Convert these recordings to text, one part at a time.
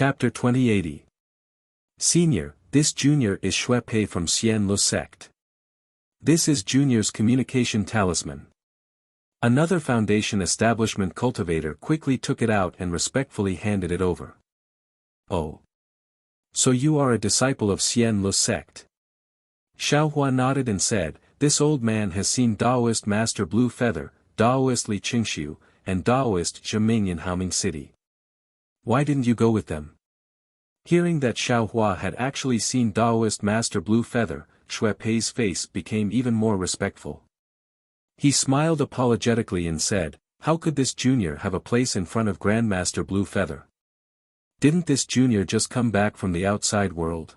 Chapter 2080. Senior, this Junior is Shui Pei from Xian Lu sect. This is Junior's communication talisman. Another Foundation establishment cultivator quickly took it out and respectfully handed it over. Oh. So you are a disciple of Xian Lu sect. Xiaohua nodded and said, this old man has seen Daoist Master Blue Feather, Daoist Li Qingxiu, and Daoist Zhiming in Haoming City. Why didn't you go with them? Hearing that Xiaohua had actually seen Daoist Master Blue Feather, Shui Pei's face became even more respectful. He smiled apologetically and said, how could this junior have a place in front of Grandmaster Blue Feather? Didn't this junior just come back from the outside world?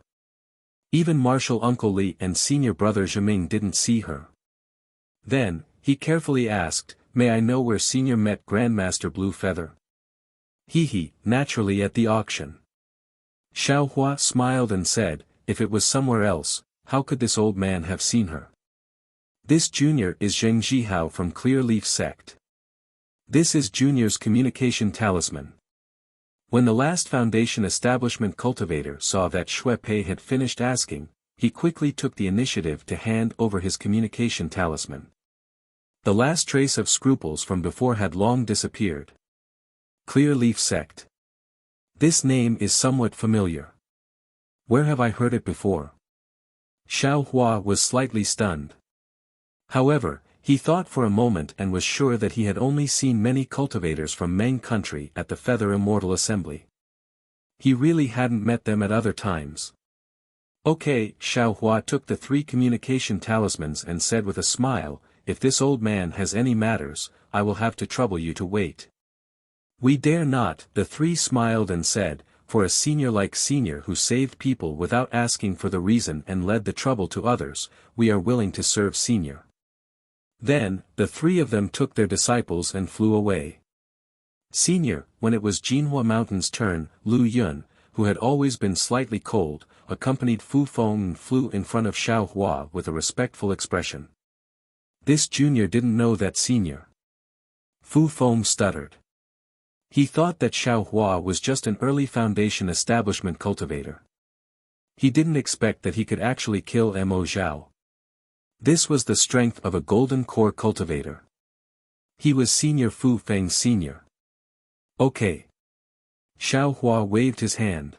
Even Martial Uncle Li and Senior Brother Zhiming didn't see her. Then, he carefully asked, may I know where Senior met Grandmaster Blue Feather? Naturally at the auction. Xiaohua smiled and said, if it was somewhere else, how could this old man have seen her? This junior is Zheng Zhihao from Clear Leaf sect. This is Junior's communication talisman. When the last Foundation establishment cultivator saw that Shui Pei had finished asking, he quickly took the initiative to hand over his communication talisman. The last trace of scruples from before had long disappeared. Clear Leaf sect. This name is somewhat familiar. Where have I heard it before? Xiaohua was slightly stunned. However, he thought for a moment and was sure that he had only seen many cultivators from Meng country at the Feather Immortal Assembly. He really hadn't met them at other times. Okay, Xiaohua took the 3 communication talismans and said with a smile, if this old man has any matters, I will have to trouble you to wait. We dare not, the 3 smiled and said, for a senior like Senior who saved people without asking for the reason and led the trouble to others, we are willing to serve Senior. Then, the 3 of them took their disciples and flew away. Senior, when it was Jinhua Mountain's turn, Lu Yun, who had always been slightly cold, accompanied Fu Feng and flew in front of Xiaohua with a respectful expression. This junior didn't know that Senior. Fu Feng stuttered. He thought that Xiaohua was just an early Foundation establishment cultivator. He didn't expect that he could actually kill Mo Zhao. This was the strength of a golden core cultivator. He was Senior Fu Feng Senior. Okay. Xiaohua waved his hand.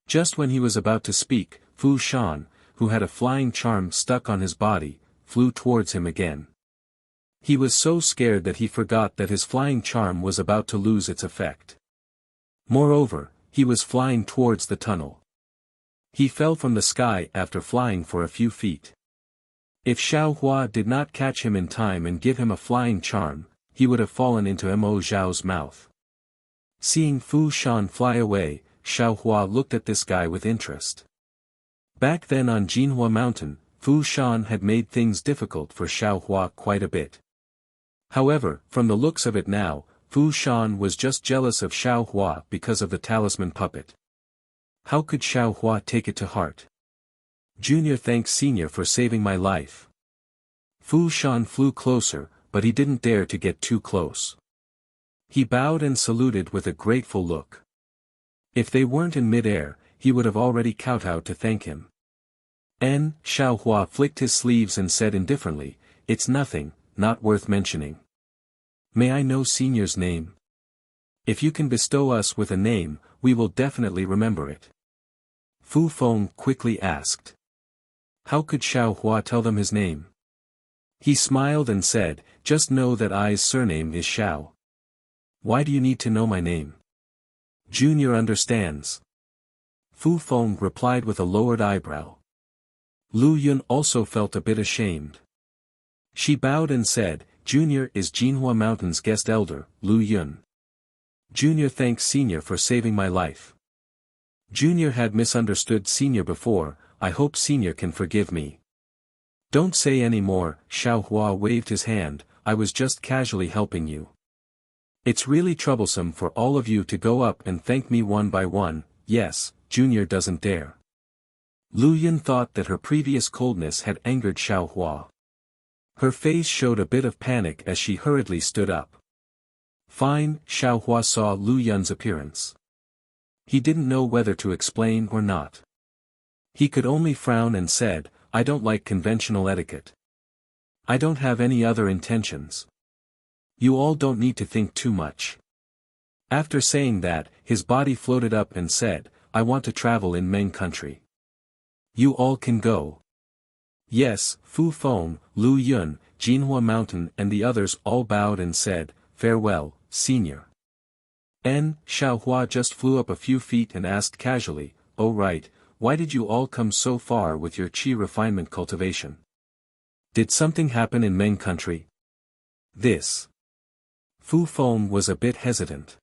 Just when he was about to speak, Fu Shan, who had a flying charm stuck on his body, flew towards him again. He was so scared that he forgot that his flying charm was about to lose its effect. Moreover, he was flying towards the tunnel. He fell from the sky after flying for a few feet. If Xiaohua did not catch him in time and give him a flying charm, he would have fallen into Mo Zhao's mouth. Seeing Fu Shan fly away, Xiaohua looked at this guy with interest. Back then on Jinhua Mountain, Fu Shan had made things difficult for Xiaohua quite a bit. However, from the looks of it now, Fu Shan was just jealous of Xiaohua because of the talisman puppet. How could Xiaohua take it to heart? Junior thanks Senior for saving my life. Fu Shan flew closer, but he didn't dare to get too close. He bowed and saluted with a grateful look. If they weren't in mid-air, he would have already kowtowed to thank him. Xiaohua flicked his sleeves and said indifferently, it's nothing, not worth mentioning. May I know Senior's name? If you can bestow us with a name, we will definitely remember it. Fu Feng quickly asked. How could Xiaohua tell them his name? He smiled and said, just know that I's surname is Xiao. Why do you need to know my name? Junior understands. Fu Feng replied with a lowered eyebrow. Lu Yun also felt a bit ashamed. She bowed and said, Junior is Jinhua Mountain's guest elder, Lu Yun. Junior thanks Senior for saving my life. Junior had misunderstood Senior before, I hope Senior can forgive me. Don't say any more, Xiaohua waved his hand, I was just casually helping you. It's really troublesome for all of you to go up and thank me one by one, yes, Junior doesn't dare. Lu Yun thought that her previous coldness had angered Xiaohua. Her face showed a bit of panic as she hurriedly stood up. Fine, Xiaohua saw Lu Yun's appearance. He didn't know whether to explain or not. He could only frown and said, I don't like conventional etiquette. I don't have any other intentions. You all don't need to think too much. After saying that, his body floated up and said, I want to travel in Meng country. You all can go. Yes, Fu Feng, Lu Yun, Jinhua Mountain and the others all bowed and said, farewell, senior. Xiaohua just flew up a few feet and asked casually, oh right, why did you all come so far with your qi refinement cultivation? Did something happen in Meng country? This. Fu Feng was a bit hesitant.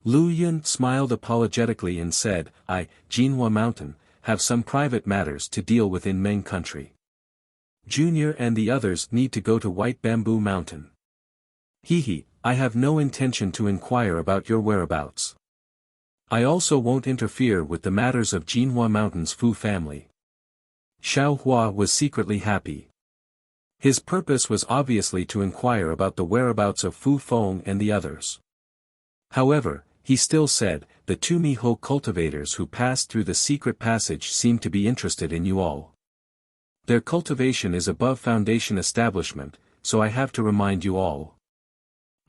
Lu Yun smiled apologetically and said, I, Jinhua Mountain, have some private matters to deal with in Meng country. Junior and the others need to go to White Bamboo Mountain. Hehe, I have no intention to inquire about your whereabouts. I also won't interfere with the matters of Jinhua Mountain's Fu family. Xiaohua was secretly happy. His purpose was obviously to inquire about the whereabouts of Fu Feng and the others. However, he still said, the two Miho cultivators who passed through the secret passage seem to be interested in you all. Their cultivation is above foundation establishment, so I have to remind you all.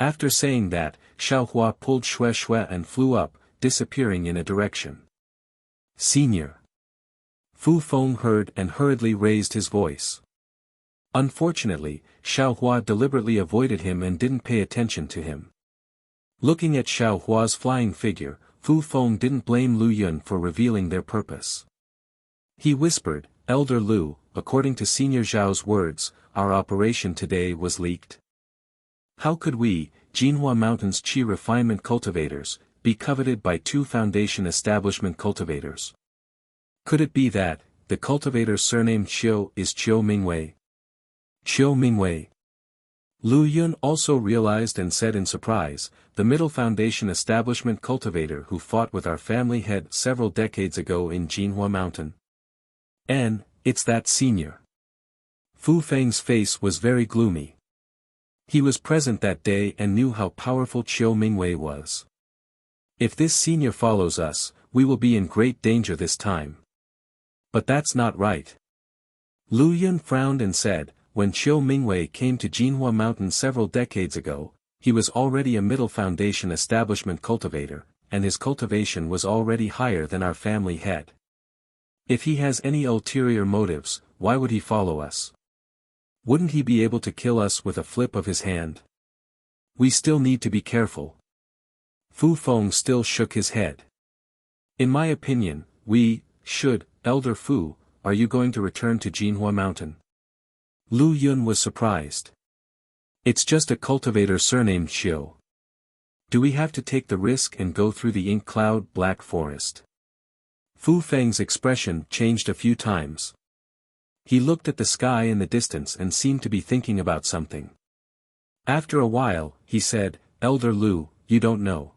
After saying that, Xiaohua pulled Xue Xue and flew up, disappearing in a direction. Senior. Fu Feng heard and hurriedly raised his voice. Unfortunately, Xiaohua deliberately avoided him and didn't pay attention to him. Looking at Xiaohua's flying figure, Fu Feng didn't blame Lu Yun for revealing their purpose. He whispered, Elder Lu, according to Senior Zhao's words, our operation today was leaked. How could we, Jinhua Mountain's qi refinement cultivators, be coveted by two foundation establishment cultivators? Could it be that, the cultivator's surname Qiu is Qiu Mingwei? Qiu Mingwei. Lu Yun also realized and said in surprise, the middle foundation establishment cultivator who fought with our family head several decades ago in Jinhua Mountain. It's that senior. Fu Feng's face was very gloomy. He was present that day and knew how powerful Qiu Mingwei was. If this senior follows us, we will be in great danger this time. But that's not right. Lu Yun frowned and said, when Qiu Mingwei came to Jinhua Mountain several decades ago, he was already a middle foundation establishment cultivator, and his cultivation was already higher than our family head. If he has any ulterior motives, why would he follow us? Wouldn't he be able to kill us with a flip of his hand? We still need to be careful. Fu Feng still shook his head. In my opinion, we should, Elder Fu, are you going to return to Jinhua Mountain? Lu Yun was surprised. It's just a cultivator surnamed Qiu. Do we have to take the risk and go through the ink cloud black forest? Fu Feng's expression changed a few times. He looked at the sky in the distance and seemed to be thinking about something. After a while, he said, Elder Lu, you don't know.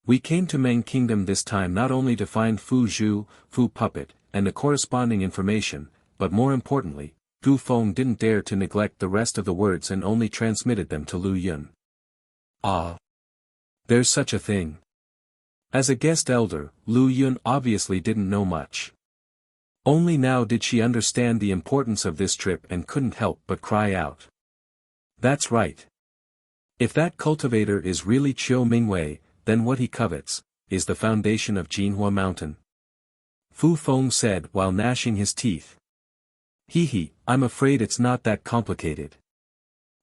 We came to Meng Kingdom this time not only to find Fu Zhu, Fu Puppet, and the corresponding information, but more importantly, Fu Feng didn't dare to neglect the rest of the words and only transmitted them to Lu Yun. Ah! There's such a thing. As a guest elder, Lu Yun obviously didn't know much. Only now did she understand the importance of this trip and couldn't help but cry out. That's right. If that cultivator is really Qiu Mingwei, then what he covets, is the foundation of Jinhua Mountain. Fu Feng said while gnashing his teeth. Hehe, I'm afraid it's not that complicated.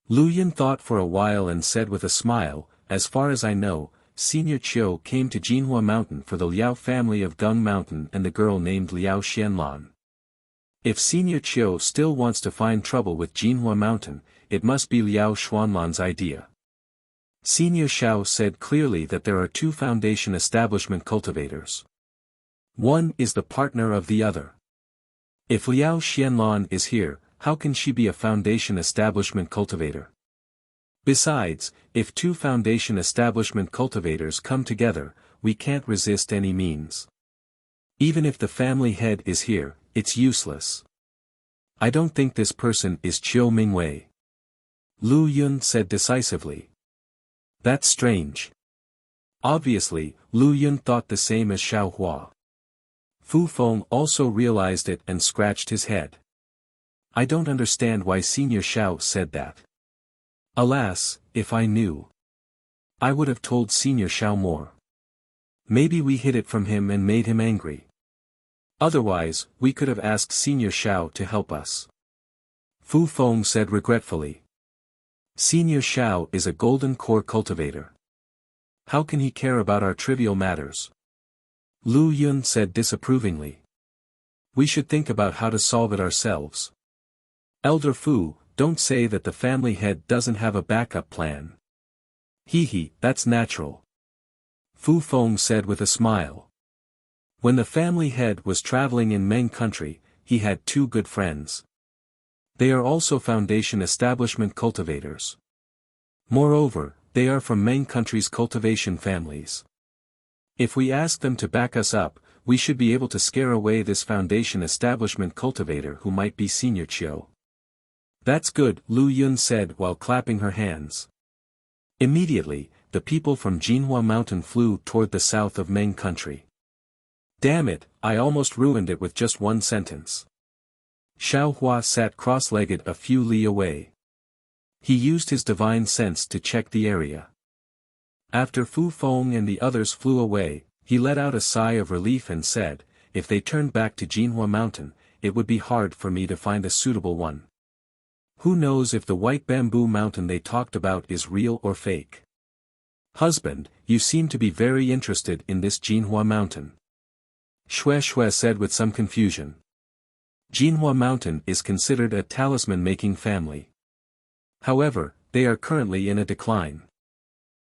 Lu Yun thought for a while and said with a smile, as far as I know, Senior Qiu came to Jinhua Mountain for the Liao family of Gung Mountain and the girl named Liao Xianlan. If Senior Qiu still wants to find trouble with Jinhua Mountain, it must be Liao Xuanlan's idea. Senior Xiao said clearly that there are two foundation establishment cultivators. One is the partner of the other. If Liao Xianlan is here, how can she be a foundation establishment cultivator? Besides, if two foundation establishment cultivators come together, we can't resist any means. Even if the family head is here, it's useless. I don't think this person is Qiu Mingwei. Lu Yun said decisively. That's strange. Obviously, Lu Yun thought the same as Xiao Hua. Fu Feng also realized it and scratched his head. I don't understand why Senior Xiao said that. Alas, if I knew, I would have told Senior Xiao more. Maybe we hid it from him and made him angry. Otherwise, we could have asked Senior Xiao to help us. Fu Feng said regretfully. Senior Xiao is a golden core cultivator. How can he care about our trivial matters? Lu Yun said disapprovingly. We should think about how to solve it ourselves. Elder Fu, don't say that the family head doesn't have a backup plan. Hee, that's natural. Fu Feng said with a smile. When the family head was traveling in Meng country, he had two good friends. They are also foundation establishment cultivators. Moreover, they are from Meng country's cultivation families. If we ask them to back us up, we should be able to scare away this foundation establishment cultivator who might be Senior Chiu. That's good, Lu Yun said while clapping her hands. Immediately, the people from Jinhua Mountain flew toward the south of Meng country. Damn it, I almost ruined it with just one sentence. Xiao Hua sat cross-legged a few li away. He used his divine sense to check the area. After Fu Feng and the others flew away, he let out a sigh of relief and said, if they turned back to Jinhua Mountain, it would be hard for me to find a suitable one. Who knows if the white bamboo mountain they talked about is real or fake? Husband, you seem to be very interested in this Jinhua Mountain. Shui said with some confusion. Jinhua Mountain is considered a talisman-making family. However, they are currently in a decline.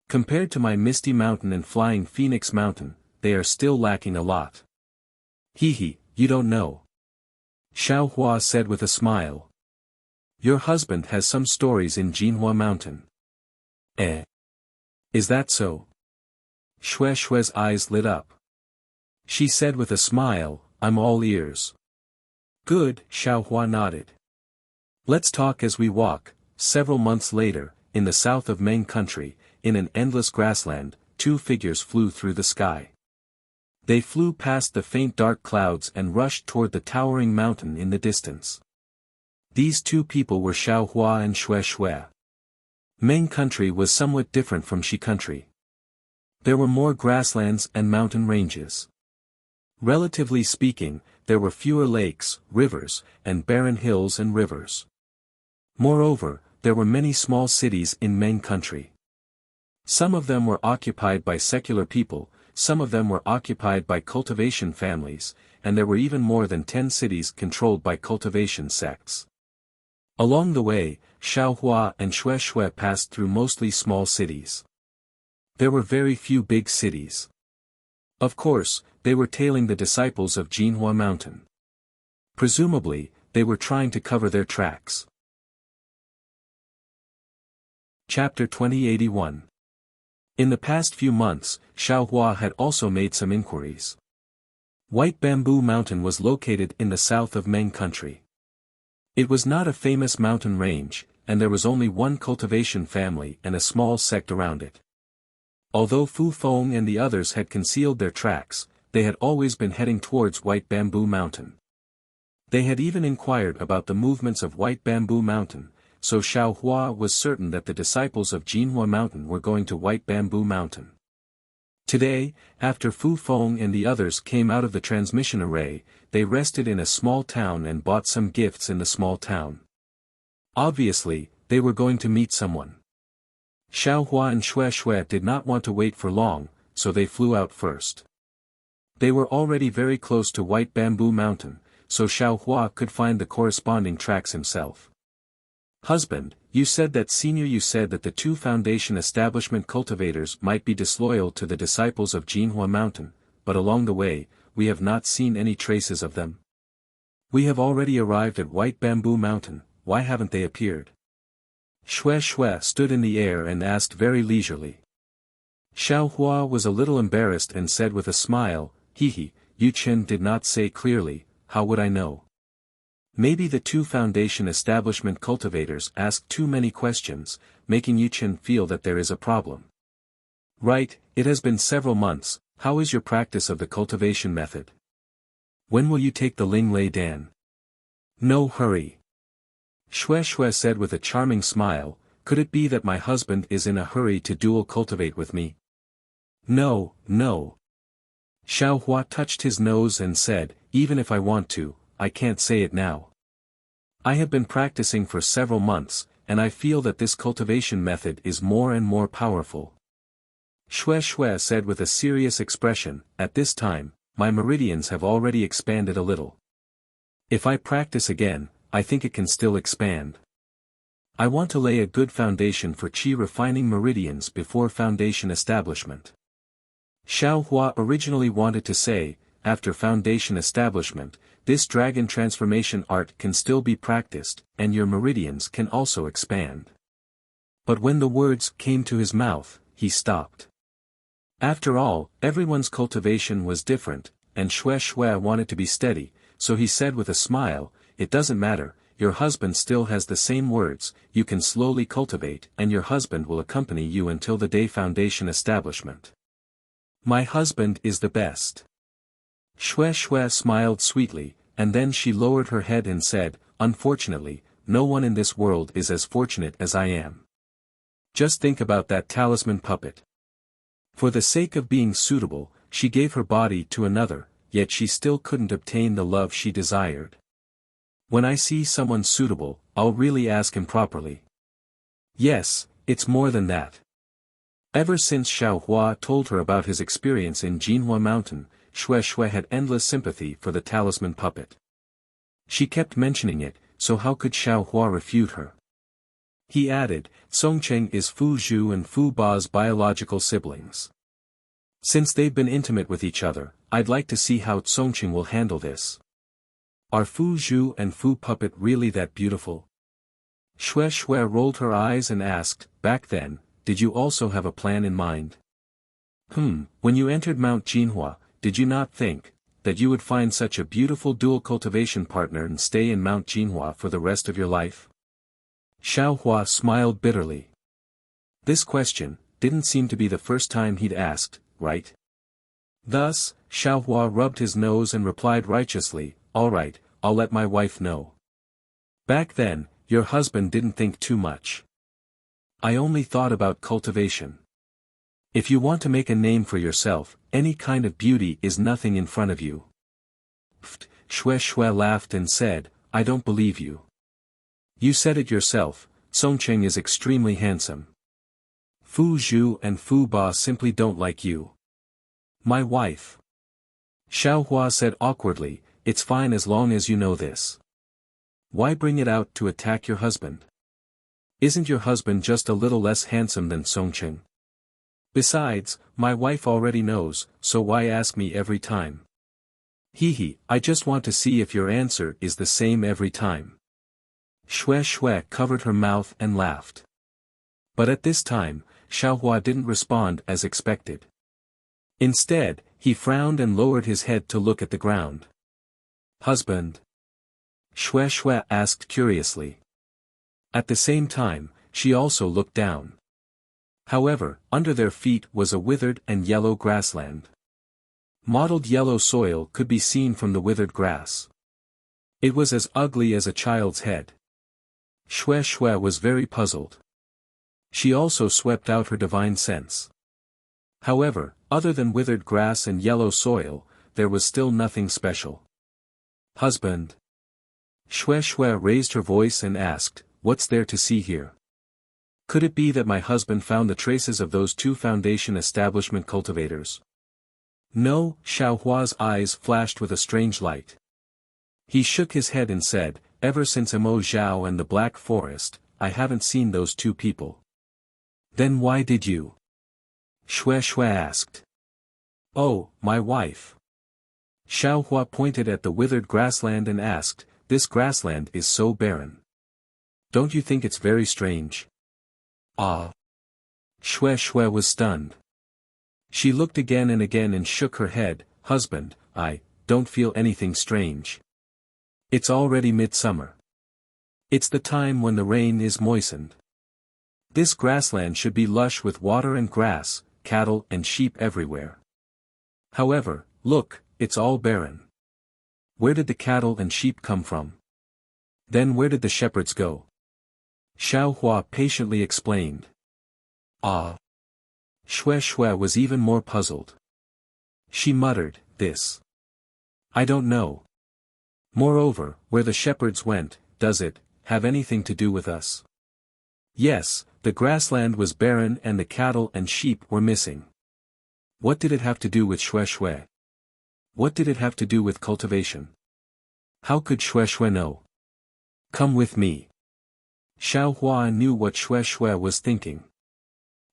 Compared to my Misty Mountain and Flying Phoenix Mountain, they are still lacking a lot. Hee, you don't know. Xiao Hua said with a smile. Your husband has some stories in Jinhua Mountain. Eh? Is that so? Shui's eyes lit up. She said with a smile, I'm all ears. Good, Xiao Hua nodded. Let's talk as we walk. Several months later, in the south of Meng country, in an endless grassland, two figures flew through the sky. They flew past the faint dark clouds and rushed toward the towering mountain in the distance. These two people were Xiao Hua and Shui. Meng country was somewhat different from Shi country. There were more grasslands and mountain ranges. Relatively speaking, there were fewer lakes, rivers, and barren hills and rivers. Moreover, there were many small cities in Meng country. Some of them were occupied by secular people, some of them were occupied by cultivation families, and there were even more than 10 cities controlled by cultivation sects. Along the way, Xiao Hua and Shui passed through mostly small cities. There were very few big cities. Of course, they were tailing the disciples of Jinhua Mountain. Presumably, they were trying to cover their tracks. Chapter 2081. In the past few months, Xiao Hua had also made some inquiries. White Bamboo Mountain was located in the south of Meng country. It was not a famous mountain range, and there was only one cultivation family and a small sect around it. Although Fu Feng and the others had concealed their tracks, they had always been heading towards White Bamboo Mountain. They had even inquired about the movements of White Bamboo Mountain, so Xiao Hua was certain that the disciples of Jinhua Mountain were going to White Bamboo Mountain. Today, after Fu Feng and the others came out of the transmission array, they rested in a small town and bought some gifts in the small town. Obviously, they were going to meet someone. Xiao Hua and Shui did not want to wait for long, so they flew out first. They were already very close to White Bamboo Mountain, so Xiao Hua could find the corresponding tracks himself. Husband, you said that the two foundation establishment cultivators might be disloyal to the disciples of Jinhua Mountain, but along the way, we have not seen any traces of them. We have already arrived at White Bamboo Mountain, why haven't they appeared? Shui stood in the air and asked very leisurely. Xiao Hua was a little embarrassed and said with a smile, Yu Chen did not say clearly, how would I know? Maybe the two foundation establishment cultivators asked too many questions, making Yu Chen feel that there is a problem. Right, it has been several months, how is your practice of the cultivation method? When will you take the Ling Lei Dan? No hurry. Xue Xue said with a charming smile, could it be that my husband is in a hurry to dual cultivate with me? No, no. Xiao Hua touched his nose and said, even if I want to, I can't say it now. I have been practicing for several months, and I feel that this cultivation method is more and more powerful. Xue Xue said with a serious expression, at this time, my meridians have already expanded a little. If I practice again, I think it can still expand. I want to lay a good foundation for qi refining meridians before foundation establishment. Xiao Hua originally wanted to say, after foundation establishment, this dragon transformation art can still be practiced, and your meridians can also expand. But when the words came to his mouth, he stopped. After all, everyone's cultivation was different, and Xue Xue wanted to be steady, so he said with a smile, it doesn't matter, your husband still has the same words, you can slowly cultivate and your husband will accompany you until the day foundation establishment. My husband is the best. Xue Xue smiled sweetly, and then she lowered her head and said, unfortunately, no one in this world is as fortunate as I am. Just think about that talisman puppet. For the sake of being suitable, she gave her body to another, yet she still couldn't obtain the love she desired. When I see someone suitable, I'll really ask him properly. Yes, it's more than that. Ever since Xiao Hua told her about his experience in Jinhua Mountain, Xue Xue had endless sympathy for the talisman puppet. She kept mentioning it, so how could Xiao Hua refute her? He added, Songqing is Fu Zhu and Fu Ba's biological siblings. Since they've been intimate with each other, I'd like to see how Songqing will handle this. Are Fu Zhu and Fu Puppet really that beautiful? Xue Xue rolled her eyes and asked, back then, did you also have a plan in mind? When you entered Mount Jinhua, did you not think that you would find such a beautiful dual cultivation partner and stay in Mount Jinhua for the rest of your life? Xiao Hua smiled bitterly. This question didn't seem to be the first time he'd asked, right? Thus, Xiao Hua rubbed his nose and replied righteously, all right, I'll let my wife know. Back then, your husband didn't think too much. I only thought about cultivation. If you want to make a name for yourself, any kind of beauty is nothing in front of you. Xue Xue laughed and said, I don't believe you. You said it yourself, Songqing is extremely handsome. Fu Zhu and Fu Ba simply don't like you. My wife. Xiao Hua said awkwardly, it's fine as long as you know this. Why bring it out to attack your husband? Isn't your husband just a little less handsome than Songqing? Besides, my wife already knows, so why ask me every time? I just want to see if your answer is the same every time. Xue Xue covered her mouth and laughed. But at this time, Xiao Hua didn't respond as expected. Instead, he frowned and lowered his head to look at the ground. Husband? Xue Xue asked curiously. At the same time, she also looked down. However, under their feet was a withered and yellow grassland. Mottled yellow soil could be seen from the withered grass. It was as ugly as a child's head. Xue Xue was very puzzled. She also swept out her divine sense. However, other than withered grass and yellow soil, there was still nothing special. Husband? Xue Xue raised her voice and asked, what's there to see here? Could it be that my husband found the traces of those two foundation establishment cultivators? No, Xiao Hua's eyes flashed with a strange light. He shook his head and said, ever since Mo Zhao and the Black Forest, I haven't seen those two people. Then why did you? Xue Xue asked. Oh, my wife. Xiao Hua pointed at the withered grassland and asked, this grassland is so barren. Don't you think it's very strange? Ah. Xue Xue was stunned. She looked again and shook her head, husband, I don't feel anything strange. It's already midsummer. It's the time when the rain is moistened. This grassland should be lush with water and grass, cattle and sheep everywhere. However, look, it's all barren. Where did the cattle and sheep come from? Then where did the shepherds go? Xiao Hua patiently explained. Ah. Xue Xue was even more puzzled. She muttered, this. I don't know. Moreover, where the shepherds went, does it have anything to do with us? Yes, the grassland was barren and the cattle and sheep were missing. What did it have to do with Xue Xue? What did it have to do with cultivation? How could Xue Xue know? Come with me. Xiao Hua knew what Xue Xue was thinking.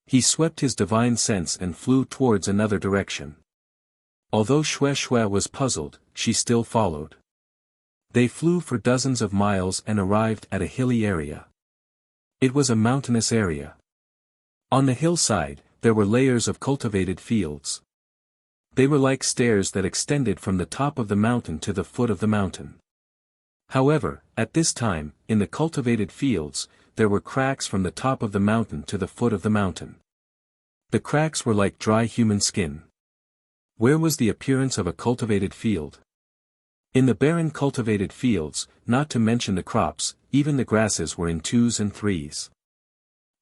He swept his divine sense and flew towards another direction. Although Xue Xue was puzzled, she still followed. They flew for dozens of miles and arrived at a hilly area. It was a mountainous area. On the hillside, there were layers of cultivated fields. They were like stairs that extended from the top of the mountain to the foot of the mountain. However, at this time, in the cultivated fields, there were cracks from the top of the mountain to the foot of the mountain. The cracks were like dry human skin. Where was the appearance of a cultivated field? In the barren cultivated fields, not to mention the crops, even the grasses were in 2s and 3s.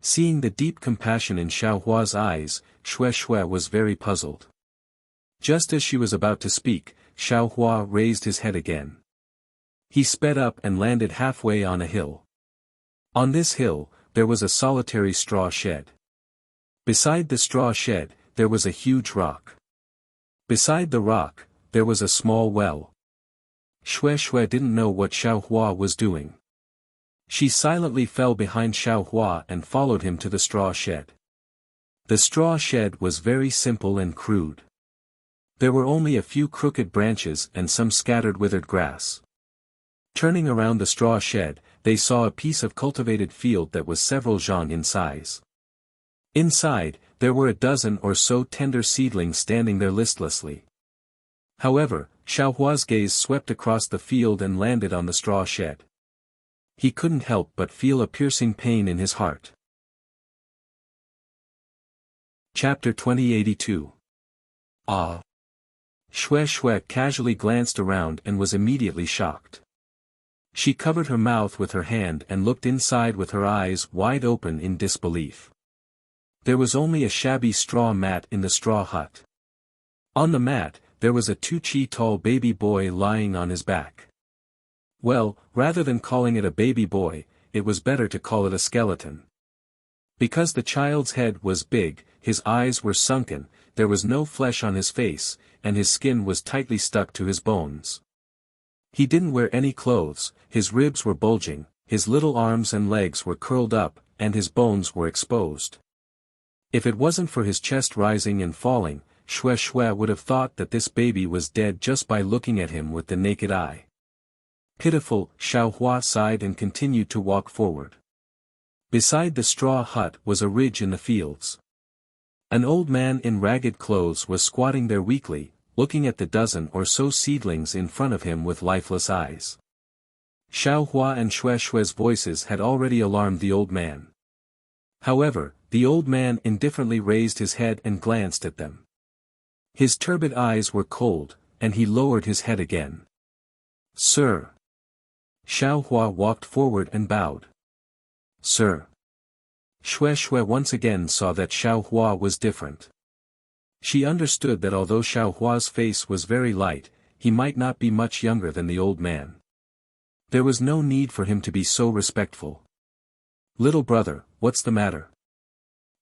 Seeing the deep compassion in Xiao Hua's eyes, Xue Xue was very puzzled. Just as she was about to speak, Xiao Hua raised his head again. He sped up and landed halfway on a hill. On this hill, there was a solitary straw shed. Beside the straw shed, there was a huge rock. Beside the rock, there was a small well. Xue Xue didn't know what Xiao Hua was doing. She silently fell behind Xiao Hua and followed him to the straw shed. The straw shed was very simple and crude. There were only a few crooked branches and some scattered withered grass. Turning around the straw shed, they saw a piece of cultivated field that was several zhang in size. Inside, there were a dozen or so tender seedlings standing there listlessly. However, Xiao Hua's gaze swept across the field and landed on the straw shed. He couldn't help but feel a piercing pain in his heart. Chapter 2082. Ah! Xue Xue casually glanced around and was immediately shocked. She covered her mouth with her hand and looked inside with her eyes wide open in disbelief. There was only a shabby straw mat in the straw hut. On the mat, there was a 2 chi tall baby boy lying on his back. Well, rather than calling it a baby boy, it was better to call it a skeleton. Because the child's head was big, his eyes were sunken, there was no flesh on his face, and his skin was tightly stuck to his bones. He didn't wear any clothes, his ribs were bulging, his little arms and legs were curled up, and his bones were exposed. If it wasn't for his chest rising and falling, Xue Xue would have thought that this baby was dead just by looking at him with the naked eye. Pitiful, Xiao Hua sighed and continued to walk forward. Beside the straw hut was a ridge in the fields. An old man in ragged clothes was squatting there weakly, looking at the dozen or so seedlings in front of him with lifeless eyes. Xiao Hua and Xue Xue's voices had already alarmed the old man. However, the old man indifferently raised his head and glanced at them. His turbid eyes were cold, and he lowered his head again. Sir. Xiao Hua walked forward and bowed. Sir. Xue Xue once again saw that Xiao Hua was different. She understood that although Xiao Hua's face was very light, he might not be much younger than the old man. There was no need for him to be so respectful. Little brother, what's the matter?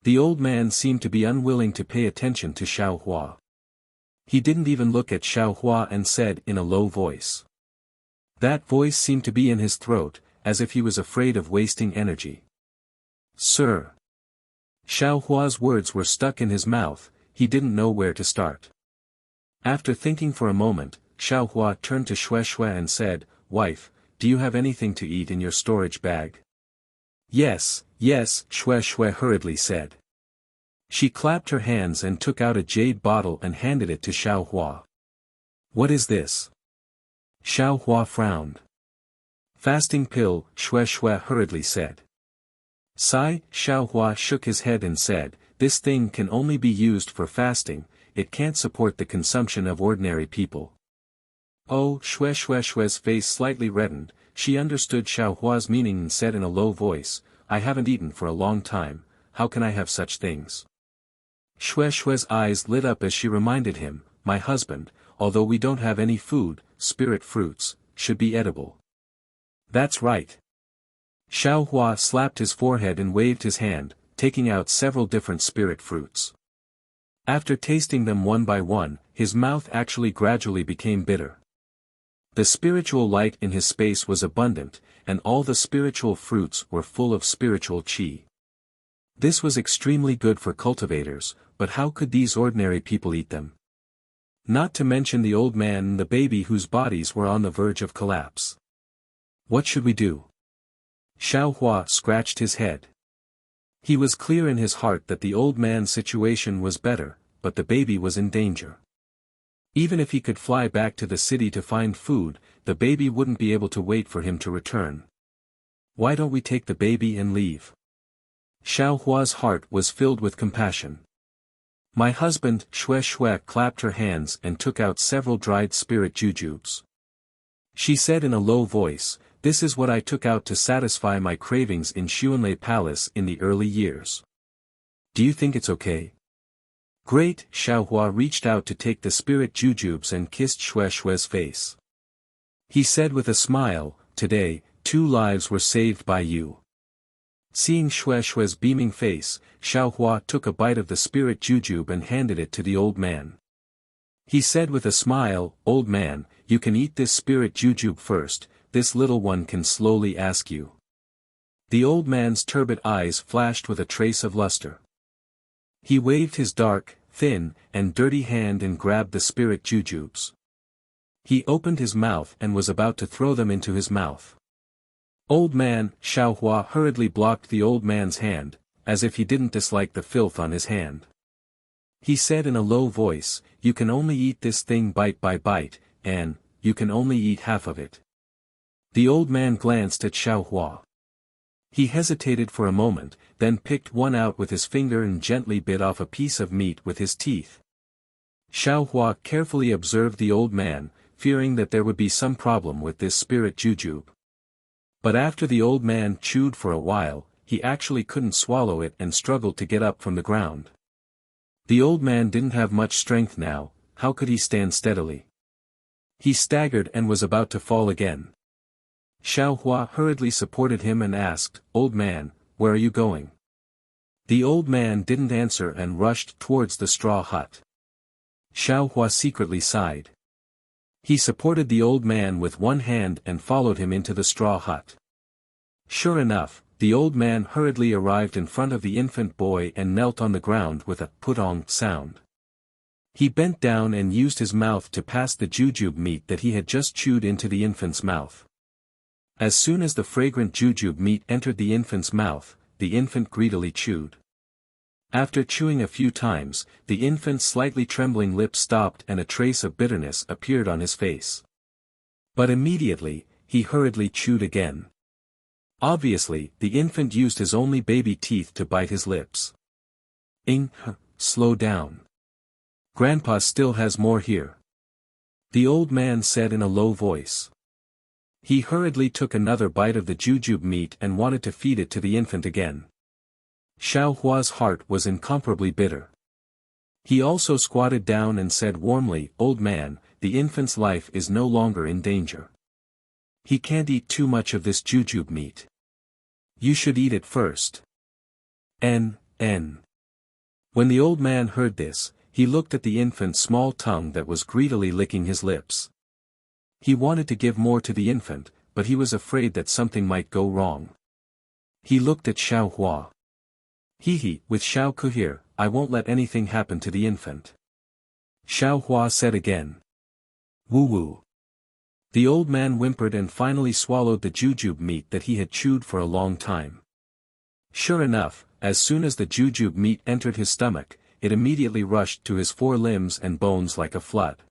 The old man seemed to be unwilling to pay attention to Xiao Hua. He didn't even look at Xiao Hua and said in a low voice. That voice seemed to be in his throat, as if he was afraid of wasting energy. Sir. Xiao Hua's words were stuck in his mouth, he didn't know where to start. After thinking for a moment, Xiao Hua turned to Xue Xue and said, Wife, do you have anything to eat in your storage bag? Yes, yes, Xue Xue hurriedly said. She clapped her hands and took out a jade bottle and handed it to Xiao Hua. What is this? Xiao Hua frowned. Fasting pill, Xue Xue hurriedly said. Sigh, Xiao Hua shook his head and said, this thing can only be used for fasting, it can't support the consumption of ordinary people. Oh, Shue's face slightly reddened. She understood Xiaohua's meaning and said in a low voice, I haven't eaten for a long time, how can I have such things? Shue's eyes lit up as she reminded him, my husband, although we don't have any food, spirit fruits, should be edible. That's right. Xiaohua slapped his forehead and waved his hand, taking out several different spirit fruits. After tasting them one by one, his mouth actually gradually became bitter. The spiritual light in his space was abundant, and all the spiritual fruits were full of spiritual qi. This was extremely good for cultivators, but how could these ordinary people eat them? Not to mention the old man and the baby whose bodies were on the verge of collapse. What should we do? Xiaohua scratched his head. He was clear in his heart that the old man's situation was better, but the baby was in danger. Even if he could fly back to the city to find food, the baby wouldn't be able to wait for him to return. Why don't we take the baby and leave? Xiaohua's heart was filled with compassion. My husband, Shue clapped her hands and took out several dried spirit jujubes. She said in a low voice, this is what I took out to satisfy my cravings in Xuanlei Palace in the early years. Do you think it's okay? Great, Xiaohua reached out to take the spirit jujubes and kissed Shue's face. He said with a smile, today, 2 lives were saved by you. Seeing Shue's beaming face, Xiaohua took a bite of the spirit jujube and handed it to the old man. He said with a smile, old man, you can eat this spirit jujube first, this little one can slowly ask you. The old man's turbid eyes flashed with a trace of luster. He waved his dark, thin, and dirty hand and grabbed the spirit jujubes. He opened his mouth and was about to throw them into his mouth. Old man, Xiaohua hurriedly blocked the old man's hand, as if he didn't dislike the filth on his hand. He said in a low voice, you can only eat this thing bite by bite, and, you can only eat half of it. The old man glanced at Xiaohua. He hesitated for a moment, then picked one out with his finger and gently bit off a piece of meat with his teeth. Xiaohua carefully observed the old man, fearing that there would be some problem with this spirit jujube. But after the old man chewed for a while, he actually couldn't swallow it and struggled to get up from the ground. The old man didn't have much strength now, how could he stand steadily? He staggered and was about to fall again. Xiaohua hurriedly supported him and asked, old man, where are you going? The old man didn't answer and rushed towards the straw hut. Xiaohua secretly sighed. He supported the old man with one hand and followed him into the straw hut. Sure enough, the old man hurriedly arrived in front of the infant boy and knelt on the ground with a putong sound. He bent down and used his mouth to pass the jujube meat that he had just chewed into the infant's mouth. As soon as the fragrant jujube meat entered the infant's mouth, the infant greedily chewed. After chewing a few times, the infant's slightly trembling lips stopped and a trace of bitterness appeared on his face. But immediately, he hurriedly chewed again. Obviously, the infant used his only baby teeth to bite his lips. Slow down. Grandpa still has more here. The old man said in a low voice. He hurriedly took another bite of the jujube meat and wanted to feed it to the infant again. Xiaohua's heart was incomparably bitter. He also squatted down and said warmly, old man, the infant's life is no longer in danger. He can't eat too much of this jujube meat. You should eat it first. When the old man heard this, he looked at the infant's small tongue that was greedily licking his lips. He wanted to give more to the infant, but he was afraid that something might go wrong. He looked at Xiaohua. With Xiaoku here, I won't let anything happen to the infant. Xiaohua said again. Woo. The old man whimpered and finally swallowed the jujube meat that he had chewed for a long time. Sure enough, as soon as the jujube meat entered his stomach, it immediately rushed to his 4 limbs and bones like a flood.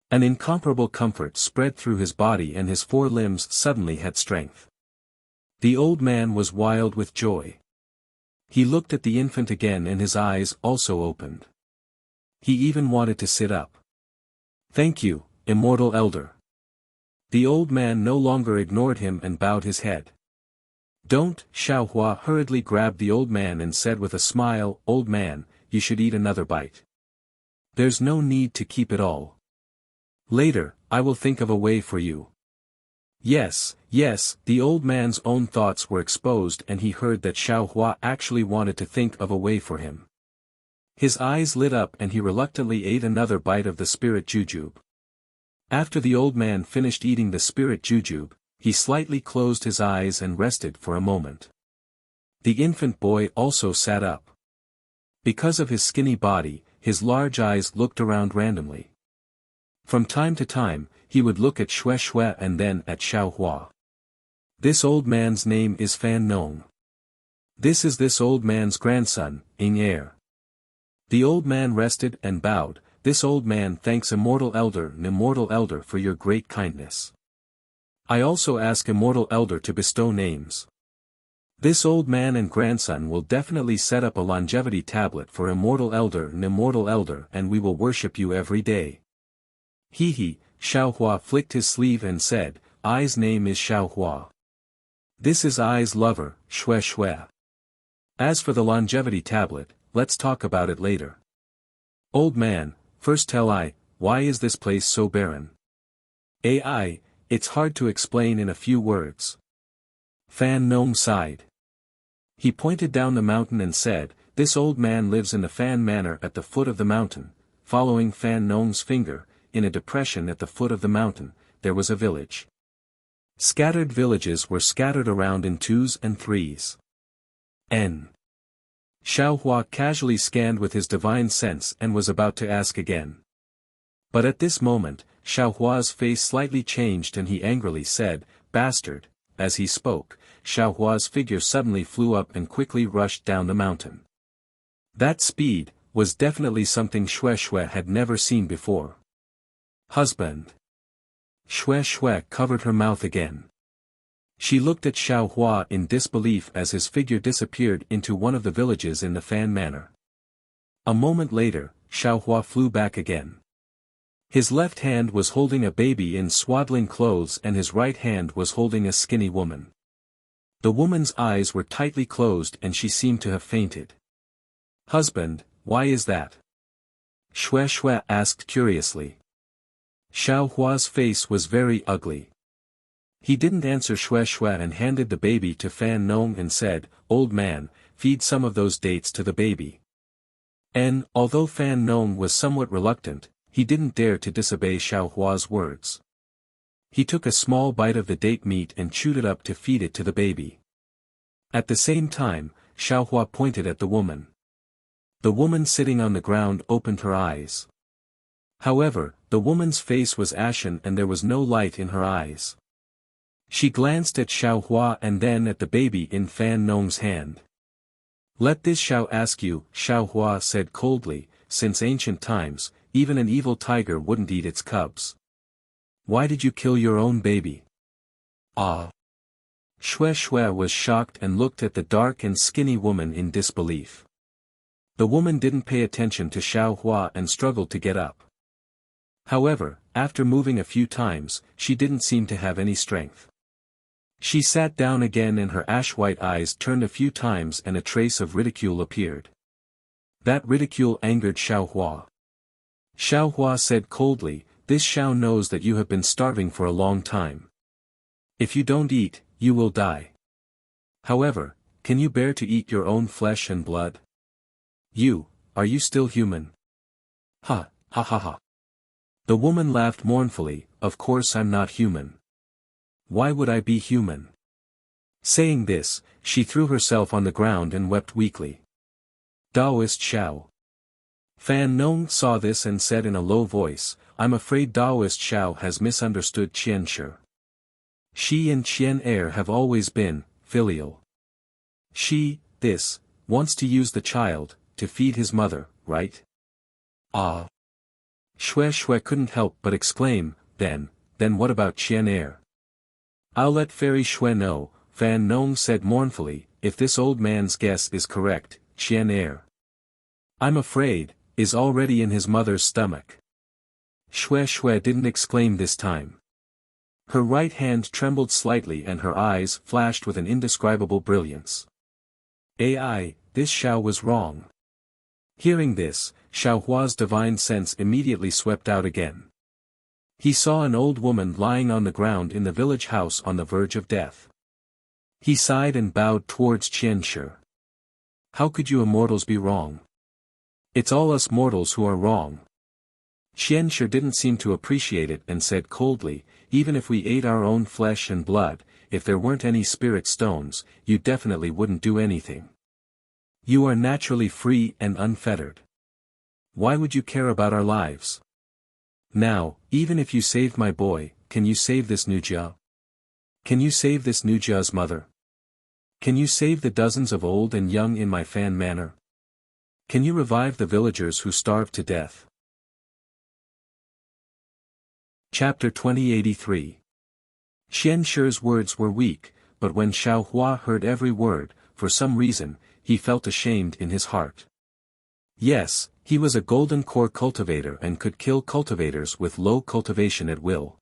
An incomparable comfort spread through his body and his 4 limbs suddenly had strength. The old man was wild with joy. He looked at the infant again and his eyes also opened. He even wanted to sit up. "Thank you, immortal elder." The old man no longer ignored him and bowed his head. "Don't," Xiaohua hurriedly grabbed the old man and said with a smile, "Old man, you should eat another bite. There's no need to keep it all. Later, I will think of a way for you." Yes, the old man's own thoughts were exposed and he heard that Xiaohua actually wanted to think of a way for him. His eyes lit up and he reluctantly ate another bite of the spirit jujube. After the old man finished eating the spirit jujube, he slightly closed his eyes and rested for a moment. The infant boy also sat up. Because of his skinny body, his large eyes looked around randomly. From time to time, he would look at Xue and then at Xiaohua. This old man's name is Fan Nong. This is this old man's grandson, Ing Er. The old man rested and bowed. "This old man thanks immortal elder for your great kindness. I also ask immortal elder to bestow names. This old man and grandson will definitely set up a longevity tablet for immortal elder and we will worship you every day." He, Xiaohua flicked his sleeve and said, "I's name is Xiaohua. This is I's lover, Xue. As for the longevity tablet, let's talk about it later. Old man, first tell I, why is this place so barren?" "AI, it's hard to explain in a few words." Fan Nong sighed. He pointed down the mountain and said, "This old man lives in the Fan Manor at the foot of the mountain." Following Fan Nong's finger, in a depression at the foot of the mountain, there was a village. Scattered villages were scattered around in 2s and 3s. Xiaohua casually scanned with his divine sense and was about to ask again. But at this moment, Xiaohua's face slightly changed and he angrily said, "Bastard." As he spoke, Xiaohua's figure suddenly flew up and quickly rushed down the mountain. That speed was definitely something Xue had never seen before. "Husband." Xue covered her mouth again. She looked at Xiaohua in disbelief as his figure disappeared into one of the villages in the Fan Manor. A moment later, Xiaohua flew back again. His left hand was holding a baby in swaddling clothes and his right hand was holding a skinny woman. The woman's eyes were tightly closed and she seemed to have fainted. "Husband, why is that?" Xue asked curiously. Xiaohua's face was very ugly. He didn't answer Xue and handed the baby to Fan Nong and said, "Old man, feed some of those dates to the baby." And, although Fan Nong was somewhat reluctant, he didn't dare to disobey Xiaohua's words. He took a small bite of the date meat and chewed it up to feed it to the baby. At the same time, Xiaohua pointed at the woman. The woman sitting on the ground opened her eyes. However, the woman's face was ashen and there was no light in her eyes. She glanced at Xiaohua and then at the baby in Fan Nong's hand. "Let this Xiao ask you," Xiaohua said coldly, "since ancient times, even an evil tiger wouldn't eat its cubs. Why did you kill your own baby?" "Ah." Xue was shocked and looked at the dark and skinny woman in disbelief. The woman didn't pay attention to Xiaohua and struggled to get up. However, after moving a few times, she didn't seem to have any strength. She sat down again and her ash-white eyes turned a few times and a trace of ridicule appeared. That ridicule angered Xiaohua. Xiaohua said coldly, "This Xiao knows that you have been starving for a long time. If you don't eat, you will die. However, can you bear to eat your own flesh and blood? Are you still human?" Ha. The woman laughed mournfully, "Of course I'm not human. Why would I be human?" Saying this, she threw herself on the ground and wept weakly. "Taoist Xiao." Fan Nong saw this and said in a low voice, "I'm afraid Taoist Xiao has misunderstood Qian Shi. She and Qian Er have always been filial. She, wants to use the child, to feed his mother, right?" "Ah." Xue couldn't help but exclaim, then what about Qian Er?" "I'll let Fairy Xue know," Fan Nong said mournfully, "if this old man's guess is correct, Qian Er. I'm afraid, is already in his mother's stomach. Shui Shui didn't exclaim this time. Her right hand trembled slightly and her eyes flashed with an indescribable brilliance. Ai, this Xiao was wrong. Hearing this, Xiaohua's divine sense immediately swept out again. He saw an old woman lying on the ground in the village house on the verge of death. He sighed and bowed towards Qianshi. How could you immortals be wrong? It's all us mortals who are wrong. Qianshi didn't seem to appreciate it and said coldly, even if we ate our own flesh and blood, if there weren't any spirit stones, you definitely wouldn't do anything. You are naturally free and unfettered. Why would you care about our lives? Now, even if you saved my boy, can you save this Nujia? Can you save this Nujia's mother? Can you save the dozens of old and young in my fan manor? Can you revive the villagers who starved to death? Chapter 2083. Qianshi's words were weak, but when Xiaohua heard every word, for some reason, he felt ashamed in his heart. Yes, he was a golden core cultivator and could kill cultivators with low cultivation at will.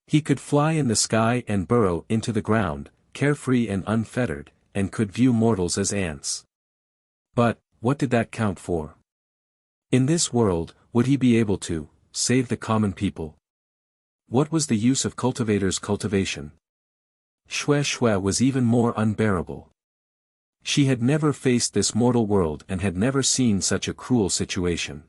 He could fly in the sky and burrow into the ground, carefree and unfettered, and could view mortals as ants. But, what did that count for? In this world, would he be able to save the common people? What was the use of cultivators' cultivation? Shui Shui was even more unbearable. She had never faced this mortal world and had never seen such a cruel situation.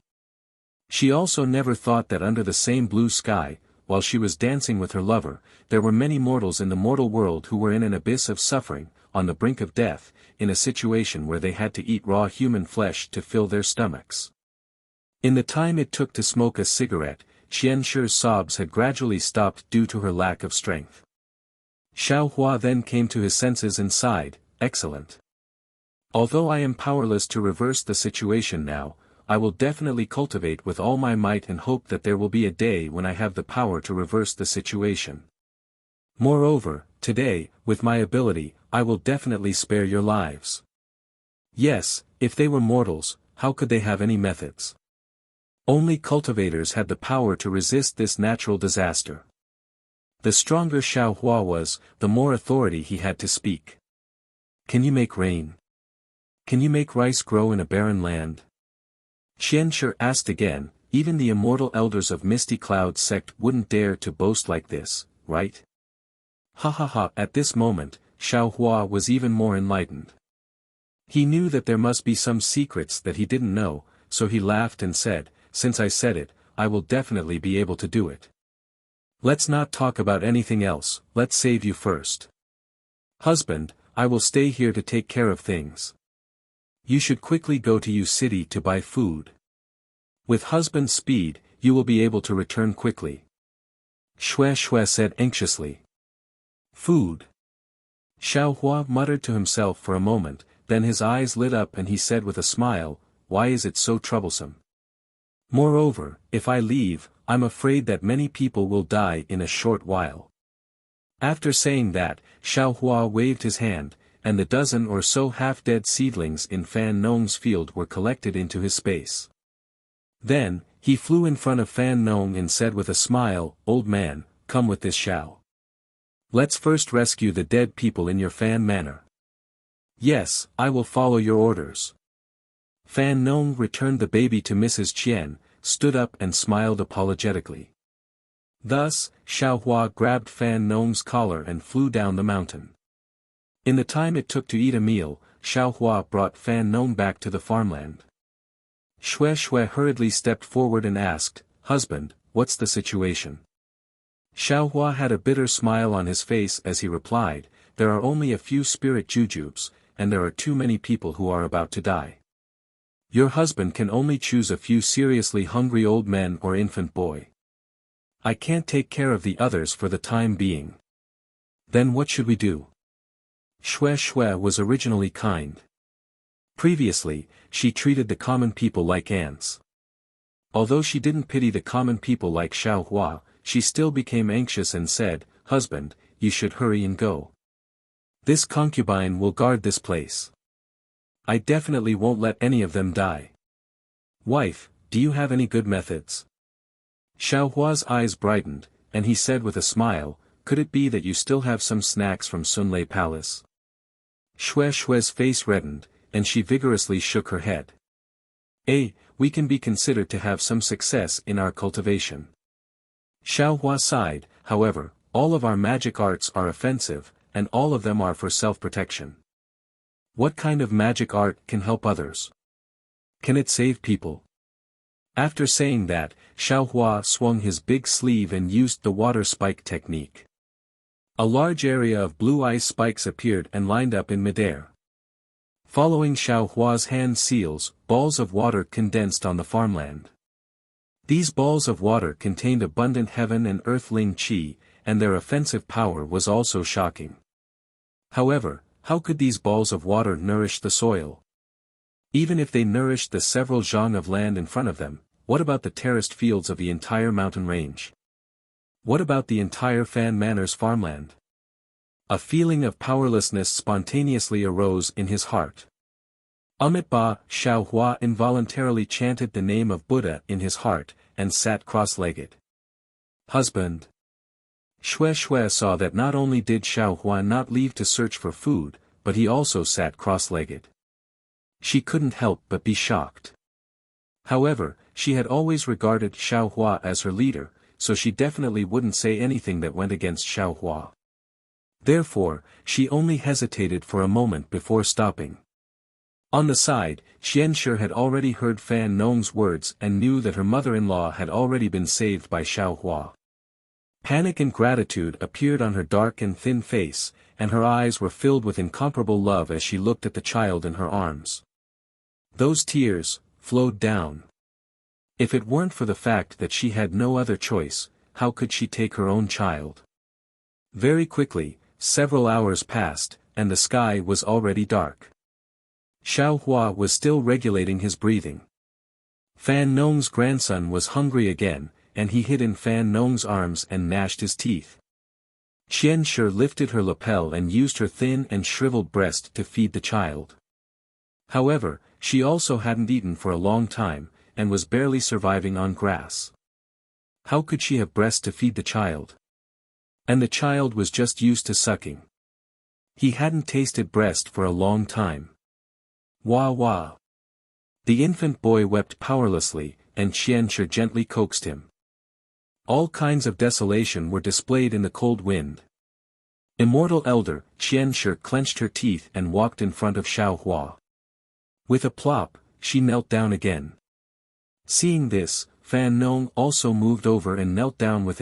She also never thought that under the same blue sky, while she was dancing with her lover, there were many mortals in the mortal world who were in an abyss of suffering, on the brink of death, in a situation where they had to eat raw human flesh to fill their stomachs. In the time it took to smoke a cigarette, Qianshi's sobs had gradually stopped due to her lack of strength. Xiaohua then came to his senses and sighed, "Excellent. Although I am powerless to reverse the situation now, I will definitely cultivate with all my might and hope that there will be a day when I have the power to reverse the situation. Moreover, today, with my ability, I will definitely spare your lives." Yes, if they were mortals, how could they have any methods? Only cultivators had the power to resist this natural disaster. The stronger Xiaohua was, the more authority he had to speak. Can you make rain? Can you make rice grow in a barren land? Qianshi asked again. Even the immortal elders of Misty Cloud sect wouldn't dare to boast like this, right? Ha ha ha. At this moment, Xiaohua was even more enlightened. He knew that there must be some secrets that he didn't know, so he laughed and said, "Since I said it, I will definitely be able to do it. Let's not talk about anything else, let's save you first. Husband, I will stay here to take care of things. You should quickly go to Yu City to buy food. With husband's speed, you will be able to return quickly." Shui Shui said anxiously. "Food." Xiaohua muttered to himself for a moment, then his eyes lit up and he said with a smile, "Why is it so troublesome? Moreover, if I leave, I'm afraid that many people will die in a short while." After saying that, Xiaohua waved his hand, and the dozen or so half-dead seedlings in Fan Nong's field were collected into his space. Then, he flew in front of Fan Nong and said with a smile, "Old man, come with this Xiao. Let's first rescue the dead people in your Fan manor." "Yes, I will follow your orders." Fan Nong returned the baby to Mrs. Qian, stood up and smiled apologetically. Thus, Xiaohua grabbed Fan Nong's collar and flew down the mountain. In the time it took to eat a meal, Xiaohua brought Fan Nong back to the farmland. Shui Shui hurriedly stepped forward and asked, "Husband, what's the situation?" Xiaohua had a bitter smile on his face as he replied, "There are only a few spirit jujubes, and there are too many people who are about to die. Your husband can only choose a few seriously hungry old men or infant boy. I can't take care of the others for the time being. Then what should we do?" Shui Shui was originally kind. Previously, she treated the common people like ants. Although she didn't pity the common people like Xiaohua, she still became anxious and said, "Husband, you should hurry and go. This concubine will guard this place. I definitely won't let any of them die." Wife, do you have any good methods? Xiao Hua's eyes brightened, and he said with a smile, could it be that you still have some snacks from Sunlei Palace? Xue Xue's face reddened, and she vigorously shook her head. We can be considered to have some success in our cultivation. Xiao Hua sighed, however, all of our magic arts are offensive, and all of them are for self-protection. What kind of magic art can help others? Can it save people? After saying that, Xiao Hua swung his big sleeve and used the water spike technique. A large area of blue ice spikes appeared and lined up in midair. Following Xiao Hua's hand seals, balls of water condensed on the farmland. These balls of water contained abundant heaven and earthling qi, and their offensive power was also shocking. However, how could these balls of water nourish the soil? Even if they nourished the several zhang of land in front of them, what about the terraced fields of the entire mountain range? What about the entire Fan Manor's farmland? A feeling of powerlessness spontaneously arose in his heart. Ba, Xiao Hua involuntarily chanted the name of Buddha in his heart, and sat cross-legged. Husband. Xue Xue saw that not only did Xiao Hua not leave to search for food, but he also sat cross-legged. She couldn't help but be shocked. However, she had always regarded Xiao Hua as her leader, so she definitely wouldn't say anything that went against Xiao Hua. Therefore, she only hesitated for a moment before stopping. On the side, Qianshi had already heard Fan Nong's words and knew that her mother-in-law had already been saved by Xiao Hua. Panic and gratitude appeared on her dark and thin face, and her eyes were filled with incomparable love as she looked at the child in her arms. Those tears flowed down. If it weren't for the fact that she had no other choice, how could she take her own child? Very quickly, several hours passed, and the sky was already dark. Xiao Hua was still regulating his breathing. Fan Nong's grandson was hungry again, and he hid in Fan Nong's arms and gnashed his teeth. Qianshi lifted her lapel and used her thin and shriveled breast to feed the child. However, she also hadn't eaten for a long time, and was barely surviving on grass. How could she have breast to feed the child? And the child was just used to sucking. He hadn't tasted breast for a long time. Wah wah. The infant boy wept powerlessly, and Qianshi gently coaxed him. All kinds of desolation were displayed in the cold wind. Immortal Elder, Qianshi clenched her teeth and walked in front of Xiao Hua. With a plop, she knelt down again. Seeing this, Fan Nong also moved over and knelt down with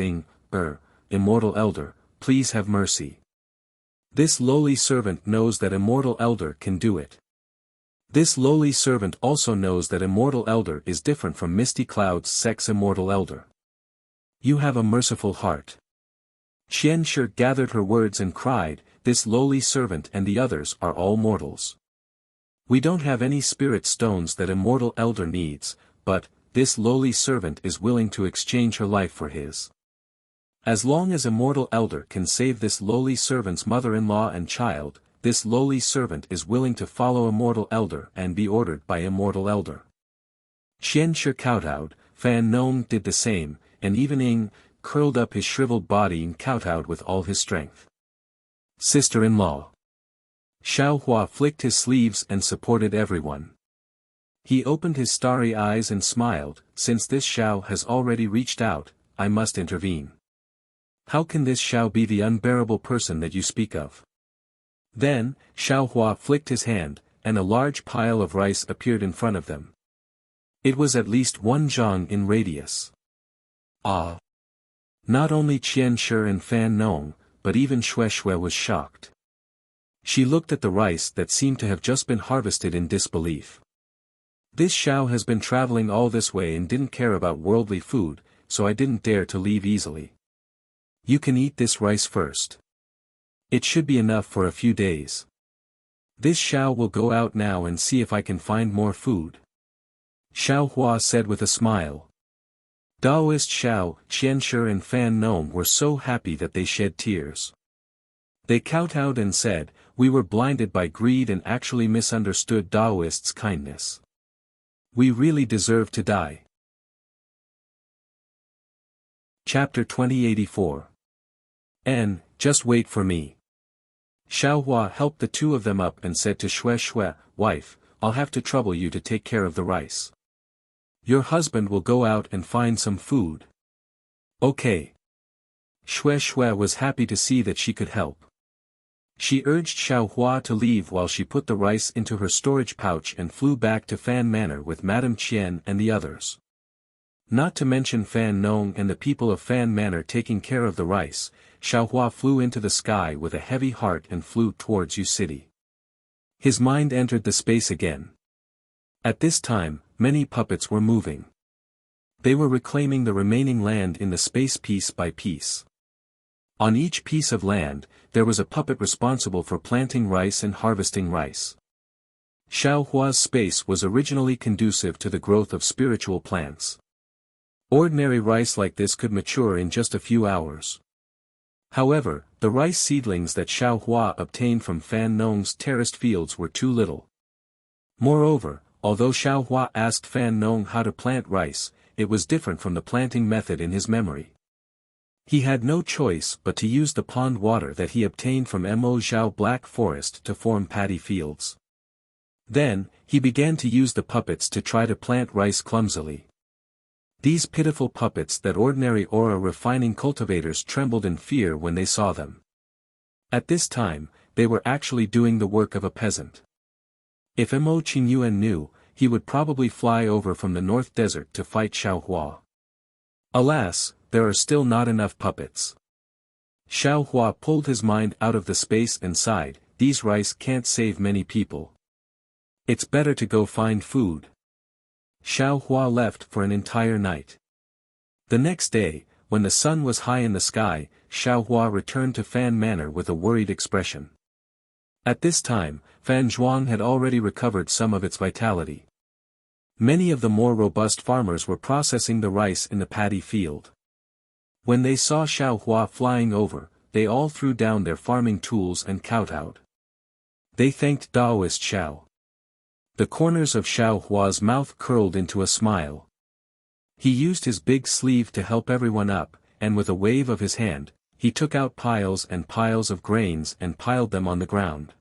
Immortal Elder, please have mercy. This lowly servant knows that Immortal Elder can do it. This lowly servant also knows that Immortal Elder is different from Misty Cloud's sex Immortal Elder. You have a merciful heart. Qianshi gathered her words and cried, this lowly servant and the others are all mortals. We don't have any spirit stones that Immortal Elder needs, but, this lowly servant is willing to exchange her life for his. As long as Immortal Elder can save this lowly servant's mother-in-law and child, this lowly servant is willing to follow Immortal Elder and be ordered by Immortal Elder. Qianshi kowtowed, Fan Nong did the same, and even curled up his shriveled body and kowtowed with all his strength. Sister-in-law. Xiao Hua flicked his sleeves and supported everyone. He opened his starry eyes and smiled, since this Xiao has already reached out, I must intervene. How can this Xiao be the unbearable person that you speak of? Then, Xiao Hua flicked his hand, and a large pile of rice appeared in front of them. It was at least 1 zhang in radius. Ah! Not only Qianshi and Fan Nong, but even Xue Xue was shocked. She looked at the rice that seemed to have just been harvested in disbelief. This Xiao has been traveling all this way and didn't care about worldly food, so I didn't dare to leave easily. You can eat this rice first. It should be enough for a few days. This Xiao will go out now and see if I can find more food. Xiao Hua said with a smile. Daoist Xiao, Qianshi and Fan Nong were so happy that they shed tears. They kowtowed and said, we were blinded by greed and actually misunderstood Daoist's kindness. We really deserve to die. Chapter 2084. Just wait for me. Xiaohua helped the two of them up and said to Xue Xue, wife, I'll have to trouble you to take care of the rice. Your husband will go out and find some food. Okay. Xue Xue was happy to see that she could help. She urged Xiaohua to leave while she put the rice into her storage pouch and flew back to Fan Manor with Madame Qian and the others. Not to mention Fan Nong and the people of Fan Manor taking care of the rice, Xiaohua flew into the sky with a heavy heart and flew towards Yu City. His mind entered the space again. At this time, many puppets were moving. They were reclaiming the remaining land in the space piece by piece. On each piece of land, there was a puppet responsible for planting rice and harvesting rice. Xiaohua's space was originally conducive to the growth of spiritual plants. Ordinary rice like this could mature in just a few hours. However, the rice seedlings that Xiaohua obtained from Fan Nong's terraced fields were too little. Moreover, although Xiaohua asked Fan Nong how to plant rice, it was different from the planting method in his memory. He had no choice but to use the pond water that he obtained from Mo Zhao Black Forest to form paddy fields. Then, he began to use the puppets to try to plant rice clumsily. These pitiful puppets that ordinary aura refining cultivators trembled in fear when they saw them. At this time, they were actually doing the work of a peasant. If Mo Qingyuan knew, he would probably fly over from the North Desert to fight Xiaohua. Alas, there are still not enough puppets. Xiaohua pulled his mind out of the space and sighed, these rice can't save many people. It's better to go find food. Xiaohua left for an entire night. The next day, when the sun was high in the sky, Xiaohua returned to Fan Manor with a worried expression. At this time, Fan Zhuang had already recovered some of its vitality. Many of the more robust farmers were processing the rice in the paddy field. When they saw Xiaohua flying over, they all threw down their farming tools and kowtowed. They thanked Daoist Xiao. The corners of Xiaohua's mouth curled into a smile. He used his big sleeve to help everyone up, and with a wave of his hand, he took out piles and piles of grains and piled them on the ground.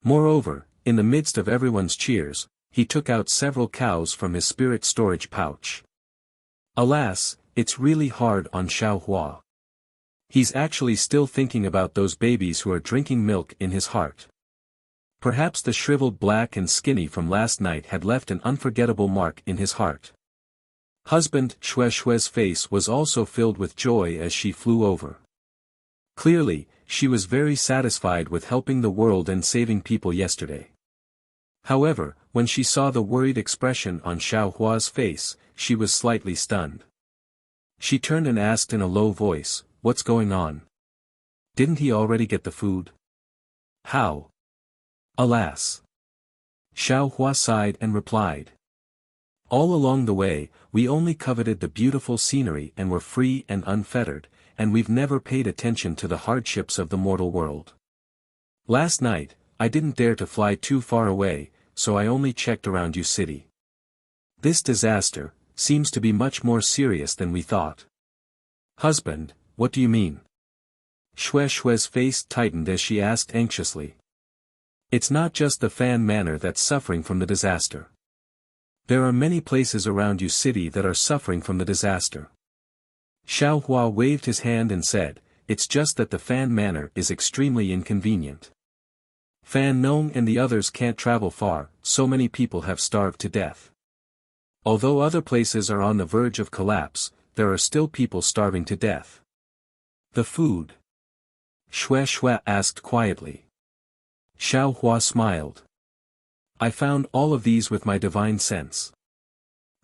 Moreover, in the midst of everyone's cheers, he took out several cows from his spirit storage pouch. Alas, it's really hard on Xiaohua. He's actually still thinking about those babies who are drinking milk in his heart. Perhaps the shriveled black and skinny from last night had left an unforgettable mark in his heart. Husband Xue Xue's face was also filled with joy as she flew over. Clearly, she was very satisfied with helping the world and saving people yesterday. However, when she saw the worried expression on Xiaohua's face, she was slightly stunned. She turned and asked in a low voice, "What's going on? Didn't he already get the food? How?" Alas. Xiaohua sighed and replied. All along the way, we only coveted the beautiful scenery and were free and unfettered, and we've never paid attention to the hardships of the mortal world. Last night, I didn't dare to fly too far away, so I only checked around Yu City. This disaster seems to be much more serious than we thought. Husband, what do you mean? Xue Xue's face tightened as she asked anxiously. It's not just the Fan Manor that's suffering from the disaster. There are many places around Yu City that are suffering from the disaster. Xiaohua waved his hand and said, it's just that the Fan Manor is extremely inconvenient. Fan Nong and the others can't travel far, so many people have starved to death. Although other places are on the verge of collapse, there are still people starving to death. The food? Xue Xue asked quietly. Xiaohua smiled. I found all of these with my divine sense.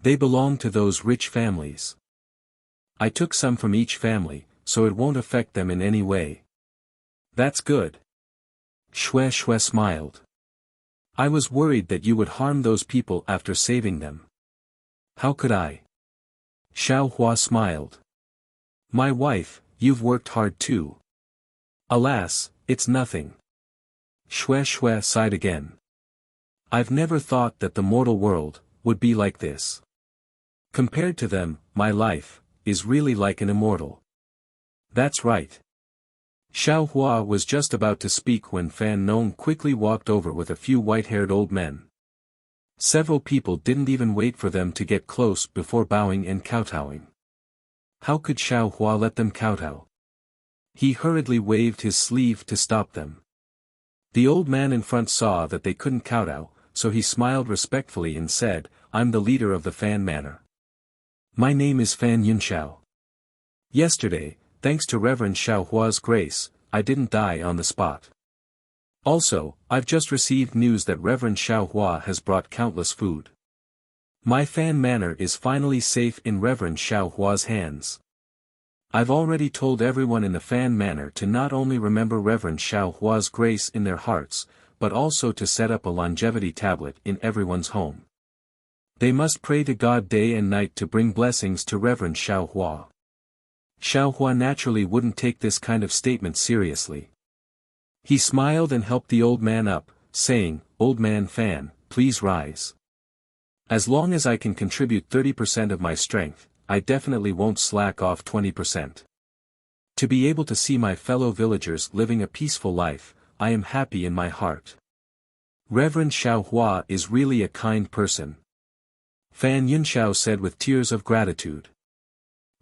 They belong to those rich families. I took some from each family, so it won't affect them in any way. That's good. Xue Xue smiled. I was worried that you would harm those people after saving them. How could I? Xiaohua smiled. My wife, you've worked hard too. Alas, it's nothing. Xue Xue sighed again. I've never thought that the mortal world, would be like this. Compared to them, my life is really like an immortal. That's right. Xiao Hua was just about to speak when Fan Nong quickly walked over with a few white-haired old men. Several people didn't even wait for them to get close before bowing and kowtowing. How could Xiao Hua let them kowtow? He hurriedly waved his sleeve to stop them. The old man in front saw that they couldn't kowtow, so he smiled respectfully and said, "I'm the leader of the Fan Manor. My name is Fan Yunxiao. Yesterday, thanks to Reverend Xiao Hua's grace, I didn't die on the spot. Also, I've just received news that Reverend Xiao Hua has brought countless food. My Fan Manor is finally safe in Reverend Xiao Hua's hands. I've already told everyone in the Fan Manor to not only remember Reverend Xiao Hua's grace in their hearts, but also to set up a longevity tablet in everyone's home. They must pray to God day and night to bring blessings to Reverend Xiao Hua." Xiao Hua naturally wouldn't take this kind of statement seriously. He smiled and helped the old man up, saying, "Old man Fan, please rise. As long as I can contribute 30% of my strength, I definitely won't slack off 20%. To be able to see my fellow villagers living a peaceful life, I am happy in my heart. Reverend Xiao Hua is really a kind person." Fan Yunxiao said with tears of gratitude.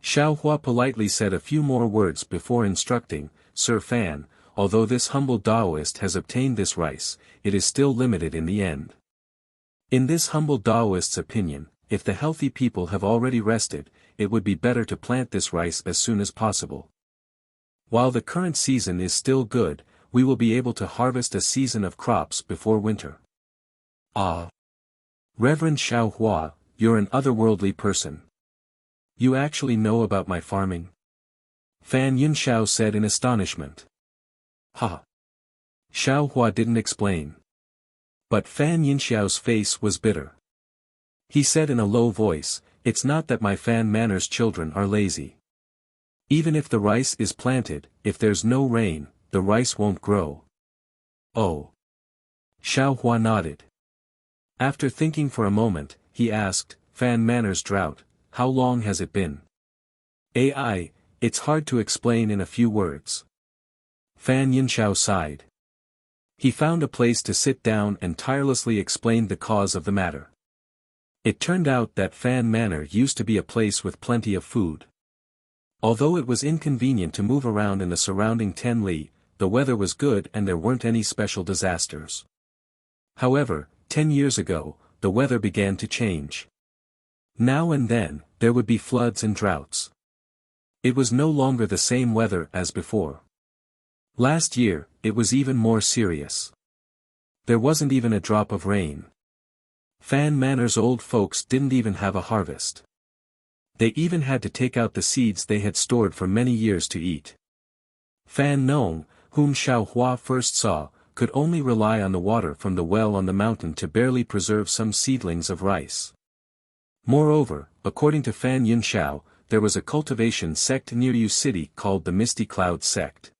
Xiao Hua politely said a few more words before instructing, "Sir Fan, although this humble Taoist has obtained this rice, it is still limited in the end. In this humble Taoist's opinion, if the healthy people have already rested, it would be better to plant this rice as soon as possible. While the current season is still good, we will be able to harvest a season of crops before winter." Ah! Reverend Xiao Hua, you're an otherworldly person. You actually know about my farming? Fan Yunxiao said in astonishment. Ha! Xiao Hua didn't explain. But Fan Yunxiao's face was bitter. He said in a low voice, "It's not that my Fan Manor's children are lazy. Even if the rice is planted, if there's no rain, the rice won't grow." Oh! Xiao Hua nodded. After thinking for a moment, he asked, "Fan Manor's drought, how long has it been?" It's hard to explain in a few words." Fan Yunxiao sighed. He found a place to sit down and tirelessly explained the cause of the matter. It turned out that Fan Manor used to be a place with plenty of food. Although it was inconvenient to move around in the surrounding 10 li, the weather was good and there weren't any special disasters. However, 10 years ago, the weather began to change. Now and then, there would be floods and droughts. It was no longer the same weather as before. Last year, it was even more serious. There wasn't even a drop of rain. Fan Manor's old folks didn't even have a harvest. They even had to take out the seeds they had stored for many years to eat. Fan Nong, whom Xiao Hua first saw, could only rely on the water from the well on the mountain to barely preserve some seedlings of rice. Moreover, according to Fan Yunxiao, there was a cultivation sect near Yu City called the Misty Cloud sect.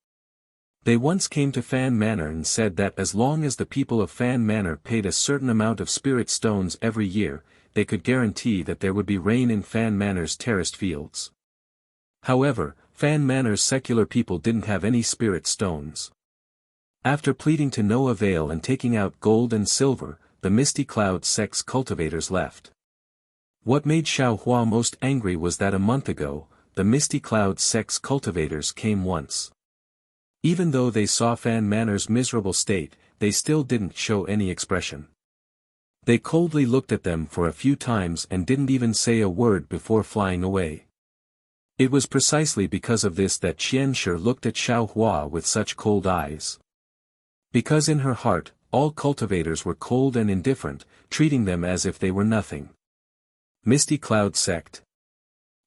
They once came to Fan Manor and said that as long as the people of Fan Manor paid a certain amount of spirit stones every year, they could guarantee that there would be rain in Fan Manor's terraced fields. However, Fan Manor's secular people didn't have any spirit stones. After pleading to no avail and taking out gold and silver, the Misty Cloud sect's cultivators left. What made Xiao Hua most angry was that a month ago, the Misty Cloud sect's cultivators came once. Even though they saw Fan Manor's miserable state, they still didn't show any expression. They coldly looked at them for a few times and didn't even say a word before flying away. It was precisely because of this that Qian Shi looked at Xiao Hua with such cold eyes. Because in her heart, all cultivators were cold and indifferent, treating them as if they were nothing. Misty Cloud sect.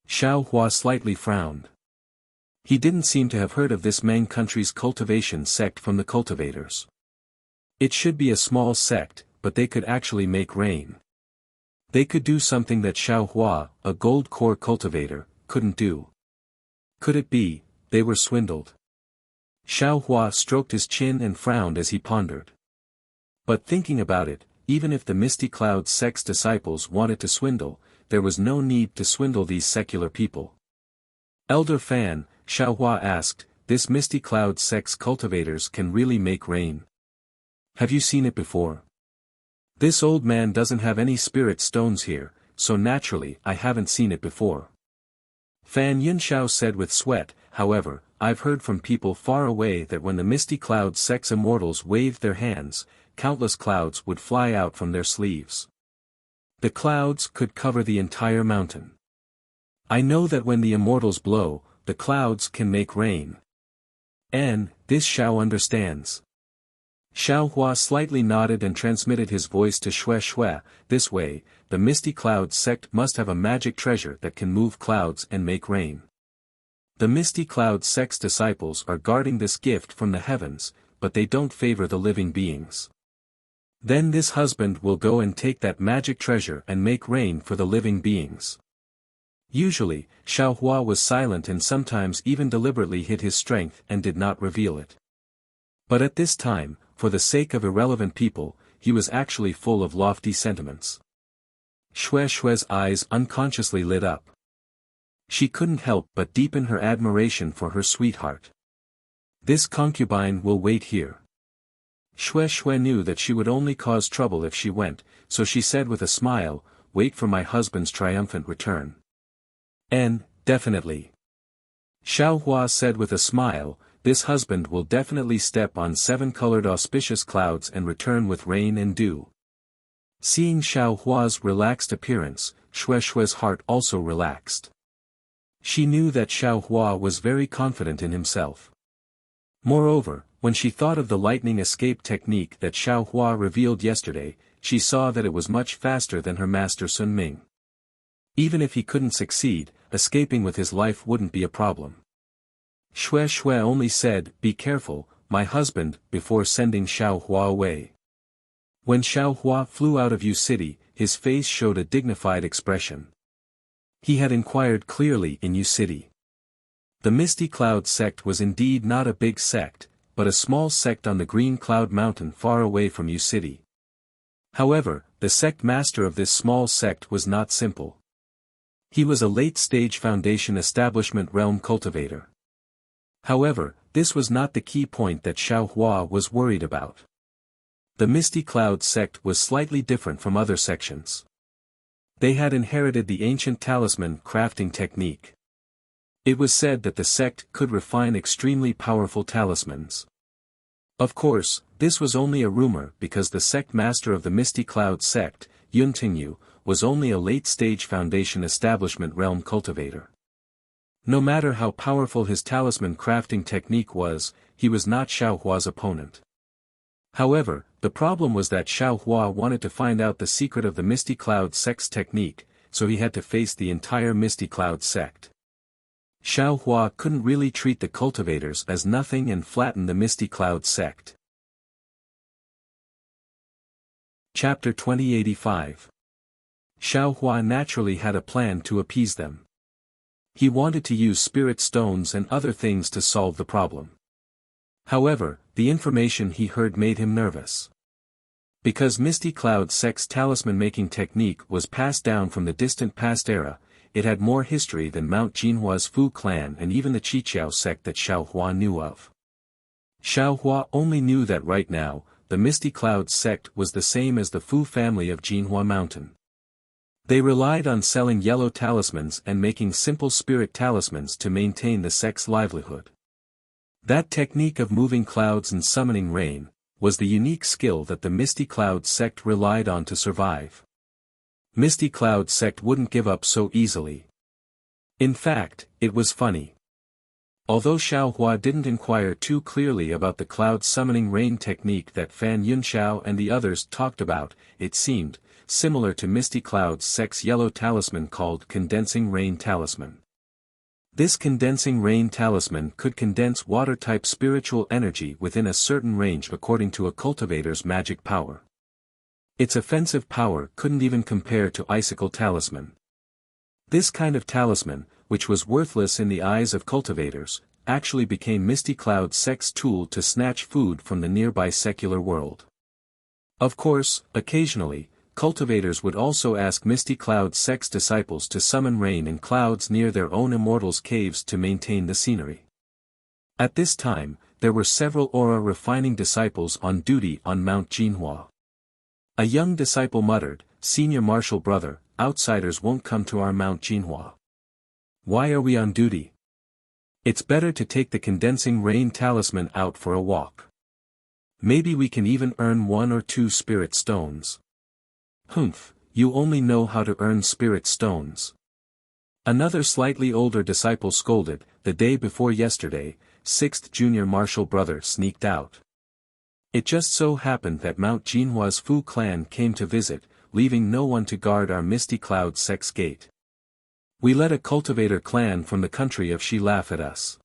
Xiao Hua slightly frowned. He didn't seem to have heard of this Mang country's cultivation sect from the cultivators. It should be a small sect, but they could actually make rain. They could do something that Xiao Hua, a gold core cultivator, couldn't do. Could it be, they were swindled? Xiao Hua stroked his chin and frowned as he pondered. But thinking about it, even if the Misty Cloud sect's disciples wanted to swindle, there was no need to swindle these secular people. Elder Fan, Xiaohua asked, this Misty Cloud sect's cultivators can really make rain. Have you seen it before? This old man doesn't have any spirit stones here, so naturally I haven't seen it before. Fan Yunxiao said with sweat, however, I've heard from people far away that when the Misty Cloud sect's immortals waved their hands, countless clouds would fly out from their sleeves. The clouds could cover the entire mountain. I know that when the immortals blow, the clouds can make rain. And, this Xiao understands. Xiao Hua slightly nodded and transmitted his voice to Xue Xue, this way, the Misty Cloud sect must have a magic treasure that can move clouds and make rain. The Misty Cloud sect's disciples are guarding this gift from the heavens, but they don't favor the living beings. Then this husband will go and take that magic treasure and make rain for the living beings. Usually, Xiao Hua was silent and sometimes even deliberately hid his strength and did not reveal it. But at this time, for the sake of irrelevant people, he was actually full of lofty sentiments. Xue Xue's eyes unconsciously lit up. She couldn't help but deepen her admiration for her sweetheart. This concubine will wait here. Xue Xue knew that she would only cause trouble if she went, so she said with a smile, wait for my husband's triumphant return. Definitely. Xiao Hua said with a smile, this husband will definitely step on 7-colored auspicious clouds and return with rain and dew. Seeing Xiao Hua's relaxed appearance, Xue Xue's heart also relaxed. She knew that Xiao Hua was very confident in himself. Moreover, when she thought of the lightning escape technique that Xiao Hua revealed yesterday, she saw that it was much faster than her master Sun Ming. Even if he couldn't succeed, escaping with his life wouldn't be a problem. Xue Xue only said, be careful, my husband, before sending Xiao Hua away. When Xiao Hua flew out of Yu City, his face showed a dignified expression. He had inquired clearly in Yu City. The Misty Cloud sect was indeed not a big sect, but a small sect on the Green Cloud Mountain far away from Yu City. However, the sect master of this small sect was not simple. He was a late-stage Foundation Establishment realm cultivator. However, this was not the key point that Xiao Hua was worried about. The Misty Cloud sect was slightly different from other sections. They had inherited the ancient talisman crafting technique. It was said that the sect could refine extremely powerful talismans. Of course, this was only a rumor because the sect master of the Misty Cloud sect, Yun Tingyu, was only a late-stage Foundation Establishment realm cultivator. No matter how powerful his talisman crafting technique was, he was not Xiao Hua's opponent. However, the problem was that Xiao Hua wanted to find out the secret of the Misty Cloud sect's technique, so he had to face the entire Misty Cloud sect. Xiao Hua couldn't really treat the cultivators as nothing and flatten the Misty Cloud sect. Chapter 2085. Xiao Hua naturally had a plan to appease them. He wanted to use spirit stones and other things to solve the problem. However, the information he heard made him nervous. Because Misty Cloud sect's talisman-making technique was passed down from the distant past era, it had more history than Mount Jinhua's Fu clan and even the Qiqiao sect that Xiao Hua knew of. Xiao Hua only knew that right now, the Misty Cloud sect was the same as the Fu family of Jinhua Mountain. They relied on selling yellow talismans and making simple spirit talismans to maintain the sect's livelihood. That technique of moving clouds and summoning rain, was the unique skill that the Misty Cloud sect relied on to survive. Misty Cloud sect wouldn't give up so easily. In fact, it was funny. Although Xiao Hua didn't inquire too clearly about the cloud summoning rain technique that Fan Yunxiao and the others talked about, it seemed similar to Misty Cloud sect's yellow talisman called Condensing Rain Talisman. This Condensing Rain Talisman could condense water-type spiritual energy within a certain range according to a cultivator's magic power. Its offensive power couldn't even compare to Icicle Talisman. This kind of talisman, which was worthless in the eyes of cultivators, actually became Misty Cloud sect's tool to snatch food from the nearby secular world. Of course, occasionally, cultivators would also ask Misty Cloud sect's disciples to summon rain and clouds near their own immortals' caves to maintain the scenery. At this time, there were several aura-refining disciples on duty on Mount Jinhua. A young disciple muttered, "Senior Martial Brother, outsiders won't come to our Mount Jinhua. Why are we on duty? It's better to take the condensing rain talisman out for a walk. Maybe we can even earn 1 or 2 spirit stones." "Humph, you only know how to earn spirit stones." Another slightly older disciple scolded. The day before yesterday, 6th junior martial brother sneaked out. It just so happened that Mount Jinhua's Fu clan came to visit, leaving no one to guard our Misty Cloud sect's gate. We let a cultivator clan from the country of Shi laugh at us.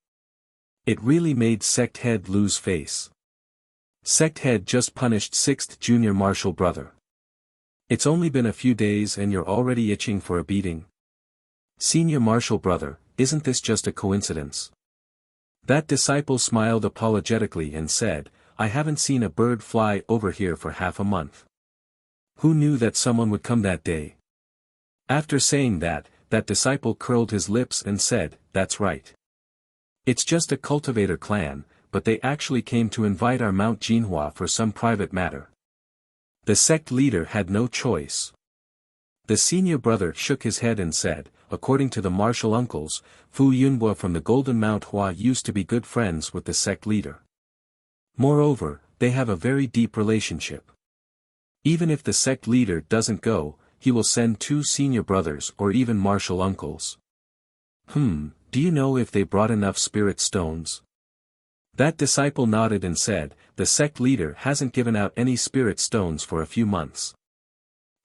It really made sect head lose face. Sect head just punished 6th junior martial brother. "It's only been a few days and you're already itching for a beating? Senior martial brother, isn't this just a coincidence?" That disciple smiled apologetically and said, "I haven't seen a bird fly over here for half a month. Who knew that someone would come that day?" After saying that, that disciple curled his lips and said, "That's right. It's just a cultivator clan, but they actually came to invite our Mount Jinhua for some private matter." The sect leader had no choice. The senior brother shook his head and said, "According to the martial uncles, Fu Yunhua from the Golden Mount Hua used to be good friends with the sect leader. Moreover, they have a very deep relationship. Even if the sect leader doesn't go, he will send 2 senior brothers or even martial uncles." Do you know if they brought enough spirit stones?" That disciple nodded and said, "The sect leader hasn't given out any spirit stones for a few months.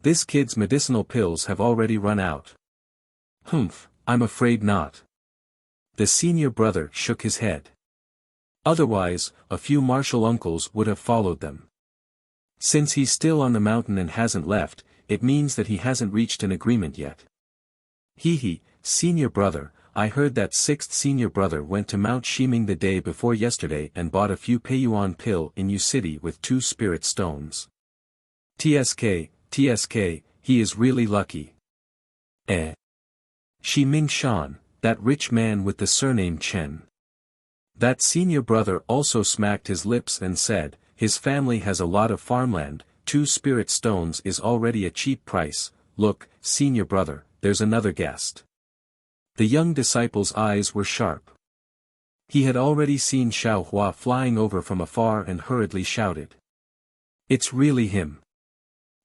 This kid's medicinal pills have already run out." I'm afraid not." The senior brother shook his head. "Otherwise, a few martial uncles would have followed them. Since he's still on the mountain and hasn't left, it means that he hasn't reached an agreement yet." Senior brother, I heard that 6th senior brother went to Mount Shiming the day before yesterday and bought a few Peiyuan pill in Yu City with 2 spirit stones. TSK, he is really lucky." Shi Ming Shan, that rich man with the surname Chen. That senior brother also smacked his lips and said, "His family has a lot of farmland, 2 spirit stones is already a cheap price. Look, senior brother, there's another guest." The young disciple's eyes were sharp. He had already seen Xiao Hua flying over from afar and hurriedly shouted, "It's really him."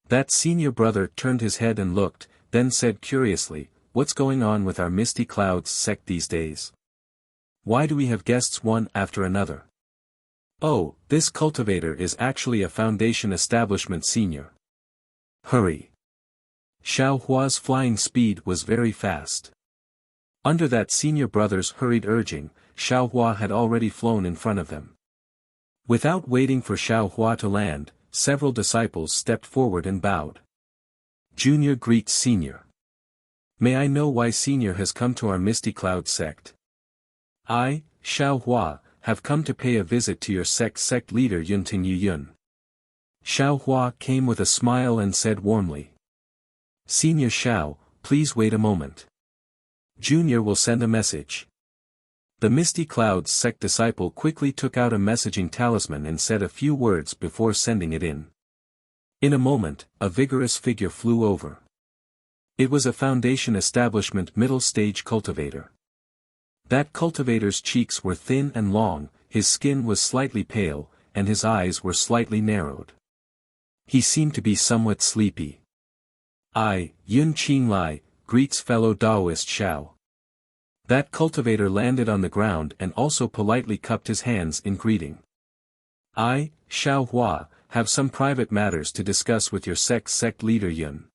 That senior brother turned his head and looked, then said curiously, "What's going on with our Misty Clouds sect these days? Why do we have guests one after another?" "Oh, this cultivator is actually a foundation establishment senior. Hurry." Xiao Hua's flying speed was very fast. Under that senior brother's hurried urging, Xiao Hua had already flown in front of them. Without waiting for Xiao Hua to land, several disciples stepped forward and bowed. "Junior greets senior. May I know why senior has come to our Misty Cloud sect?" "I, Xiao Hua, have come to pay a visit to your sect leader Yunting Yuyun." Xiao Hua came with a smile and said warmly, "Senior Xiao, please wait a moment. Junior will send a message." The Misty Clouds sect disciple quickly took out a messaging talisman and said a few words before sending it in. In a moment, a vigorous figure flew over. It was a foundation establishment middle-stage cultivator. That cultivator's cheeks were thin and long, his skin was slightly pale, and his eyes were slightly narrowed. He seemed to be somewhat sleepy. "I, Yun Qinglai, greets fellow Taoist Xiao." That cultivator landed on the ground and also politely cupped his hands in greeting. "I, Xiao Hua, have some private matters to discuss with your sect leader Yun.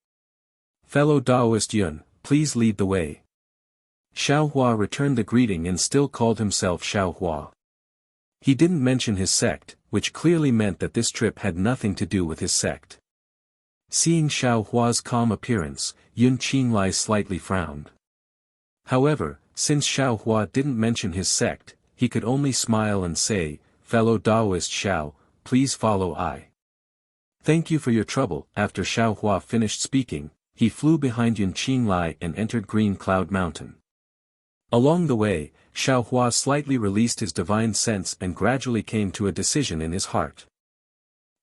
Fellow Taoist Yun, please lead the way." Xiao Hua returned the greeting and still called himself Xiao Hua. He didn't mention his sect, which clearly meant that this trip had nothing to do with his sect. Seeing Xiao Hua's calm appearance, Yun Qinglai slightly frowned. However, since Xiao Hua didn't mention his sect, he could only smile and say, "Fellow Taoist Xiao, please follow I." Thank you for your trouble. After Xiao Hua finished speaking, he flew behind Yun Qinglai and entered Green Cloud Mountain. Along the way, Xiao Hua slightly released his divine sense and gradually came to a decision in his heart.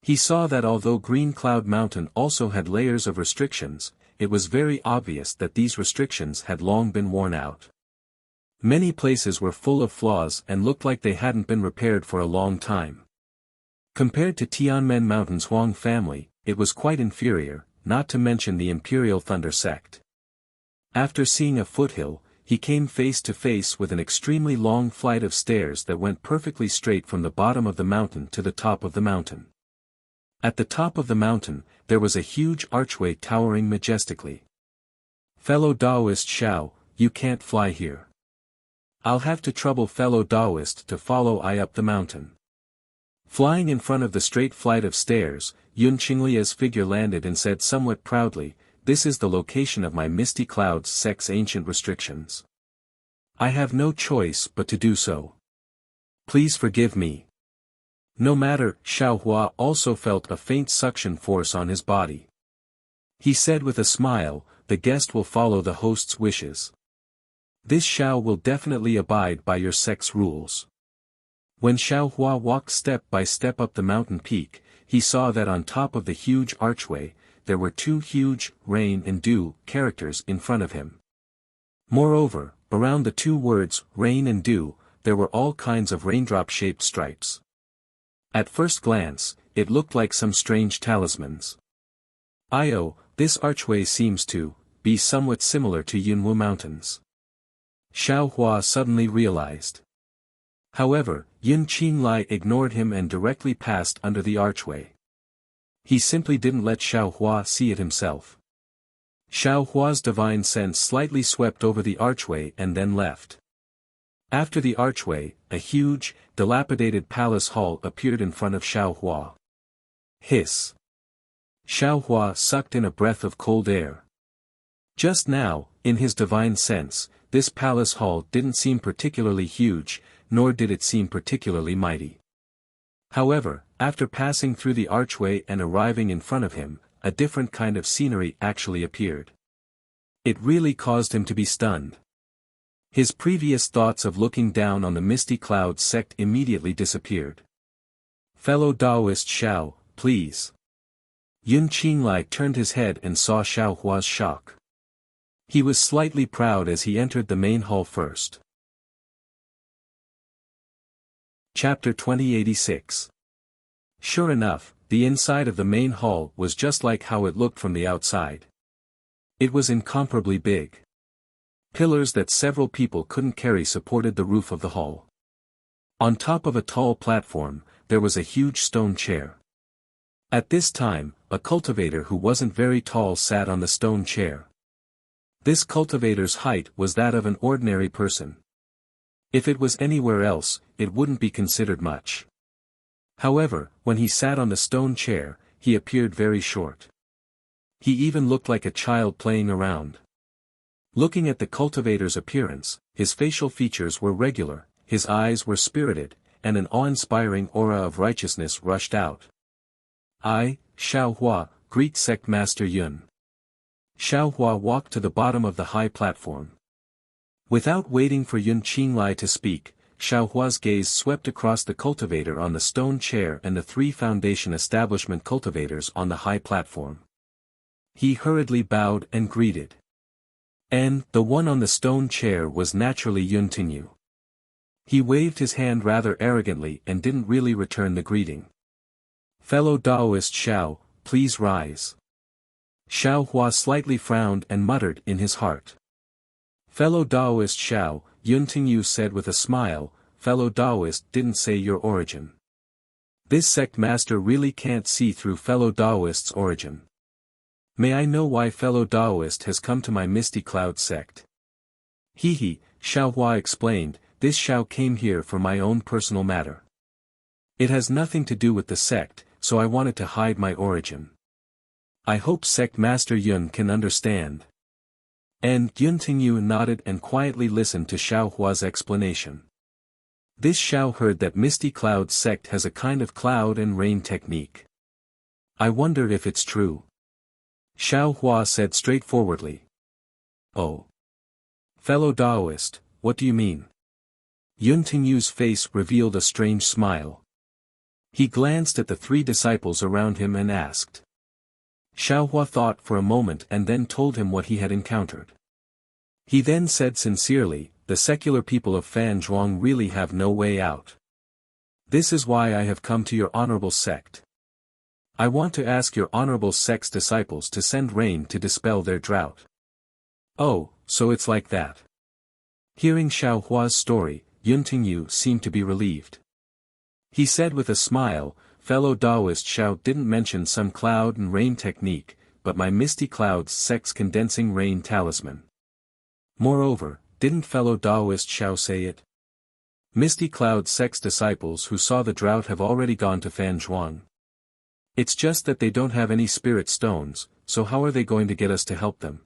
He saw that although Green Cloud Mountain also had layers of restrictions, it was very obvious that these restrictions had long been worn out. Many places were full of flaws and looked like they hadn't been repaired for a long time. Compared to Tianmen Mountain's Huang family, it was quite inferior, not to mention the Imperial Thunder sect. After seeing a foothill, he came face to face with an extremely long flight of stairs that went perfectly straight from the bottom of the mountain to the top of the mountain. At the top of the mountain, there was a huge archway towering majestically. Fellow Taoist Xiao, you can't fly here. I'll have to trouble fellow Taoist to follow I up the mountain. Flying in front of the straight flight of stairs, Yun Qinglia's figure landed and said somewhat proudly, "This is the location of my Misty Clouds sect's ancient restrictions. I have no choice but to do so. Please forgive me." No matter, Xiao Hua also felt a faint suction force on his body. He said with a smile, "The guest will follow the host's wishes. This Xiao will definitely abide by your sect's rules." When Xiao Hua walked step by step up the mountain peak, he saw that on top of the huge archway, there were two huge, rain and dew, characters in front of him. Moreover, around the two words, rain and dew, there were all kinds of raindrop-shaped stripes. At first glance, it looked like some strange talismans. This archway seems to be somewhat similar to Yunwu Mountains. Xiao Hua suddenly realized. However, Yun Qinglai ignored him and directly passed under the archway. He simply didn't let Xiao Hua see it himself. Xiao Hua's divine sense slightly swept over the archway and then left. After the archway, a huge, dilapidated palace hall appeared in front of Xiao Hua. Hiss. Xiao Hua sucked in a breath of cold air. Just now, in his divine sense, this palace hall didn't seem particularly huge, nor did it seem particularly mighty. However, after passing through the archway and arriving in front of him, a different kind of scenery actually appeared. It really caused him to be stunned. His previous thoughts of looking down on the Misty Clouds sect immediately disappeared. "Fellow Taoist Xiao, please." Yun Qinglai turned his head and saw Xiao Hua's shock. He was slightly proud as he entered the main hall first. Chapter 2086. Sure enough, the inside of the main hall was just like how it looked from the outside. It was incomparably big. Pillars that several people couldn't carry supported the roof of the hall. On top of a tall platform, there was a huge stone chair. At this time, a cultivator who wasn't very tall sat on the stone chair. This cultivator's height was that of an ordinary person. If it was anywhere else, it wouldn't be considered much. However, when he sat on the stone chair, he appeared very short. He even looked like a child playing around. Looking at the cultivator's appearance, his facial features were regular, his eyes were spirited, and an awe-inspiring aura of righteousness rushed out. "I, Xiao Hua, greet Sect Master Yun." Xiao Hua walked to the bottom of the high platform. Without waiting for Yun Qinglai to speak, Xiao Hua's gaze swept across the cultivator on the stone chair and the three Foundation Establishment cultivators on the high platform. He hurriedly bowed and greeted. And the one on the stone chair was naturally Yun Tinyu. He waved his hand rather arrogantly and didn't really return the greeting. "Fellow Taoist Xiao, please rise." Xiao Hua slightly frowned and muttered in his heart. "Fellow Taoist Xiao," Yun Tinyu said with a smile, "fellow Taoist didn't say your origin. This sect master really can't see through fellow Taoist's origin. May I know why fellow Taoist has come to my Misty Cloud sect?" "He," Xiao Hua explained, "this Xiao came here for my own personal matter. It has nothing to do with the sect, so I wanted to hide my origin. I hope Sect Master Yun can understand." And Yun Tingyue nodded and quietly listened to Xiao Hua's explanation. This Xiao heard that Misty Cloud sect has a kind of cloud and rain technique. I wonder if it's true. Xiao Hua said straightforwardly. Oh. Fellow Taoist, what do you mean? Yun Tingyu's face revealed a strange smile. He glanced at the three disciples around him and asked. Xiao Hua thought for a moment and then told him what he had encountered. He then said sincerely, the secular people of Fan Zhuang really have no way out. This is why I have come to your honorable sect. I want to ask your honorable sect's disciples to send rain to dispel their drought. Oh, so it's like that. Hearing Xiao Hua's story, Yun Tingyu seemed to be relieved. He said with a smile, fellow Taoist Xiao didn't mention some cloud and rain technique, but my misty clouds sect's condensing rain talisman. Moreover, didn't fellow Taoist Xiao say it? Misty cloud sect's disciples who saw the drought have already gone to Fan Zhuang. It's just that they don't have any spirit stones, so how are they going to get us to help them?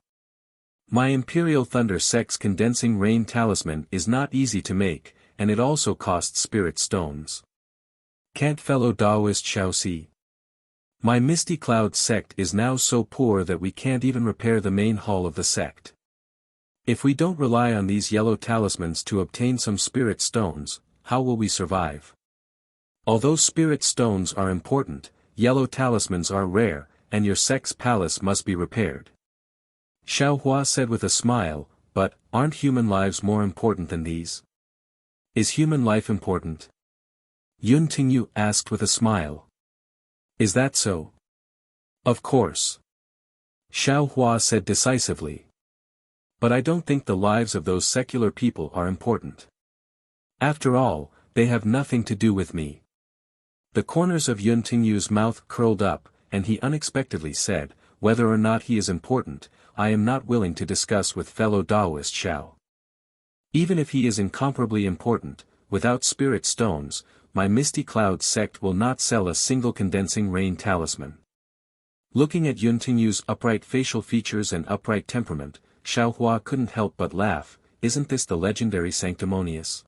My Imperial Thunder sect's condensing rain talisman is not easy to make, and it also costs spirit stones. Can't fellow Taoist Xiao see? My Misty Cloud sect is now so poor that we can't even repair the main hall of the sect. If we don't rely on these yellow talismans to obtain some spirit stones, how will we survive? Although spirit stones are important, yellow talismans are rare, and your sect's palace must be repaired. Xiao Hua said with a smile, but, aren't human lives more important than these? Is human life important? Yun Tingyu asked with a smile. Is that so? Of course. Xiao Hua said decisively. But I don't think the lives of those secular people are important. After all, they have nothing to do with me. The corners of Yun Tingyu's mouth curled up, and he unexpectedly said, whether or not he is important, I am not willing to discuss with fellow Taoist Xiao. Even if he is incomparably important, without spirit stones, my Misty Cloud sect will not sell a single condensing rain talisman. Looking at Yun Tingyu's upright facial features and upright temperament, Xiao Hua couldn't help but laugh. Isn't this the legendary sanctimonious?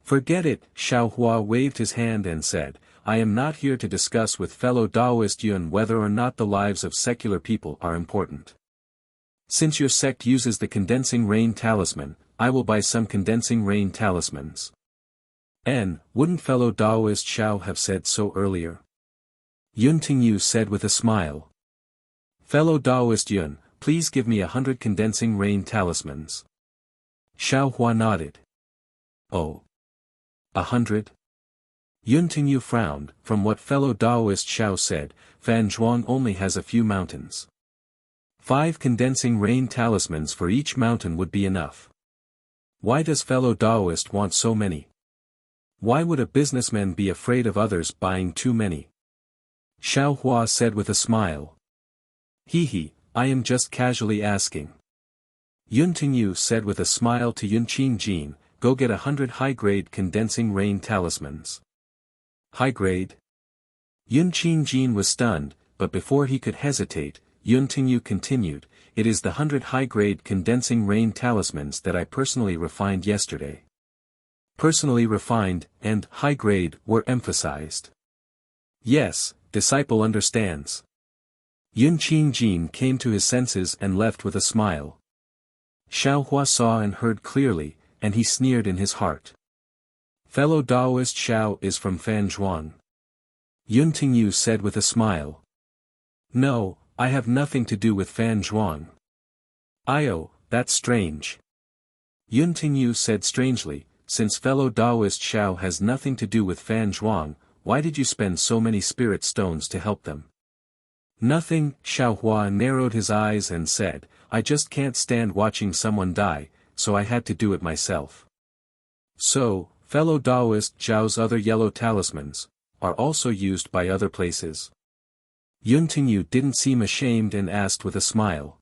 Forget it, Xiao Hua waved his hand and said, I am not here to discuss with fellow Taoist Yun whether or not the lives of secular people are important. Since your sect uses the condensing rain talisman, I will buy some condensing rain talismans. Wouldn't fellow Taoist Xiao have said so earlier? Yun Tingyu said with a smile. Fellow Taoist Yun, please give me 100 condensing rain talismans. Xiao Hua nodded. Oh. 100? Yun Tingyu frowned. From what fellow Taoist Xiao said, Fan Zhuang only has a few mountains. 5 condensing rain talismans for each mountain would be enough. Why does fellow Taoist want so many? Why would a businessman be afraid of others buying too many? Xiao Hua said with a smile. He, I am just casually asking. Yun Tingyu said with a smile to Yun Qingjin, go get 100 high-grade condensing rain talismans. High-grade? Yun Qingjin was stunned, but before he could hesitate, Yun Tingyu continued, it is the 100 high-grade condensing rain talismans that I personally refined yesterday. Personally refined, and high-grade were emphasized. Yes, disciple understands. Yun Qingjin came to his senses and left with a smile. Xiao Hua saw and heard clearly, and he sneered in his heart. Fellow Taoist Xiao is from Fan Zhuang. Yun Tingyu said with a smile. No, I have nothing to do with Fan Zhuang. That's strange. Yun Tingyu said strangely, since fellow Taoist Xiao has nothing to do with Fan Zhuang, why did you spend so many spirit stones to help them? Nothing, Xiao Hua narrowed his eyes and said, I just can't stand watching someone die, so I had to do it myself. So, fellow Taoist Xiao's other yellow talismans, are also used by other places. Yun Tingyu didn't seem ashamed and asked with a smile.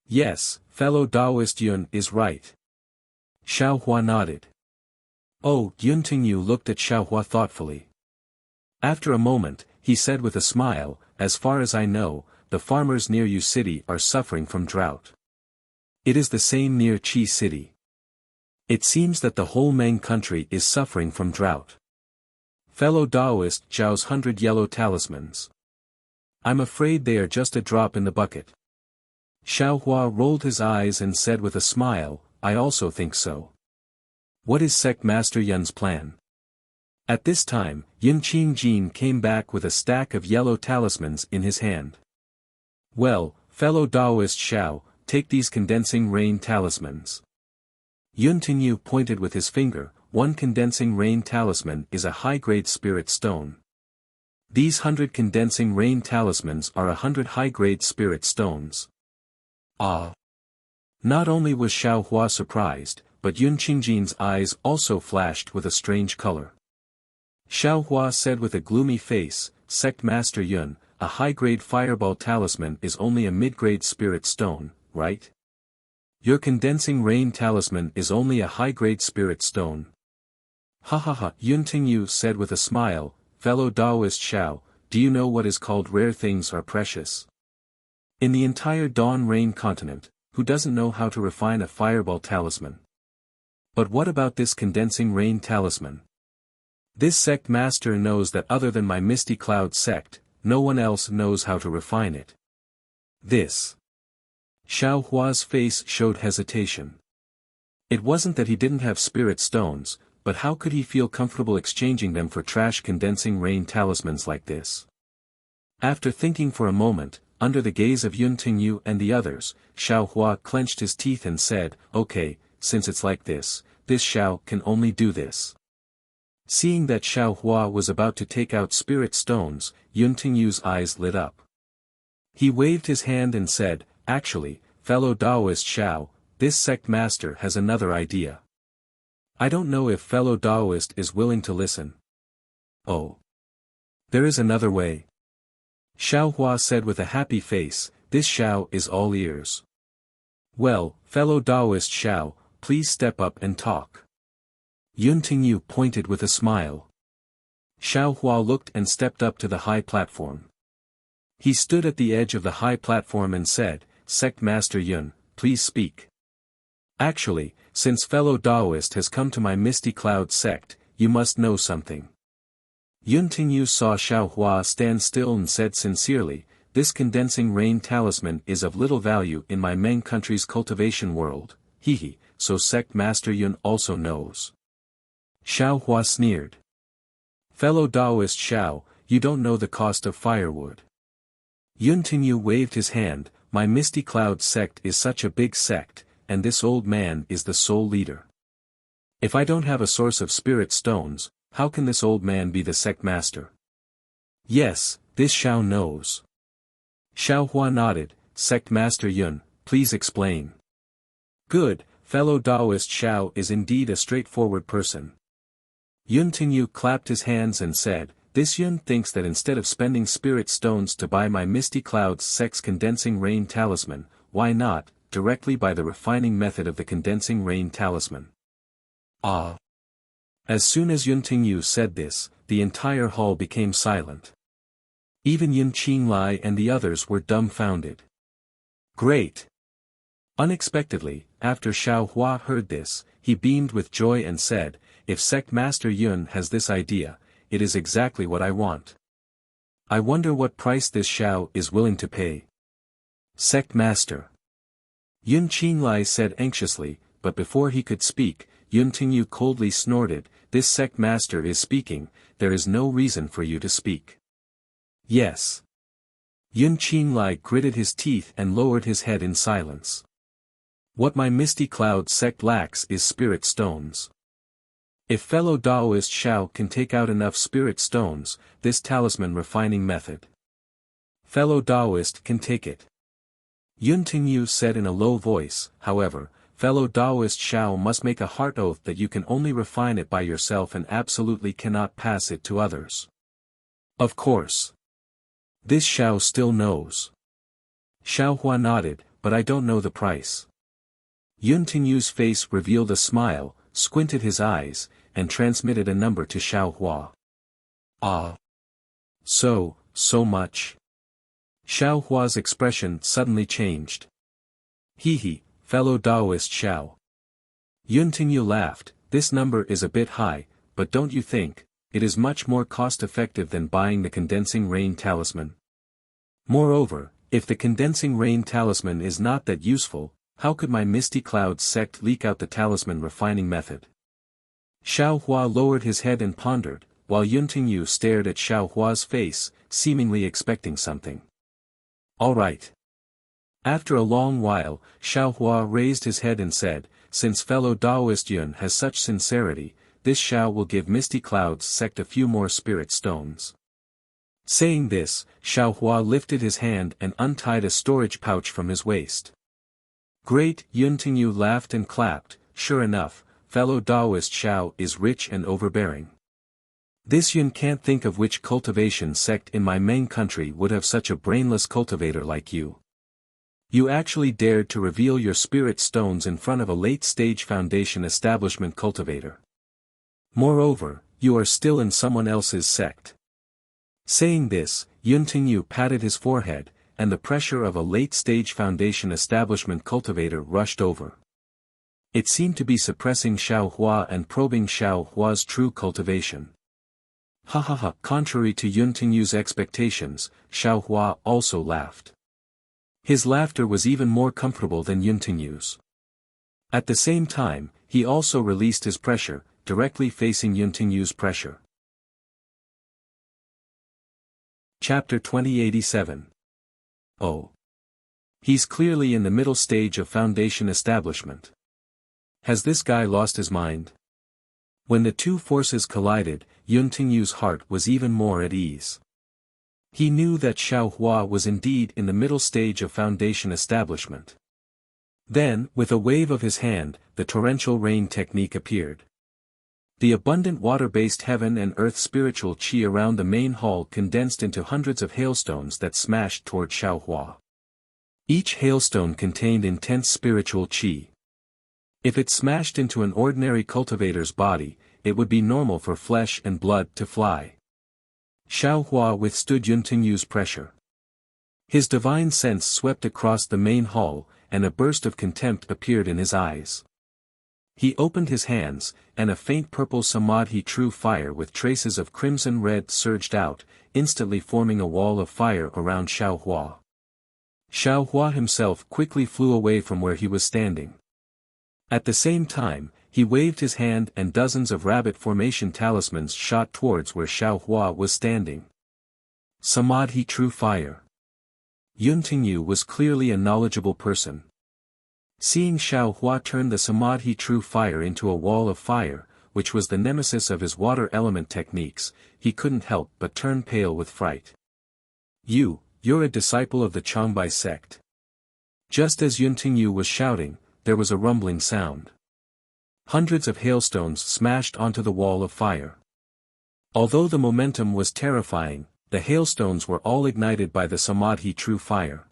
Yes, fellow Taoist Yun is right. Xiao Hua nodded. Oh, Yun Tingyu looked at Xiao Hua thoughtfully. After a moment, he said with a smile, as far as I know, the farmers near Yu City are suffering from drought. It is the same near Qi City. It seems that the whole Meng country is suffering from drought. Fellow Taoist Zhao's 100 yellow talismans. I'm afraid they are just a drop in the bucket. Xiao Hua rolled his eyes and said with a smile, I also think so. What is Sect Master Yun's plan? At this time, Yun Qingjin came back with a stack of yellow talismans in his hand. Well, fellow Taoist Xiao, take these condensing rain talismans. Yun Tinyu pointed with his finger, one condensing rain talisman is a high-grade spirit stone. These 100 condensing rain talismans are 100 high-grade spirit stones. Ah! Not only was Xiao Hua surprised, but Yun Qingjin's eyes also flashed with a strange color. Xiao Hua said with a gloomy face, Sect Master Yun, a high-grade fireball talisman is only a mid-grade spirit stone, right? Your condensing rain talisman is only a high-grade spirit stone. Ha ha ha, Yun Tingyu said with a smile, fellow Taoist Xiao, do you know what is called rare things are precious? In the entire Dawn Rain continent, who doesn't know how to refine a fireball talisman? But what about this condensing rain talisman? This sect master knows that other than my Misty Cloud sect, no one else knows how to refine it. This. Xiao Hua's face showed hesitation. It wasn't that he didn't have spirit stones, but how could he feel comfortable exchanging them for trash condensing rain talismans like this? After thinking for a moment, under the gaze of Yun Tingyu and the others, Xiao Hua clenched his teeth and said, okay, since it's like this Xiao can only do this. Seeing that Xiao Hua was about to take out spirit stones, Yun Tingyu's eyes lit up. He waved his hand and said, actually, fellow Taoist Xiao, this sect master has another idea. I don't know if fellow Taoist is willing to listen. Oh. There is another way. Xiao Hua said with a happy face, this Xiao is all ears. Well, fellow Taoist Xiao, please step up and talk. Yun Tingyu pointed with a smile. Xiao Hua looked and stepped up to the high platform. He stood at the edge of the high platform and said, Sect Master Yun, please speak. Actually, since fellow Taoist has come to my Misty Cloud sect, you must know something. Yun Tingyu saw Xiao Hua stand still and said sincerely, this condensing rain talisman is of little value in my Meng country's cultivation world, so sect Master Yun also knows. Xiao Hua sneered. Fellow Taoist Xiao, you don't know the cost of firewood. Yun Tingyu waved his hand, my Misty Cloud sect is such a big sect, and this old man is the sole leader. If I don't have a source of spirit stones, how can this old man be the sect master? Yes, this Xiao knows. Xiao Hua nodded, Sect Master Yun, please explain. Good, fellow Taoist Xiao is indeed a straightforward person. Yun Tingyu clapped his hands and said, this Yun thinks that instead of spending spirit stones to buy my Misty Cloud's sect's condensing rain talisman, why not, directly buy the refining method of the condensing rain talisman? Ah! As soon as Yun Tingyu said this, the entire hall became silent. Even Yun Qinglai and the others were dumbfounded. Great! Unexpectedly, after Xiao Hua heard this, he beamed with joy and said, if Sect Master Yun has this idea, it is exactly what I want. I wonder what price this Xiao is willing to pay. Sect Master. Yun Qinglai said anxiously, but before he could speak, Yun Tingyu coldly snorted, this sect master is speaking, there is no reason for you to speak. Yes. Yun Qinglai gritted his teeth and lowered his head in silence. What my Misty Cloud sect lacks is spirit stones. If fellow Taoist Xiao can take out enough spirit stones, this talisman refining method. Fellow Taoist can take it. Yun Tingyu said in a low voice, however, fellow Taoist Xiao must make a heart oath that you can only refine it by yourself and absolutely cannot pass it to others. Of course. This Xiao still knows. Xiao Hua nodded, but I don't know the price. Yun Tingyu's face revealed a smile, squinted his eyes, and transmitted a number to Xiao Hua. Ah. So much. Xiao Hua's expression suddenly changed. Fellow Taoist Xiao. Yun Tingyu laughed, this number is a bit high, but don't you think, it is much more cost-effective than buying the condensing rain talisman? Moreover, if the condensing rain talisman is not that useful, how could my misty clouds sect leak out the talisman refining method? Xiao Hua lowered his head and pondered, while Yuntingyu stared at Xiao Hua's face, seemingly expecting something. All right. After a long while, Xiao Hua raised his head and said, since fellow Taoist Yun has such sincerity, this Xiao will give Misty Clouds sect a few more spirit stones. Saying this, Xiao Hua lifted his hand and untied a storage pouch from his waist. Great, Yuntingyu laughed and clapped, sure enough, fellow Taoist Xiao is rich and overbearing. This Yun can't think of which cultivation sect in my main country would have such a brainless cultivator like you. You actually dared to reveal your spirit stones in front of a late-stage foundation establishment cultivator. Moreover, you are still in someone else's sect. Saying this, Yuntingyu patted his forehead, and the pressure of a late-stage foundation establishment cultivator rushed over. It seemed to be suppressing Xiao Hua and probing Xiao Hua's true cultivation. Ha ha ha! Contrary to Yuntingyu's expectations, Xiao Hua also laughed. His laughter was even more comfortable than Yuntingyu's. At the same time, he also released his pressure, directly facing Yuntingyu's pressure. Chapter 2087. Oh. He's clearly in the middle stage of foundation establishment. Has this guy lost his mind? When the two forces collided, Yuntingyu's heart was even more at ease. He knew that Xiao Hua was indeed in the middle stage of foundation establishment. Then, with a wave of his hand, the torrential rain technique appeared. The abundant water-based heaven and earth spiritual qi around the main hall condensed into hundreds of hailstones that smashed toward Xiao Hua. Each hailstone contained intense spiritual qi. If it smashed into an ordinary cultivator's body, it would be normal for flesh and blood to fly. Xiao Hua withstood Yuntingyu's pressure. His divine sense swept across the main hall, and a burst of contempt appeared in his eyes. He opened his hands, and a faint purple samadhi true fire with traces of crimson red surged out, instantly forming a wall of fire around Xiao Hua. Xiao Hua himself quickly flew away from where he was standing. At the same time, he waved his hand and dozens of rabbit formation talismans shot towards where Xiao Hua was standing. Samadhi true fire. Yuntingyu was clearly a knowledgeable person. Seeing Xiao Hua turn the Samadhi true fire into a wall of fire, which was the nemesis of his water element techniques, he couldn't help but turn pale with fright. You're a disciple of the Changbai sect. Just as Yuntingyu was shouting, there was a rumbling sound. Hundreds of hailstones smashed onto the wall of fire. Although the momentum was terrifying, the hailstones were all ignited by the Samadhi true fire.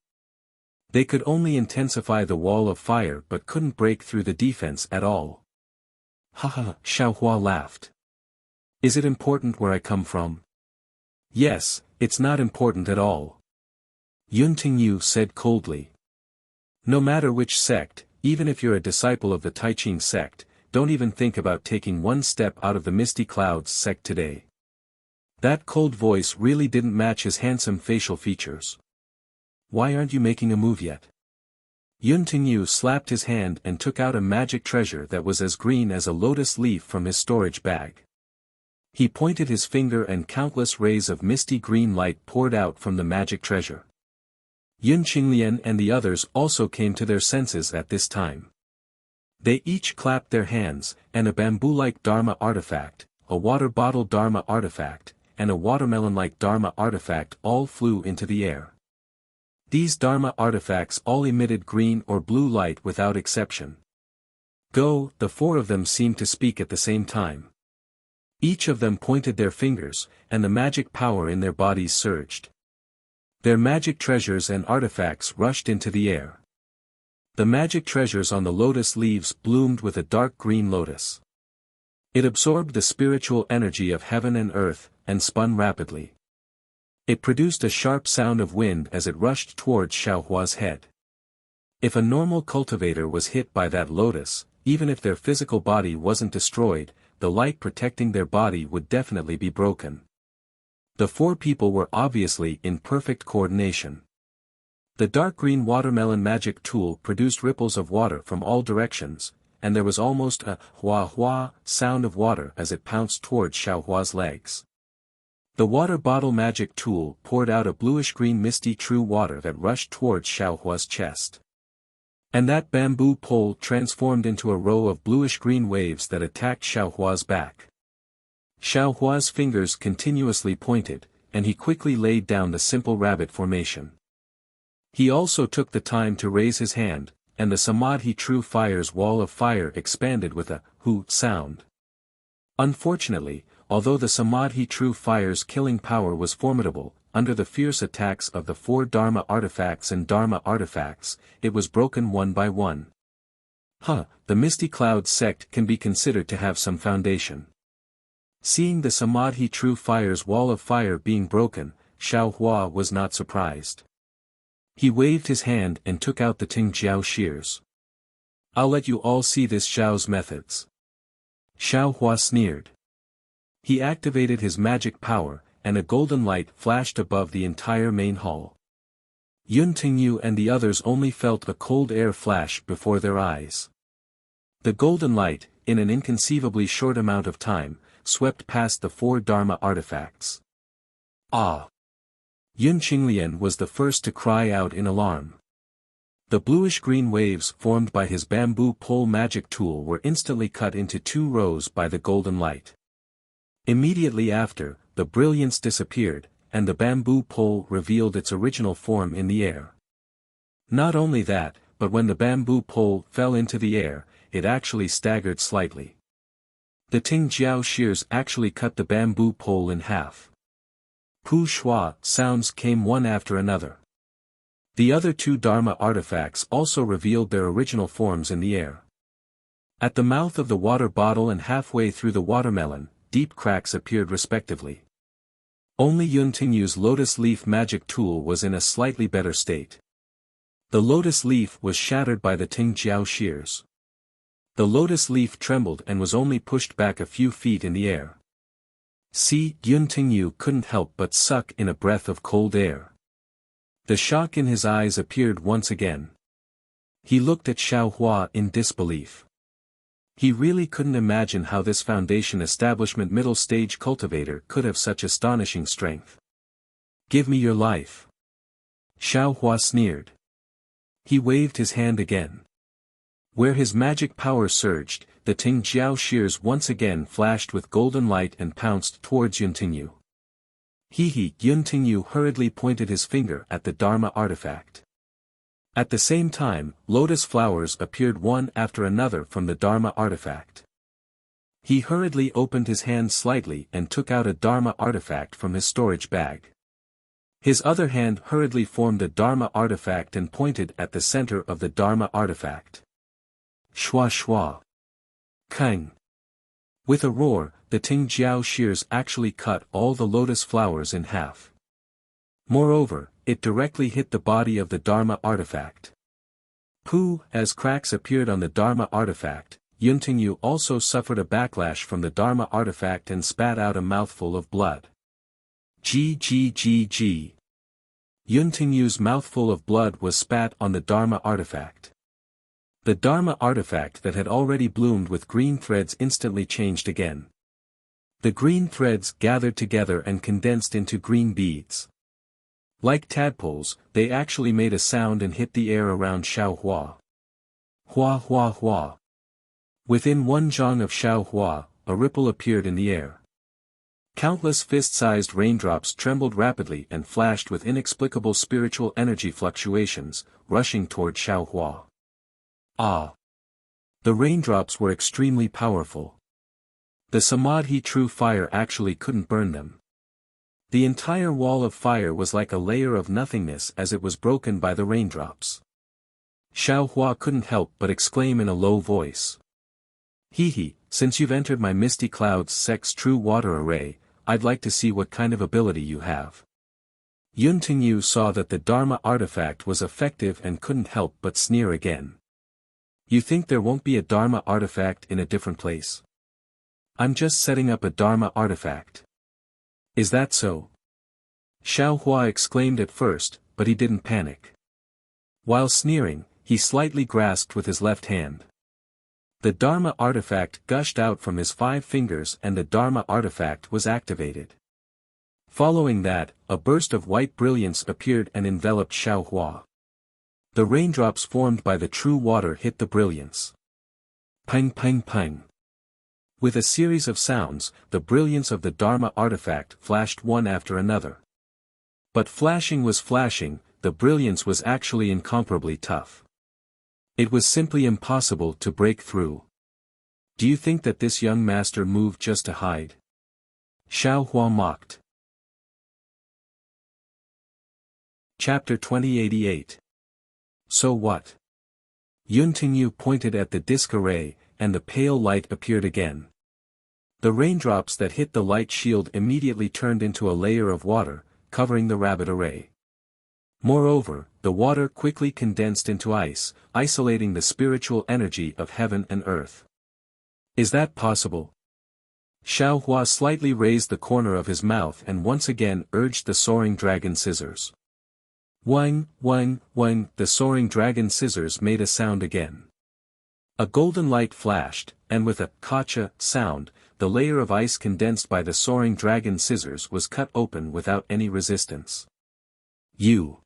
They could only intensify the wall of fire but couldn't break through the defense at all. Ha ha, Xiao Hua laughed. Is it important where I come from? Yes, it's not important at all. Yuntingyu said coldly. No matter which sect, even if you're a disciple of the Taiqing sect, don't even think about taking one step out of the Misty Clouds sect today. That cold voice really didn't match his handsome facial features. Why aren't you making a move yet? Yuntingyu slapped his hand and took out a magic treasure that was as green as a lotus leaf from his storage bag. He pointed his finger and countless rays of misty green light poured out from the magic treasure. Yun Qinglian and the others also came to their senses at this time. They each clapped their hands, and a bamboo-like Dharma artifact, a water bottle Dharma artifact, and a watermelon-like Dharma artifact all flew into the air. These Dharma artifacts all emitted green or blue light without exception. Go, the four of them seemed to speak at the same time. Each of them pointed their fingers, and the magic power in their bodies surged. Their magic treasures and artifacts rushed into the air. The magic treasures on the lotus leaves bloomed with a dark green lotus. It absorbed the spiritual energy of heaven and earth, and spun rapidly. It produced a sharp sound of wind as it rushed towards Xiao Hua's head. If a normal cultivator was hit by that lotus, even if their physical body wasn't destroyed, the light protecting their body would definitely be broken. The four people were obviously in perfect coordination. The dark green watermelon magic tool produced ripples of water from all directions, and there was almost a hua-hua sound of water as it pounced towards Xiaohua's legs. The water bottle magic tool poured out a bluish-green misty true water that rushed towards Xiaohua's chest. And that bamboo pole transformed into a row of bluish-green waves that attacked Xiaohua's back. Xiaohua's fingers continuously pointed, and he quickly laid down the simple rabbit formation. He also took the time to raise his hand, and the Samadhi True Fire's wall of fire expanded with a hu sound. Unfortunately, although the Samadhi True Fire's killing power was formidable, under the fierce attacks of the 4 Dharma artifacts and Dharma artifacts, it was broken one by one. The Misty Cloud sect can be considered to have some foundation. Seeing the Samadhi True Fire's wall of fire being broken, Xiaohua was not surprised. He waved his hand and took out the Tingjiao shears. "I'll let you all see this Xiao's methods." Xiaohua sneered. He activated his magic power, and a golden light flashed above the entire main hall. Yun Tingyu and the others only felt the cold air flash before their eyes. The golden light, in an inconceivably short amount of time, swept past the 4 Dharma artifacts. Ah! Yun Qinglian was the first to cry out in alarm. The bluish-green waves formed by his bamboo pole magic tool were instantly cut into 2 rows by the golden light. Immediately after, the brilliance disappeared, and the bamboo pole revealed its original form in the air. Not only that, but when the bamboo pole fell into the air, it actually staggered slightly. The Tingjiao shears actually cut the bamboo pole in half. Pu Shua sounds came one after another. The other 2 Dharma artifacts also revealed their original forms in the air. At the mouth of the water bottle and halfway through the watermelon, deep cracks appeared respectively. Only Yun Tingyu's lotus leaf magic tool was in a slightly better state. The lotus leaf was shattered by the Tingjiao shears. The lotus leaf trembled and was only pushed back a few feet in the air. Yun Tingyu couldn't help but suck in a breath of cold air. The shock in his eyes appeared once again. He looked at Xiaohua in disbelief. He really couldn't imagine how this foundation establishment middle stage cultivator could have such astonishing strength. "Give me your life." Xiaohua sneered. He waved his hand again. Where his magic power surged, the Tingjiao shears once again flashed with golden light and pounced towards Yun Tingyu. Yun Tingyu hurriedly pointed his finger at the Dharma artifact. At the same time, lotus flowers appeared one after another from the Dharma artifact. He hurriedly opened his hand slightly and took out a Dharma artifact from his storage bag. His other hand hurriedly formed a Dharma artifact and pointed at the center of the Dharma artifact. Shua shua. Kang. With a roar, the Tingjiao shears actually cut all the lotus flowers in half. Moreover, it directly hit the body of the Dharma artifact. As cracks appeared on the Dharma artifact, Yun Tingyu also suffered a backlash from the Dharma artifact and spat out a mouthful of blood. Yun Tingyu's mouthful of blood was spat on the Dharma artifact. The Dharma artifact that had already bloomed with green threads instantly changed again. The green threads gathered together and condensed into green beads. Like tadpoles, they actually made a sound and hit the air around Xiaohua. Hua hua hua. Within 1 zhang of Xiaohua, a ripple appeared in the air. Countless fist-sized raindrops trembled rapidly and flashed with inexplicable spiritual energy fluctuations, rushing toward Xiaohua. The raindrops were extremely powerful. The Samadhi True Fire actually couldn't burn them. The entire wall of fire was like a layer of nothingness as it was broken by the raindrops. Xiaohua couldn't help but exclaim in a low voice. Since you've entered my Misty Clouds sect's true water array, I'd like to see what kind of ability you have. Yun Tingyu saw that the Dharma artifact was effective and couldn't help but sneer again. You think there won't be a Dharma artifact in a different place? I'm just setting up a Dharma artifact. Is that so? Xiaohua exclaimed at first, but he didn't panic. While sneering, he slightly grasped with his left hand. The Dharma artifact gushed out from his 5 fingers and the Dharma artifact was activated. Following that, a burst of white brilliance appeared and enveloped Xiaohua. The raindrops formed by the true water hit the brilliance. Pang pang pang. With a series of sounds, the brilliance of the Dharma artifact flashed one after another. But flashing was flashing, the brilliance was actually incomparably tough. It was simply impossible to break through. Do you think that this young master moved just to hide? Xiaohua mocked. Chapter 2088. So what? Yun Tingyu pointed at the disc array, and the pale light appeared again. The raindrops that hit the light shield immediately turned into a layer of water, covering the rabbit array. Moreover, the water quickly condensed into ice, isolating the spiritual energy of heaven and earth. Is that possible? Xiaohua slightly raised the corner of his mouth and once again urged the soaring dragon scissors. Wang, wang, wang, the soaring dragon scissors made a sound again. A golden light flashed, and with a kacha sound, the layer of ice condensed by the soaring dragon scissors was cut open without any resistance. You.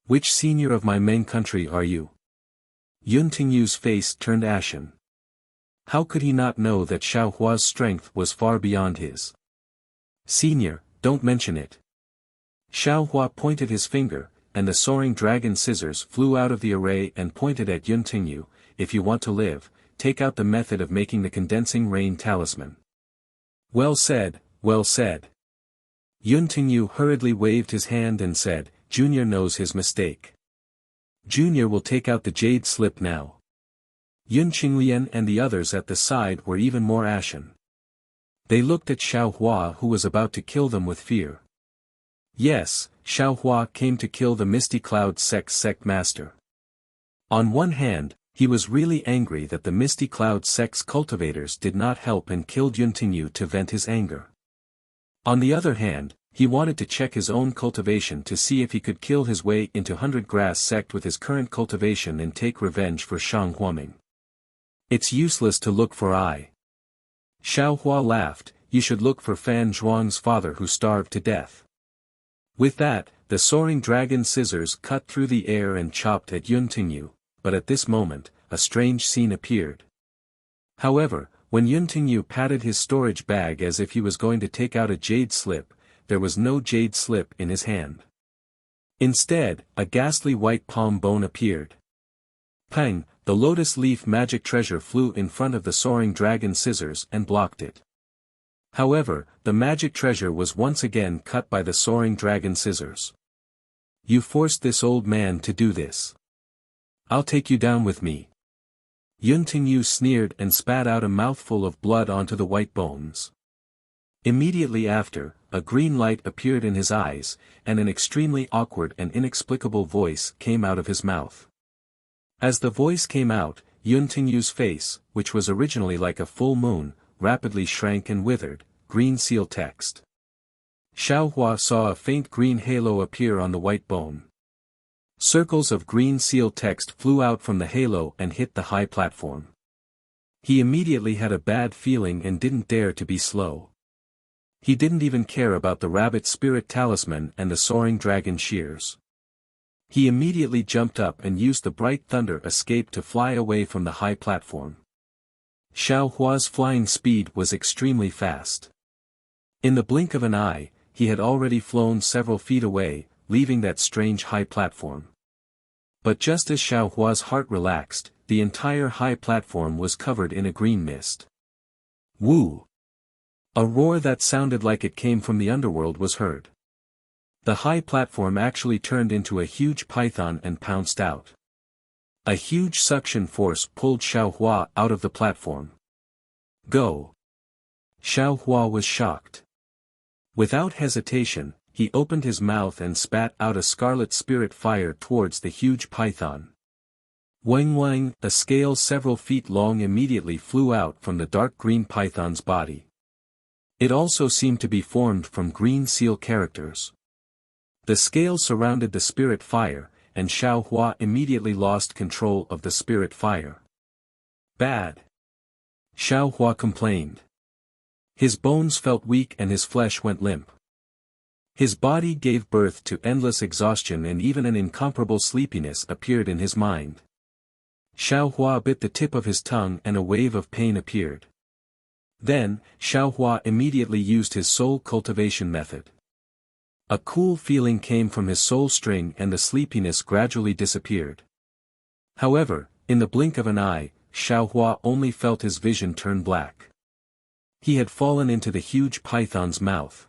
Which senior of my main country are you? Yun Tingyu's face turned ashen. How could he not know that Xiaohua's strength was far beyond his? Senior, don't mention it. Xiaohua pointed his finger, and the soaring dragon scissors flew out of the array and pointed at Yun Tingyu. If you want to live, take out the method of making the condensing rain talisman. Well said, well said. Yun Tingyu hurriedly waved his hand and said, Junior knows his mistake. Junior will take out the jade slip now. Yun Qinglian and the others at the side were even more ashen. They looked at Xiaohua who was about to kill them with fear. Yes, Xiaohua came to kill the Misty Cloud sect master. On one hand, he was really angry that the Misty Cloud sect's cultivators did not help and killed Yun Tingyu to vent his anger. On the other hand, he wanted to check his own cultivation to see if he could kill his way into 100 Grass sect with his current cultivation and take revenge for Shang Huaming. It's useless to look for I. Xiaohua laughed, you should look for Fan Zhuang's father who starved to death. With that, the soaring dragon scissors cut through the air and chopped at Yun Tingyu, but at this moment, a strange scene appeared. However, when Yun Tingyu patted his storage bag as if he was going to take out a jade slip, there was no jade slip in his hand. Instead, a ghastly white palm bone appeared. Pang, the lotus leaf magic treasure flew in front of the soaring dragon scissors and blocked it. However, the magic treasure was once again cut by the soaring dragon scissors. You forced this old man to do this. I'll take you down with me. Yun Tingyu sneered and spat out a mouthful of blood onto the white bones. Immediately after, a green light appeared in his eyes, and an extremely awkward and inexplicable voice came out of his mouth. As the voice came out, Yun Tingyu's face, which was originally like a full moon, rapidly shrank and withered. Green seal text. Xiaohua saw a faint green halo appear on the white bone. Circles of green seal text flew out from the halo and hit the high platform. He immediately had a bad feeling and didn't dare to be slow. He didn't even care about the rabbit spirit talisman and the soaring dragon shears. He immediately jumped up and used the bright thunder escape to fly away from the high platform. Xiaohua's flying speed was extremely fast. In the blink of an eye, he had already flown several feet away, leaving that strange high platform. But just as Xiaohua's heart relaxed, the entire high platform was covered in a green mist. Woo! A roar that sounded like it came from the underworld was heard. The high platform actually turned into a huge python and pounced out. A huge suction force pulled Xiaohua out of the platform. Go! Xiaohua was shocked. Without hesitation, he opened his mouth and spat out a scarlet spirit fire towards the huge python. Wang wang, a scale several feet long immediately flew out from the dark green python's body. It also seemed to be formed from green seal characters. The scale surrounded the spirit fire, and Xiao Hua immediately lost control of the spirit fire. Bad. Xiao Hua complained. His bones felt weak and his flesh went limp. His body gave birth to endless exhaustion and even an incomparable sleepiness appeared in his mind. Xiao Hua bit the tip of his tongue and a wave of pain appeared. Then, Xiao Hua immediately used his soul cultivation method. A cool feeling came from his soul string and the sleepiness gradually disappeared. However, in the blink of an eye, Xiao Hua only felt his vision turn black. He had fallen into the huge python's mouth.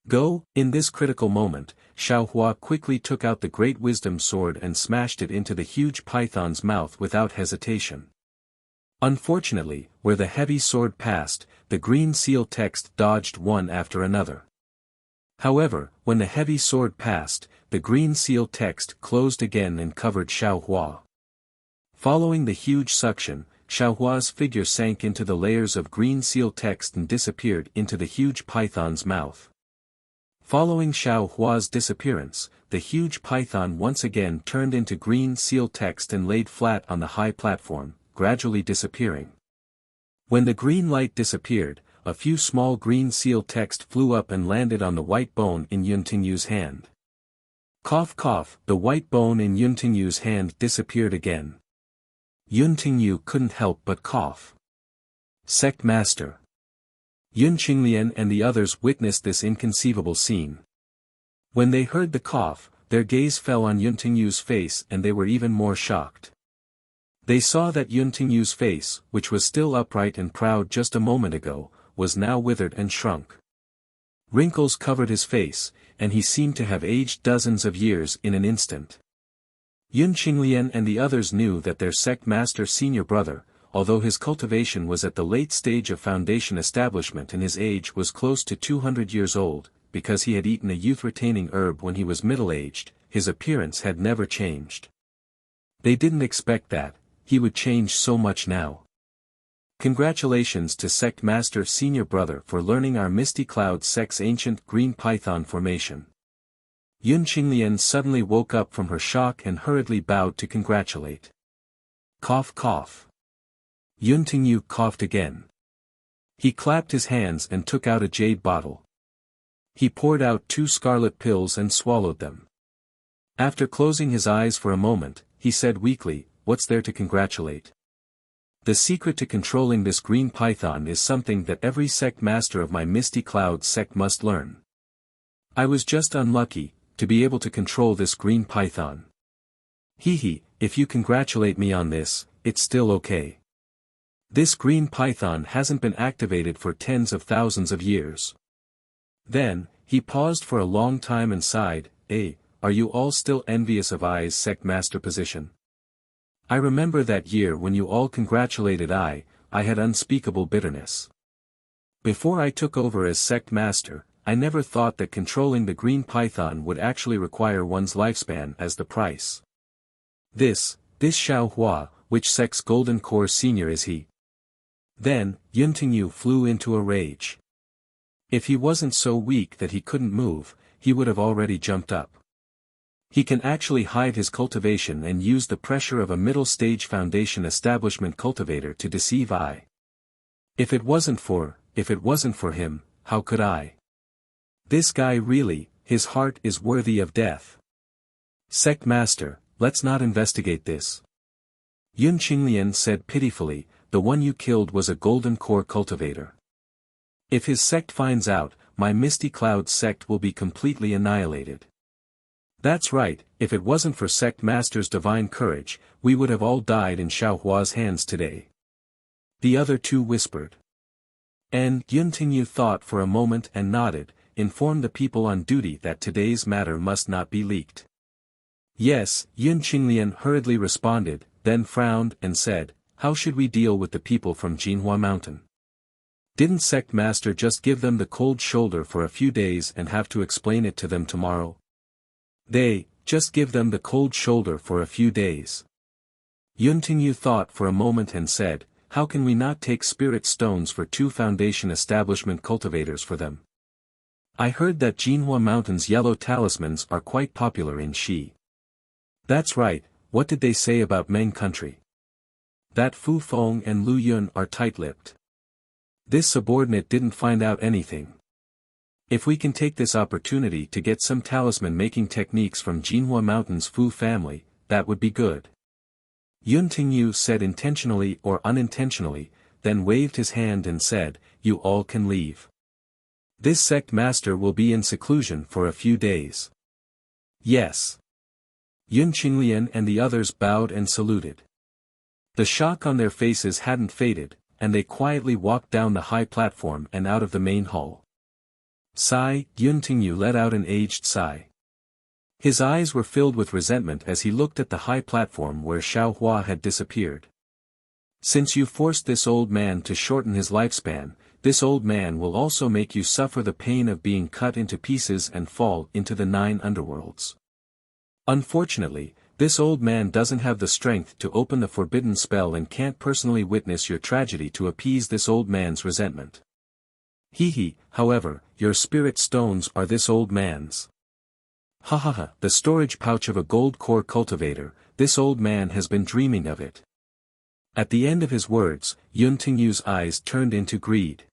Go! In this critical moment, Xiao Hua quickly took out the great wisdom sword and smashed it into the huge python's mouth without hesitation. Unfortunately, where the heavy sword passed, the green seal text dodged one after another. However, when the heavy sword passed, the green seal text closed again and covered Xiao Hua. Following the huge suction, Xiao Hua's figure sank into the layers of green seal text and disappeared into the huge python's mouth. Following Xiao Hua's disappearance, the huge python once again turned into green seal text and laid flat on the high platform, gradually disappearing. When the green light disappeared, a few small green seal text flew up and landed on the white bone in Yuntingyu's hand. Cough cough, the white bone in Yuntingyu's hand disappeared again. Yuntingyu couldn't help but cough. Sect Master. Yun Qinglian and the others witnessed this inconceivable scene. When they heard the cough, their gaze fell on Yuntingyu's face and they were even more shocked. They saw that Yuntingyu's face, which was still upright and proud just a moment ago, was now withered and shrunk. Wrinkles covered his face, and he seemed to have aged dozens of years in an instant. Yun Qinglian and the others knew that their sect master senior brother, although his cultivation was at the late stage of foundation establishment and his age was close to 200 years old, because he had eaten a youth-retaining herb when he was middle-aged, his appearance had never changed. They didn't expect that he would change so much now. Congratulations to Sect Master Senior Brother for learning our Misty Cloud sect's ancient green python formation. Yun Qinglian suddenly woke up from her shock and hurriedly bowed to congratulate. Cough cough. Yuntingyu coughed again. He clapped his hands and took out a jade bottle. He poured out 2 scarlet pills and swallowed them. After closing his eyes for a moment, he said weakly, "What's there to congratulate? The secret to controlling this green python is something that every sect master of my Misty Cloud sect must learn. I was just unlucky to be able to control this green python. Hee, if you congratulate me on this, it's still okay. This green python hasn't been activated for tens of thousands of years." Then, he paused for a long time and sighed, Are you all still envious of I's sect master position? I remember that year when you all congratulated I had unspeakable bitterness. Before I took over as sect master, I never thought that controlling the green python would actually require one's lifespan as the price. This Xiao Hua, which sect's golden core senior is he? Then, Yuntingyu flew into a rage. If he wasn't so weak that he couldn't move, he would have already jumped up. He can actually hide his cultivation and use the pressure of a middle-stage foundation establishment cultivator to deceive I. If it wasn't for him, how could I? This guy really, his heart is worthy of death. Sect Master, let's not investigate this. Yun Qinglian said pitifully, the one you killed was a golden core cultivator. If his sect finds out, my Misty Cloud sect will be completely annihilated. That's right, if it wasn't for Sect Master's divine courage, we would have all died in Xiao Hua's hands today. The other two whispered. And Yuntingyu thought for a moment and nodded, informed the people on duty that today's matter must not be leaked. Yes, Yun Qinglian hurriedly responded, then frowned and said, how should we deal with the people from Jinhua Mountain? Didn't Sect Master just give them the cold shoulder for a few days and have to explain it to them tomorrow? Just give them the cold shoulder for a few days. Yuntingyu thought for a moment and said, how can we not take spirit stones for 2 foundation establishment cultivators for them? I heard that Jinhua Mountain's yellow talismans are quite popular in Xi. That's right, what did they say about Meng country? That Fu Feng and Lu Yun are tight-lipped. This subordinate didn't find out anything. If we can take this opportunity to get some talisman-making techniques from Jinhua Mountain's Fu family, that would be good. Yun Tingyu said intentionally or unintentionally, then waved his hand and said, "You all can leave. This sect master will be in seclusion for a few days." Yes. Yun Qinglian and the others bowed and saluted. The shock on their faces hadn't faded, and they quietly walked down the high platform and out of the main hall. Sigh, Yun Tingyu let out an aged sigh. His eyes were filled with resentment as he looked at the high platform where Xiaohua had disappeared. Since you forced this old man to shorten his lifespan, this old man will also make you suffer the pain of being cut into pieces and fall into the 9 underworlds. Unfortunately, this old man doesn't have the strength to open the forbidden spell and can't personally witness your tragedy to appease this old man's resentment. However, your spirit stones are this old man's. The storage pouch of a gold core cultivator, this old man has been dreaming of it. At the end of his words, Yun Tingyu's eyes turned into greed.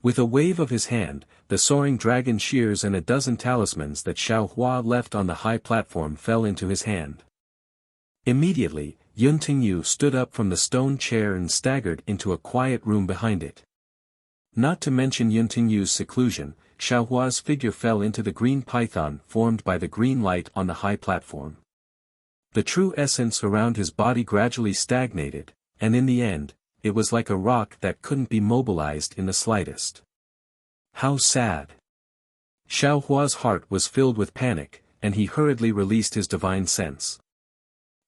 With a wave of his hand, the soaring dragon shears and a dozen talismans that Xiaohua left on the high platform fell into his hand. Immediately, Yun Tingyu stood up from the stone chair and staggered into a quiet room behind it. Not to mention Yun Tingyu's seclusion, Xiaohua's figure fell into the green python formed by the green light on the high platform. The true essence around his body gradually stagnated, and in the end, it was like a rock that couldn't be mobilized in the slightest. How sad! Xiaohua's heart was filled with panic, and he hurriedly released his divine sense.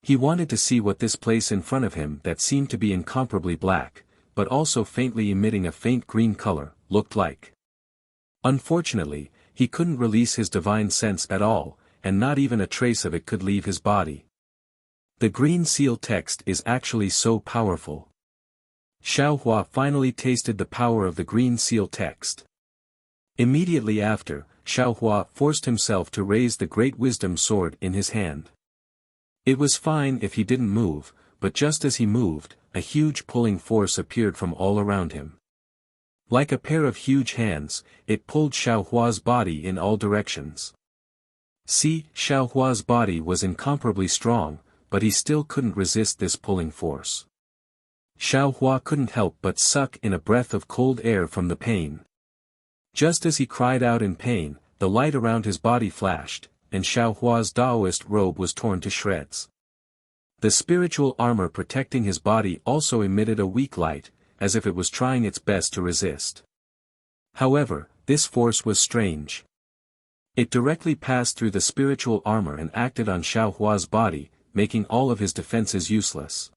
He wanted to see what this place in front of him that seemed to be incomparably black, but also faintly emitting a faint green color, looked like. Unfortunately, he couldn't release his divine sense at all, and not even a trace of it could leave his body. The green seal text is actually so powerful. Xiaohua finally tasted the power of the green seal text. Immediately after, Xiaohua forced himself to raise the great wisdom sword in his hand. It was fine if he didn't move, but just as he moved, a huge pulling force appeared from all around him. Like a pair of huge hands, it pulled Xiaohua's body in all directions. Xiaohua's body was incomparably strong, but he still couldn't resist this pulling force. Xiaohua couldn't help but suck in a breath of cold air from the pain. Just as he cried out in pain, the light around his body flashed, and Xiaohua's Taoist robe was torn to shreds. The spiritual armor protecting his body also emitted a weak light, as if it was trying its best to resist. However, this force was strange. It directly passed through the spiritual armor and acted on Xiaohua's body, making all of his defenses useless.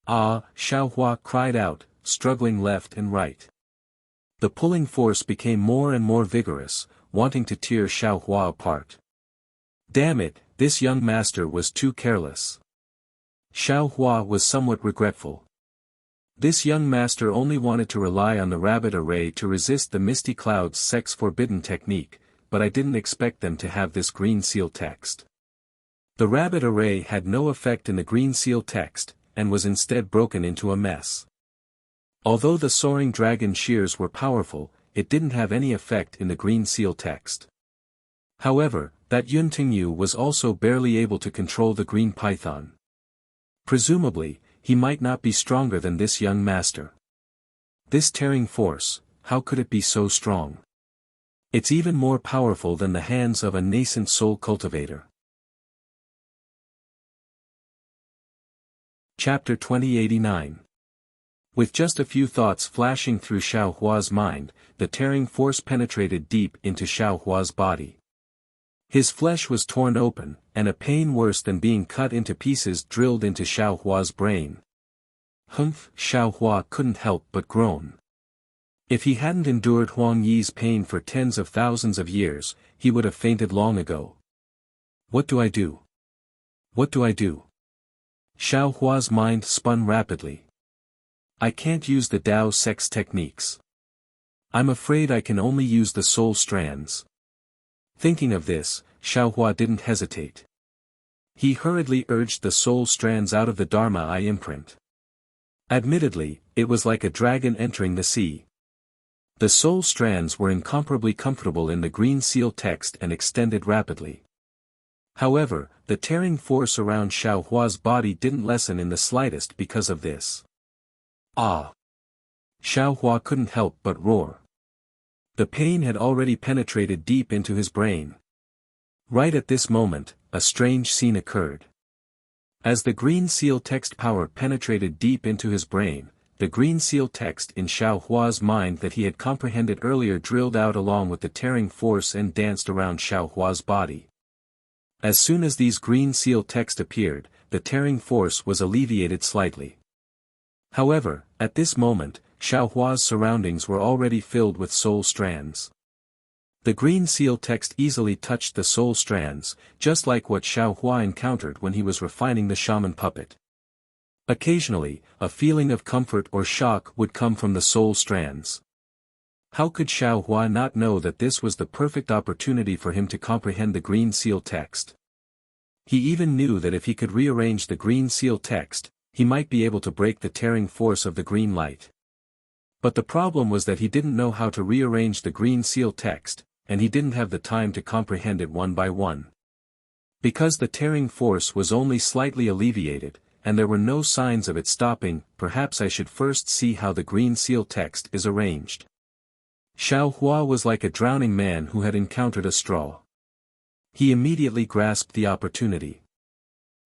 Xiaohua cried out, struggling left and right. The pulling force became more and more vigorous, wanting to tear Xiaohua apart. Damn it, this young master was too careless. Xiaohua was somewhat regretful. This young master only wanted to rely on the rabbit array to resist the Misty Cloud's sex-forbidden technique, but I didn't expect them to have this green seal text. The rabbit array had no effect in the green seal text, and was instead broken into a mess. Although the soaring dragon shears were powerful, it didn't have any effect in the green seal text. However, that Yun Tingyu was also barely able to control the green python. Presumably, he might not be stronger than this young master. This tearing force, how could it be so strong? It's even more powerful than the hands of a nascent soul cultivator. Chapter 2089. With just a few thoughts flashing through Xiaohua's mind, the tearing force penetrated deep into Xiaohua's body. His flesh was torn open, and a pain worse than being cut into pieces drilled into Xiaohua's brain. Xiaohua couldn't help but groan. If he hadn't endured Huang Yi's pain for tens of thousands of years, he would have fainted long ago. What do I do? What do I do? Xiaohua's mind spun rapidly. I can't use the Dao sex techniques. I'm afraid I can only use the soul strands. Thinking of this, Xiaohua didn't hesitate. He hurriedly urged the soul strands out of the Dharma Eye imprint. Admittedly, it was like a dragon entering the sea. The soul strands were incomparably comfortable in the green seal text and extended rapidly. However, the tearing force around Xiao Hua's body didn't lessen in the slightest because of this. Ah! Xiao Hua couldn't help but roar. The pain had already penetrated deep into his brain. Right at this moment, a strange scene occurred. As the green seal text power penetrated deep into his brain, the green seal text in Xiao Hua's mind that he had comprehended earlier drilled out along with the tearing force and danced around Xiao Hua's body. As soon as these green seal text appeared, the tearing force was alleviated slightly. However, at this moment, Xiao Hua's surroundings were already filled with soul strands. The green seal text easily touched the soul strands, just like what Xiao Hua encountered when he was refining the shaman puppet. Occasionally, a feeling of comfort or shock would come from the soul strands. How could Xiao Hua not know that this was the perfect opportunity for him to comprehend the green seal text? He even knew that if he could rearrange the green seal text, he might be able to break the tearing force of the green light. But the problem was that he didn't know how to rearrange the green seal text, and he didn't have the time to comprehend it one by one. Because the tearing force was only slightly alleviated, and there were no signs of it stopping, perhaps I should first see how the green seal text is arranged. Xiao Hua was like a drowning man who had encountered a straw. He immediately grasped the opportunity.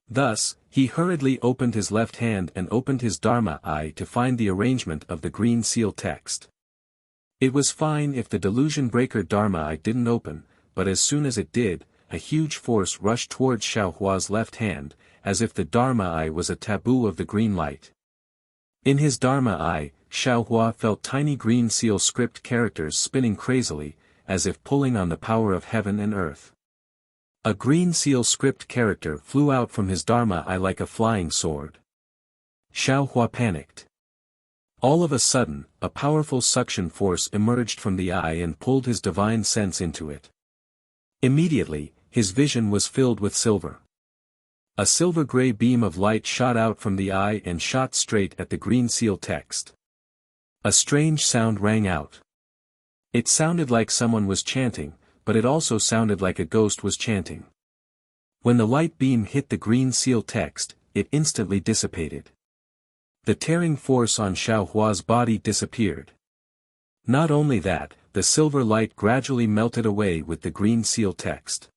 Thus, he hurriedly opened his left hand and opened his Dharma Eye to find the arrangement of the green seal text. It was fine if the delusion breaker Dharma Eye didn't open, but as soon as it did, a huge force rushed towards Xiao Hua's left hand, as if the Dharma Eye was a taboo of the green light. In his Dharma Eye, Xiao Hua felt tiny green seal script characters spinning crazily, as if pulling on the power of heaven and earth. A green seal script character flew out from his Dharma Eye like a flying sword. Xiao Hua panicked. All of a sudden, a powerful suction force emerged from the eye and pulled his divine sense into it. Immediately, his vision was filled with silver. A silver-gray beam of light shot out from the eye and shot straight at the green seal text. A strange sound rang out. It sounded like someone was chanting, but it also sounded like a ghost was chanting. When the light beam hit the green seal text, it instantly dissipated. The tearing force on Xiao Hua's body disappeared. Not only that, the silver light gradually melted away with the green seal text.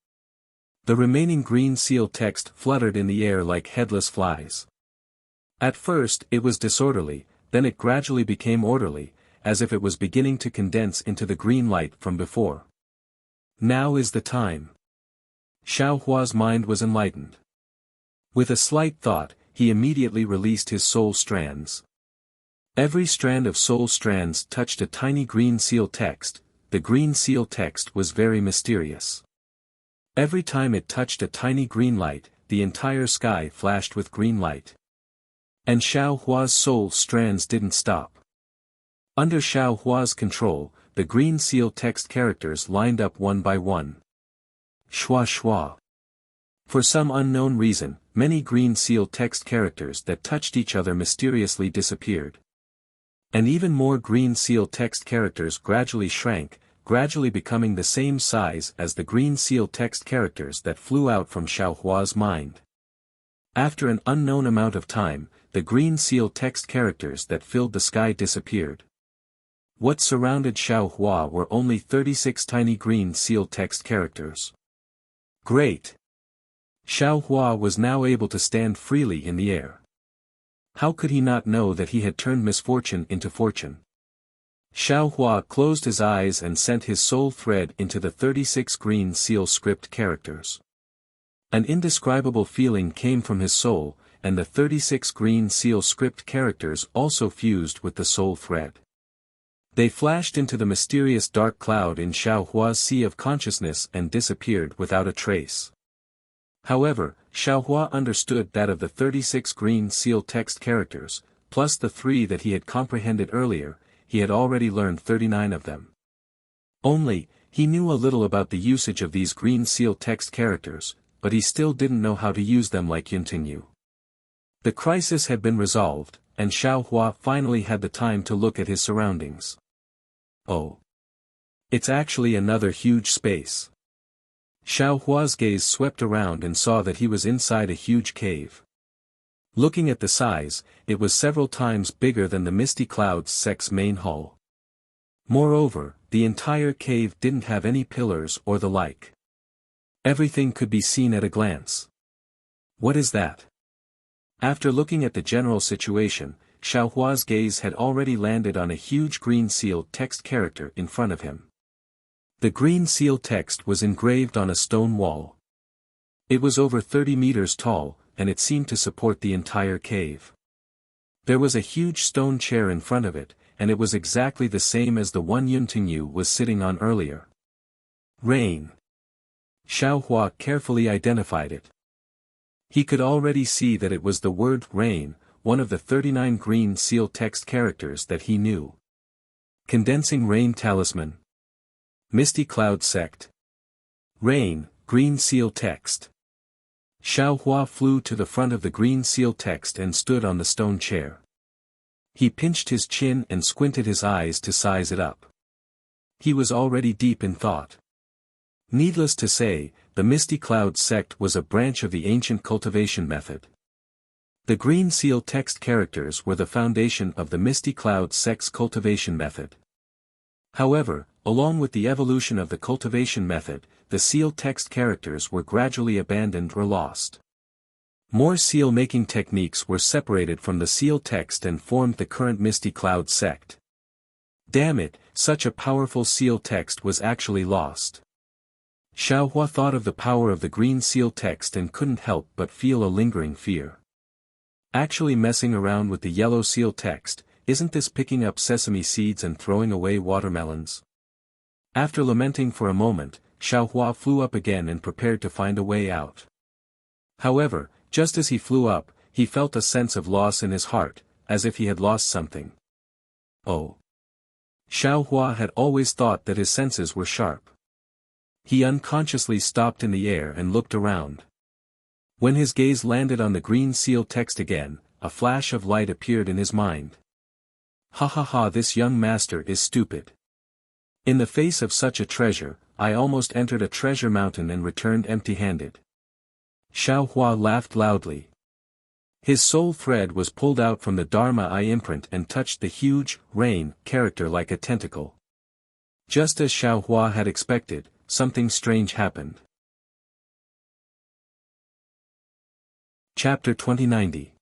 The remaining green seal text fluttered in the air like headless flies. At first it was disorderly, then it gradually became orderly, as if it was beginning to condense into the green light from before. Now is the time. Xiao Hua's mind was enlightened. With a slight thought, he immediately released his soul strands. Every strand of soul strands touched a tiny green seal text. The green seal text was very mysterious. Every time it touched a tiny green light, the entire sky flashed with green light. And Xiao Hua's soul strands didn't stop. Under Xiao Hua's control, the green seal text characters lined up one by one. Shua shua. For some unknown reason, many green seal text characters that touched each other mysteriously disappeared. And even more green seal text characters gradually shrank, gradually becoming the same size as the green seal text characters that flew out from Xiao Hua's mind. After an unknown amount of time, the green seal text characters that filled the sky disappeared. What surrounded Xiao Hua were only 36 tiny green seal text characters. Great! Xiao Hua was now able to stand freely in the air. How could he not know that he had turned misfortune into fortune? Xiao Hua closed his eyes and sent his soul thread into the 36 green seal script characters. An indescribable feeling came from his soul, and the 36 green seal script characters also fused with the soul thread. They flashed into the mysterious dark cloud in Xiao Hua's sea of consciousness and disappeared without a trace. However, Xiao Hua understood that of the 36 green seal text characters, plus the 3 that he had comprehended earlier, he had already learned 39 of them. Only, he knew a little about the usage of these green seal text characters, but he still didn't know how to use them like Yuntingyu. The crisis had been resolved, and Xiaohua finally had the time to look at his surroundings. Oh. It's actually another huge space. Xiaohua's gaze swept around and saw that he was inside a huge cave. Looking at the size, it was several times bigger than the Misty Cloud sect's main hall. Moreover, the entire cave didn't have any pillars or the like. Everything could be seen at a glance. What is that? After looking at the general situation, Xiaohua's gaze had already landed on a huge green seal text character in front of him. The green seal text was engraved on a stone wall. It was over 30 meters tall, and it seemed to support the entire cave. There was a huge stone chair in front of it, and it was exactly the same as the one Yuntingyu was sitting on earlier. Rain. Xiaohua carefully identified it. He could already see that it was the word rain, one of the 39 green seal text characters that he knew. Condensing rain talisman. Misty Cloud sect. Rain, green seal text. Xiaohua flew to the front of the green seal text and stood on the stone chair. He pinched his chin and squinted his eyes to size it up. He was already deep in thought. Needless to say, the Misty Cloud sect was a branch of the ancient cultivation method. The green seal text characters were the foundation of the Misty Cloud sect's cultivation method. However, along with the evolution of the cultivation method, the seal text characters were gradually abandoned or lost. More seal-making techniques were separated from the seal text and formed the current Misty Cloud sect. Damn it, such a powerful seal text was actually lost. Xiaohua thought of the power of the green seal text and couldn't help but feel a lingering fear. Actually messing around with the yellow seal text, isn't this picking up sesame seeds and throwing away watermelons? After lamenting for a moment, Xiaohua flew up again and prepared to find a way out. However, just as he flew up, he felt a sense of loss in his heart, as if he had lost something. Oh. Xiaohua had always thought that his senses were sharp. He unconsciously stopped in the air and looked around. When his gaze landed on the green seal text again, a flash of light appeared in his mind. Ha ha ha, this young master is stupid. In the face of such a treasure, I almost entered a treasure mountain and returned empty-handed. Xiaohua laughed loudly. His soul thread was pulled out from the Dharma eye imprint and touched the huge, rain, character like a tentacle. Just as Xiaohua had expected, something strange happened. Chapter 2090.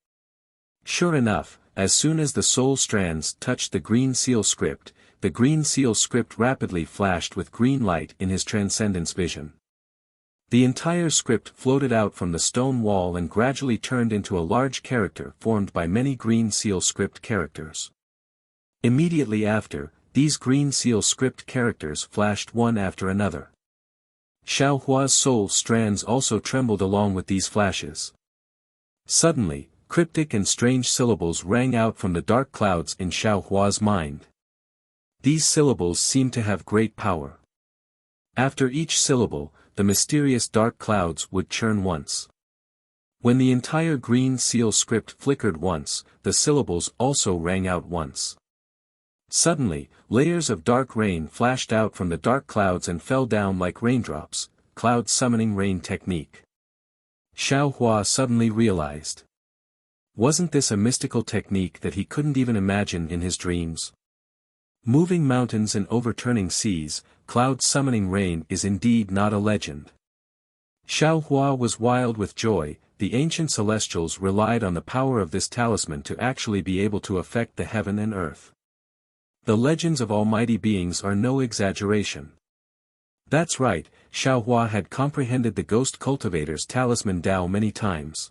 Sure enough, as soon as the soul strands touched the green seal script, the green seal script rapidly flashed with green light in his transcendence vision. The entire script floated out from the stone wall and gradually turned into a large character formed by many green seal script characters. Immediately after, these green seal script characters flashed one after another. Xiaohua's soul strands also trembled along with these flashes. Suddenly, cryptic and strange syllables rang out from the dark clouds in Xiaohua's mind. These syllables seemed to have great power. After each syllable, the mysterious dark clouds would churn once. When the entire green seal script flickered once, the syllables also rang out once. Suddenly, layers of dark rain flashed out from the dark clouds and fell down like raindrops, cloud summoning rain technique. Xiaohua suddenly realized. Wasn't this a mystical technique that he couldn't even imagine in his dreams? Moving mountains and overturning seas, cloud summoning rain is indeed not a legend. Xiaohua was wild with joy. The ancient celestials relied on the power of this talisman to actually be able to affect the heaven and earth. The legends of almighty beings are no exaggeration. That's right, Xiaohua had comprehended the ghost cultivator's talisman Dao many times.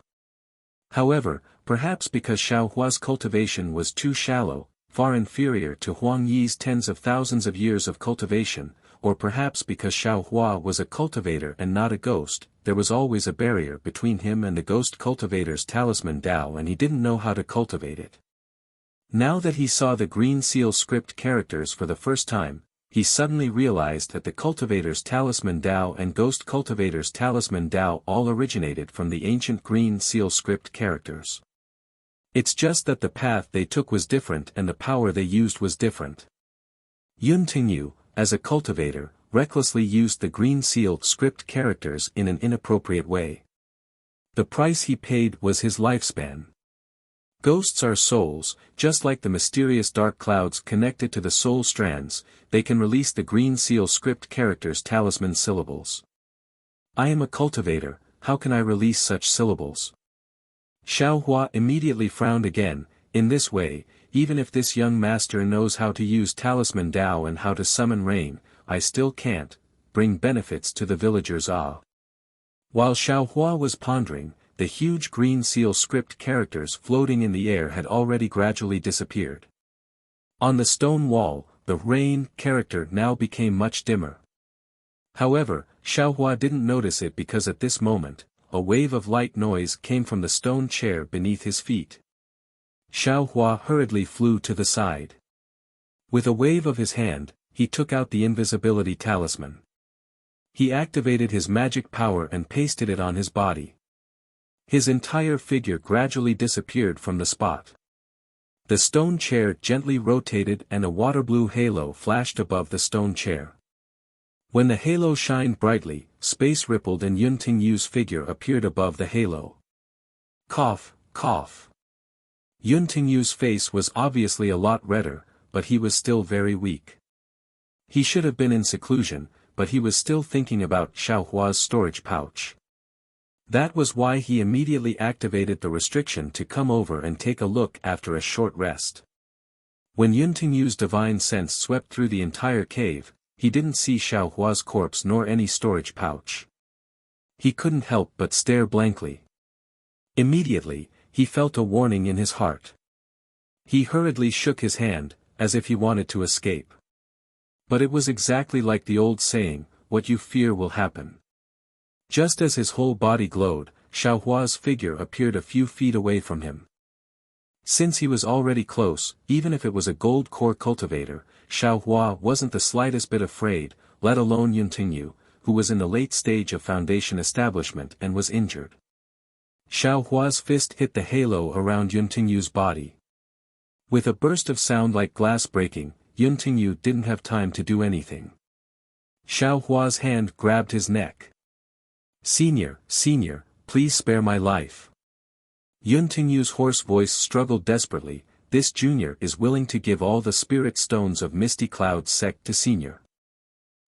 However, perhaps because Xiaohua's cultivation was too shallow, far inferior to Huang Yi's tens of thousands of years of cultivation, or perhaps because Xiaohua was a cultivator and not a ghost, there was always a barrier between him and the ghost cultivator's talisman Dao, and he didn't know how to cultivate it. Now that he saw the green seal script characters for the first time, he suddenly realized that the Cultivator's Talisman Dao and Ghost Cultivator's Talisman Dao all originated from the ancient Green Seal script characters. It's just that the path they took was different and the power they used was different. Yun Tingyu, as a cultivator, recklessly used the Green Seal script characters in an inappropriate way. The price he paid was his lifespan. Ghosts are souls, just like the mysterious dark clouds connected to the soul strands, they can release the Green Seal script characters' talisman syllables. I am a cultivator, how can I release such syllables? Xiao Hua immediately frowned again. In this way, even if this young master knows how to use Talisman Dao and how to summon rain, I still can't bring benefits to the villagers. While Xiao Hua was pondering, the huge Green Seal script characters floating in the air had already gradually disappeared. On the stone wall, the rain character now became much dimmer. However, Xiao Hua didn't notice it because at this moment, a wave of light noise came from the stone chair beneath his feet. Xiao Hua hurriedly flew to the side. With a wave of his hand, he took out the invisibility talisman. He activated his magic power and pasted it on his body. His entire figure gradually disappeared from the spot. The stone chair gently rotated and a water blue halo flashed above the stone chair. When the halo shined brightly, space rippled and Yun Tingyu's figure appeared above the halo. Cough, cough. Yun Tingyu's face was obviously a lot redder, but he was still very weak. He should have been in seclusion, but he was still thinking about Xiao Hua's storage pouch. That was why he immediately activated the restriction to come over and take a look after a short rest. When Yun Tingyu's divine sense swept through the entire cave, he didn't see Xiao Hua's corpse nor any storage pouch. He couldn't help but stare blankly. Immediately, he felt a warning in his heart. He hurriedly shook his hand, as if he wanted to escape. But it was exactly like the old saying, what you fear will happen. Just as his whole body glowed, Xiao Hua's figure appeared a few feet away from him. Since he was already close, even if it was a gold core cultivator, Xiao Hua wasn't the slightest bit afraid, let alone Yun Tingyu, who was in the late stage of foundation establishment and was injured. Xiao Hua's fist hit the halo around Yun Tingyu's body. With a burst of sound like glass breaking, Yun Tingyu didn't have time to do anything. Xiao Hua's hand grabbed his neck. Senior, please spare my life. Yun Tingyu's hoarse voice struggled desperately. This junior is willing to give all the spirit stones of Misty Cloud sect to senior.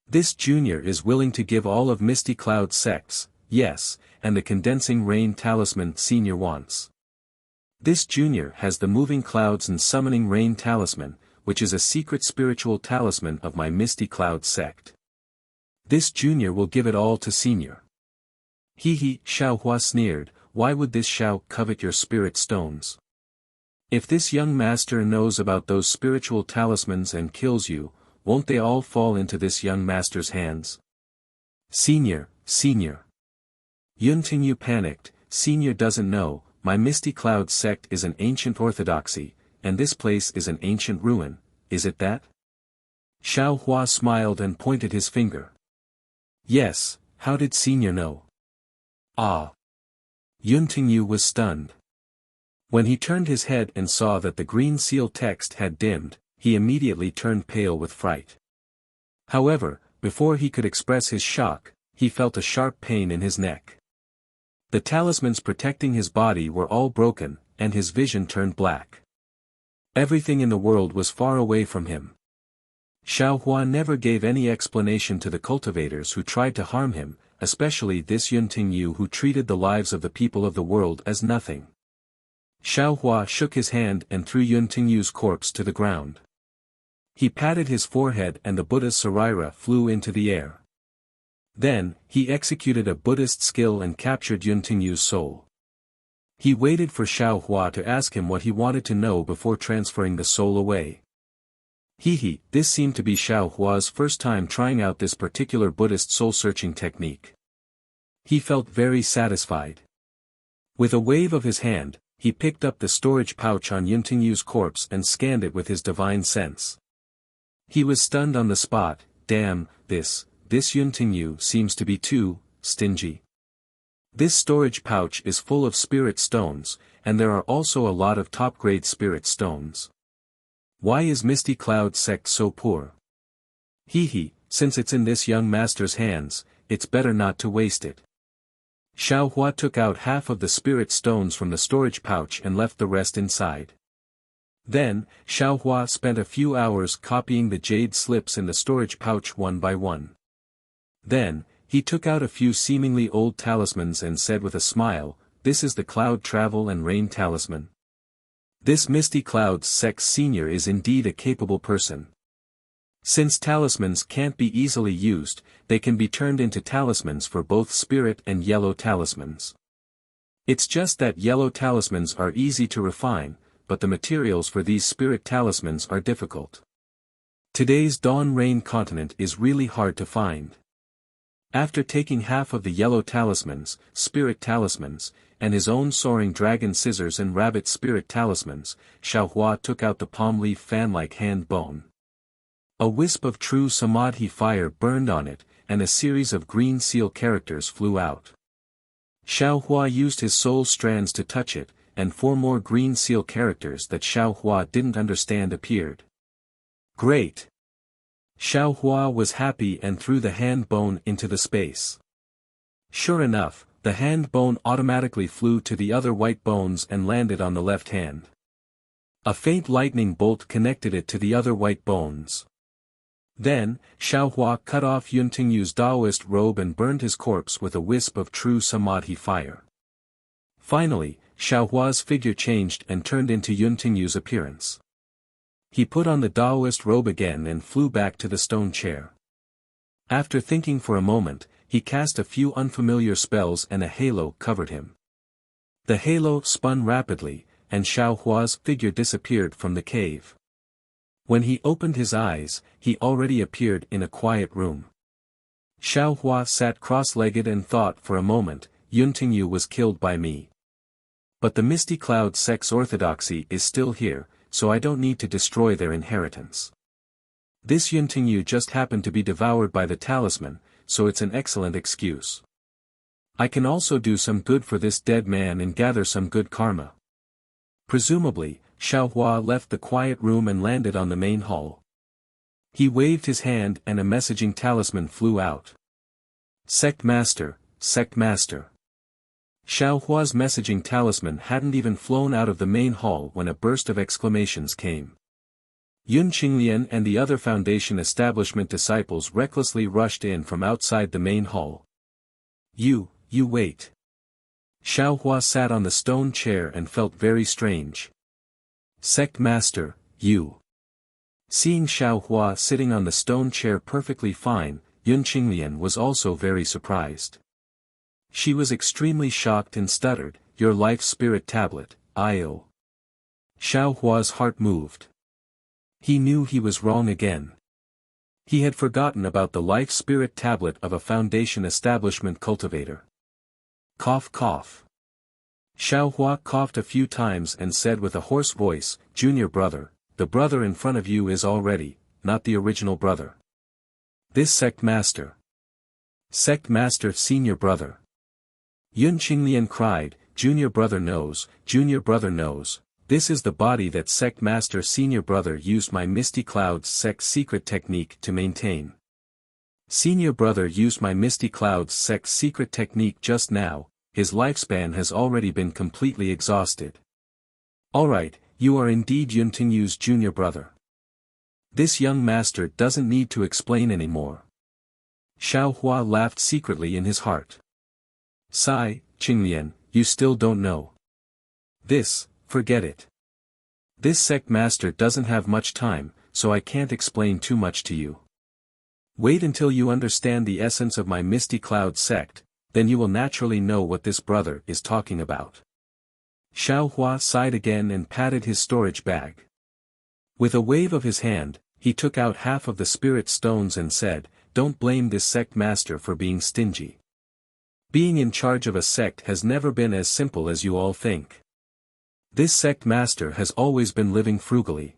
This junior is willing to give all of Misty Cloud sects, yes, and the condensing rain talisman senior wants. This junior has the moving clouds and summoning rain talisman, which is a secret spiritual talisman of my Misty Cloud sect. This junior will give it all to senior. He, Xiao Hua sneered, why would this Xiao covet your spirit stones? If this young master knows about those spiritual talismans and kills you, won't they all fall into this young master's hands? Senior. Yun Tingyu panicked, senior doesn't know, my Misty Cloud sect is an ancient orthodoxy, and this place is an ancient ruin, is it that? Xiao Hua smiled and pointed his finger. Yes, how did senior know? Ah! Yun Tingyu was stunned. When he turned his head and saw that the Green Seal text had dimmed, he immediately turned pale with fright. However, before he could express his shock, he felt a sharp pain in his neck. The talismans protecting his body were all broken, and his vision turned black. Everything in the world was far away from him. Xiao Hua never gave any explanation to the cultivators who tried to harm him, especially this Yun Tingyu who treated the lives of the people of the world as nothing. Xiao Hua shook his hand and threw Yun Tingyu's corpse to the ground. He patted his forehead and the Buddha's Saraira flew into the air. Then, he executed a Buddhist skill and captured Yun Tingyu's soul. He waited for Xiao Hua to ask him what he wanted to know before transferring the soul away. This seemed to be Xiao Hua's first time trying out this particular Buddhist soul-searching technique. He felt very satisfied. With a wave of his hand, he picked up the storage pouch on Yun Tingyu's corpse and scanned it with his divine sense. He was stunned on the spot. Damn, this Yuntingyu seems to be too stingy. This storage pouch is full of spirit stones, and there are also a lot of top-grade spirit stones. Why is Misty Cloud sect so poor? Since it's in this young master's hands, it's better not to waste it. Xiaohua took out half of the spirit stones from the storage pouch and left the rest inside. Then, Xiaohua spent a few hours copying the jade slips in the storage pouch one by one. Then, he took out a few seemingly old talismans and said with a smile, "This is the Cloud Travel and Rain Talisman. This Misty Cloud's sect senior is indeed a capable person. Since talismans can't be easily used, they can be turned into talismans for both spirit and yellow talismans. It's just that yellow talismans are easy to refine, but the materials for these spirit talismans are difficult. Today's Dawn Rain continent is really hard to find." After taking half of the yellow talismans, spirit talismans, and his own soaring dragon scissors and rabbit spirit talismans, Xiaohua took out the palm leaf fan-like hand bone. A wisp of true samadhi fire burned on it, and a series of green seal characters flew out. Xiaohua used his soul strands to touch it, and 4 more green seal characters that Xiaohua didn't understand appeared. Great! Xiaohua was happy and threw the hand bone into the space. Sure enough, the hand bone automatically flew to the other white bones and landed on the left hand. A faint lightning bolt connected it to the other white bones. Then, Xiaohua cut off Yuntingyu's Taoist robe and burned his corpse with a wisp of true samadhi fire. Finally, Xiaohua's figure changed and turned into Yuntingyu's appearance. He put on the Taoist robe again and flew back to the stone chair. After thinking for a moment, he cast a few unfamiliar spells and a halo covered him. The halo spun rapidly, and Xiaohua's figure disappeared from the cave. When he opened his eyes, he already appeared in a quiet room. Xiaohua sat cross-legged and thought for a moment, Yuntingyu was killed by me. But the Misty Cloud sect's orthodoxy is still here, so I don't need to destroy their inheritance. This Yuntingyu just happened to be devoured by the talisman, so it's an excellent excuse. I can also do some good for this dead man and gather some good karma. Presumably, Xiaohua left the quiet room and landed on the main hall. He waved his hand and a messaging talisman flew out. Sect Master, Sect Master. Xiaohua's messaging talisman hadn't even flown out of the main hall when a burst of exclamations came. Yun Qinglian and the other Foundation establishment disciples recklessly rushed in from outside the main hall. You wait. Xiaohua sat on the stone chair and felt very strange. Sect Master, you. Seeing Xiaohua sitting on the stone chair perfectly fine, Yun Qinglian was also very surprised. She was extremely shocked and stuttered, "Your life spirit tablet, Io." Xiaohua's heart moved. He knew he was wrong again. He had forgotten about the life spirit tablet of a Foundation establishment cultivator. Cough cough. Xiaohua coughed a few times and said with a hoarse voice, "Junior brother, the brother in front of you is already, not the original brother. This Sect Master. Sect Master Senior Brother." Yun Qinglian cried, Junior brother knows, this is the body that Sect Master Senior Brother used my Misty Cloud's sect secret technique to maintain. Senior Brother used my Misty Cloud's sect secret technique just now, his lifespan has already been completely exhausted. Alright, you are indeed Yuntingyu's junior brother. This young master doesn't need to explain anymore. Xiaohua laughed secretly in his heart. Sigh, Qinglian, you still don't know. Forget it. This sect master doesn't have much time, so I can't explain too much to you. Wait until you understand the essence of my Misty Cloud sect, then you will naturally know what this brother is talking about. Xiaohua sighed again and patted his storage bag. With a wave of his hand, he took out half of the spirit stones and said, "Don't blame this sect master for being stingy. Being in charge of a sect has never been as simple as you all think. This sect master has always been living frugally.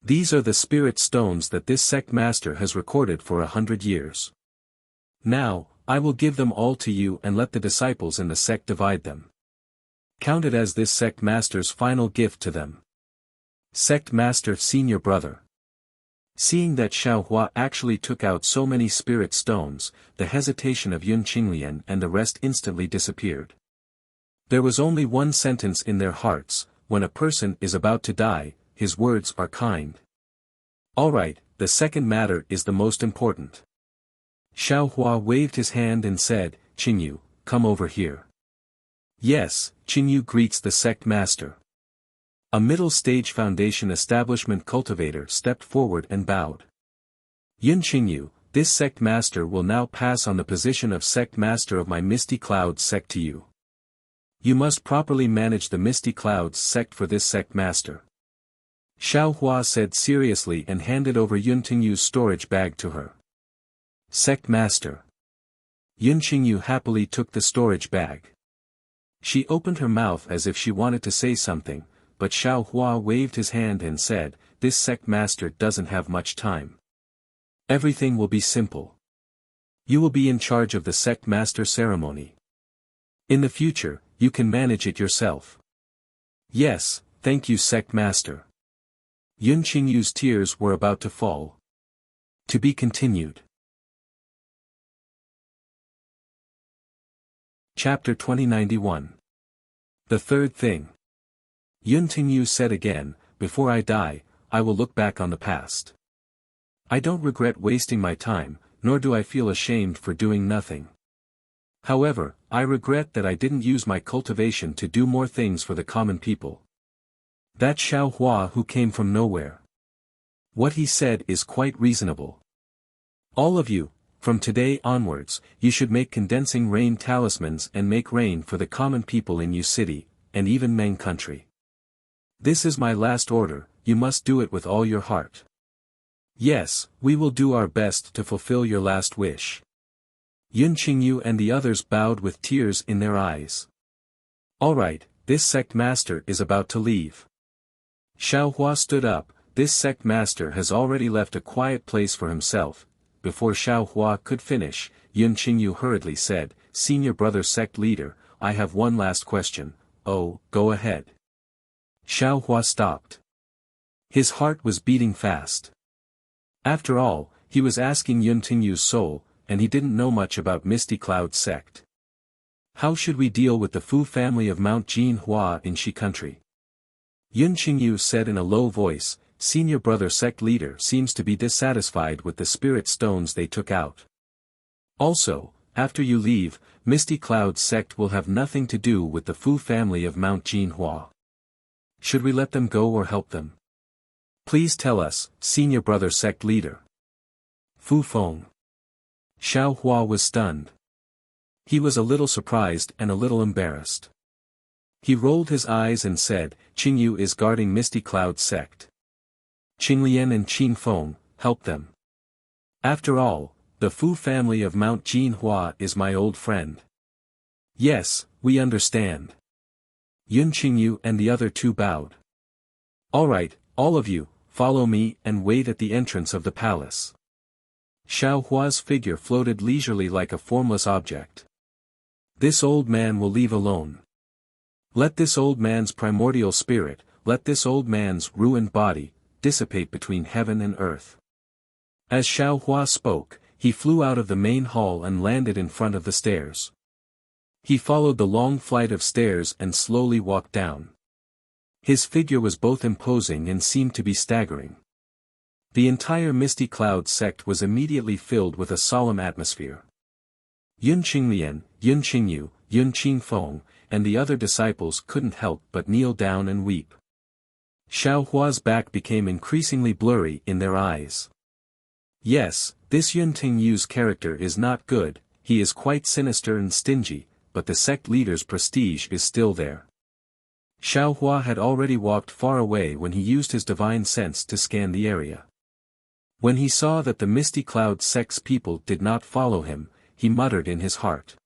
These are the spirit stones that this sect master has recorded for 100 years. Now, I will give them all to you and let the disciples in the sect divide them. Count it as this sect master's final gift to them. Sect master senior brother. Seeing that Xiaohua actually took out so many spirit stones, the hesitation of Yun Qinglian and the rest instantly disappeared. There was only one sentence in their hearts: when a person is about to die, his words are kind. Alright, the second matter is the most important. Xiaohua waved his hand and said, Qingyu, come over here. Yes, Qingyu greets the sect master. A middle-stage foundation establishment cultivator stepped forward and bowed. Yun Qingyu, this sect master will now pass on the position of sect master of my Misty Clouds sect to you. You must properly manage the Misty Clouds sect for this sect master. Xiaohua said seriously and handed over Yun Qingyu's storage bag to her. Sect master. Yun Qingyu happily took the storage bag. She opened her mouth as if she wanted to say something, but Xiaohua waved his hand and said, this sect master doesn't have much time. Everything will be simple. You will be in charge of the sect master ceremony. In the future, you can manage it yourself. Yes, thank you sect master. Yun Qingyu's tears were about to fall. To be continued. Chapter 2091. The third thing. Yun Qingyu said again, before I die, I will look back on the past. I don't regret wasting my time, nor do I feel ashamed for doing nothing. However, I regret that I didn't use my cultivation to do more things for the common people. That Xiaohua who came from nowhere. What he said is quite reasonable. All of you, from today onwards, you should make condensing rain talismans and make rain for the common people in Yu City, and even Meng country. This is my last order, you must do it with all your heart. Yes, we will do our best to fulfill your last wish. Yun Qingyu and the others bowed with tears in their eyes. Alright, this sect master is about to leave. Xiaohua stood up, this sect master has already left a quiet place for himself. Before Xiaohua could finish, Yun Qingyu hurriedly said, Senior brother sect leader, I have one last question. Oh, go ahead. Xiaohua stopped. His heart was beating fast. After all, he was asking Yun Qingyu's soul, and he didn't know much about Misty Cloud sect. How should we deal with the Fu family of Mount Jinhua in Shi country? Yun Qingyu said in a low voice, Senior brother sect leader seems to be dissatisfied with the spirit stones they took out. Also, after you leave, Misty Cloud sect will have nothing to do with the Fu family of Mount Jinhua. Should we let them go or help them? Please tell us, senior brother sect leader. Fu Feng. Xiaohua was stunned. He was a little surprised and a little embarrassed. He rolled his eyes and said, Qingyu is guarding Misty Cloud sect. Qinglian and Qin Feng, help them. After all, the Fu family of Mount Jinhua is my old friend. Yes, we understand. Yun Qingyu and the other two bowed. Alright, all of you, follow me and wait at the entrance of the palace. Xiaohua's figure floated leisurely like a formless object. This old man will leave alone. Let this old man's primordial spirit, let this old man's ruined body, dissipate between heaven and earth. As Xiaohua spoke, he flew out of the main hall and landed in front of the stairs. He followed the long flight of stairs and slowly walked down. His figure was both imposing and seemed to be staggering. The entire Misty Cloud sect was immediately filled with a solemn atmosphere. Yun Qinglian, Yun Qingyu, Yun Qinfeng, and the other disciples couldn't help but kneel down and weep. Xiaohua's back became increasingly blurry in their eyes. Yes, this Yun Tingyu's character is not good, he is quite sinister and stingy, but the sect leader's prestige is still there. Xiaohua had already walked far away when he used his divine sense to scan the area. When he saw that the Misty Cloud sect's people did not follow him, he muttered in his heart.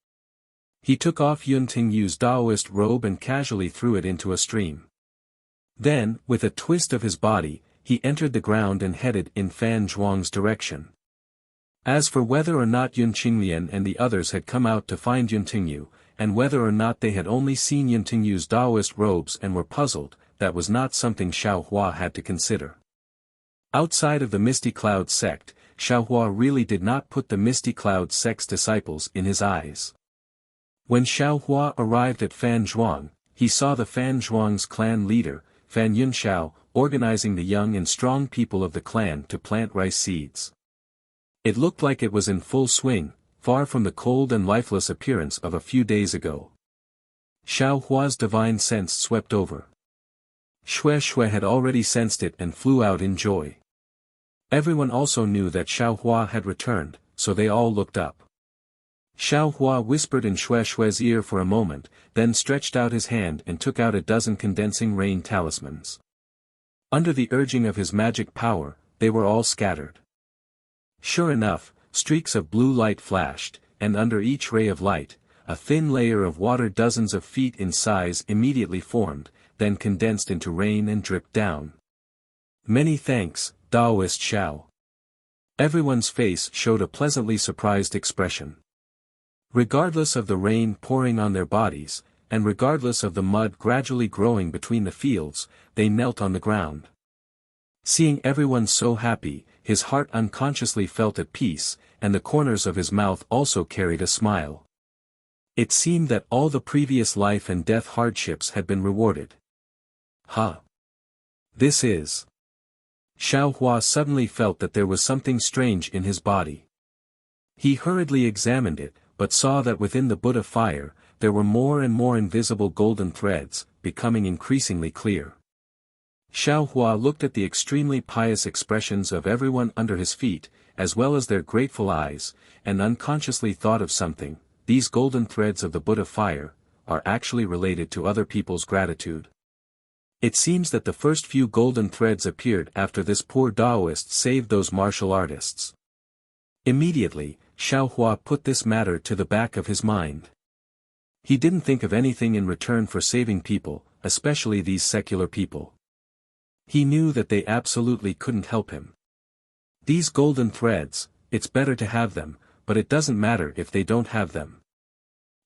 He took off Yun Tingyu's Taoist robe and casually threw it into a stream. Then, with a twist of his body, he entered the ground and headed in Fan Zhuang's direction. As for whether or not Yun Qinglian and the others had come out to find Yun Tingyu, and whether or not they had only seen Yun Tingyu's Taoist robes and were puzzled, that was not something Xiao Hua had to consider. Outside of the Misty Cloud sect, Xiao Hua really did not put the Misty Cloud sect's disciples in his eyes. When Xiao Hua arrived at Fan Zhuang, he saw the Fan Zhuang's clan leader, Fan Yunxiao, organizing the young and strong people of the clan to plant rice seeds. It looked like it was in full swing, far from the cold and lifeless appearance of a few days ago. Xiao Hua's divine sense swept over. Xue Xue had already sensed it and flew out in joy. Everyone also knew that Xiao Hua had returned, so they all looked up. Xiao Hua whispered in Xue Xue's ear for a moment, then stretched out his hand and took out a dozen condensing rain talismans. Under the urging of his magic power, they were all scattered. Sure enough, streaks of blue light flashed, and under each ray of light, a thin layer of water dozens of feet in size immediately formed, then condensed into rain and dripped down. Many thanks, Taoist Xiao. Everyone's face showed a pleasantly surprised expression. Regardless of the rain pouring on their bodies, and regardless of the mud gradually growing between the fields, they knelt on the ground. Seeing everyone so happy, his heart unconsciously felt at peace, and the corners of his mouth also carried a smile. It seemed that all the previous life and death hardships had been rewarded. This is... Xiao Hua suddenly felt that there was something strange in his body. He hurriedly examined it, but saw that within the Buddha fire, there were more and more invisible golden threads, becoming increasingly clear. Xiao Hua looked at the extremely pious expressions of everyone under his feet, as well as their grateful eyes, and unconsciously thought of something. These golden threads of the Buddha fire are actually related to other people's gratitude. It seems that the first few golden threads appeared after this poor Taoist saved those martial artists. Immediately, Xiao Hua put this matter to the back of his mind. He didn't think of anything in return for saving people, especially these secular people. He knew that they absolutely couldn't help him. These golden threads, it's better to have them, but it doesn't matter if they don't have them.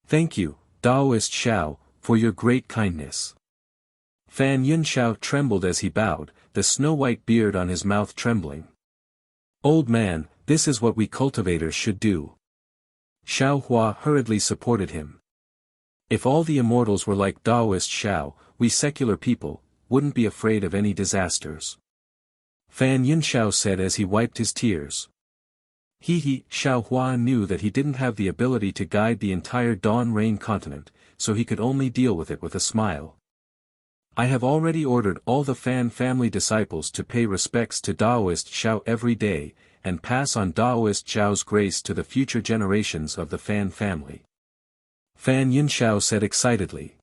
Thank you, Taoist Xiao, for your great kindness. Fan Yunxiao trembled as he bowed, the snow-white beard on his mouth trembling. Old man, this is what we cultivators should do. Xiao Hua hurriedly supported him. If all the immortals were like Taoist Xiao, we secular people wouldn't be afraid of any disasters. Fan Yunxiao said as he wiped his tears. Xiao Hua knew that he didn't have the ability to guide the entire Dawn Rain continent, so he could only deal with it with a smile. I have already ordered all the Fan family disciples to pay respects to Taoist Xiao every day, and pass on Taoist Xiao's grace to the future generations of the Fan family. Fan Yunxiao said excitedly.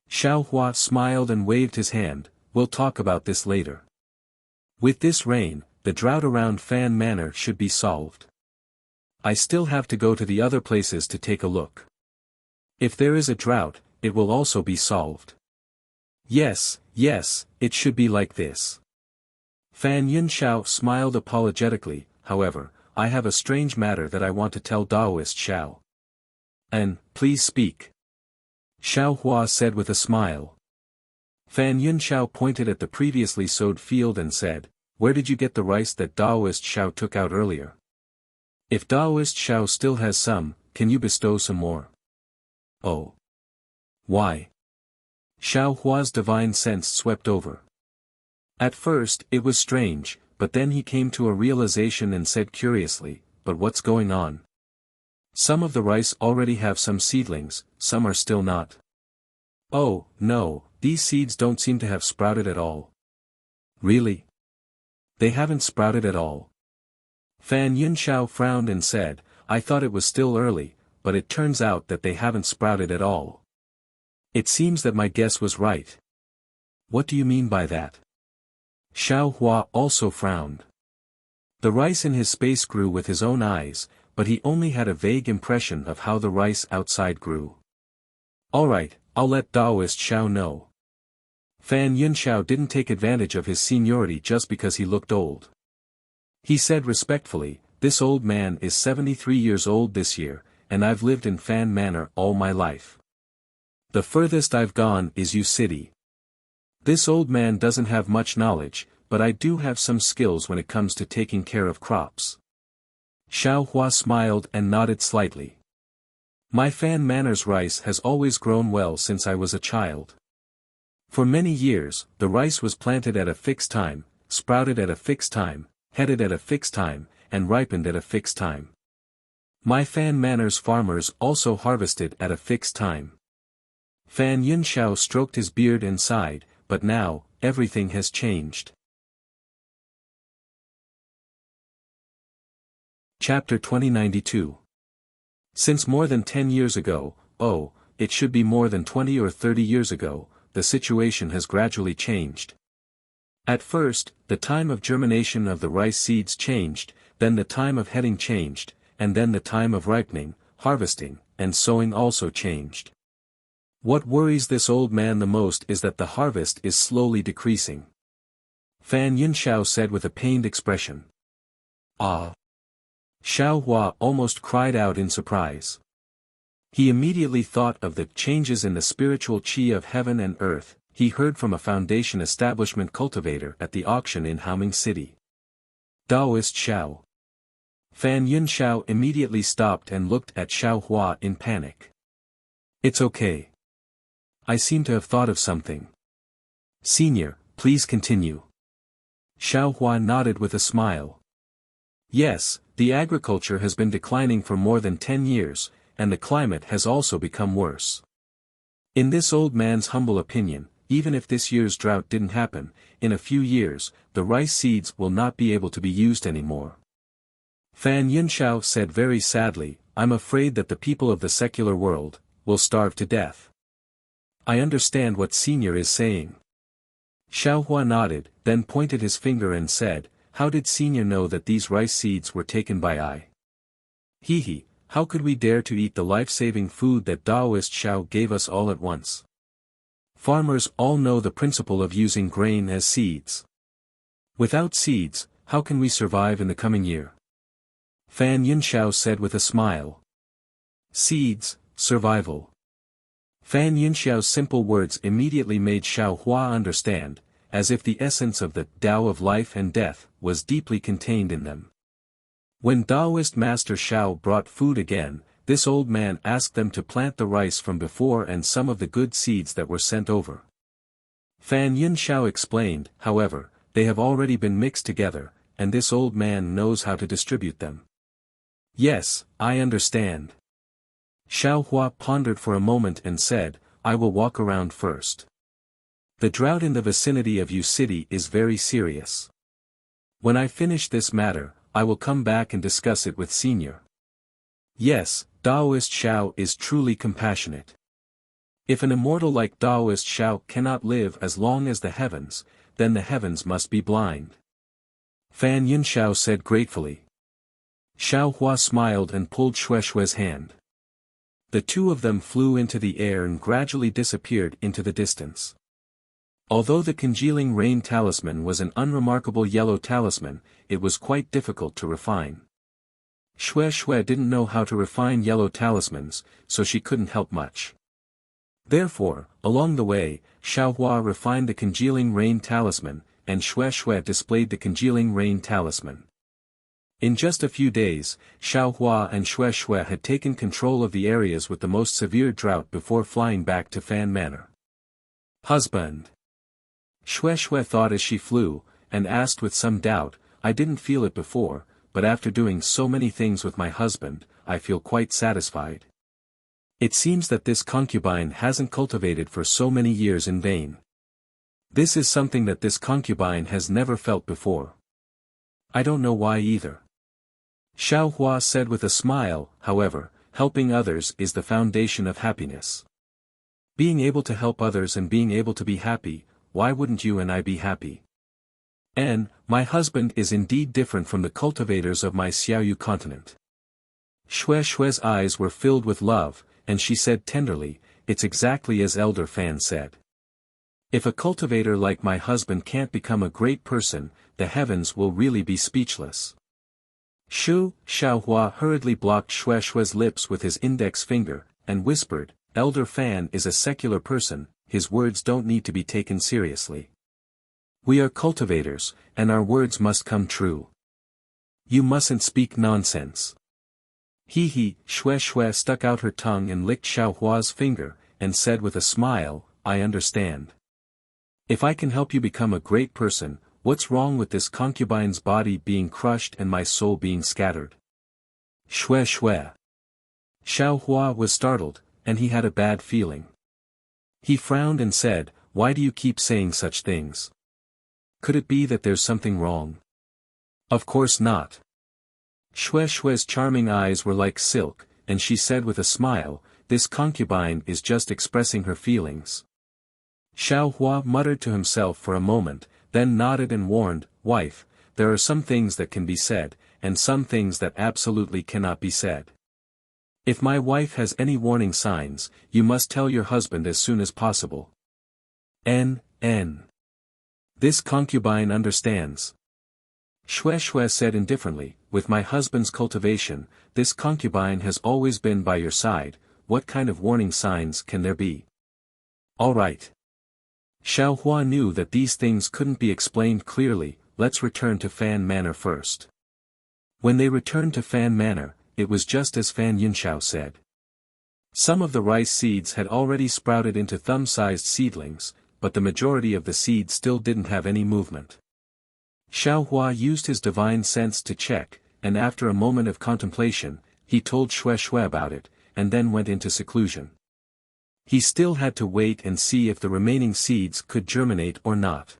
Xiao Hua smiled and waved his hand. We'll talk about this later. With this rain, the drought around Fan Manor should be solved. I still have to go to the other places to take a look. If there is a drought, it will also be solved. Yes, it should be like this. Fan Yunxiao smiled apologetically. However, I have a strange matter that I want to tell Taoist Xiao. And, please speak. Xiao Hua said with a smile. Fan Yunxiao pointed at the previously sowed field and said, where did you get the rice that Taoist Xiao took out earlier? If Taoist Xiao still has some, can you bestow some more? Oh. Why? Xiao Hua's divine sense swept over. At first, it was strange, but then he came to a realization and said curiously, but what's going on? Some of the rice already have some seedlings, some are still not. Oh, no, these seeds don't seem to have sprouted at all. Really? They haven't sprouted at all. Fan Yunxiao frowned and said, I thought it was still early, but it turns out that they haven't sprouted at all. It seems that my guess was right. What do you mean by that? Xiao Hua also frowned. The rice in his space grew with his own eyes, but he only had a vague impression of how the rice outside grew. Alright, I'll let Taoist Xiao know. Fan Yunxiao didn't take advantage of his seniority just because he looked old. He said respectfully, "This old man is 73 years old this year, and I've lived in Fan Manor all my life. The furthest I've gone is Yu City. This old man doesn't have much knowledge, but I do have some skills when it comes to taking care of crops." Xiao Hua smiled and nodded slightly. "My Fan Manor's rice has always grown well since I was a child. For many years, the rice was planted at a fixed time, sprouted at a fixed time, headed at a fixed time, and ripened at a fixed time. My Fan Manor's farmers also harvested at a fixed time." Fan Yunxiao stroked his beard and sighed, "But now, everything has changed." Chapter 2092. Since more than 10 years ago, it should be more than 20 or 30 years ago, the situation has gradually changed. At first, the time of germination of the rice seeds changed, then the time of heading changed, and then the time of ripening, harvesting, and sowing also changed. What worries this old man the most is that the harvest is slowly decreasing. Fan Yunxiao said with a pained expression. "Ah!" Xiao Hua almost cried out in surprise. He immediately thought of the changes in the spiritual qi of heaven and earth he heard from a foundation establishment cultivator at the auction in Haoming City. Taoist Xiao. Fan Yunxiao immediately stopped and looked at Xiao Hua in panic. "It's okay. I seem to have thought of something. Senior, please continue." Xiao Hua nodded with a smile. "Yes, the agriculture has been declining for more than 10 years, and the climate has also become worse. In this old man's humble opinion, even if this year's drought didn't happen, in a few years, the rice seeds will not be able to be used anymore." Fan Yunxiao said very sadly, "I'm afraid that the people of the secular world will starve to death." "I understand what Senior is saying." Xiao Hua nodded, then pointed his finger and said, "How did Senior know that these rice seeds were taken by I? He, how could we dare to eat the life-saving food that Taoist Xiao gave us all at once? Farmers all know the principle of using grain as seeds. Without seeds, how can we survive in the coming year?" Fan Yunxiao said with a smile. "Seeds, survival." Fan Yunxiao's simple words immediately made Xiao Hua understand, as if the essence of the Tao of life and death was deeply contained in them. When Taoist Master Xiao brought food again, this old man asked them to plant the rice from before and some of the good seeds that were sent over. Fan Yunxiao explained, however, they have already been mixed together, and this old man knows how to distribute them. "Yes, I understand." Xiao Hua pondered for a moment and said, "I will walk around first. The drought in the vicinity of Yu City is very serious. When I finish this matter, I will come back and discuss it with Senior." Yes, Taoist Xiao is truly compassionate. If an immortal like Taoist Xiao cannot live as long as the heavens, then the heavens must be blind. Fan Yunxiao said gratefully. Xiao Hua smiled and pulled Shue's hand. The two of them flew into the air and gradually disappeared into the distance. Although the congealing rain talisman was an unremarkable yellow talisman, it was quite difficult to refine. Shui didn't know how to refine yellow talismans, so she couldn't help much. Therefore, along the way, Xiao Hua refined the congealing rain talisman, and Shui displayed the congealing rain talisman. In just a few days, Xiao Hua and Shui had taken control of the areas with the most severe drought before flying back to Fan Manor. "Husband." Shui thought as she flew, and asked with some doubt, "I didn't feel it before, but after doing so many things with my husband, I feel quite satisfied. It seems that this concubine hasn't cultivated for so many years in vain. This is something that this concubine has never felt before. I don't know why either." Xiao Hua said with a smile, "However, helping others is the foundation of happiness. Being able to help others and being able to be happy, why wouldn't you and I be happy? And, my husband is indeed different from the cultivators of my Xiaoyu continent." Shui's eyes were filled with love, and she said tenderly, "It's exactly as Elder Fan said. If a cultivator like my husband can't become a great person, the heavens will really be speechless. Xiaohua hurriedly blocked Shue's lips with his index finger, and whispered, Elder Fan is a secular person, his words don't need to be taken seriously. We are cultivators, and our words must come true. You mustn't speak nonsense. Shue stuck out her tongue and licked Xiaohua's finger, and said with a smile, I understand. If I can help you become a great person, what's wrong with this concubine's body being crushed and my soul being scattered? Shue. Xiaohua was startled, and he had a bad feeling. He frowned and said, Why do you keep saying such things? Could it be that there's something wrong? Of course not. Shue's charming eyes were like silk, and she said with a smile, This concubine is just expressing her feelings. Xiaohua muttered to himself for a moment, then nodded and warned, Wife, there are some things that can be said, and some things that absolutely cannot be said. If my wife has any warning signs, you must tell your husband as soon as possible. This concubine understands. Shue said indifferently, With my husband's cultivation, this concubine has always been by your side, what kind of warning signs can there be? All right. Xiaohua knew that these things couldn't be explained clearly, let's return to Fan Manor first. When they returned to Fan Manor, it was just as Fan Yunxiao said. Some of the rice seeds had already sprouted into thumb-sized seedlings, but the majority of the seeds still didn't have any movement. Xiaohua used his divine sense to check, and after a moment of contemplation, he told Shue about it, and then went into seclusion. He still had to wait and see if the remaining seeds could germinate or not.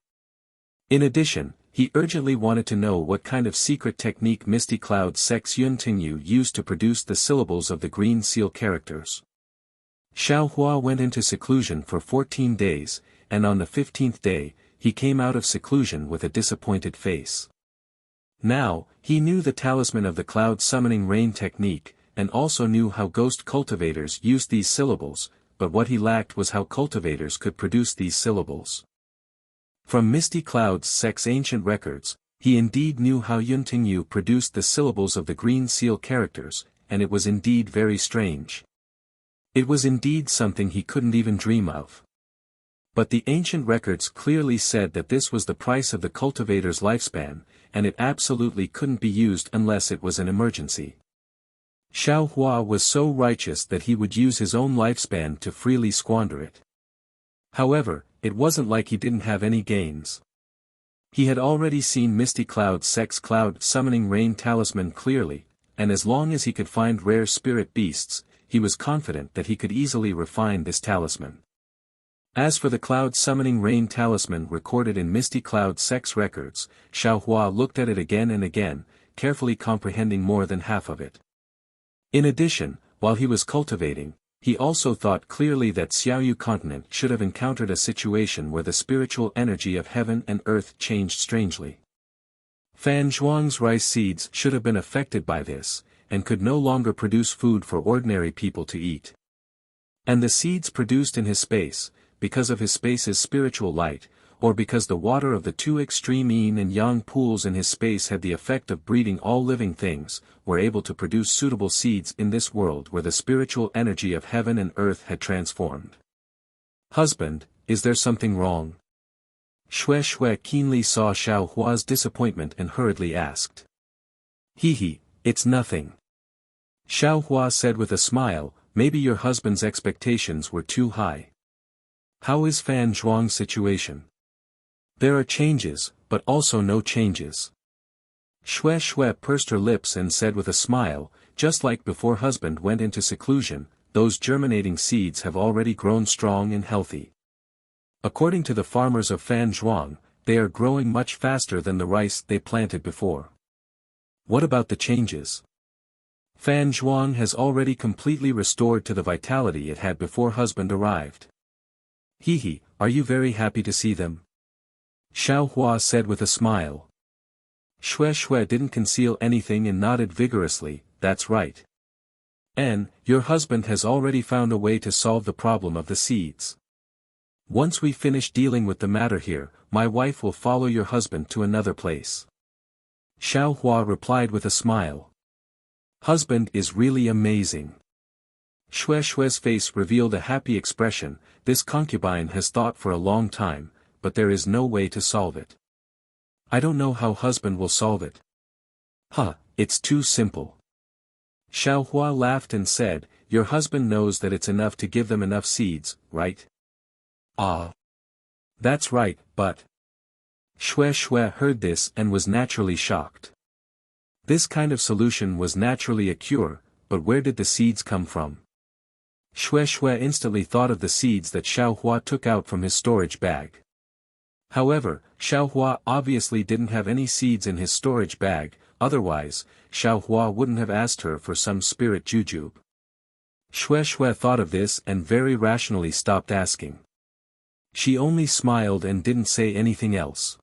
In addition, he urgently wanted to know what kind of secret technique Misty Cloud's sex Yuntingyu used to produce the syllables of the green seal characters. Xiaohua went into seclusion for 14 days, and on the 15th day, he came out of seclusion with a disappointed face. Now, he knew the talisman of the cloud summoning rain technique, and also knew how ghost cultivators used these syllables, but what he lacked was how cultivators could produce these syllables. From Misty Cloud's sex ancient records, he indeed knew how Yuntingyu produced the syllables of the green seal characters, and it was indeed very strange. It was indeed something he couldn't even dream of. But the ancient records clearly said that this was the price of the cultivator's lifespan, and it absolutely couldn't be used unless it was an emergency. Xiaohua was so righteous that he would use his own lifespan to freely squander it. However, it wasn't like he didn't have any gains. He had already seen Misty Cloud's sex cloud summoning rain talisman clearly, and as long as he could find rare spirit beasts, he was confident that he could easily refine this talisman. As for the cloud summoning rain talisman recorded in Misty Cloud's sex records, Xiaohua looked at it again and again, carefully comprehending more than half of it. In addition, while he was cultivating, he also thought clearly that Xiaoyu continent should have encountered a situation where the spiritual energy of heaven and earth changed strangely. Fan Zhuang's rice seeds should have been affected by this, and could no longer produce food for ordinary people to eat. And the seeds produced in his space, because of his space's spiritual light, or because the water of the two extreme yin and yang pools in his space had the effect of breeding all living things, were able to produce suitable seeds in this world where the spiritual energy of heaven and earth had transformed. Husband, is there something wrong? Shue keenly saw Xiaohua's disappointment and hurriedly asked. It's nothing. Xiaohua said with a smile, maybe your husband's expectations were too high. How is Fan Zhuang's situation? There are changes, but also no changes. Shue pursed her lips and said with a smile, just like before husband went into seclusion, those germinating seeds have already grown strong and healthy. According to the farmers of Fan Zhuang, they are growing much faster than the rice they planted before. What about the changes? Fan Zhuang has already completely restored to the vitality it had before husband arrived. Are you very happy to see them? Xiaohua said with a smile. Shue didn't conceal anything and nodded vigorously, that's right. Your husband has already found a way to solve the problem of the seeds. Once we finish dealing with the matter here, my wife will follow your husband to another place. Xiao Hua replied with a smile. Husband is really amazing. Xue Xue's face revealed a happy expression. This concubine has thought for a long time, but there is no way to solve it. I don't know how husband will solve it. It's too simple. Xiao Hua laughed and said, your husband knows that it's enough to give them enough seeds, right? Ah. That's right, but... Xue Xue heard this and was naturally shocked. This kind of solution was naturally a cure, but where did the seeds come from? Xue Xue instantly thought of the seeds that Xiao Hua took out from his storage bag. However, Xiao Hua obviously didn't have any seeds in his storage bag, otherwise, Xiao Hua wouldn't have asked her for some spirit jujube. Xue Xue thought of this and very rationally stopped asking. She only smiled and didn't say anything else.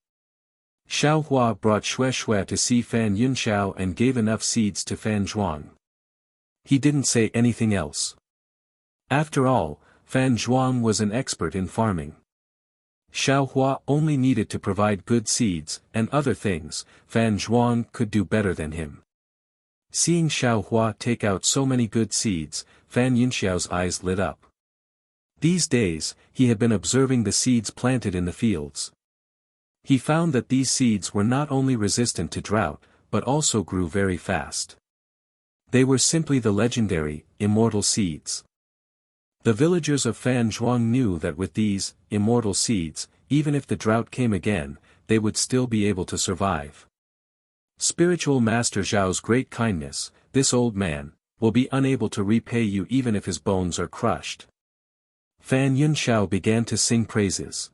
Xiao Hua brought Xue Xue to see Fan Yunxiao and gave enough seeds to Fan Zhuang. He didn't say anything else. After all, Fan Zhuang was an expert in farming. Xiao Hua only needed to provide good seeds, and other things, Fan Zhuang could do better than him. Seeing Xiao Hua take out so many good seeds, Fan Yunxiao's eyes lit up. These days, he had been observing the seeds planted in the fields. He found that these seeds were not only resistant to drought, but also grew very fast. They were simply the legendary, immortal seeds. The villagers of Fan Zhuang knew that with these, immortal seeds, even if the drought came again, they would still be able to survive. Spiritual Master Zhao's great kindness, this old man, will be unable to repay you even if his bones are crushed. Fan Yunxiao began to sing praises.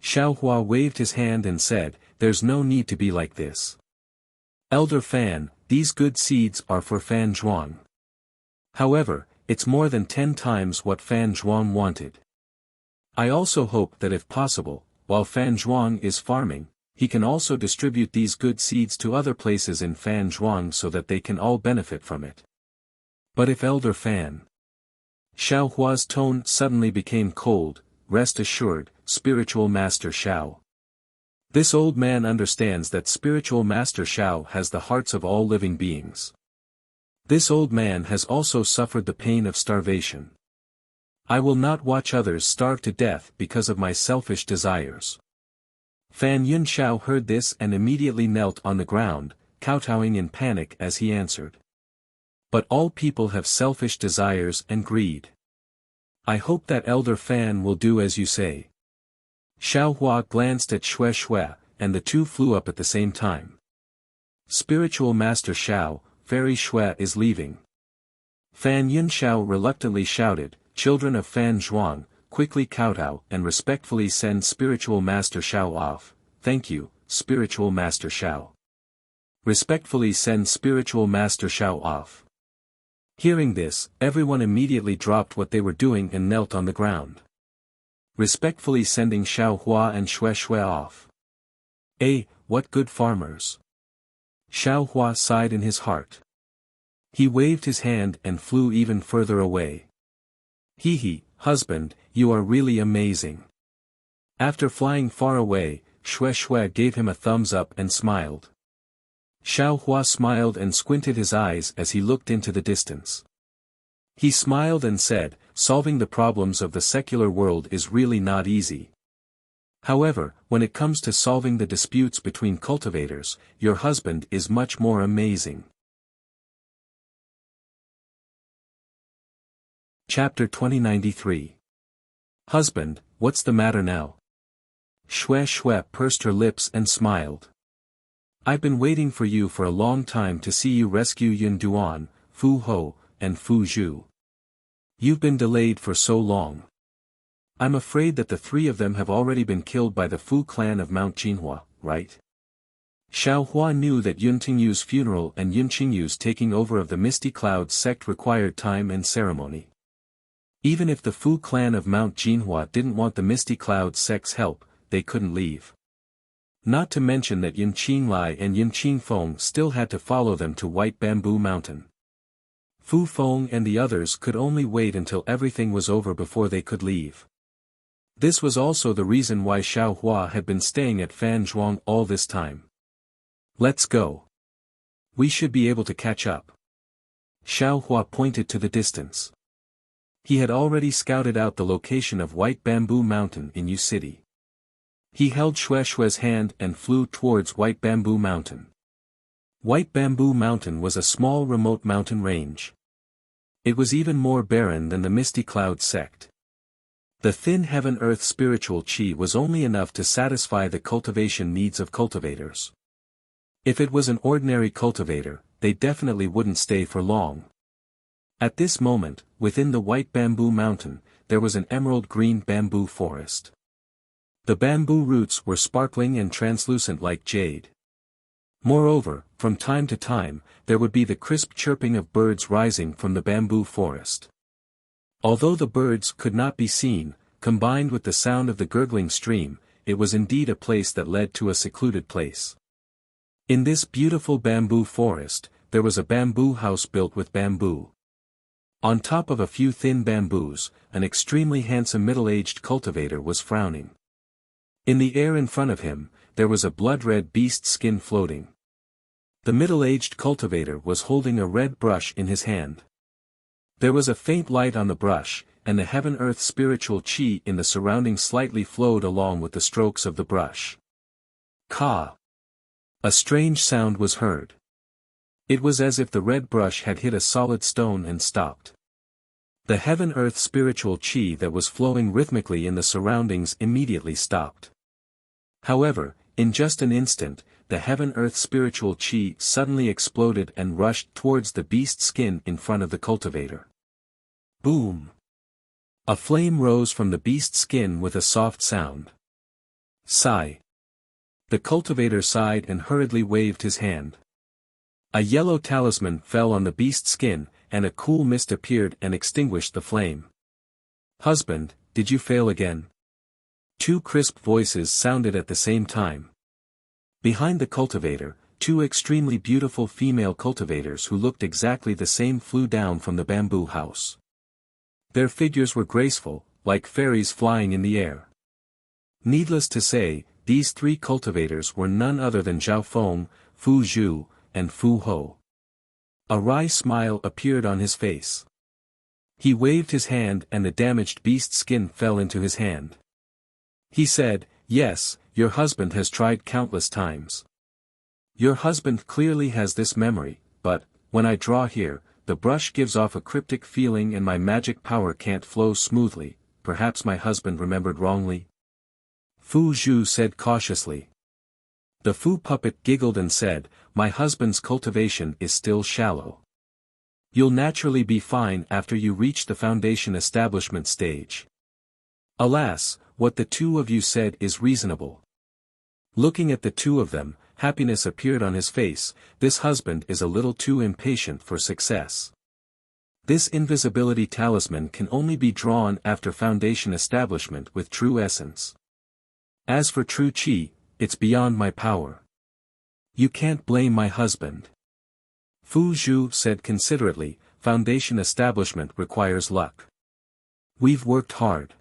Xiao Hua waved his hand and said, there's no need to be like this. Elder Fan, these good seeds are for Fan Zhuang. However, it's more than 10 times what Fan Zhuang wanted. I also hope that if possible, while Fan Zhuang is farming, he can also distribute these good seeds to other places in Fan Zhuang so that they can all benefit from it. But if Elder Fan... Xiao Hua's tone suddenly became cold. Rest assured, Spiritual Master Xiao. This old man understands that Spiritual Master Xiao has the hearts of all living beings. This old man has also suffered the pain of starvation. I will not watch others starve to death because of my selfish desires. Fan Yunxiao heard this and immediately knelt on the ground, kowtowing in panic as he answered. But all people have selfish desires and greed. I hope that Elder Fan will do as you say. Xiao Hua glanced at Xue Xue, and the two flew up at the same time. Spiritual Master Xiao, Fairy Xue is leaving. Fan Yunxiao reluctantly shouted, children of Fan Zhuang, quickly kowtow and respectfully send Spiritual Master Xiao off. Thank you, Spiritual Master Xiao. Respectfully send Spiritual Master Xiao off. Hearing this, everyone immediately dropped what they were doing and knelt on the ground. Respectfully sending Xiao Hua and Xue Xue off. What good farmers. Xiao Hua sighed in his heart. He waved his hand and flew even further away. Husband, you are really amazing. After flying far away, Xue Xue gave him a thumbs up and smiled. Xiao Hua smiled and squinted his eyes as he looked into the distance. He smiled and said, solving the problems of the secular world is really not easy. However, when it comes to solving the disputes between cultivators, your husband is much more amazing. Chapter 2093. Husband, what's the matter now? Xue Xue pursed her lips and smiled. I've been waiting for you for a long time to see you rescue Yun Duan, Fu Ho, and Fu Zhu. You've been delayed for so long. I'm afraid that the three of them have already been killed by the Fu clan of Mount Jinhua, right? Xiao Hua knew that Yun Tingyu's funeral and Yun Qingyu's taking over of the Misty Clouds sect required time and ceremony. Even if the Fu clan of Mount Jinhua didn't want the Misty Clouds sect's help, they couldn't leave. Not to mention that Yun Qinglai and Yun Qingfeng still had to follow them to White Bamboo Mountain. Fu Feng and the others could only wait until everything was over before they could leave. This was also the reason why Xiao Hua had been staying at Fan Zhuang all this time. Let's go. We should be able to catch up. Xiao Hua pointed to the distance. He had already scouted out the location of White Bamboo Mountain in Yu City. He held Xue Xue's hand and flew towards White Bamboo Mountain. White Bamboo Mountain was a small remote mountain range. It was even more barren than the Misty Cloud sect. The thin heaven-earth spiritual chi was only enough to satisfy the cultivation needs of cultivators. If it was an ordinary cultivator, they definitely wouldn't stay for long. At this moment, within the White Bamboo Mountain, there was an emerald-green bamboo forest. The bamboo roots were sparkling and translucent like jade. Moreover, from time to time, there would be the crisp chirping of birds rising from the bamboo forest. Although the birds could not be seen, combined with the sound of the gurgling stream, it was indeed a place that led to a secluded place. In this beautiful bamboo forest, there was a bamboo house built with bamboo. On top of a few thin bamboos, an extremely handsome middle-aged cultivator was frowning. In the air in front of him, there was a blood-red beast skin floating. The middle-aged cultivator was holding a red brush in his hand. There was a faint light on the brush, and the heaven-earth spiritual chi in the surroundings slightly flowed along with the strokes of the brush. Ka! A strange sound was heard. It was as if the red brush had hit a solid stone and stopped. The heaven-earth spiritual chi that was flowing rhythmically in the surroundings immediately stopped. However, in just an instant, the heaven-earth spiritual chi suddenly exploded and rushed towards the beast skin in front of the cultivator. Boom! A flame rose from the beast skin with a soft sound. Sigh. The cultivator sighed and hurriedly waved his hand. A yellow talisman fell on the beast skin, and a cool mist appeared and extinguished the flame. Husband, did you fail again? Two crisp voices sounded at the same time. Behind the cultivator, two extremely beautiful female cultivators who looked exactly the same flew down from the bamboo house. Their figures were graceful, like fairies flying in the air. Needless to say, these three cultivators were none other than Zhao Feng, Fu Zhu, and Fu Ho. A wry smile appeared on his face. He waved his hand and the damaged beast skin fell into his hand. He said, "Yes, your husband has tried countless times. Your husband clearly has this memory, but, when I draw here, the brush gives off a cryptic feeling and my magic power can't flow smoothly. Perhaps my husband remembered wrongly?" Fu Zhu said cautiously. The Fu puppet giggled and said, "My husband's cultivation is still shallow. You'll naturally be fine after you reach the foundation establishment stage. Alas, what the two of you said is reasonable." Looking at the two of them, happiness appeared on his face. This husband is a little too impatient for success. This invisibility talisman can only be drawn after foundation establishment with true essence. As for true chi, it's beyond my power. You can't blame my husband. Fu Zhu said considerately, "Foundation establishment requires luck. We've worked hard.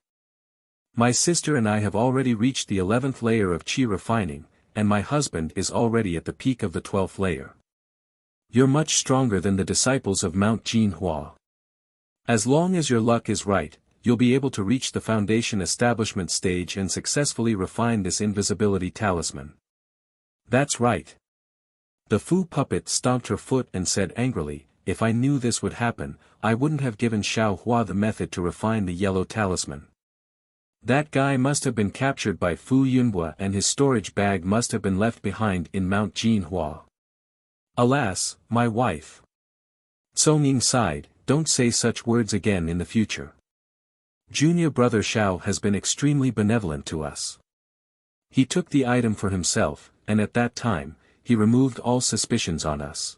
My sister and I have already reached the 11th layer of chi refining, and my husband is already at the peak of the 12th layer. You're much stronger than the disciples of Mount Jinhua. As long as your luck is right, you'll be able to reach the foundation establishment stage and successfully refine this invisibility talisman." "That's right." The Fu puppet stomped her foot and said angrily, "If I knew this would happen, I wouldn't have given Xiao Hua the method to refine the yellow talisman. That guy must have been captured by Fu Yunhua and his storage bag must have been left behind in Mount Jinhua. Alas, my wife." Cao Ning sighed, "Don't say such words again in the future. Junior brother Xiao has been extremely benevolent to us. He took the item for himself, and at that time, he removed all suspicions on us.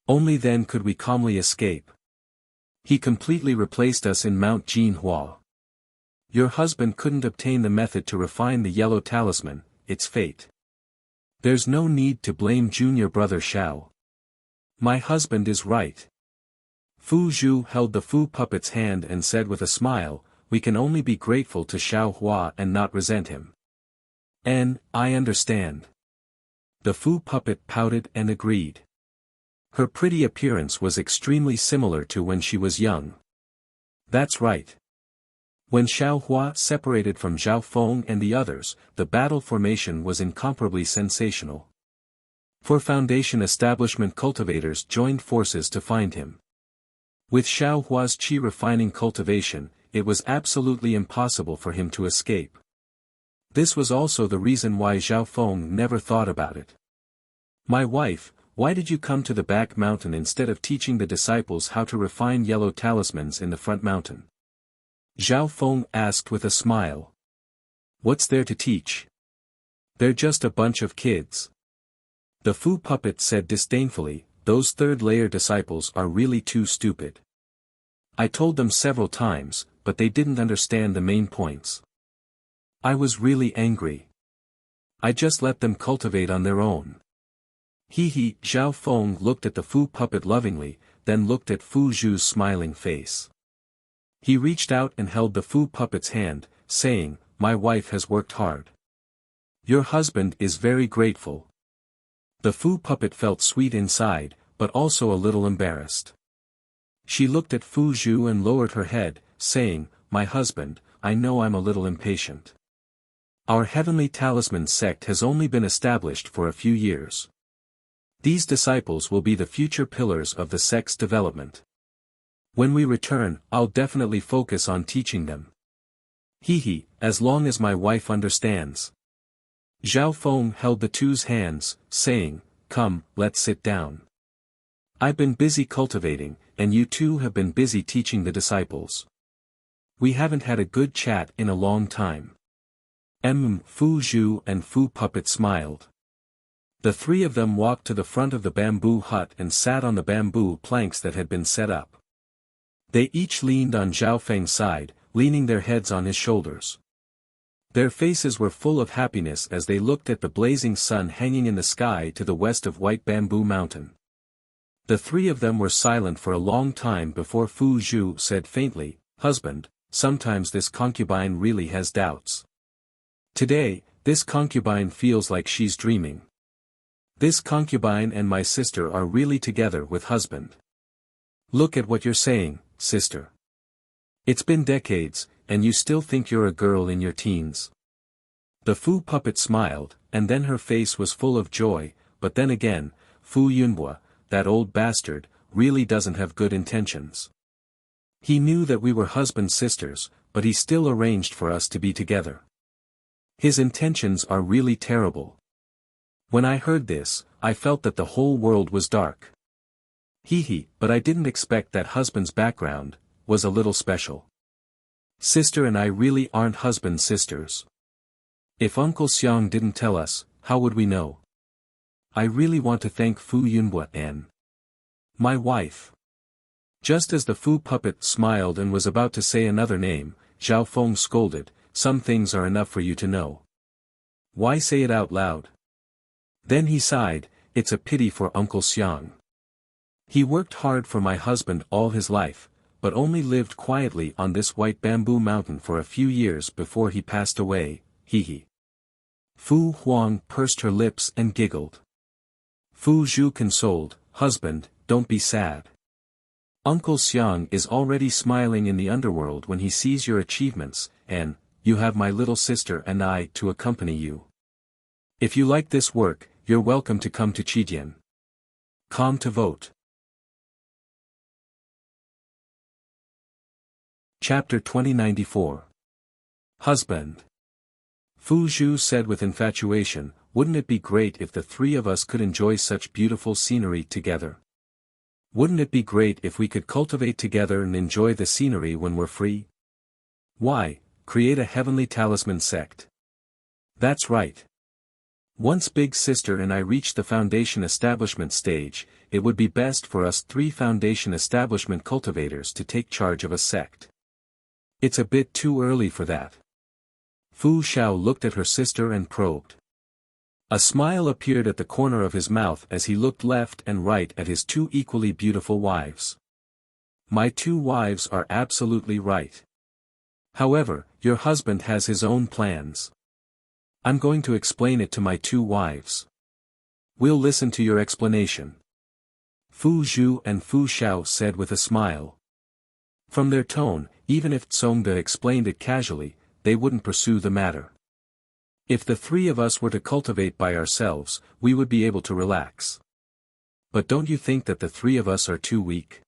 Only then could we calmly escape. He completely replaced us in Mount Jinhua. Your husband couldn't obtain the method to refine the yellow talisman, it's fate. There's no need to blame junior brother Xiao. My husband is right." Fu Zhu held the Fu puppet's hand and said with a smile, we can only be grateful to Xiao Hua and not resent him. I understand. The Fu puppet pouted and agreed. Her pretty appearance was extremely similar to when she was young. That's right. When Xiao Hua separated from Zhao Feng and the others, the battle formation was incomparably sensational. 4 Foundation establishment cultivators joined forces to find him. With Xiao Hua's qi refining cultivation, it was absolutely impossible for him to escape. This was also the reason why Zhao Feng never thought about it. My wife, why did you come to the back mountain instead of teaching the disciples how to refine yellow talismans in the front mountain? Zhao Feng asked with a smile. What's there to teach? They're just a bunch of kids. The Fu puppet said disdainfully, those third-layer disciples are really too stupid. I told them several times, but they didn't understand the main points. I was really angry. I just let them cultivate on their own. He, Zhao Feng looked at the Fu puppet lovingly, then looked at Fu Zhu's smiling face. He reached out and held the Fu puppet's hand, saying, my wife has worked hard. Your husband is very grateful. The Fu puppet felt sweet inside, but also a little embarrassed. She looked at Fu Zhu and lowered her head, saying, my husband, I know I'm a little impatient. Our heavenly talisman sect has only been established for a few years. These disciples will be the future pillars of the sect's development. When we return, I'll definitely focus on teaching them. As long as my wife understands. Zhao Feng held the two's hands, saying, come, let's sit down. I've been busy cultivating, and you two have been busy teaching the disciples. We haven't had a good chat in a long time. Fu Zhu and Fu puppet smiled. The 3 of them walked to the front of the bamboo hut and sat on the bamboo planks that had been set up. They each leaned on Zhao Feng's side, leaning their heads on his shoulders. Their faces were full of happiness as they looked at the blazing sun hanging in the sky to the west of White Bamboo Mountain. The 3 of them were silent for a long time before Fu Zhu said faintly, husband, sometimes this concubine really has doubts. Today, this concubine feels like she's dreaming. This concubine and my sister are really together with husband. Look at what you're saying, sister. It's been decades, and you still think you're a girl in your teens. The Fu puppet smiled, and then her face was full of joy, but then again, Fu Yunhua, that old bastard, really doesn't have good intentions. He knew that we were husband-sisters, but he still arranged for us to be together. His intentions are really terrible. When I heard this, I felt that the whole world was dark. But I didn't expect that husband's background was a little special. Sister and I really aren't husband-sisters. If Uncle Xiang didn't tell us, how would we know? I really want to thank Fu Yunhua and my wife. Just as the Fu puppet smiled and was about to say another name, Zhao Feng scolded, some things are enough for you to know. Why say it out loud? Then he sighed, it's a pity for Uncle Xiang. He worked hard for my husband all his life, but only lived quietly on this White Bamboo Mountain for a few years before he passed away, Fu Huang pursed her lips and giggled. Fu Zhu consoled, husband, don't be sad. Uncle Xiang is already smiling in the underworld when he sees your achievements, and you have my little sister and I to accompany you. If you like this work, you're welcome to come to Qijian. Come to vote. Chapter 2094. Husband. Fu Zhu said with infatuation, wouldn't it be great if the 3 of us could enjoy such beautiful scenery together? Wouldn't it be great if we could cultivate together and enjoy the scenery when we're free? Why, create a heavenly talisman sect. That's right. Once Big Sister and I reach the Foundation establishment stage, it would be best for us 3 Foundation establishment cultivators to take charge of a sect. It's a bit too early for that. Fu Xiao looked at her sister and probed. A smile appeared at the corner of his mouth as he looked left and right at his 2 equally beautiful wives. My 2 wives are absolutely right. However, your husband has his own plans. I'm going to explain it to my two wives. We'll listen to your explanation. Fu Zhu and Fu Xiao said with a smile. From their tone, even if Songde explained it casually, they wouldn't pursue the matter. If the three of us were to cultivate by ourselves, we would be able to relax. But don't you think that the three of us are too weak?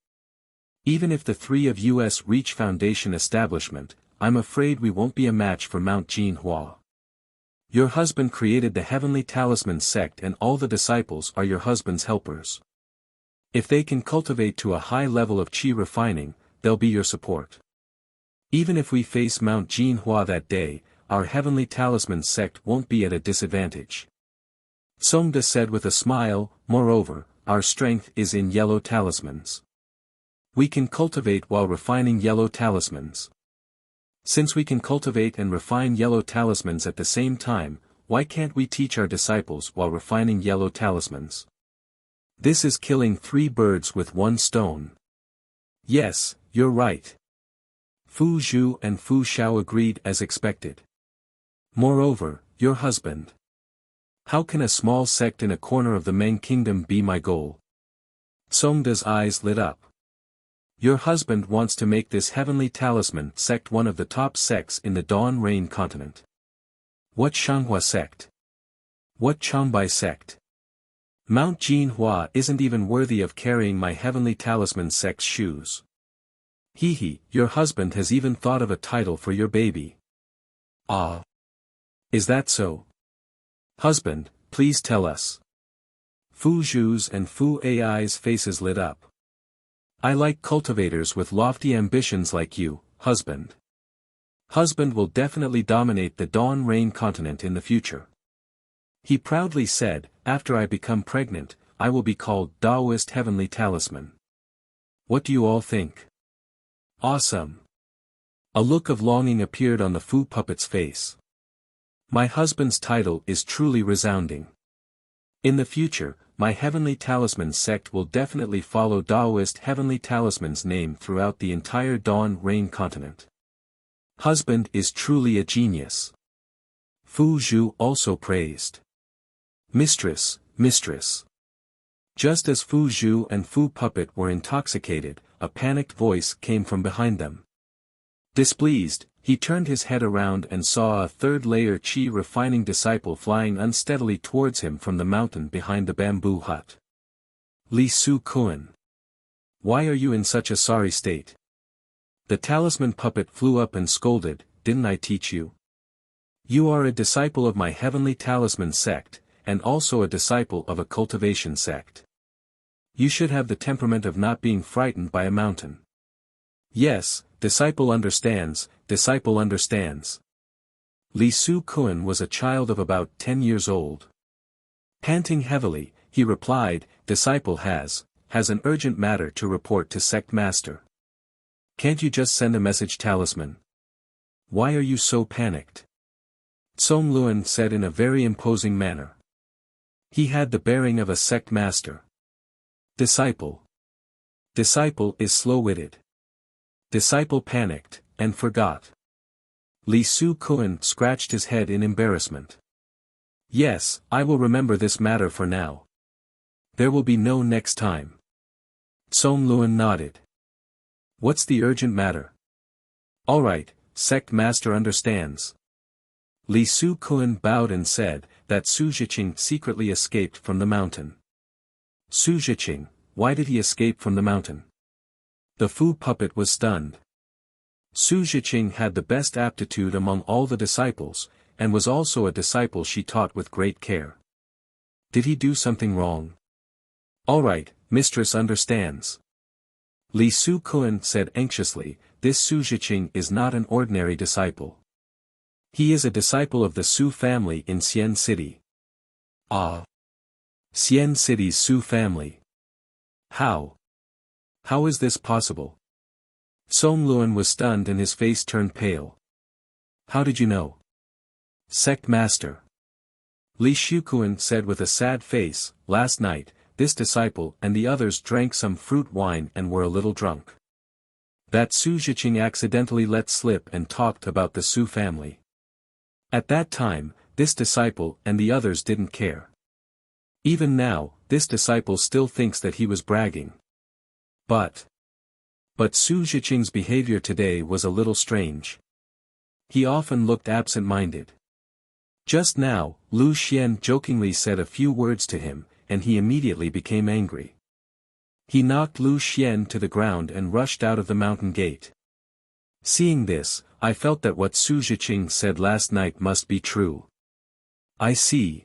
Even if the three of us reach foundation establishment, I'm afraid we won't be a match for Mount Jinhua. Your husband created the Heavenly Talisman sect and all the disciples are your husband's helpers. If they can cultivate to a high level of qi refining, they'll be your support. Even if we face Mount Jinhua that day, our Heavenly Talisman sect won't be at a disadvantage. Songde said with a smile, moreover, our strength is in yellow talismans. We can cultivate while refining yellow talismans. Since we can cultivate and refine yellow talismans at the same time, why can't we teach our disciples while refining yellow talismans? This is killing 3 birds with 1 stone. Yes, you're right. Fu Zhu and Fu Xiao agreed as expected. Moreover, your husband. How can a small sect in a corner of the Meng kingdom be my goal? Songde's eyes lit up. Your husband wants to make this Heavenly Talisman sect one of the top sects in the Dawn Rain continent. What Shanghua sect? What Changbai sect? Mount Jinhua isn't even worthy of carrying my Heavenly Talisman sect's shoes. Hee, your husband has even thought of a title for your baby. Ah. Is that so? Husband, please tell us. Fu Zhu's and Fu Ai's faces lit up. I like cultivators with lofty ambitions like you, husband. Husband will definitely dominate the Dawn Rain continent in the future. He proudly said, after I become pregnant, I will be called Taoist Heavenly Talisman. What do you all think? Awesome. A look of longing appeared on the Fu puppet's face. My husband's title is truly resounding. In the future, my Heavenly Talisman sect will definitely follow Taoist Heavenly Talisman's name throughout the entire Dawn Rain continent. Husband is truly a genius. Fu Zhu also praised. Mistress, mistress. Just as Fu Zhu and Fu Puppet were intoxicated, a panicked voice came from behind them. Displeased, he turned his head around and saw a third-layer qi refining disciple flying unsteadily towards him from the mountain behind the bamboo hut. Li Su Kun. Why are you in such a sorry state? The talisman puppet flew up and scolded, didn't I teach you? You are a disciple of my Heavenly Talisman sect, and also a disciple of a cultivation sect. You should have the temperament of not being frightened by a mountain. Yes, disciple understands, disciple understands. Li Su Kun was a child of about 10 years old. Panting heavily, he replied, disciple has an urgent matter to report to sect master. Can't you just send a message talisman? Why are you so panicked? Song Luan said in a very imposing manner. He had the bearing of a sect master. Disciple. Disciple is slow-witted. Disciple panicked, and forgot. Li Su Kun scratched his head in embarrassment. Yes, I will remember this matter for now. There will be no next time. Song Luan nodded. What's the urgent matter? All right, sect master understands. Li Su Kun bowed and said, that Su Zhiqing secretly escaped from the mountain. Su Zhiqing, why did he escape from the mountain? The Fu puppet was stunned. Su Zhiqing had the best aptitude among all the disciples, and was also a disciple she taught with great care. Did he do something wrong? All right, mistress understands. Li Su Kun said anxiously, this Su Zhiqing is not an ordinary disciple. He is a disciple of the Su family in Xian City. Ah! Xian City's Su family. How? How is this possible? Song Luan was stunned and his face turned pale. How did you know? Sect master. Li Shukuan said with a sad face, last night, this disciple and the others drank some fruit wine and were a little drunk. that Su Zhiqing accidentally let slip and talked about the Su family. At that time, this disciple and the others didn't care. Even now, this disciple still thinks that he was bragging. But Su Zhiqing's behavior today was a little strange. He often looked absent-minded. Just now, Lu Xian jokingly said a few words to him, and he immediately became angry. He knocked Lu Xian to the ground and rushed out of the mountain gate. Seeing this, I felt that what Su Zhiqing said last night must be true. I see.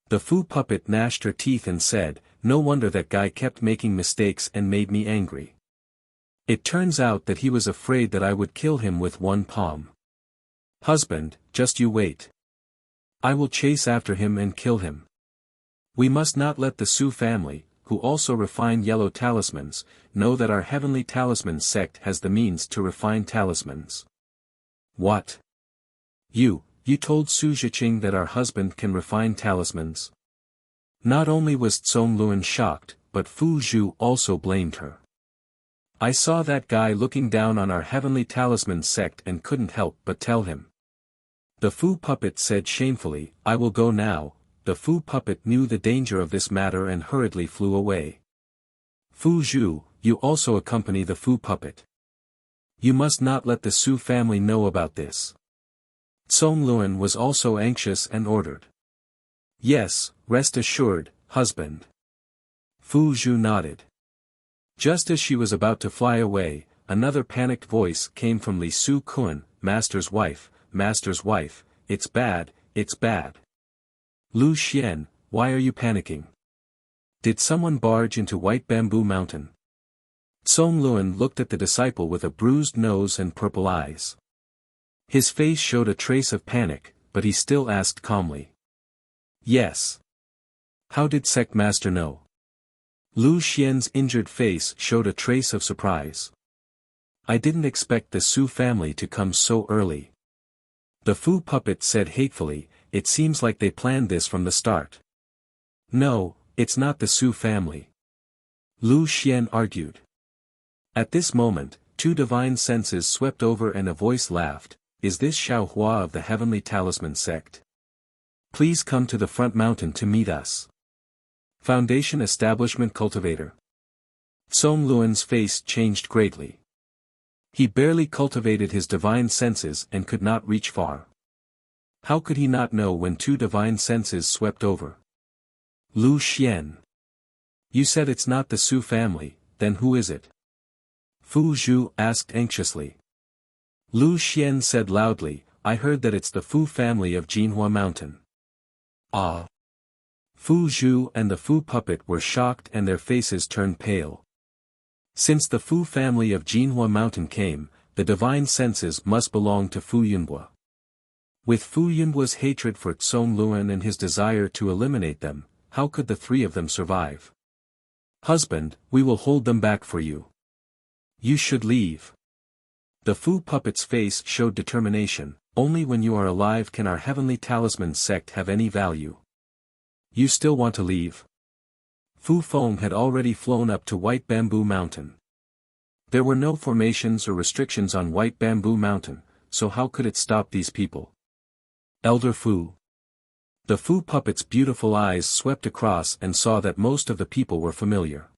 The Fu puppet gnashed her teeth and said, no wonder that guy kept making mistakes and made me angry. It turns out that he was afraid that I would kill him with one palm. Husband, just you wait. I will chase after him and kill him. We must not let the Su family, who also refine yellow talismans, know that our heavenly talisman sect has the means to refine talismans. What? You told Su Zhiqing that our husband can refine talismans? Not only was Tsong Luan shocked, but Fu Zhu also blamed her. I saw that guy looking down on our heavenly talisman sect and couldn't help but tell him. The Fu puppet said shamefully, I will go now. The Fu puppet knew the danger of this matter and hurriedly flew away. Fu Zhu, you also accompany the Fu puppet. You must not let the Su family know about this. Tsong Luan was also anxious and ordered. Yes, rest assured, husband. Fu Zhu nodded. Just as she was about to fly away, another panicked voice came from Li Su Kun, Master's wife, it's bad, it's bad. Lu Xian, why are you panicking? Did someone barge into White Bamboo Mountain? Tsong Luan looked at the disciple with a bruised nose and purple eyes. His face showed a trace of panic, but he still asked calmly. Yes. How did Sect Master know? Lu Xian's injured face showed a trace of surprise. I didn't expect the Su family to come so early. The Fu puppet said hatefully, it seems like they planned this from the start. No, it's not the Su family. Lu Xian argued. At this moment, two divine senses swept over and a voice laughed, is this Xiao Hua of the Heavenly Talisman sect? Please come to the front mountain to meet us. Foundation Establishment Cultivator. Tsong Luan's face changed greatly. He barely cultivated his divine senses and could not reach far. How could he not know when two divine senses swept over? Lu Xian. You said it's not the Su family, then who is it? Fu Zhu asked anxiously. Lu Xian said loudly, I heard that it's the Fu family of Jinhua Mountain. Ah. Fu Zhu and the Fu puppet were shocked and their faces turned pale. Since the Fu family of Jinhua Mountain came, the divine senses must belong to Fu Yunhua. With Fu Yunhua's hatred for Tsong Luan and his desire to eliminate them, how could the three of them survive? Husband, we will hold them back for you. You should leave. The Fu puppet's face showed determination, only when you are alive can our heavenly talisman sect have any value. You still want to leave? Fu Feng had already flown up to White Bamboo Mountain. There were no formations or restrictions on White Bamboo Mountain, so how could it stop these people? Elder Fu. The Fu puppet's beautiful eyes swept across and saw that most of the people were familiar.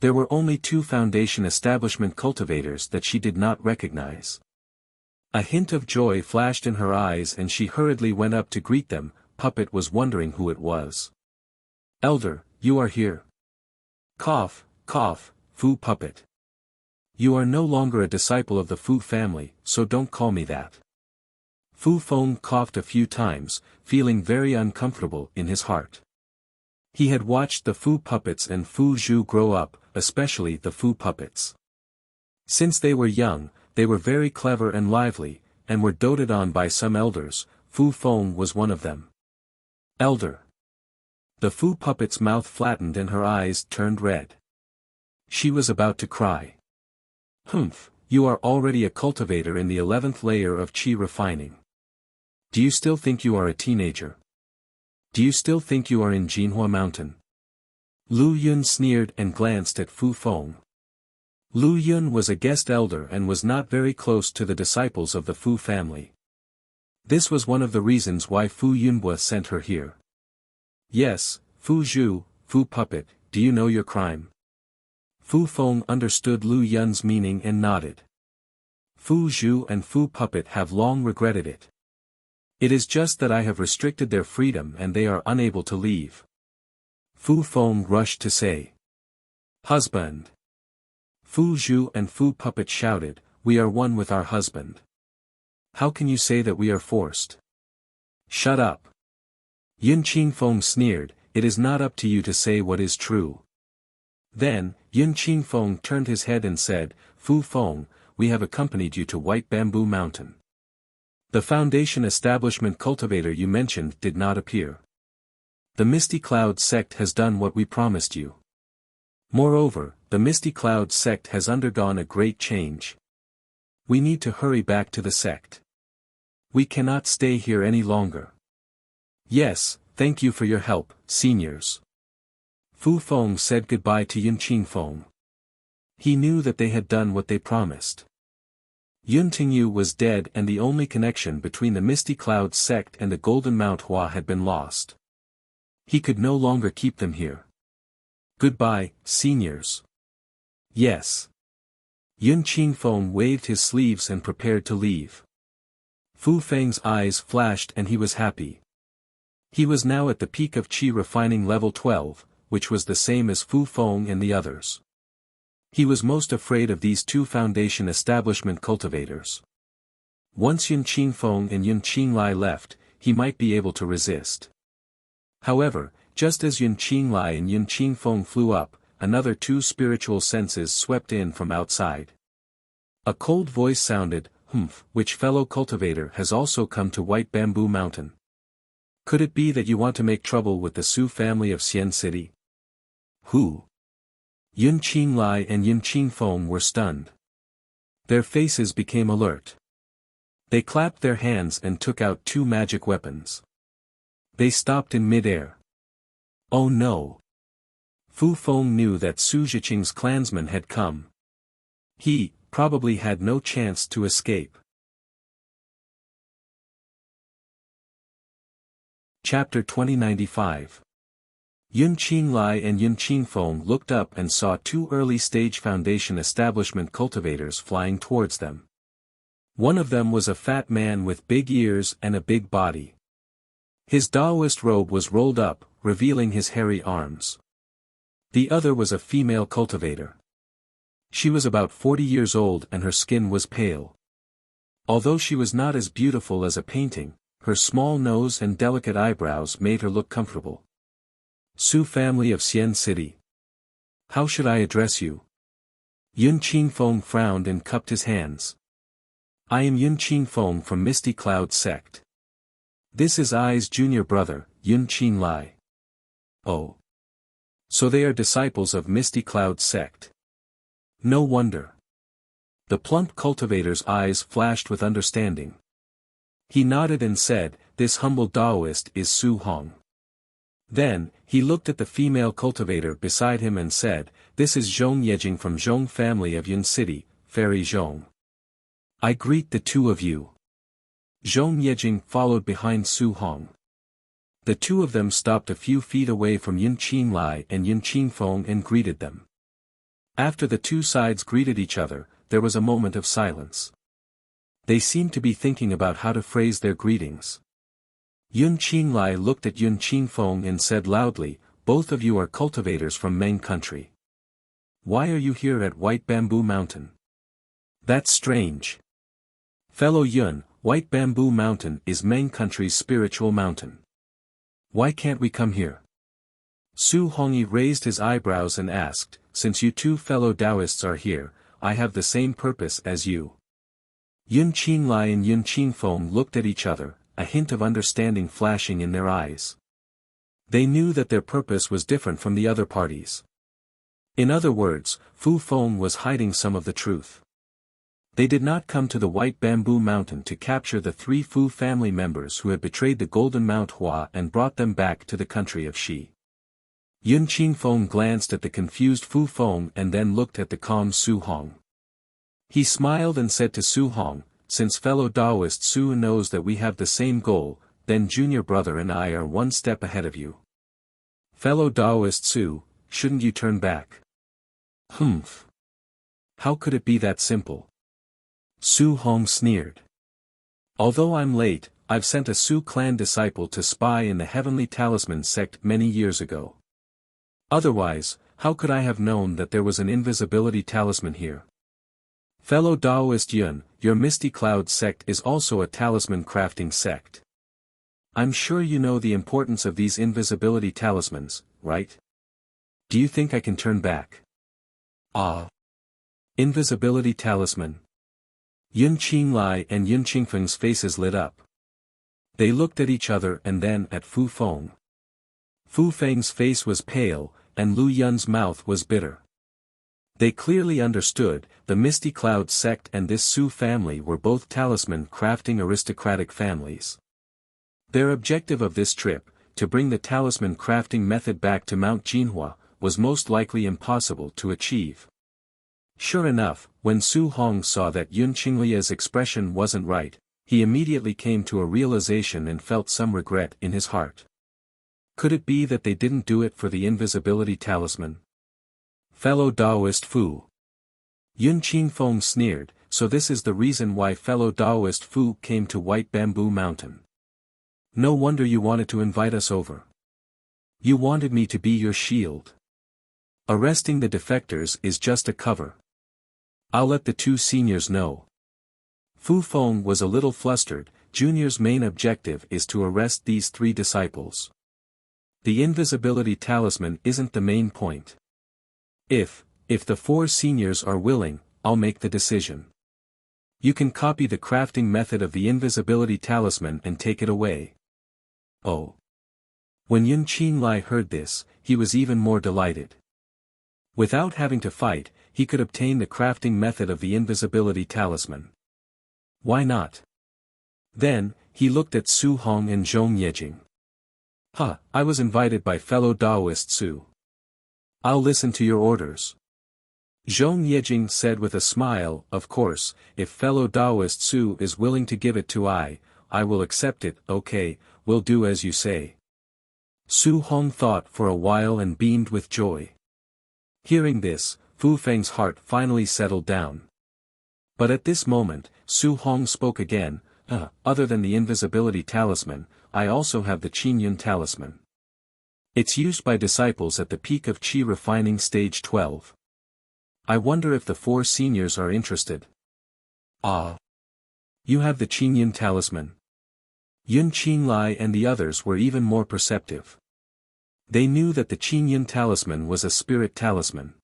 There were only two Foundation Establishment cultivators that she did not recognize. A hint of joy flashed in her eyes and she hurriedly went up to greet them. Puppet was wondering who it was. Elder, you are here. Cough, cough, Fu puppet. You are no longer a disciple of the Fu family, so don't call me that. Fu Feng coughed a few times, feeling very uncomfortable in his heart. He had watched the Fu puppets and Fu Zhu grow up, especially the Fu puppets. Since they were young, they were very clever and lively, and were doted on by some elders. Fu Feng was one of them. Elder. The Fu puppet's mouth flattened and her eyes turned red. She was about to cry. Humph, you are already a cultivator in the 11th layer of Qi refining. Do you still think you are a teenager? Do you still think you are in Jinhua Mountain? Lu Yun sneered and glanced at Fu Feng. Lu Yun was a guest elder and was not very close to the disciples of the Fu family. This was one of the reasons why Fu Yunbua sent her here. Yes, Fu Zhu, Fu Puppet, do you know your crime? Fu Feng understood Lu Yun's meaning and nodded. Fu Zhu and Fu Puppet have long regretted it. It is just that I have restricted their freedom and they are unable to leave. Fu Feng rushed to say. Husband. Fu Zhu and Fu Puppet shouted, we are one with our husband. How can you say that we are forced? Shut up. Yun Qingfeng sneered, it is not up to you to say what is true. Then, Yun Qingfeng turned his head and said, Fu Feng, we have accompanied you to White Bamboo Mountain. The Foundation establishment cultivator you mentioned did not appear. The Misty Cloud sect has done what we promised you. Moreover, the Misty Cloud sect has undergone a great change. We need to hurry back to the sect. We cannot stay here any longer. Yes, thank you for your help, seniors. Fu Feng said goodbye to Yun Qingfeng. He knew that they had done what they promised. Yun Tingyu was dead and the only connection between the Misty Cloud sect and the Golden Mount Hua had been lost. He could no longer keep them here. Goodbye, seniors. Yes. Yun Qingfeng waved his sleeves and prepared to leave. Fu Feng's eyes flashed and he was happy. He was now at the peak of Qi refining level 12, which was the same as Fu Feng and the others. He was most afraid of these two Foundation establishment cultivators. Once Yun Qingfeng and Yun Qinglai left, he might be able to resist. However, just as Yun Qinglai and Yun Qingfeng flew up, another two spiritual senses swept in from outside. A cold voice sounded, Humph, which fellow cultivator has also come to White Bamboo Mountain? Could it be that you want to make trouble with the Su family of Xian City? Who? Yun Qinglai and Yun Qingfeng were stunned. Their faces became alert. They clapped their hands and took out two magic weapons. They stopped in mid-air. Oh no! Fu Feng knew that Su Zhiqing's clansmen had come. He, probably had no chance to escape. Chapter 2095. Yun Qinglai and Yun Qingfeng looked up and saw two early-stage Foundation establishment cultivators flying towards them. One of them was a fat man with big ears and a big body. His Daoist robe was rolled up, revealing his hairy arms. The other was a female cultivator. She was about 40 years old and her skin was pale. Although she was not as beautiful as a painting, her small nose and delicate eyebrows made her look comfortable. Su family of Xian City. How should I address you? Yun Qingfeng frowned and cupped his hands. I am Yun Qingfeng from Misty Cloud sect. This is I's junior brother, Yun Qinglai. Oh. So they are disciples of Misty Cloud sect. No wonder. The plump cultivator's eyes flashed with understanding. He nodded and said, this humble Daoist is Su Hong. Then, he looked at the female cultivator beside him and said, this is Zhong Yejing from Zhong family of Yun City, Fairy Zhong. I greet the two of you. Zhong Yejing followed behind Su Hong. The two of them stopped a few feet away from Yun Qinglai and Yun Qingfeng and greeted them. After the two sides greeted each other, there was a moment of silence. They seemed to be thinking about how to phrase their greetings. Yun Qinglai looked at Yun Qingfeng and said loudly, both of you are cultivators from Meng country. Why are you here at White Bamboo Mountain? That's strange. Fellow Yun, White Bamboo Mountain is Meng country's spiritual mountain. Why can't we come here? Su Hongyi raised his eyebrows and asked, since you two fellow Taoists are here, I have the same purpose as you. Yun Qinglai and Yun Qingfeng looked at each other, a hint of understanding flashing in their eyes. They knew that their purpose was different from the other parties. In other words, Fu Feng was hiding some of the truth. They did not come to the White Bamboo Mountain to capture the three Fu family members who had betrayed the Golden Mount Hua and brought them back to the country of Shi. Yun Qingfeng glanced at the confused Fu Feng and then looked at the calm Su Hong. He smiled and said to Su Hong, since fellow Taoist Su knows that we have the same goal, then junior brother and I are one step ahead of you. Fellow Taoist Su, shouldn't you turn back? Humph. How could it be that simple? Su Hong sneered. Although I'm late, I've sent a Su clan disciple to spy in the Heavenly Talisman sect many years ago. Otherwise, how could I have known that there was an invisibility talisman here? Fellow Taoist Yun, your Misty Cloud sect is also a talisman crafting sect. I'm sure you know the importance of these invisibility talismans, right? Do you think I can turn back? Ah. Invisibility talisman. Yun Qinglai and Yun Qingfeng's faces lit up. They looked at each other and then at Fu Feng. Fu Feng's face was pale, and Lu Yun's mouth was bitter. They clearly understood, the Misty Cloud sect and this Su family were both talisman crafting aristocratic families. Their objective of this trip, to bring the talisman crafting method back to Mount Jinhua, was most likely impossible to achieve. Sure enough, when Su Hong saw that Yun Qinglia's expression wasn't right, he immediately came to a realization and felt some regret in his heart. Could it be that they didn't do it for the invisibility talisman? Fellow Taoist Fu. Yun Qingfeng sneered, so this is the reason why fellow Taoist Fu came to White Bamboo Mountain. No wonder you wanted to invite us over. You wanted me to be your shield. Arresting the defectors is just a cover. I'll let the two seniors know. Fu Feng was a little flustered. Junior's main objective is to arrest these three disciples. The invisibility talisman isn't the main point. If the four seniors are willing, I'll make the decision. You can copy the crafting method of the invisibility talisman and take it away. Oh. When Yun Qinglai heard this, he was even more delighted. Without having to fight, he could obtain the crafting method of the invisibility talisman. Why not? Then, he looked at Su Hong and Zhong Yejing. I was invited by fellow Taoist Su. I'll listen to your orders. Zhong Yejing said with a smile, of course, if fellow Taoist Su is willing to give it to I will accept it. Okay, we'll do as you say. Su Hong thought for a while and beamed with joy. Hearing this, Fu Feng's heart finally settled down. But at this moment, Su Hong spoke again, other than the invisibility talisman, I also have the Qingyun talisman. It's used by disciples at the peak of Qi refining stage 12. I wonder if the four seniors are interested. Ah. You have the Qingyun talisman. Yun Qinglai and the others were even more perceptive. They knew that the Qingyun talisman was a spirit talisman.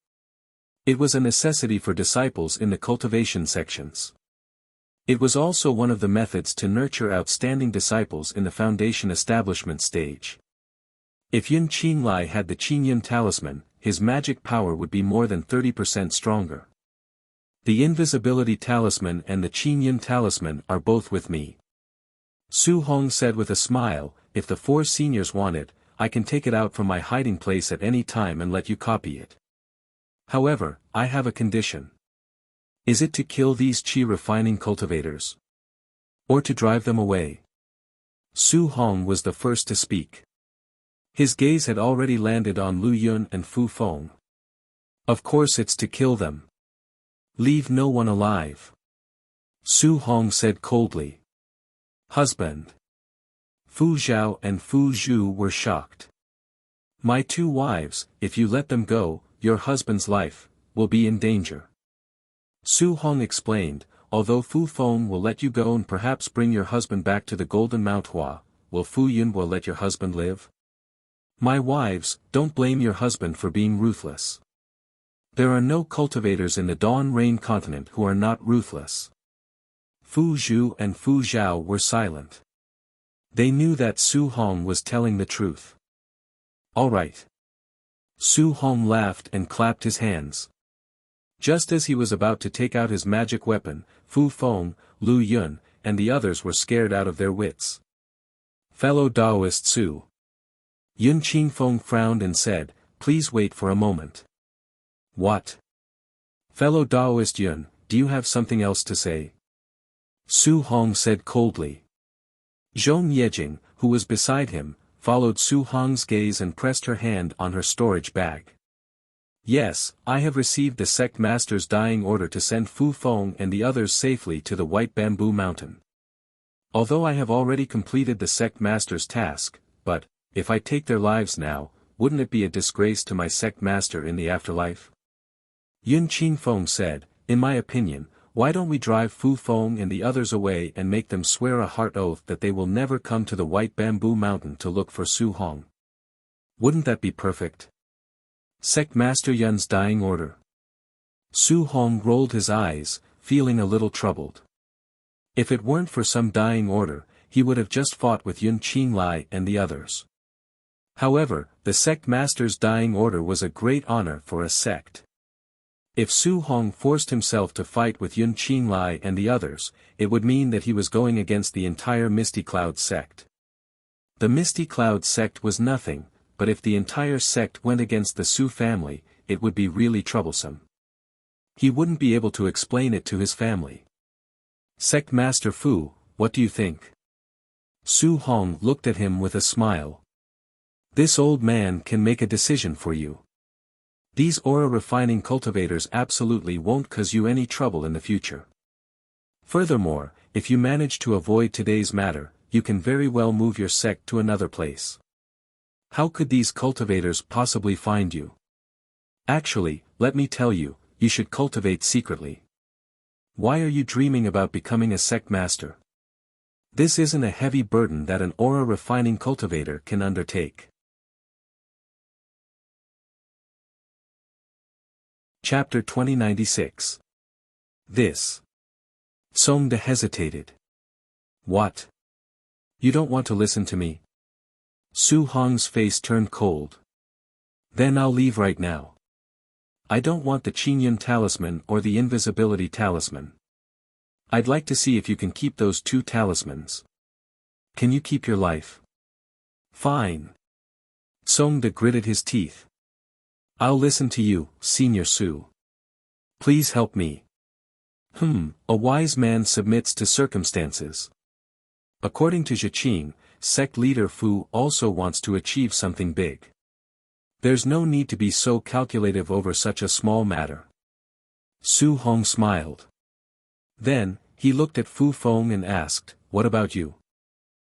It was a necessity for disciples in the cultivation sections. It was also one of the methods to nurture outstanding disciples in the foundation establishment stage. If Yun Qinglai had the Qingyun talisman, his magic power would be more than 30% stronger. The invisibility talisman and the Qingyun talisman are both with me. Su Hong said with a smile, if the four seniors want it, I can take it out from my hiding place at any time and let you copy it. However, I have a condition. Is it to kill these Qi refining cultivators? Or to drive them away? Su Hong was the first to speak. His gaze had already landed on Lu Yun and Fu Feng. Of course it's to kill them. Leave no one alive. Su Hong said coldly. Husband. Fu Zhao and Fu Zhu were shocked. My two wives, if you let them go, your husband's life will be in danger. Su Hong explained, although Fu Feng will let you go and perhaps bring your husband back to the Golden Mount Hua, will Fu Yun will let your husband live? My wives, don't blame your husband for being ruthless. There are no cultivators in the Dawn Rain continent who are not ruthless. Fu Zhu and Fu Zhao were silent. They knew that Su Hong was telling the truth. All right. Su Hong laughed and clapped his hands. Just as he was about to take out his magic weapon, Fu Feng, Lu Yun, and the others were scared out of their wits. Fellow Taoist Su. Yun Qingfeng frowned and said, please wait for a moment. What? Fellow Taoist Yun, do you have something else to say? Su Hong said coldly. Zhong Yejing, who was beside him, followed Su Hong's gaze and pressed her hand on her storage bag. Yes, I have received the sect master's dying order to send Fu Feng and the others safely to the White Bamboo Mountain. Although I have already completed the sect master's task, but, if I take their lives now, wouldn't it be a disgrace to my sect master in the afterlife? Yun Qingfeng said, in my opinion, why don't we drive Fu Feng and the others away and make them swear a heart oath that they will never come to the White Bamboo Mountain to look for Su Hong? Wouldn't that be perfect? Sect Master Yun's dying order. Su Hong rolled his eyes, feeling a little troubled. If it weren't for some dying order, he would have just fought with Yun Qinglai and the others. However, the sect master's dying order was a great honor for a sect. If Su Hong forced himself to fight with Yun Qinglai and the others, it would mean that he was going against the entire Misty Cloud sect. The Misty Cloud sect was nothing, but if the entire sect went against the Su family, it would be really troublesome. He wouldn't be able to explain it to his family. Sect Master Fu, what do you think? Su Hong looked at him with a smile. This old man can make a decision for you. These aura refining cultivators absolutely won't cause you any trouble in the future. Furthermore, if you manage to avoid today's matter, you can very well move your sect to another place. How could these cultivators possibly find you? Actually, let me tell you, you should cultivate secretly. Why are you dreaming about becoming a sect master? This isn't a heavy burden that an aura refining cultivator can undertake. Chapter 2096. This. Songda hesitated. What? You don't want to listen to me? Su Hong's face turned cold. Then I'll leave right now. I don't want the Qingyun talisman or the invisibility talisman. I'd like to see if you can keep those two talismans. Can you keep your life? Fine. Songda gritted his teeth. I'll listen to you, Senior Su. Please help me. A wise man submits to circumstances. According to Zhiqing, sect leader Fu also wants to achieve something big. There's no need to be so calculative over such a small matter. Su Hong smiled. Then, he looked at Fu Feng and asked, what about you?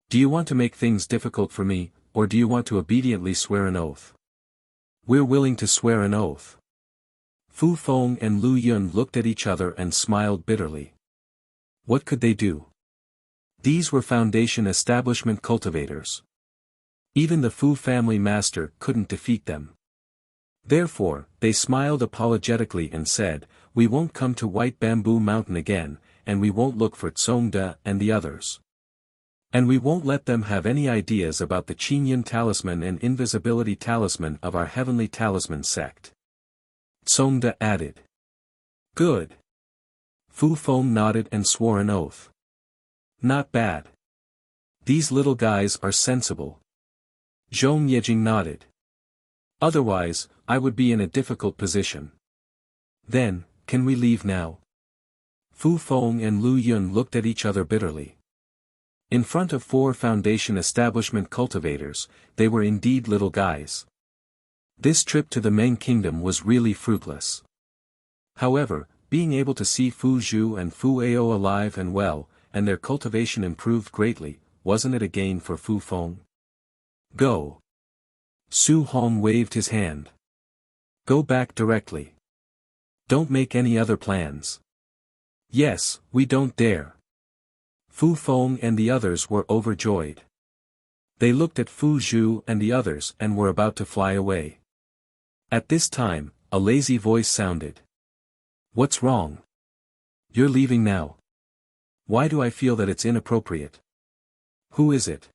Do you want to make things difficult for me, or do you want to obediently swear an oath? We're willing to swear an oath. Fu Feng and Lu Yun looked at each other and smiled bitterly. What could they do? These were foundation establishment cultivators. Even the Fu family master couldn't defeat them. Therefore, they smiled apologetically and said, we won't come to White Bamboo Mountain again, and we won't look for Songda and the others. And we won't let them have any ideas about the Qingyun talisman and invisibility talisman of our heavenly talisman sect. Songda added. Good. Fu Feng nodded and swore an oath. Not bad. These little guys are sensible. Zhong Yejing nodded. Otherwise, I would be in a difficult position. Then, can we leave now? Fu Feng and Lu Yun looked at each other bitterly. In front of 4 foundation establishment cultivators, they were indeed little guys. This trip to the Meng Kingdom was really fruitless. However, being able to see Fu Zhu and Fu Ao alive and well, and their cultivation improved greatly, wasn't it a gain for Fu Feng? Go. Su Hong waved his hand. Go back directly. Don't make any other plans. Yes, we don't dare. Fu Feng and the others were overjoyed. They looked at Fu Zhu and the others and were about to fly away. At this time, a lazy voice sounded. What's wrong? You're leaving now. Why do I feel that it's inappropriate? Who is it?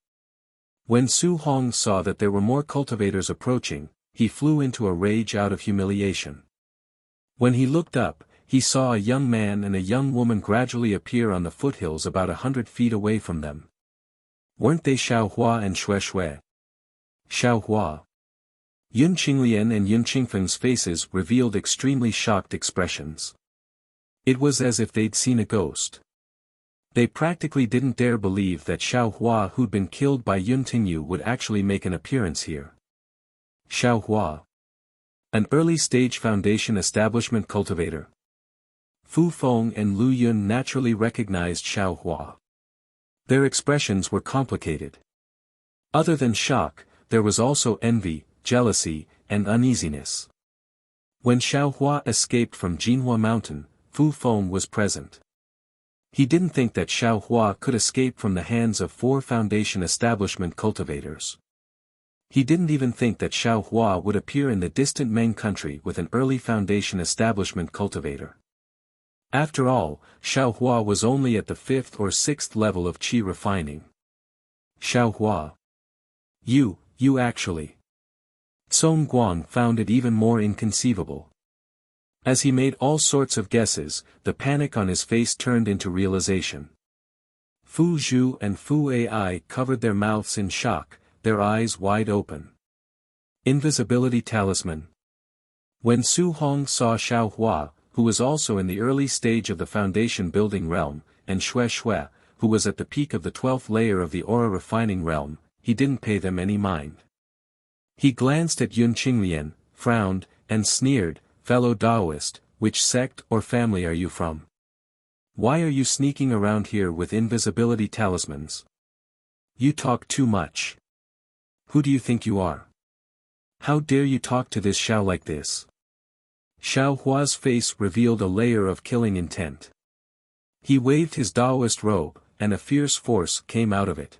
When Su Hong saw that there were more cultivators approaching, he flew into a rage out of humiliation. When he looked up, he saw a young man and a young woman gradually appear on the foothills about 100 feet away from them. Weren't they Xiao Hua and Xue Xue? Xiao Hua. Yun Qinglian and Yun Qingfeng's faces revealed extremely shocked expressions. It was as if they'd seen a ghost. They practically didn't dare believe that Xiao Hua, who'd been killed by Yun Tingyu, would actually make an appearance here. Xiao Hua, an early-stage Foundation establishment cultivator. Fu Feng and Lu Yun naturally recognized Xiao Hua. Their expressions were complicated. Other than shock, there was also envy, jealousy, and uneasiness. When Xiao Hua escaped from Jinhua Mountain, Fu Feng was present. He didn't think that Xiao Hua could escape from the hands of 4 Foundation establishment cultivators. He didn't even think that Xiao Hua would appear in the distant Meng country with an early Foundation establishment cultivator. After all, Xiao Hua was only at the 5th or 6th level of qi refining. Xiao Hua. You actually. Song Guang found it even more inconceivable. As he made all sorts of guesses, the panic on his face turned into realization. Fu Zhu and Fu Ai covered their mouths in shock, their eyes wide open. Invisibility talisman. When Su Hong saw Xiao Hua, who was also in the early stage of the Foundation building realm, and Xue Xue, who was at the peak of the 12th layer of the aura refining realm, he didn't pay them any mind. He glanced at Yun Qinglian, frowned, and sneered, "Fellow Taoist, which sect or family are you from? Why are you sneaking around here with invisibility talismans? You talk too much. Who do you think you are? How dare you talk to this Xiao like this?" Xiao Hua's face revealed a layer of killing intent. He waved his Taoist robe, and a fierce force came out of it.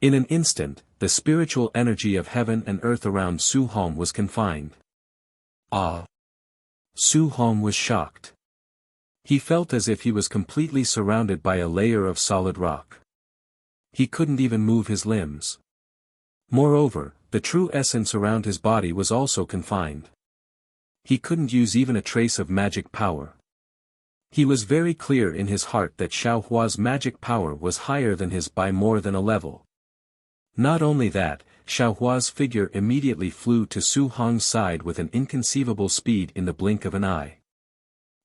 In an instant, the spiritual energy of heaven and earth around Su Hong was confined. Ah! Su Hong was shocked. He felt as if he was completely surrounded by a layer of solid rock. He couldn't even move his limbs. Moreover, the true essence around his body was also confined. He couldn't use even a trace of magic power. He was very clear in his heart that Xiao Hua's magic power was higher than his by more than a level. Not only that, Xiao Hua's figure immediately flew to Su Hong's side with an inconceivable speed in the blink of an eye.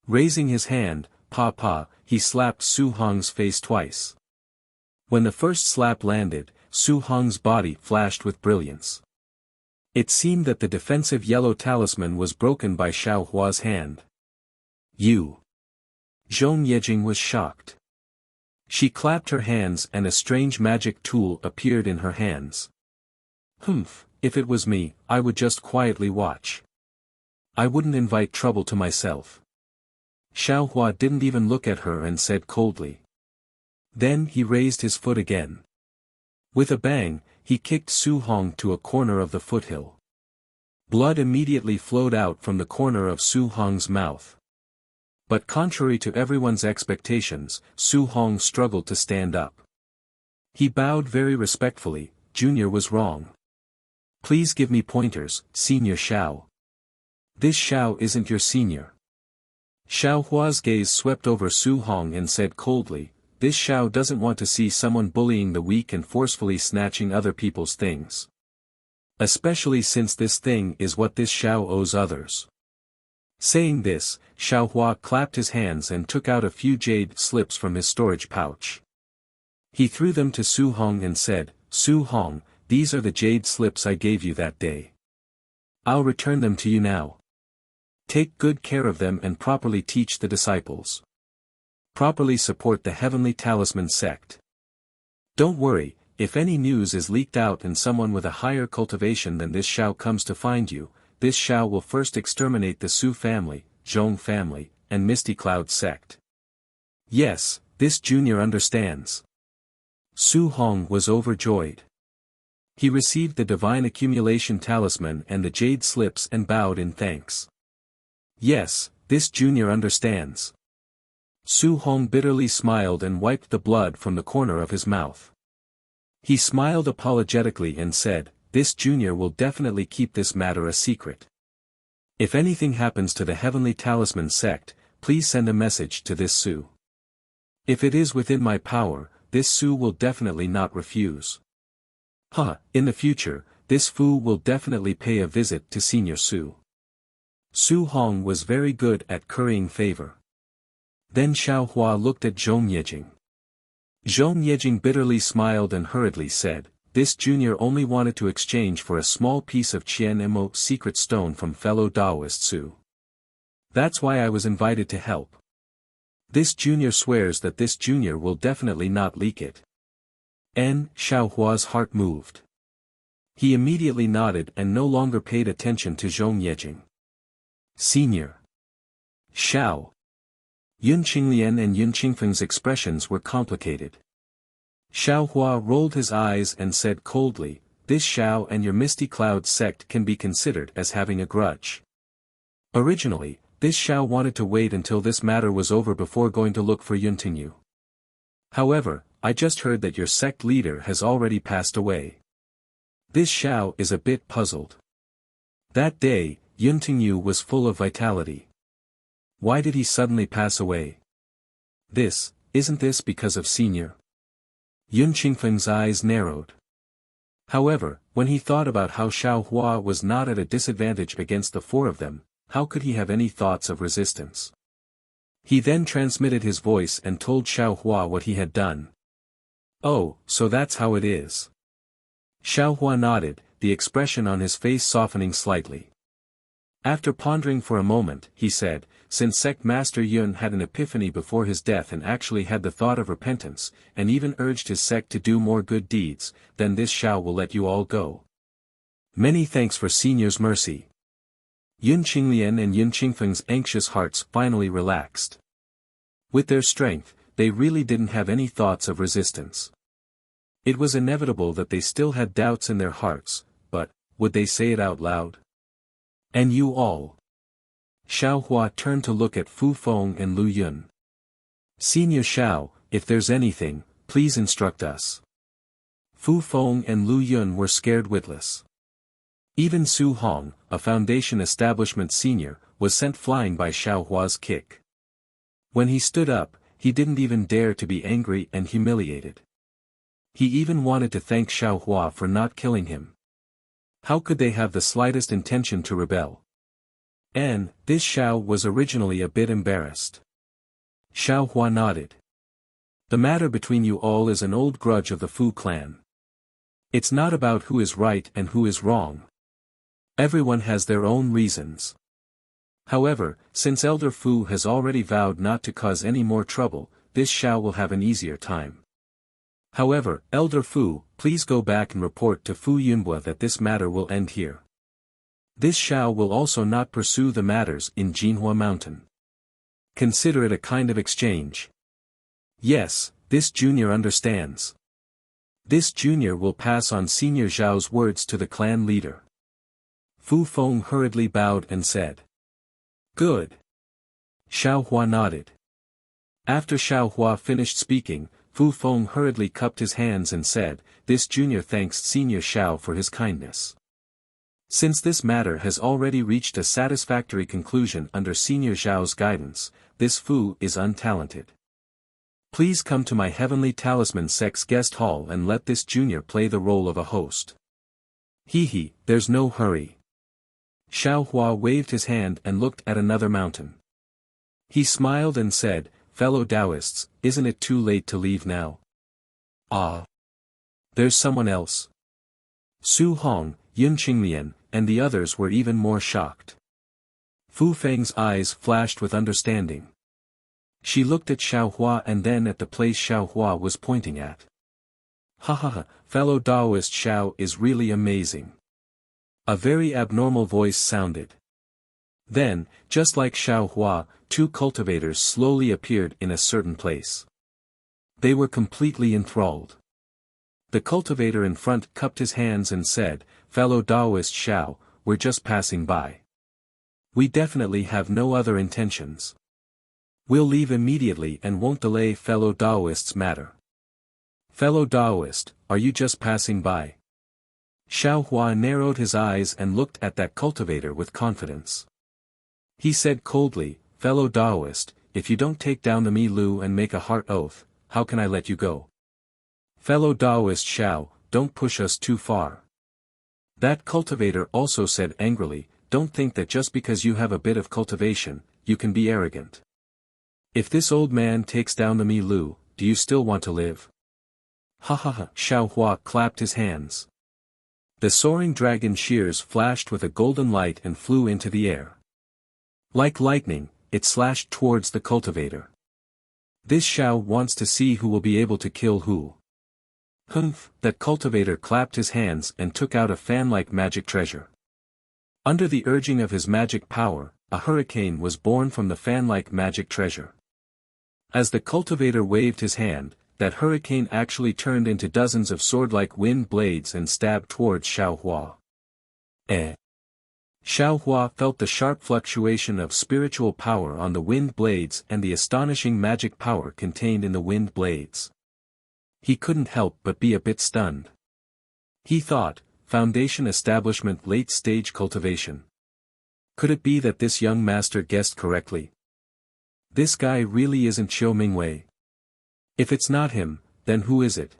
Raising his hand, pa, he slapped Su Hong's face twice. When the first slap landed, Su Hong's body flashed with brilliance. It seemed that the defensive yellow talisman was broken by Xiao Hua's hand. You! Zhong Yejing was shocked. She clapped her hands and a strange magic tool appeared in her hands. Humph, if it was me, I would just quietly watch. I wouldn't invite trouble to myself. Xiao Hua didn't even look at her and said coldly. Then he raised his foot again. With a bang, he kicked Su Hong to a corner of the foothill. Blood immediately flowed out from the corner of Su Hong's mouth. But contrary to everyone's expectations, Su Hong struggled to stand up. He bowed very respectfully. Junior was wrong. Please give me pointers, Senior Xiao. This Xiao isn't your senior. Xiao Hua's gaze swept over Su Hong and said coldly, this Xiao doesn't want to see someone bullying the weak and forcefully snatching other people's things. Especially since this thing is what this Xiao owes others. Saying this, Xiao Hua clapped his hands and took out a few jade slips from his storage pouch. He threw them to Su Hong and said, Su Hong, these are the jade slips I gave you that day. I'll return them to you now. Take good care of them and properly teach the disciples. Properly support the Heavenly Talisman sect. Don't worry, if any news is leaked out and someone with a higher cultivation than this Xiao comes to find you, this Xiao will first exterminate the Su family, Zhong family, and Misty Cloud sect. Yes, this junior understands. Su Hong was overjoyed. He received the Divine Accumulation Talisman and the Jade Slips and bowed in thanks. Yes, this junior understands. Su Hong bitterly smiled and wiped the blood from the corner of his mouth. He smiled apologetically and said, this junior will definitely keep this matter a secret. If anything happens to the Heavenly Talisman sect, please send a message to this Su. If it is within my power, this Su will definitely not refuse. In the future, this Fu will definitely pay a visit to Senior Su. Su Hong was very good at currying favor. Then Xiao Hua looked at Zhong Yejing. Zhong Yejing bitterly smiled and hurriedly said, "This junior only wanted to exchange for a small piece of Qian Emo secret stone from fellow Taoist Su. That's why I was invited to help. This junior swears that this junior will definitely not leak it." Xiao Hua's heart moved. He immediately nodded and no longer paid attention to Zhong Yejing. Senior Xiao. Yun Qinglian and Yun Qingfeng's expressions were complicated. Xiao Hua rolled his eyes and said coldly, "This Xiao and your Misty Cloud sect can be considered as having a grudge. Originally, this Xiao wanted to wait until this matter was over before going to look for Yun Tingyu. However, I just heard that your sect leader has already passed away. This Xiao is a bit puzzled. That day, Yun Tingyu was full of vitality. Why did he suddenly pass away? Isn't this because of Senior?" Yun Qingfeng's eyes narrowed. However, when he thought about how Xiao Hua was not at a disadvantage against the four of them, how could he have any thoughts of resistance? He then transmitted his voice and told Xiao Hua what he had done. "Oh, so that's how it is." Xiao Hua nodded, the expression on his face softening slightly. After pondering for a moment, he said, "Since Sect Master Yun had an epiphany before his death and actually had the thought of repentance, and even urged his sect to do more good deeds, then this Xiao will let you all go. Many thanks for Senior's mercy." Yun Qinglian and Yun Qingfeng's anxious hearts finally relaxed. With their strength, they really didn't have any thoughts of resistance. It was inevitable that they still had doubts in their hearts, but, would they say it out loud? "And you all." Xiao Hua turned to look at Fu Feng and Lu Yun. "Senior Xiao, if there's anything, please instruct us." Fu Feng and Lu Yun were scared witless. Even Su Hong, a Foundation establishment senior, was sent flying by Xiao Hua's kick. When he stood up, he didn't even dare to be angry and humiliated. He even wanted to thank Xiao Hua for not killing him. How could they have the slightest intention to rebel? This Xiao was originally a bit embarrassed. Xiao Hua nodded. "The matter between you all is an old grudge of the Fu clan. It's not about who is right and who is wrong. Everyone has their own reasons. However, since Elder Fu has already vowed not to cause any more trouble, this Xiao will have an easier time. However, Elder Fu, please go back and report to Fu Yunhua that this matter will end here. This Xiao will also not pursue the matters in Jinhua Mountain. Consider it a kind of exchange. Yes, this junior understands. This junior will pass on Senior Zhao's words to the clan leader." Fu Feng hurriedly bowed and said, "Good." Xiao Hua nodded. After Xiao Hua finished speaking, Fu Feng hurriedly cupped his hands and said, "This junior thanks Senior Xiao for his kindness. Since this matter has already reached a satisfactory conclusion under Senior Zhao's guidance, this Fu is untalented. Please come to my Heavenly Talisman Sect's guest hall and let this junior play the role of a host. There's no hurry." Xiao Hua waved his hand and looked at another mountain. He smiled and said, "Fellow Taoists, isn't it too late to leave now?" "Ah. There's someone else." Su Hong, Yun Qinglian, and the others were even more shocked. Fu Feng's eyes flashed with understanding. She looked at Xiao Hua and then at the place Xiao Hua was pointing at. Fellow Taoist Xiao is really amazing." A very abnormal voice sounded. Then, just like Xiao Hua, two cultivators slowly appeared in a certain place. They were completely enthralled. The cultivator in front cupped his hands and said, "Fellow Taoist Xiao, we're just passing by. We definitely have no other intentions. We'll leave immediately and won't delay fellow Taoist's matter." "Fellow Taoist, are you just passing by?" Xiao Hua narrowed his eyes and looked at that cultivator with confidence. He said coldly, "Fellow Taoist, if you don't take down the Mi Lu and make a heart oath, how can I let you go? Fellow Taoist Xiao, don't push us too far." That cultivator also said angrily, "Don't think that just because you have a bit of cultivation, you can be arrogant. If this old man takes down the Mi Lu, do you still want to live?" Ha ha ha! Xiao Hua clapped his hands. The soaring dragon shears flashed with a golden light and flew into the air. Like lightning, it slashed towards the cultivator. This Xiao wants to see who will be able to kill who. Humph! That cultivator clapped his hands and took out a fan-like magic treasure. Under the urging of his magic power, a hurricane was born from the fan-like magic treasure. As the cultivator waved his hand, that hurricane actually turned into dozens of sword-like wind blades and stabbed towards Xiao Hua. Xiao Hua felt the sharp fluctuation of spiritual power on the wind blades and the astonishing magic power contained in the wind blades. He couldn't help but be a bit stunned. He thought, Foundation Establishment Late-Stage Cultivation. Could it be that this young master guessed correctly? This guy really isn't Xiao Mingwei. If it's not him, then who is it?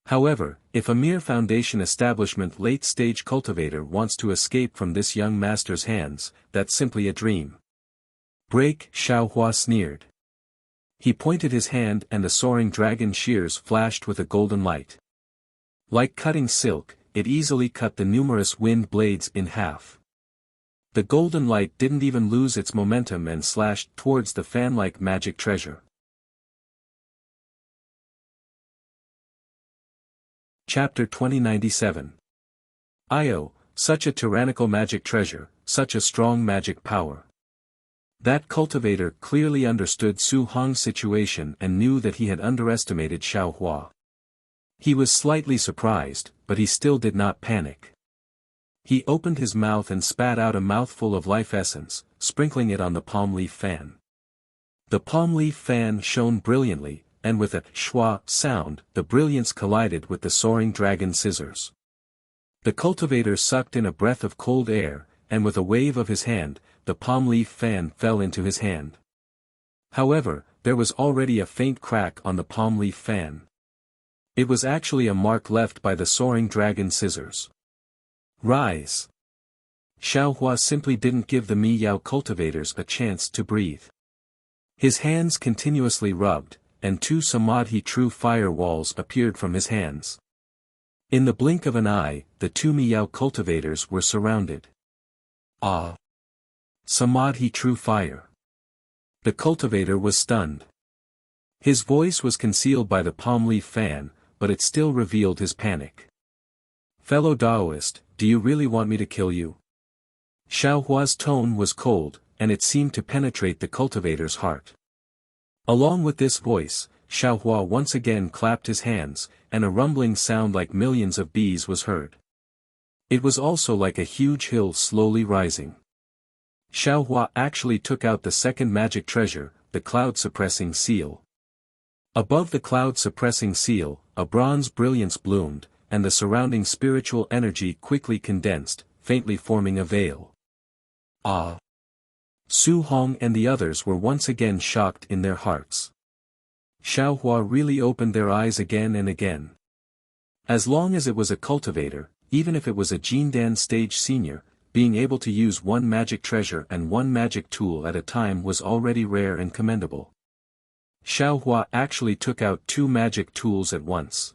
However, if a mere Foundation Establishment late-stage cultivator wants to escape from this young master's hands, that's simply a dream. Break! Xiao Hua sneered. He pointed his hand and the soaring dragon shears flashed with a golden light. Like cutting silk, it easily cut the numerous wind blades in half. The golden light didn't even lose its momentum and slashed towards the fan-like magic treasure. Chapter 2097. Io, such a tyrannical magic treasure, such a strong magic power. That cultivator clearly understood Su Hong's situation and knew that he had underestimated Xiao Hua. He was slightly surprised, but he still did not panic. He opened his mouth and spat out a mouthful of life essence, sprinkling it on the palm leaf fan. The palm leaf fan shone brilliantly, and with a schwa sound, the brilliance collided with the soaring dragon scissors. The cultivator sucked in a breath of cold air, and with a wave of his hand, the palm leaf fan fell into his hand. However, there was already a faint crack on the palm leaf fan. It was actually a mark left by the soaring dragon scissors. Rise! Xiao Hua simply didn't give the Mi Yao cultivators a chance to breathe. His hands continuously rubbed, and two Samadhi true fire walls appeared from his hands. In the blink of an eye, the two Mi Yao cultivators were surrounded. Ah! Samadhi true fire. The cultivator was stunned. His voice was concealed by the palm leaf fan, but it still revealed his panic. Fellow Taoist, do you really want me to kill you? Xiao Hua's tone was cold, and it seemed to penetrate the cultivator's heart. Along with this voice, Xiao Hua once again clapped his hands, and a rumbling sound like millions of bees was heard. It was also like a huge hill slowly rising. Xiao Hua actually took out the second magic treasure, the cloud-suppressing seal. Above the cloud-suppressing seal, a bronze brilliance bloomed, and the surrounding spiritual energy quickly condensed, faintly forming a veil. Ah! Su Hong and the others were once again shocked in their hearts. Xiao Hua really opened their eyes again and again. As long as it was a cultivator, even if it was a Jindan stage senior, being able to use one magic treasure and one magic tool at a time was already rare and commendable. Xiao Hua actually took out two magic tools at once.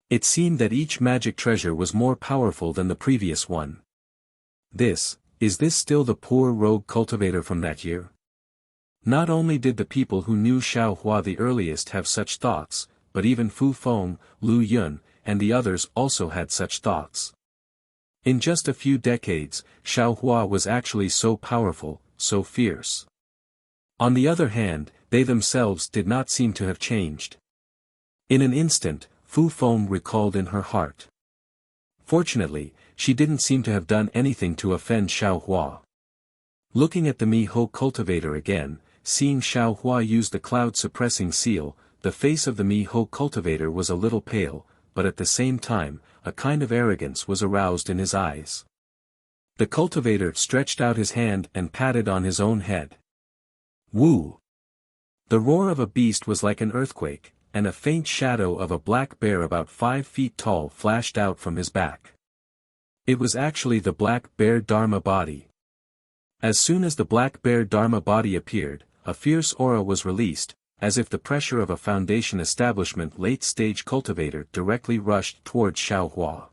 It seemed that each magic treasure was more powerful than the previous one. Is this still the poor rogue cultivator from that year? Not only did the people who knew Xiao Hua the earliest have such thoughts, but even Fu Feng, Lu Yun, and the others also had such thoughts. In just a few decades, Xiao Hua was actually so powerful, so fierce. On the other hand, they themselves did not seem to have changed. In an instant, Fu Feng recalled in her heart. Fortunately, she didn't seem to have done anything to offend Xiao Hua. Looking at the Mi Ho cultivator again, seeing Xiao Hua use the cloud-suppressing seal, the face of the Mi Ho cultivator was a little pale, but at the same time, a kind of arrogance was aroused in his eyes. The cultivator stretched out his hand and patted on his own head. Woo! The roar of a beast was like an earthquake, and a faint shadow of a black bear about 5 feet tall flashed out from his back. It was actually the Black Bear Dharma body. As soon as the Black Bear Dharma body appeared, a fierce aura was released, as if the pressure of a Foundation establishment late-stage cultivator directly rushed towards Xiaohua.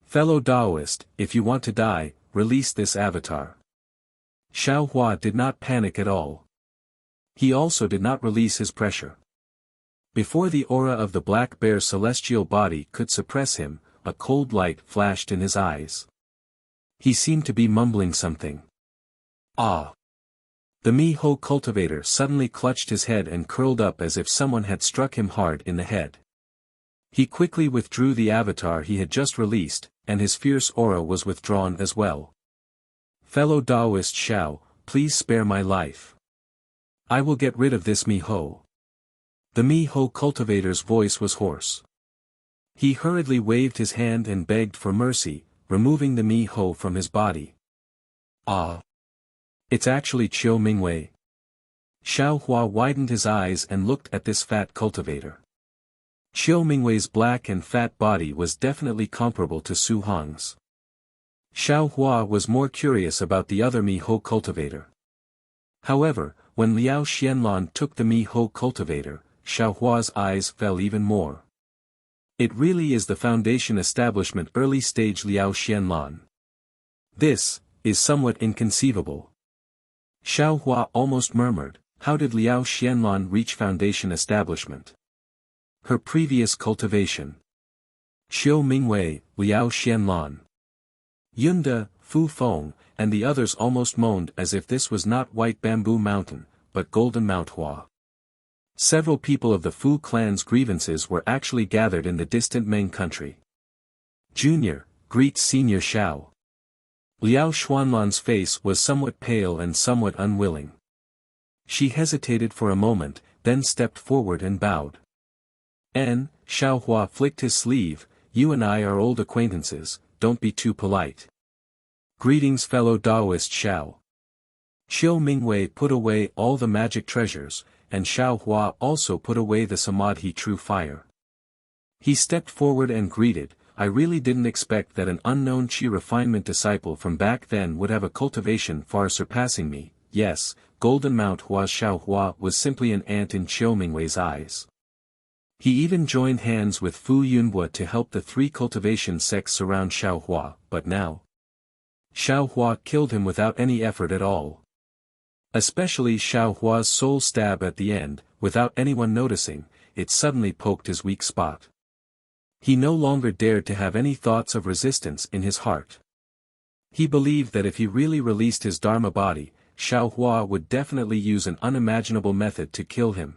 Fellow Daoist, if you want to die, release this avatar. Xiaohua did not panic at all. He also did not release his pressure. Before the aura of the Black Bear celestial body could suppress him, a cold light flashed in his eyes. He seemed to be mumbling something. Ah! The Miho cultivator suddenly clutched his head and curled up as if someone had struck him hard in the head. He quickly withdrew the avatar he had just released, and his fierce aura was withdrawn as well. Fellow Daoist Xiao, please spare my life. I will get rid of this Miho. The Miho cultivator's voice was hoarse. He hurriedly waved his hand and begged for mercy, removing the Miho from his body. Ah! It's actually Qiu Mingwei. Xiaohua widened his eyes and looked at this fat cultivator. Qiu Mingwei's black and fat body was definitely comparable to Su Hong's. Xiaohua was more curious about the other Miho cultivator. However, when Liao Xianlan took the Miho cultivator, Xiaohua's eyes fell even more. It really is the Foundation establishment early stage Liao Xianlan. This is somewhat inconceivable. Xiaohua almost murmured, how did Liao Xianlan reach Foundation establishment? Her previous cultivation. Qiu Mingwei, Liao Xianlan, Yunda, Fu Feng, and the others almost moaned as if this was not White Bamboo Mountain, but Golden Mount Hua. Several people of the Fu clan's grievances were actually gathered in the distant Meng country. Junior, greet Senior Xiao. Liao Xuanlan's face was somewhat pale and somewhat unwilling. She hesitated for a moment, then stepped forward and bowed. Xiaohua flicked his sleeve, you and I are old acquaintances, don't be too polite. Greetings fellow Daoist Xiao. Qiu Mingwei put away all the magic treasures, and Xiaohua also put away the Samadhi true fire. He stepped forward and greeted, I really didn't expect that an unknown Qi refinement disciple from back then would have a cultivation far surpassing me. Yes, Golden Mount Hua's Xiaohua was simply an ant in Qiu Mingwei's eyes. He even joined hands with Fu Yunhua to help the three cultivation sects surround Xiaohua, but now Xiaohua killed him without any effort at all. Especially Xiaohua's soul stab at the end, without anyone noticing, it suddenly poked his weak spot. He no longer dared to have any thoughts of resistance in his heart. He believed that if he really released his Dharma body, Xiaohua would definitely use an unimaginable method to kill him.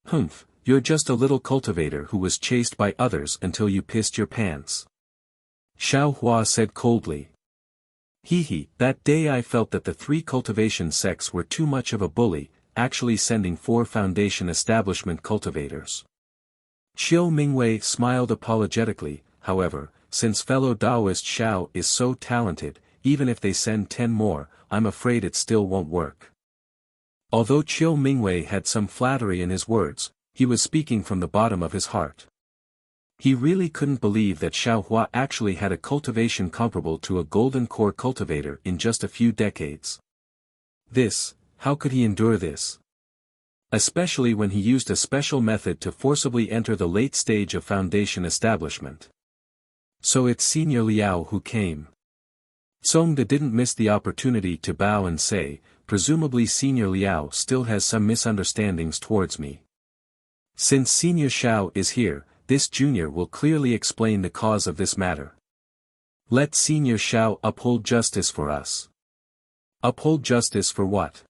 Humph, you're just a little cultivator who was chased by others until you pissed your pants. Xiaohua said coldly. That day I felt that the three cultivation sects were too much of a bully, actually sending 4 Foundation establishment cultivators. Qiu Mingwei smiled apologetically, however, since fellow Daoist Xiao is so talented, even if they send 10 more, I'm afraid it still won't work. Although Qiu Mingwei had some flattery in his words, he was speaking from the bottom of his heart. He really couldn't believe that Xiaohua actually had a cultivation comparable to a golden core cultivator in just a few decades. How could he endure this? Especially when he used a special method to forcibly enter the late stage of Foundation establishment. So it's Senior Liao who came. Songda didn't miss the opportunity to bow and say, presumably Senior Liao still has some misunderstandings towards me. Since Senior Xiao is here, this junior will clearly explain the cause of this matter. Let Senior Xiao uphold justice for us. Uphold justice for what?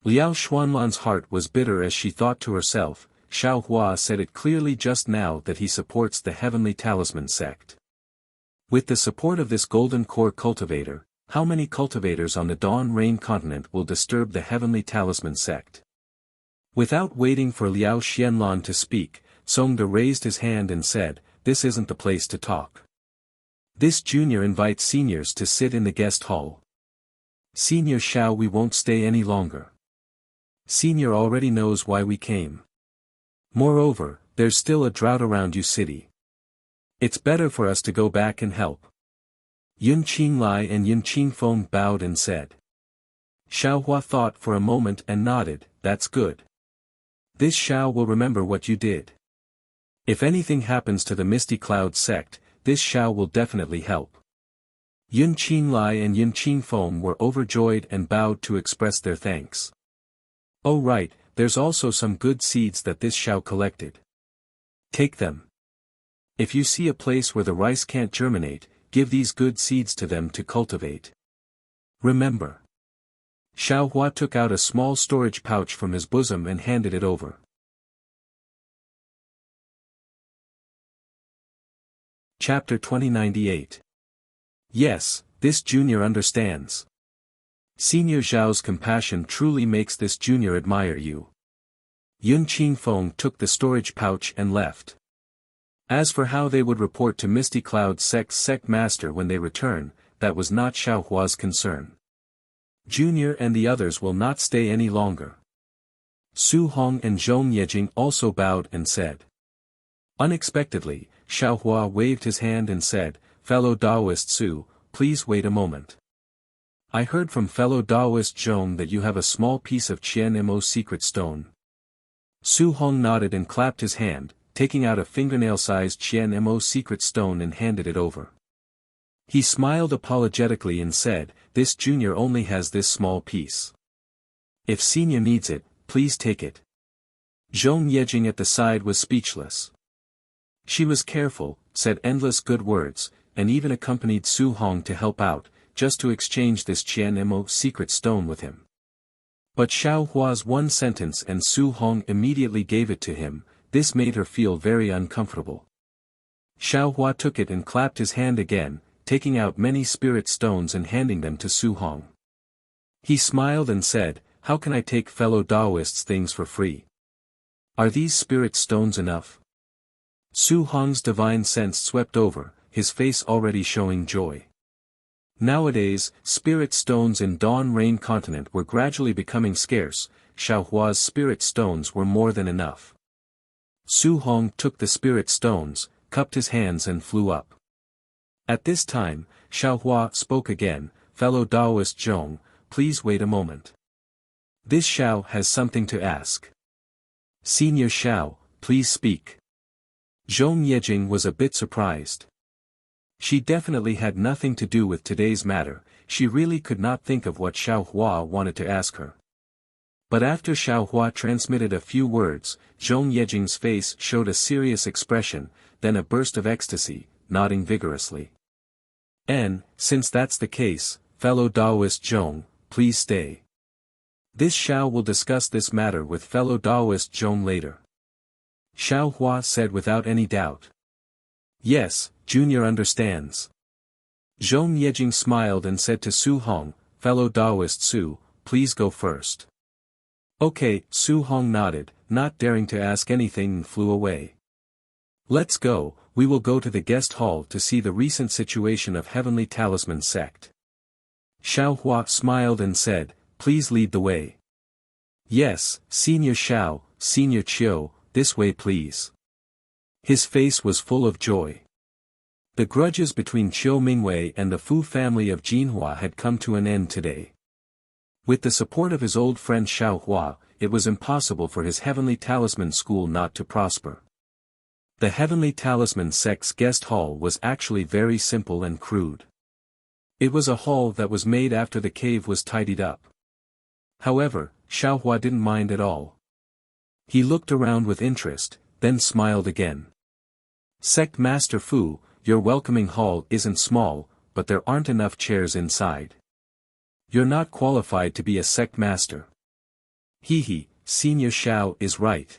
Liao Xuanlan's heart was bitter as she thought to herself, Xiaohua said it clearly just now that he supports the Heavenly Talisman sect. With the support of this golden core cultivator, how many cultivators on the Dawn Rain continent will disturb the Heavenly Talisman sect? Without waiting for Liao Xianlan to speak, Songda raised his hand and said, this isn't the place to talk. This junior invites seniors to sit in the guest hall. Senior Xiao, we won't stay any longer. Senior already knows why we came. Moreover, there's still a drought around you city. It's better for us to go back and help. Yun Qinglai and Yun Qingfeng bowed and said. Xiaohua thought for a moment and nodded, that's good. This Xiao will remember what you did. If anything happens to the Misty Cloud sect, this Xiao will definitely help. Yun Qinglai and Yun Qingfeng were overjoyed and bowed to express their thanks. Oh right, there's also some good seeds that this Xiao collected. Take them. If you see a place where the rice can't germinate, give these good seeds to them to cultivate. Remember. Xiaohua took out a small storage pouch from his bosom and handed it over. Chapter 2098. Yes, this junior understands. Senior Zhao's compassion truly makes this junior admire you. Yun Qingfeng took the storage pouch and left. As for how they would report to Misty Cloud Sect's sect master when they return, that was not Xiaohua's concern. Junior and the others will not stay any longer. Su Hong and Zhong Yejing also bowed and said. Unexpectedly, Xiaohua waved his hand and said, Fellow Taoist Su, please wait a moment. I heard from fellow Taoist Zhong that you have a small piece of Qian Mo secret stone. Su Hong nodded and clapped his hand, taking out a fingernail-sized Qian Mo secret stone and handed it over. He smiled apologetically and said, this junior only has this small piece. If senior needs it, please take it. Zhong Yejing at the side was speechless. She was careful, said endless good words, and even accompanied Su Hong to help out, just to exchange this Qian Mo secret stone with him. But Xiaohua's one sentence and Su Hong immediately gave it to him. This made her feel very uncomfortable. Xiaohua took it and clapped his hand again, taking out many spirit stones and handing them to Su Hong. He smiled and said, how can I take fellow Taoists things for free? Are these spirit stones enough? Su Hong's divine sense swept over, his face already showing joy. Nowadays, spirit stones in Dawn Rain Continent were gradually becoming scarce. Xiaohua's spirit stones were more than enough. Su Hong took the spirit stones, cupped his hands and flew up. At this time, Xiaohua spoke again, fellow Taoist Zhong, please wait a moment. This Xiao has something to ask. Senior Xiao, please speak. Zhong Yejing was a bit surprised. She definitely had nothing to do with today's matter, she really could not think of what Xiaohua wanted to ask her. But after Xiaohua transmitted a few words, Zhong Yejing's face showed a serious expression, then a burst of ecstasy, nodding vigorously. Since that's the case, fellow Taoist Zhong, please stay. This Xiao will discuss this matter with fellow Taoist Zhong later. Xiaohua said without any doubt. Yes, Junior understands. Zhong Yejing smiled and said to Su Hong, fellow Taoist Su, please go first. Okay, Su Hong nodded, not daring to ask anything and flew away. Let's go, we will go to the guest hall to see the recent situation of Heavenly Talisman sect. Xiaohua smiled and said, please lead the way. Yes, Senior Xiao, Senior Qiu, this way please. His face was full of joy. The grudges between Qiu Mingwei and the Fu family of Jinhua had come to an end today. With the support of his old friend Xiaohua, it was impossible for his Heavenly Talisman school not to prosper. The Heavenly Talisman sect's guest hall was actually very simple and crude. It was a hall that was made after the cave was tidied up. However, Xiaohua didn't mind at all. He looked around with interest, then smiled again. Sect Master Fu, your welcoming hall isn't small, but there aren't enough chairs inside. You're not qualified to be a sect master. He, Senior Xiao is right.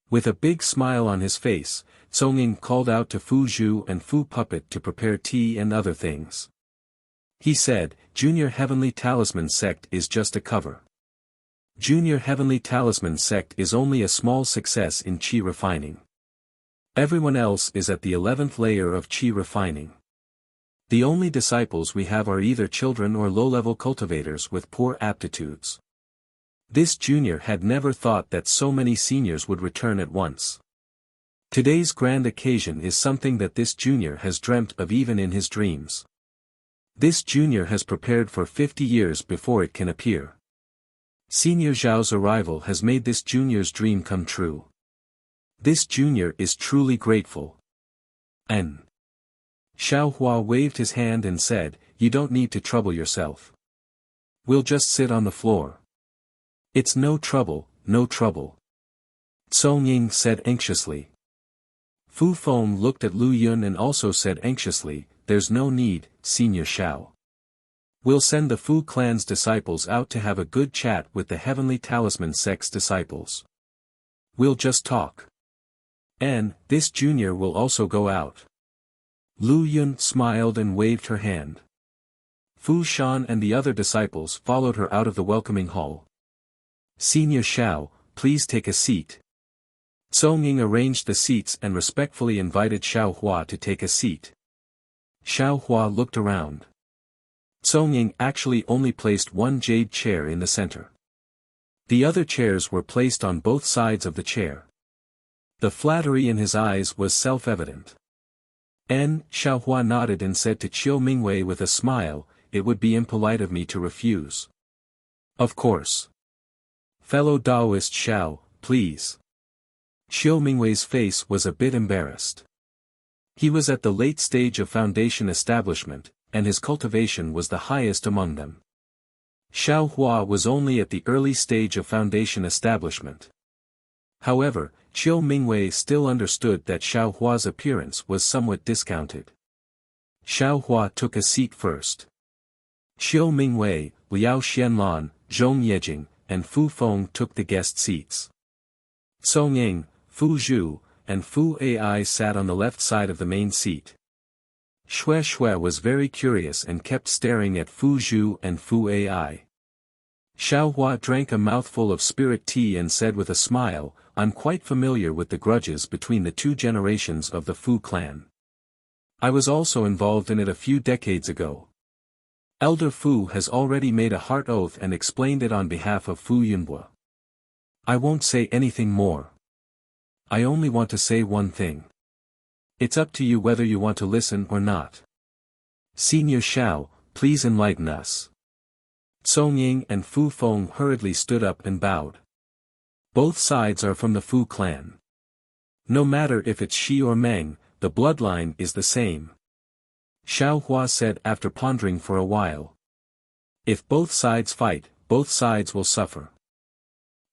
With a big smile on his face, Tsonging called out to Fu Zhu and Fu Puppet to prepare tea and other things. He said, Junior Heavenly Talisman sect is just a cover. Junior Heavenly Talisman sect is only a small success in Qi refining. Everyone else is at the 11th layer of Qi refining. The only disciples we have are either children or low-level cultivators with poor aptitudes. This junior had never thought that so many seniors would return at once. Today's grand occasion is something that this junior has dreamt of even in his dreams. This junior has prepared for 50 years before it can appear. Senior Zhao's arrival has made this junior's dream come true. This junior is truly grateful. N. Xiaohua waved his hand and said, "You don't need to trouble yourself. We'll just sit on the floor." "It's no trouble, no trouble," Song Ying said anxiously. Fu Feng looked at Lu Yun and also said anxiously, "There's no need, Senior Xiao. We'll send the Fu clan's disciples out to have a good chat with the Heavenly Talisman sect's disciples. We'll just talk. And, this junior will also go out." Lu Yun smiled and waved her hand. Fu Shan and the other disciples followed her out of the welcoming hall. "Senior Xiao, please take a seat." Song Ying arranged the seats and respectfully invited Xiaohua to take a seat. Xiaohua looked around. Song Ying actually only placed one jade chair in the center. The other chairs were placed on both sides of the chair. The flattery in his eyes was self-evident. Xiaohua nodded and said to Chiu Mingwei with a smile, "It would be impolite of me to refuse." "Of course. Fellow Taoist Xiao, please." Chiu Mingwei's face was a bit embarrassed. He was at the late stage of foundation establishment, and his cultivation was the highest among them. Xiaohua was only at the early stage of foundation establishment. However, Chiu Mingwei still understood that Xiaohua's appearance was somewhat discounted. Xiaohua took a seat first. Chiu Mingwei, Liao Xianlan, Zhong Yejing, and Fu Feng took the guest seats. Song Ying, Fu Zhu, and Fu Ai sat on the left side of the main seat. Xue Xue was very curious and kept staring at Fu Zhu and Fu Ai. Xiaohua drank a mouthful of spirit tea and said with a smile, "I'm quite familiar with the grudges between the two generations of the Fu clan. I was also involved in it a few decades ago." Elder Fu has already made a heart oath and explained it on behalf of Fu Yunhua. "I won't say anything more. I only want to say one thing. It's up to you whether you want to listen or not. Senior Xiao, please enlighten us." Song Ying and Fu Feng hurriedly stood up and bowed. Both sides are from the Fu clan. No matter if it's Shi or Meng, the bloodline is the same. Xiaohua said after pondering for a while. "If both sides fight, both sides will suffer.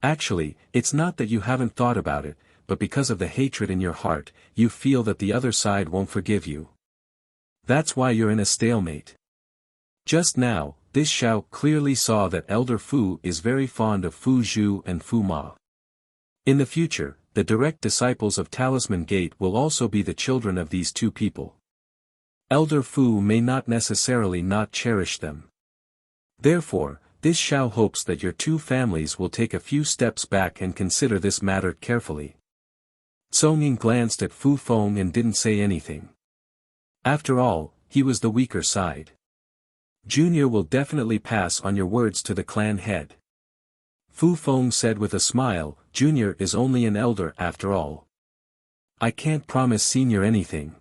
Actually, it's not that you haven't thought about it, but because of the hatred in your heart, you feel that the other side won't forgive you. That's why you're in a stalemate." Just now, this Xiao clearly saw that Elder Fu is very fond of Fu Zhu and Fu Ma. In the future, the direct disciples of Talisman Gate will also be the children of these two people. Elder Fu may not necessarily not cherish them. Therefore, this Xiao hopes that your two families will take a few steps back and consider this matter carefully. Song Ying glanced at Fu Feng and didn't say anything. After all, he was the weaker side. "Junior will definitely pass on your words to the clan head." Fu Feng said with a smile, "Junior is only an elder after all. I can't promise Senior anything.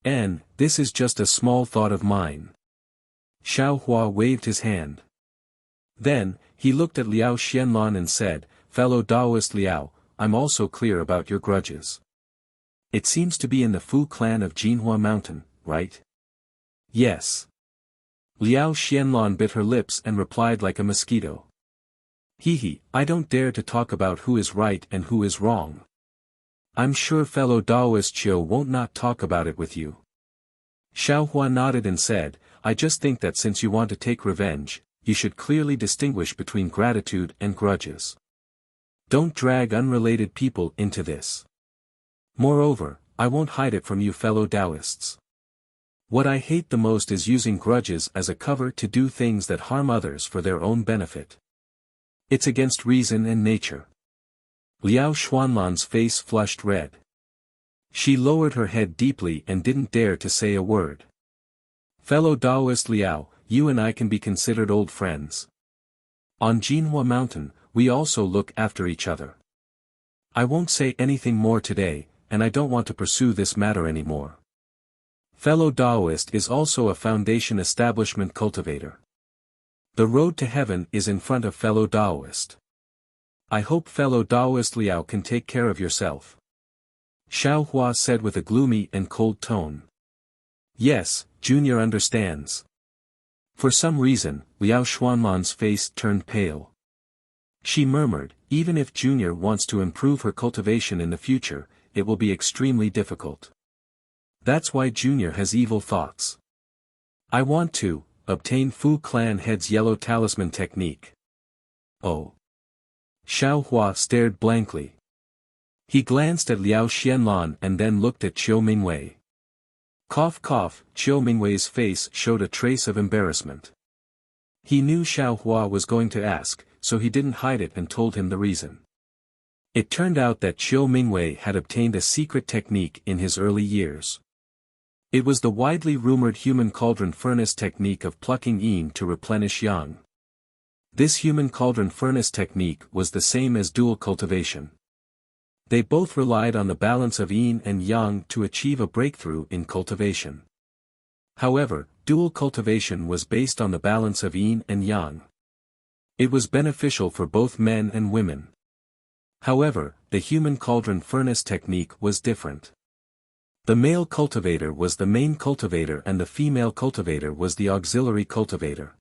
And, this is just a small thought of mine." Xiaohua waved his hand. Then, he looked at Liao Xianlan and said, "Fellow Taoist Liao, I'm also clear about your grudges. It seems to be in the Fu clan of Jinhua Mountain, right?" "Yes." Liao Xianlan bit her lips and replied like a mosquito. "Hehe, I don't dare to talk about who is right and who is wrong. I'm sure fellow Taoist Chiu won't not talk about it with you." Xiaohua nodded and said, "I just think that since you want to take revenge, you should clearly distinguish between gratitude and grudges. Don't drag unrelated people into this. Moreover, I won't hide it from you fellow Taoists. What I hate the most is using grudges as a cover to do things that harm others for their own benefit. It's against reason and nature." Liao Xuanlan's face flushed red. She lowered her head deeply and didn't dare to say a word. "Fellow Taoist Liao, you and I can be considered old friends. On Jinhua Mountain, we also look after each other. I won't say anything more today, and I don't want to pursue this matter anymore." Fellow Taoist is also a foundation establishment cultivator. The road to heaven is in front of fellow Taoist. I hope fellow Taoist Liao can take care of yourself. Xiao Hua said with a gloomy and cold tone. Yes, Junior understands. For some reason, Liao Xuanlan's face turned pale. She murmured, even if Junior wants to improve her cultivation in the future, it will be extremely difficult. That's why Junior has evil thoughts. I want to obtain Fu Clan Head's yellow talisman technique. Oh. Xiao Hua stared blankly. He glanced at Liao Xianlan and then looked at Qiu Mingwei. Cough cough, Qiu Mingwei's face showed a trace of embarrassment. He knew Xiao Hua was going to ask, so he didn't hide it and told him the reason. It turned out that Qiu Mingwei had obtained a secret technique in his early years. It was the widely rumored human cauldron furnace technique of plucking yin to replenish yang. This human cauldron furnace technique was the same as dual cultivation. They both relied on the balance of yin and yang to achieve a breakthrough in cultivation. However, dual cultivation was based on the balance of yin and yang. It was beneficial for both men and women. However, the human cauldron furnace technique was different. The male cultivator was the main cultivator and the female cultivator was the auxiliary cultivator.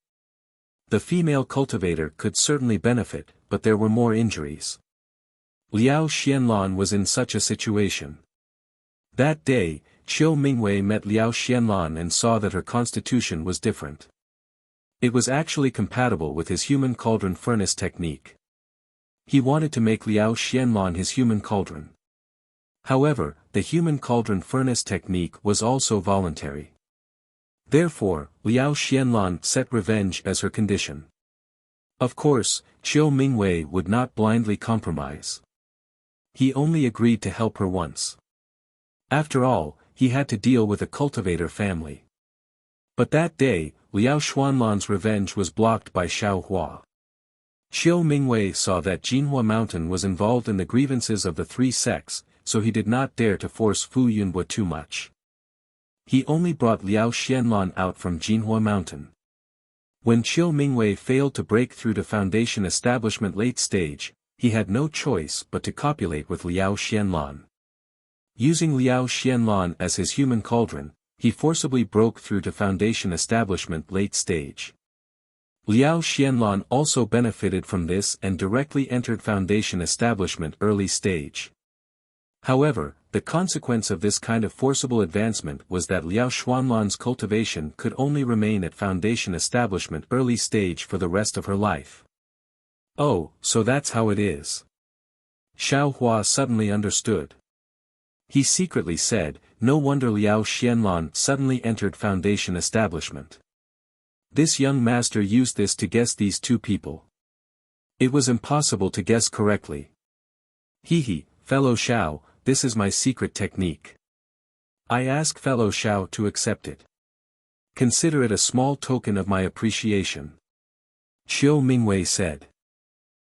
The female cultivator could certainly benefit, but there were more injuries. Liao Xianlan was in such a situation. That day, Qiu Mingwei met Liao Xianlan and saw that her constitution was different. It was actually compatible with his human cauldron furnace technique. He wanted to make Liao Xianlan his human cauldron. However, the human cauldron furnace technique was also voluntary. Therefore, Liao Xianlan set revenge as her condition. Of course, Qiu Mingwei would not blindly compromise. He only agreed to help her once. After all, he had to deal with a cultivator family. But that day, Liao Xuanlan's revenge was blocked by Xiao Hua. Qiu Mingwei saw that Jinhua Mountain was involved in the grievances of the three sects, so he did not dare to force Fu Yunhua too much. He only brought Liao Xianlan out from Jinhua Mountain. When Qiu Mingwei failed to break through to foundation establishment late stage, he had no choice but to copulate with Liao Xianlan. Using Liao Xianlan as his human cauldron, he forcibly broke through to foundation establishment late stage. Liao Xianlan also benefited from this and directly entered foundation establishment early stage. However, the consequence of this kind of forcible advancement was that Liao Xuanlan's cultivation could only remain at foundation establishment early stage for the rest of her life. Oh, so that's how it is. Xiao Hua suddenly understood. He secretly said, no wonder Liao Xianlan suddenly entered foundation establishment. This young master used this to guess these two people. It was impossible to guess correctly. He, fellow Xiao, this is my secret technique. I ask fellow Xiao to accept it. Consider it a small token of my appreciation. Qiu Mingwei said.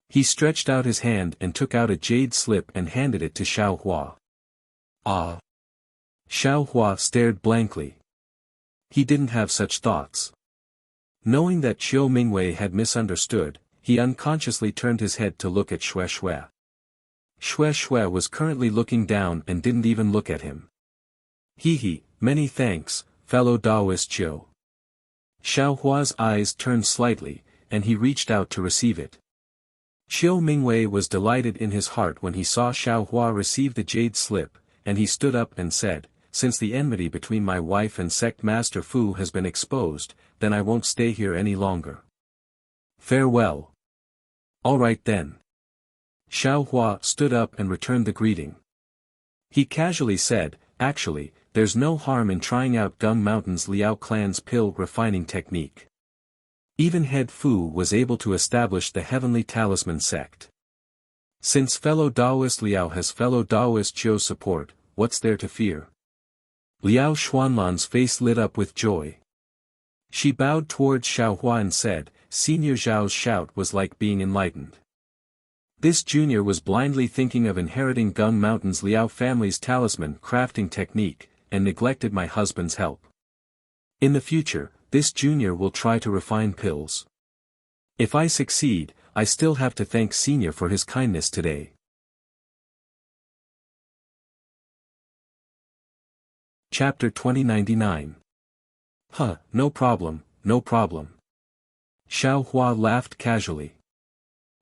He stretched out his hand and took out a jade slip and handed it to Xiao Hua. Ah! Xiao Hua stared blankly. He didn't have such thoughts. Knowing that Qiu Mingwei had misunderstood, he unconsciously turned his head to look at Xue Xue. Xue Xue was currently looking down and didn't even look at him. Many thanks, fellow Taoist Qiu. Xiao Hua's eyes turned slightly, and he reached out to receive it. Qiu Mingwei was delighted in his heart when he saw Xiao Hua receive the jade slip, and he stood up and said, since the enmity between my wife and sect master Fu has been exposed, then I won't stay here any longer. Farewell. All right then. Xiao Hua stood up and returned the greeting. He casually said, actually, there's no harm in trying out Gung Mountain's Liao clan's pill refining technique. Even head Fu was able to establish the heavenly talisman sect. Since fellow Taoist Liao has fellow Taoist Qiu's support, what's there to fear? Liao Xuanlan's face lit up with joy. She bowed towards Xiao Hua and said, Senior Zhao's shout was like being enlightened. This junior was blindly thinking of inheriting Gung Mountain's Liao family's talisman crafting technique, and neglected my husband's help. In the future, this junior will try to refine pills. If I succeed, I still have to thank senior for his kindness today. Chapter 2099. Huh, no problem, no problem. Xiao Hua laughed casually.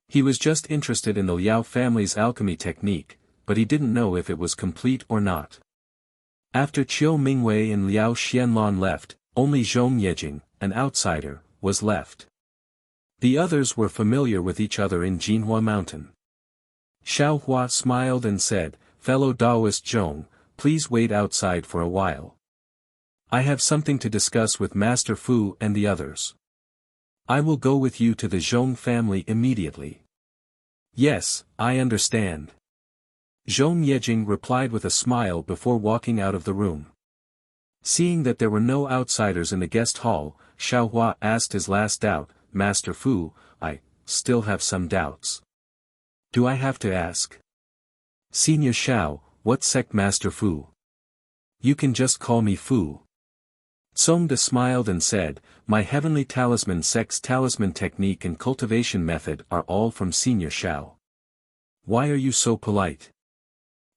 He was just interested in the Liao family's alchemy technique, but he didn't know if it was complete or not. After Qiu Mingwei and Liao Xianlong left, only Zhong Yejing, an outsider, was left. The others were familiar with each other in Jinhua Mountain. Xiao Hua smiled and said, "Fellow Taoist Zhong, please wait outside for a while. I have something to discuss with Master Fu and the others. I will go with you to the Zhong family immediately." "Yes, I understand." Zhong Yejing replied with a smile before walking out of the room. Seeing that there were no outsiders in the guest hall, Xiao Hua asked his last doubt, "Master Fu, I still have some doubts. Do I have to ask?" "Senior Xiao, what sect Master Fu?" "You can just call me Fu." Songda smiled and said, "My heavenly talisman sect's talisman technique and cultivation method are all from Senior Xiao. Why are you so polite?"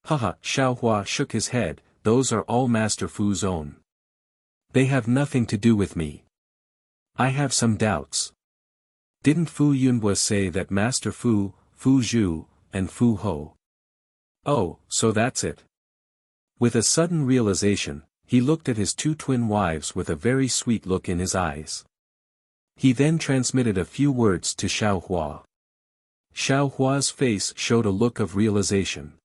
"Haha," Xiao Hua shook his head, "those are all Master Fu's own. They have nothing to do with me. I have some doubts. Didn't Fu Yunhua say that Master Fu, Fu Zhu, and Fu Ho?" "Oh, so that's it." With a sudden realization, he looked at his two twin wives with a very sweet look in his eyes. He then transmitted a few words to Xiao Hua. Xiao Hua's face showed a look of realization.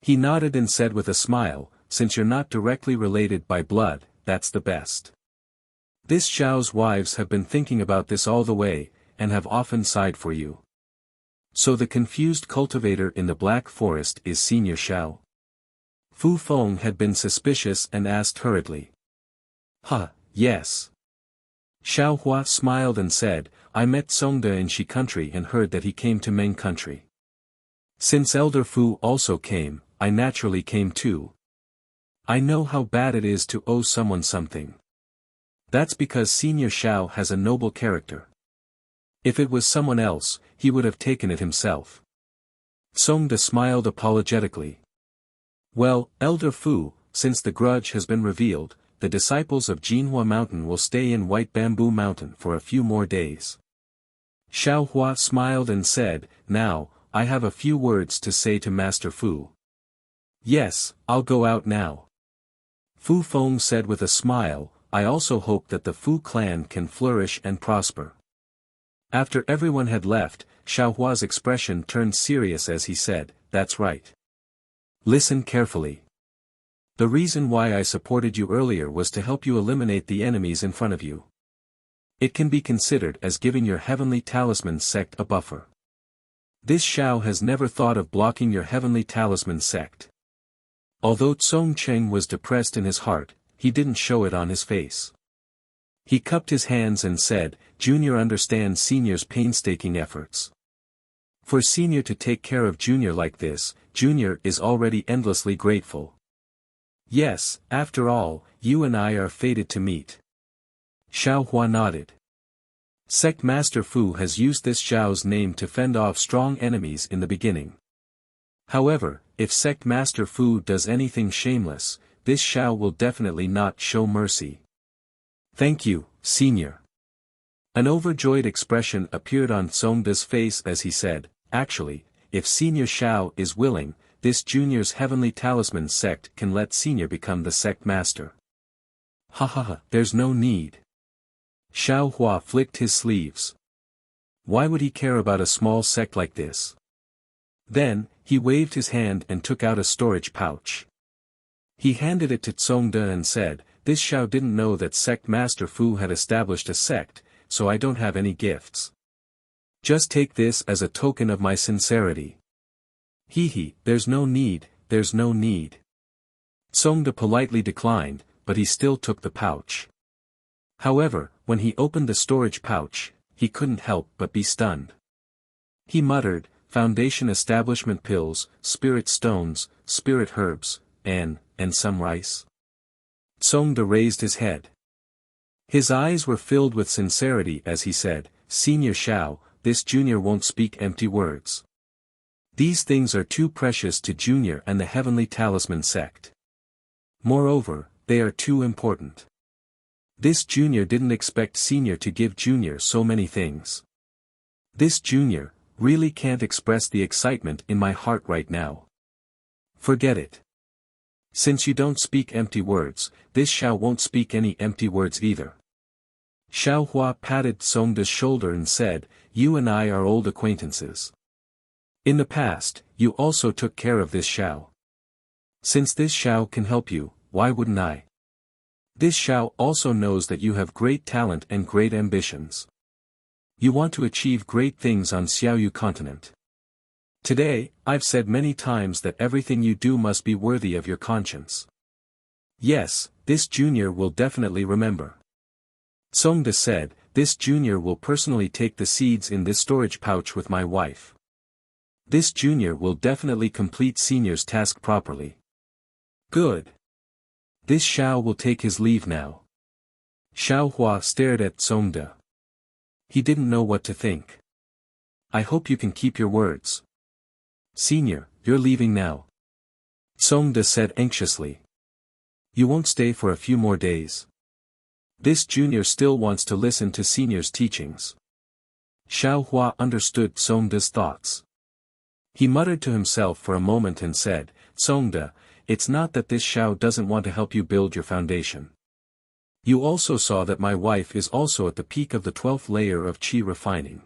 He nodded and said with a smile, "Since you're not directly related by blood, that's the best. This Xiao's wives have been thinking about this all the way, and have often sighed for you. So the confused cultivator in the Black Forest is Senior Xiao?" Fu Feng had been suspicious and asked hurriedly. "Huh, yes." Xiao Hua smiled and said, "I met Songda in Shi country and heard that he came to Meng country. Since Elder Fu also came, I naturally came too. I know how bad it is to owe someone something. That's because Senior Xiao has a noble character. If it was someone else, he would have taken it himself." Songda smiled apologetically. "Well, Elder Fu, since the grudge has been revealed, the disciples of Jinhua Mountain will stay in White Bamboo Mountain for a few more days." Xiao Hua smiled and said, "Now, I have a few words to say to Master Fu." "Yes, I'll go out now." Fu Feng said with a smile, "I also hope that the Fu clan can flourish and prosper." After everyone had left, Xiao Hua's expression turned serious as he said, "That's right. Listen carefully. The reason why I supported you earlier was to help you eliminate the enemies in front of you. It can be considered as giving your heavenly talisman sect a buffer. This Xiao has never thought of blocking your heavenly talisman sect." Although Tsong Cheng was depressed in his heart, he didn't show it on his face. He cupped his hands and said, "Junior understands Senior's painstaking efforts. For Senior to take care of Junior like this, Junior is already endlessly grateful. Yes, after all, you and I are fated to meet." Xiao Hua nodded. Sect Master Fu has used this Xiao's name to fend off strong enemies in the beginning. However, if Sect Master Fu does anything shameless, this Xiao will definitely not show mercy. "Thank you, Senior." An overjoyed expression appeared on Songda's face as he said, "Actually, if Senior Xiao is willing, this Junior's heavenly talisman sect can let Senior become the sect master." "Ha ha ha, there's no need." Xiao Hua flicked his sleeves. Why would he care about a small sect like this? Then, he waved his hand and took out a storage pouch. He handed it to Tsongda and said, "This Xiao didn't know that Sect Master Fu had established a sect, so I don't have any gifts. Just take this as a token of my sincerity." "Hee, there's no need, there's no need." Tsongda politely declined, but he still took the pouch. However, when he opened the storage pouch, he couldn't help but be stunned. He muttered, "Foundation establishment pills, spirit stones, spirit herbs, and some rice. Songde raised his head. His eyes were filled with sincerity as he said, Senior Shao, this junior won't speak empty words. These things are too precious to Junior and the Heavenly Talisman sect. Moreover, they are too important. This junior didn't expect Senior to give Junior so many things. This junior really can't express the excitement in my heart right now. Forget it. Since you don't speak empty words, this Shao won't speak any empty words either. Xiaohua patted Songde's shoulder and said, You and I are old acquaintances. In the past, you also took care of this Shao. Since this Shao can help you, why wouldn't I? This Shao also knows that you have great talent and great ambitions. You want to achieve great things on Xiaoyu continent. Today, I've said many times that everything you do must be worthy of your conscience. Yes, this junior will definitely remember. Songde said, this junior will personally take the seeds in this storage pouch with my wife. This junior will definitely complete Senior's task properly. Good. This Shao will take his leave now. Xiaohua stared at Songde. He didn't know what to think. I hope you can keep your words. Senior, you're leaving now. Songde said anxiously. You won't stay for a few more days. This junior still wants to listen to Senior's teachings. Xiaohua understood Songde's thoughts. He muttered to himself for a moment and said, Songde, it's not that this Shao doesn't want to help you build your foundation. You also saw that my wife is also at the peak of the 12th layer of qi refining.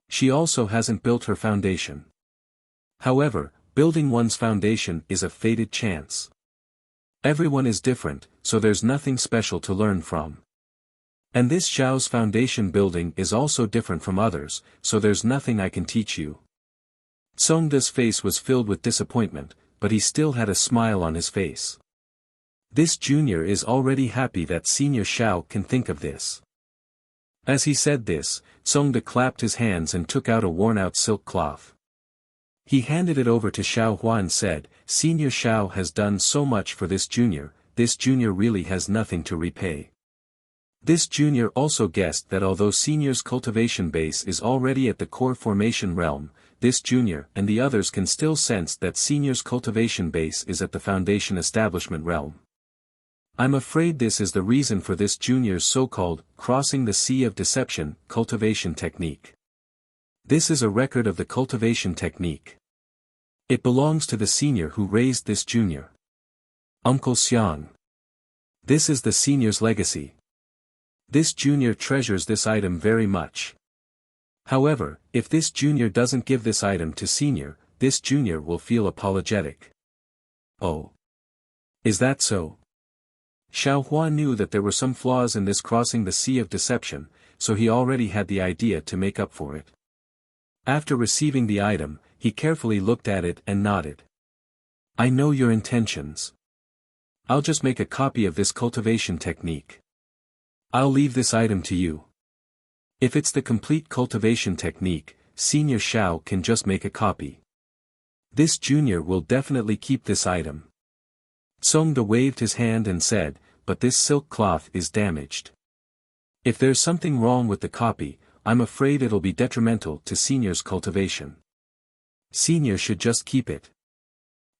She also hasn't built her foundation. However, building one's foundation is a fated chance. Everyone is different, so there's nothing special to learn from. And this Shao's foundation building is also different from others, so there's nothing I can teach you. Songde's face was filled with disappointment, but he still had a smile on his face. This junior is already happy that Senior Shao can think of this. As he said this, Songde clapped his hands and took out a worn-out silk cloth. He handed it over to Xiaohua and said, Senior Shao has done so much for this junior really has nothing to repay. This junior also guessed that although Senior's cultivation base is already at the core formation realm, this junior and the others can still sense that Senior's cultivation base is at the foundation establishment realm. I'm afraid this is the reason for this junior's so-called crossing the sea of deception cultivation technique. This is a record of the cultivation technique. It belongs to the senior who raised this junior. Uncle Xiang. This is the senior's legacy. This junior treasures this item very much. However, if this junior doesn't give this item to senior, this junior will feel apologetic. Oh. Is that so? Xiaohua knew that there were some flaws in this crossing the sea of deception, so he already had the idea to make up for it. After receiving the item, he carefully looked at it and nodded. I know your intentions. I'll just make a copy of this cultivation technique. I'll leave this item to you. If it's the complete cultivation technique, Senior Shao can just make a copy. This junior will definitely keep this item. Songde waved his hand and said, but this silk cloth is damaged. If there's something wrong with the copy, I'm afraid it'll be detrimental to Senior's cultivation. Senior should just keep it.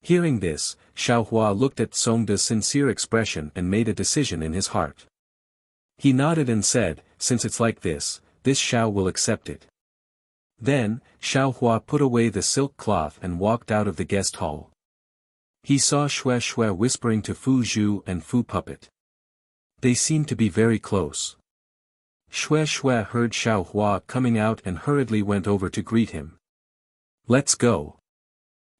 Hearing this, Xiaohua looked at Songde's sincere expression and made a decision in his heart. He nodded and said, since it's like this Shao will accept it. Then, Xiaohua put away the silk cloth and walked out of the guest hall. He saw Xue whispering to Fu Zhu and Fu Puppet. They seemed to be very close. Xue heard Xiaohua coming out and hurriedly went over to greet him. Let's go.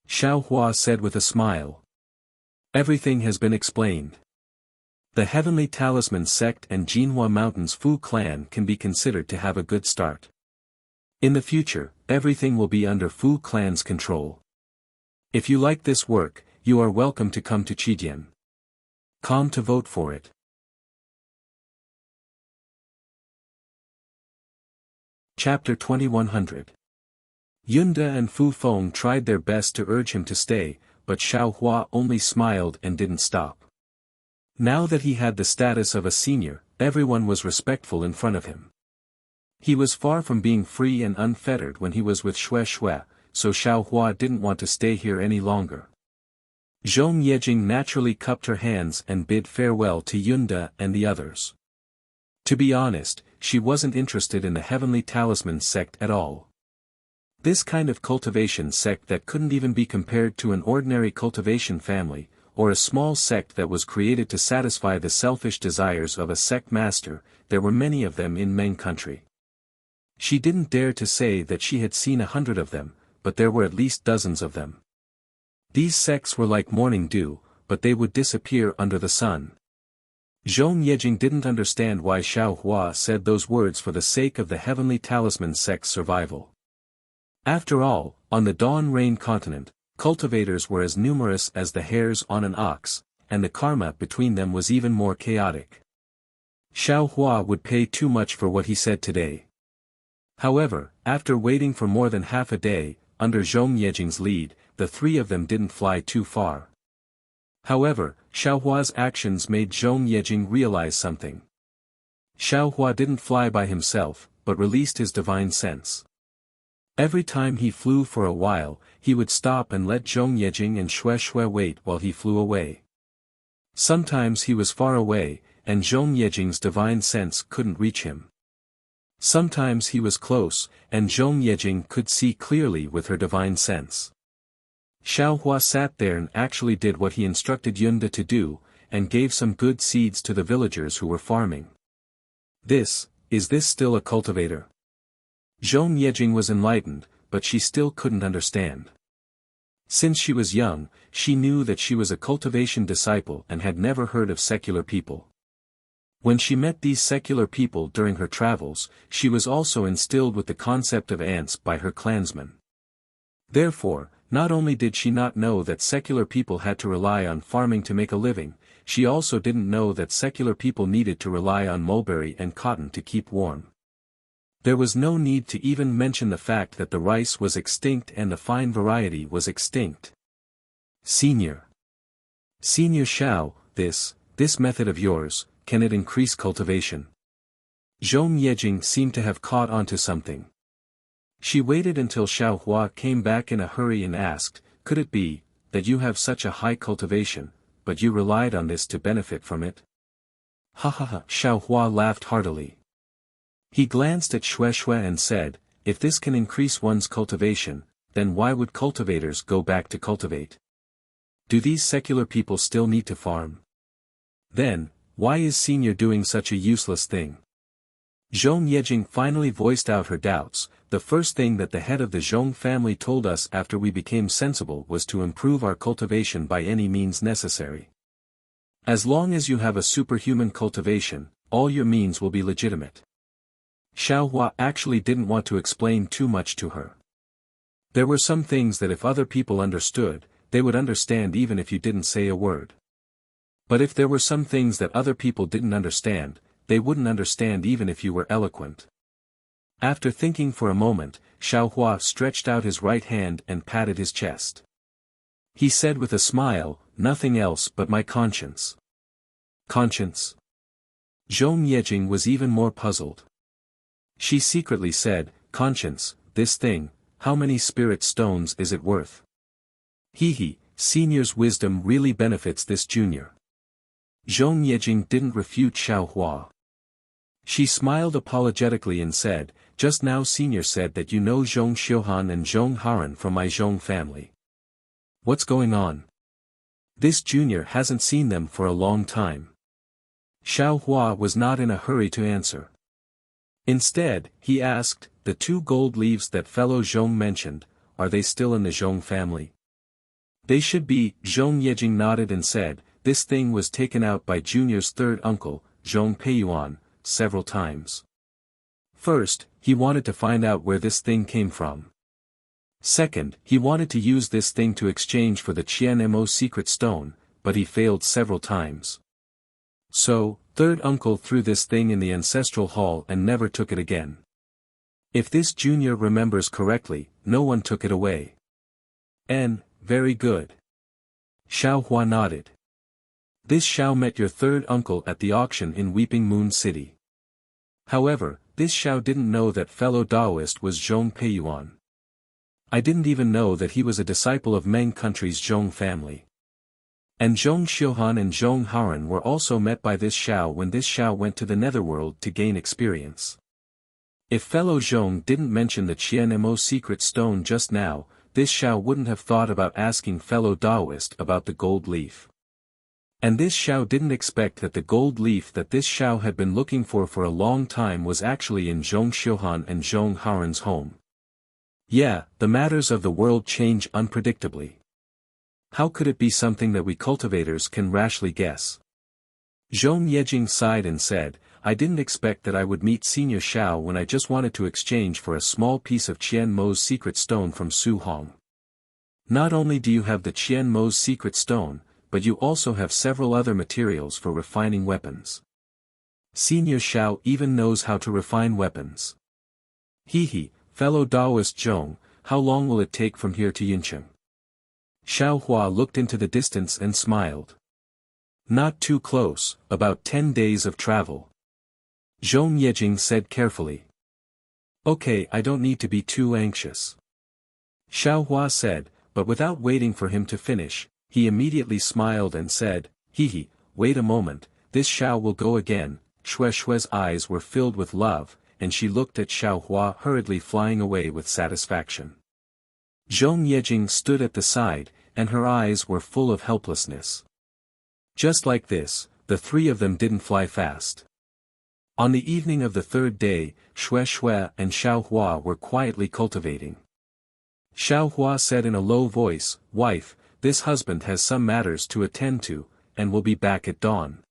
Xiaohua said with a smile. Everything has been explained. The Heavenly Talisman sect and Jinhua Mountain's Fu clan can be considered to have a good start. In the future, everything will be under Fu clan's control. If you like this work, you are welcome to come to Qidian. Come to vote for it. Chapter 2100. Yunde and Fu Feng tried their best to urge him to stay, but Xiaohua only smiled and didn't stop. Now that he had the status of a senior, everyone was respectful in front of him. He was far from being free and unfettered when he was with Xue Xue, so Xiaohua didn't want to stay here any longer. Zhong Yejing naturally cupped her hands and bid farewell to Yunda and the others. To be honest, she wasn't interested in the Heavenly Talisman sect at all. This kind of cultivation sect that couldn't even be compared to an ordinary cultivation family, or a small sect that was created to satisfy the selfish desires of a sect master, there were many of them in Meng country. She didn't dare to say that she had seen 100 of them, but there were at least dozens of them. These sects were like morning dew, but they would disappear under the sun. Zhong Yejing didn't understand why Xiaohua said those words for the sake of the Heavenly Talisman sect's survival. After all, on the Dawn Rain continent, cultivators were as numerous as the hairs on an ox, and the karma between them was even more chaotic. Xiaohua would pay too much for what he said today. However, after waiting for more than half a day, under Zhong Yejing's lead, the three of them didn't fly too far. However, Xiaohua's actions made Zhong Yejing realize something. Xiaohua didn't fly by himself, but released his divine sense. Every time he flew for a while, he would stop and let Zhong Yejing and Xue Xue wait while he flew away. Sometimes he was far away, and Zhong Yejing's divine sense couldn't reach him. Sometimes he was close, and Zhong Yejing could see clearly with her divine sense. Xiaohua sat there and actually did what he instructed Yunda to do, and gave some good seeds to the villagers who were farming. Is this still a cultivator? Zhong Yejing was enlightened, but she still couldn't understand. Since she was young, she knew that she was a cultivation disciple and had never heard of secular people. When she met these secular people during her travels, she was also instilled with the concept of ants by her clansmen. Therefore, not only did she not know that secular people had to rely on farming to make a living, she also didn't know that secular people needed to rely on mulberry and cotton to keep warm. There was no need to even mention the fact that the rice was extinct and the fine variety was extinct. Senior Xiao, this method of yours, can it increase cultivation? Zhong Yejing seemed to have caught onto something. She waited until Xiaohua came back in a hurry and asked, could it be, that you have such a high cultivation, but you relied on this to benefit from it? Ha ha ha, Xiaohua laughed heartily. He glanced at Xue Xue and said, if this can increase one's cultivation, then why would cultivators go back to cultivate? Do these secular people still need to farm? Then, why is Senior doing such a useless thing? Zhong Yejing finally voiced out her doubts. The first thing that the head of the Zhong family told us after we became sensible was to improve our cultivation by any means necessary. As long as you have a superhuman cultivation, all your means will be legitimate. Xiaohua actually didn't want to explain too much to her. There were some things that if other people understood, they would understand even if you didn't say a word. But if there were some things that other people didn't understand, they wouldn't understand even if you were eloquent. After thinking for a moment, Xiaohua stretched out his right hand and patted his chest. He said with a smile, nothing else but my conscience. Conscience? Zhong Yejing was even more puzzled. She secretly said, conscience, this thing, how many spirit stones is it worth? Senior's wisdom really benefits this junior. Zhong Yejing didn't refute Xiaohua. She smiled apologetically and said, just now Senior said that you know Zhong Xiuhan and Zhong Haran from my Zhong family. What's going on? This junior hasn't seen them for a long time. Xiaohua was not in a hurry to answer. Instead, he asked, the 2 gold leaves that fellow Zhong mentioned, are they still in the Zhong family? They should be. Zhong Yejing nodded and said, this thing was taken out by Junior's third uncle, Zhong Peiyuan, several times. First, he wanted to find out where this thing came from. Second, he wanted to use this thing to exchange for the Qianmo secret stone, but he failed several times. So, third uncle threw this thing in the ancestral hall and never took it again. If this junior remembers correctly, no one took it away. Very good. Xiaohua nodded. This Xiao met your third uncle at the auction in Weeping Moon City. However, this Xiao didn't know that fellow Taoist was Zhong Peiyuan. I didn't even know that he was a disciple of Meng country's Zhong family. And Zhong Xiuhan and Zhong Haoran were also met by this Xiao when this Xiao went to the netherworld to gain experience. If fellow Zhong didn't mention the Qianmo secret stone just now, this Xiao wouldn't have thought about asking fellow Taoist about the gold leaf. And this Xiao didn't expect that the gold leaf that this Xiao had been looking for a long time was actually in Zhong Xiuhan and Zhong Haoran's home. Yeah, the matters of the world change unpredictably. How could it be something that we cultivators can rashly guess? Zhong Yejing sighed and said, I didn't expect that I would meet Senior Xiao when I just wanted to exchange for a small piece of Qianmo's secret stone from Su Hong. Not only do you have the Qianmo's secret stone, but you also have several other materials for refining weapons. Senior Xiao even knows how to refine weapons. He, fellow Taoist Zhong, how long will it take from here to Yincheng? Xiao Hua looked into the distance and smiled. Not too close, about 10 days of travel. Zhong Yejing said carefully. Okay, I don't need to be too anxious. Xiao Hua said, but without waiting for him to finish, he immediately smiled and said, wait a moment, this Xiao will go again. Xue Xue's eyes were filled with love, and she looked at Xiao Hua hurriedly flying away with satisfaction. Zhong Yejing stood at the side, and her eyes were full of helplessness. Just like this, the three of them didn't fly fast. On the evening of the third day, Xue Xue and Xiao Hua were quietly cultivating. Xiao Hua said in a low voice, Wife, this husband has some matters to attend to, and will be back at dawn.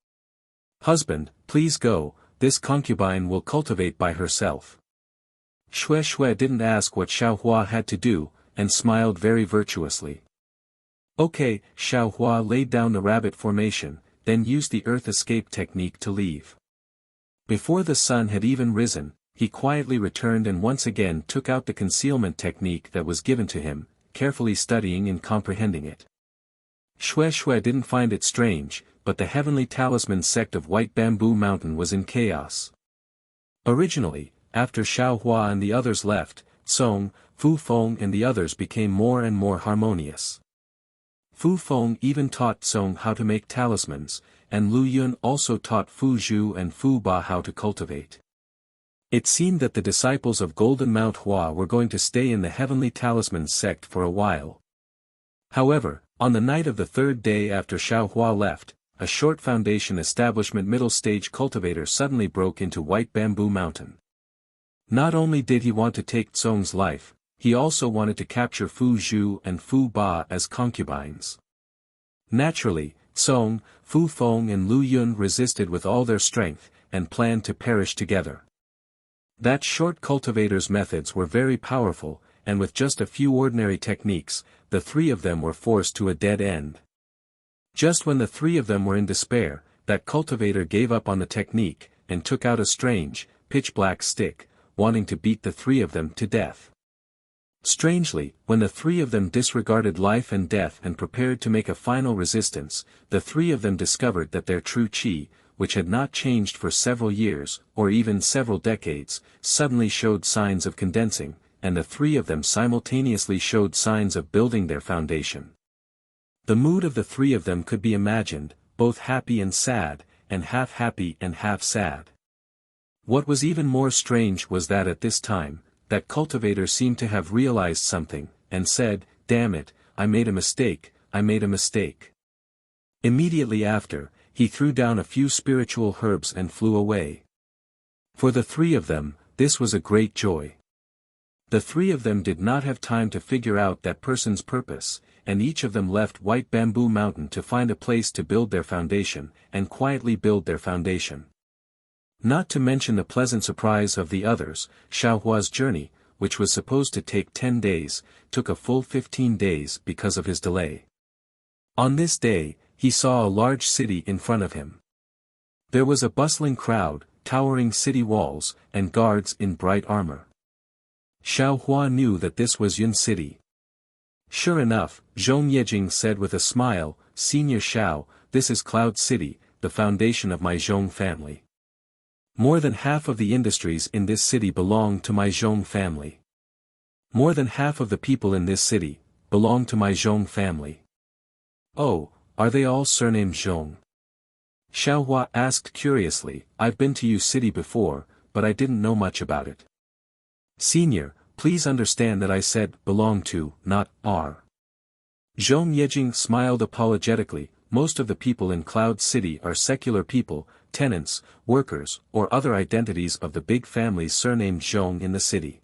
Husband, please go, this concubine will cultivate by herself. Xue Xue didn't ask what Xiao Hua had to do, and smiled very virtuously. Okay, Xiao Hua laid down the rabbit formation, then used the earth escape technique to leave. Before the sun had even risen, he quietly returned and once again took out the concealment technique that was given to him, carefully studying and comprehending it. Xue Xue didn't find it strange, but the heavenly talisman sect of White Bamboo Mountain was in chaos. Originally, after Xiao Hua and the others left, Song, Fu Feng and the others became more and more harmonious. Fu Feng even taught Song how to make talismans, and Lu Yun also taught Fu Zhu and Fu Ba how to cultivate. It seemed that the disciples of Golden Mount Hua were going to stay in the Heavenly Talisman sect for a while. However, on the night of the third day after Xiao Hua left, a short foundation establishment middle stage cultivator suddenly broke into White Bamboo Mountain. Not only did he want to take Song's life, he also wanted to capture Fu Zhu and Fu Ba as concubines. Naturally, Song, Fu Feng and Lu Yun resisted with all their strength, and planned to perish together. That short cultivator's methods were very powerful, and with just a few ordinary techniques, the three of them were forced to a dead end. Just when the three of them were in despair, that cultivator gave up on the technique, and took out a strange, pitch-black stick, wanting to beat the three of them to death. Strangely, when the three of them disregarded life and death and prepared to make a final resistance, the three of them discovered that their true qi, which had not changed for several years, or even several decades, suddenly showed signs of condensing, and the three of them simultaneously showed signs of building their foundation. The mood of the three of them could be imagined, both happy and sad, and half happy and half sad. What was even more strange was that at this time, that cultivator seemed to have realized something, and said, "Damn it, I made a mistake, I made a mistake." Immediately after, he threw down a few spiritual herbs and flew away. For the three of them, this was a great joy. The three of them did not have time to figure out that person's purpose, and each of them left White Bamboo Mountain to find a place to build their foundation, and quietly build their foundation. Not to mention the pleasant surprise of the others, Xiao Hua's journey, which was supposed to take 10 days, took a full 15 days because of his delay. On this day, he saw a large city in front of him. There was a bustling crowd, towering city walls, and guards in bright armor. Xiao Hua knew that this was Yun City. Sure enough, Zhong Yejing said with a smile, "Senior Xiao, this is Cloud City, the foundation of my Zhong family. More than half of the industries in this city belong to my Zhong family. More than half of the people in this city belong to my Zhong family. Oh, are they all surnamed Zhong? Xiaohua asked curiously. I've been to Yu City before, but I didn't know much about it. Senior, please understand that I said belong to, not are. Zhong Yejing smiled apologetically. Most of the people in Cloud City are secular people, tenants, workers, or other identities of the big families surnamed Zhong in the city.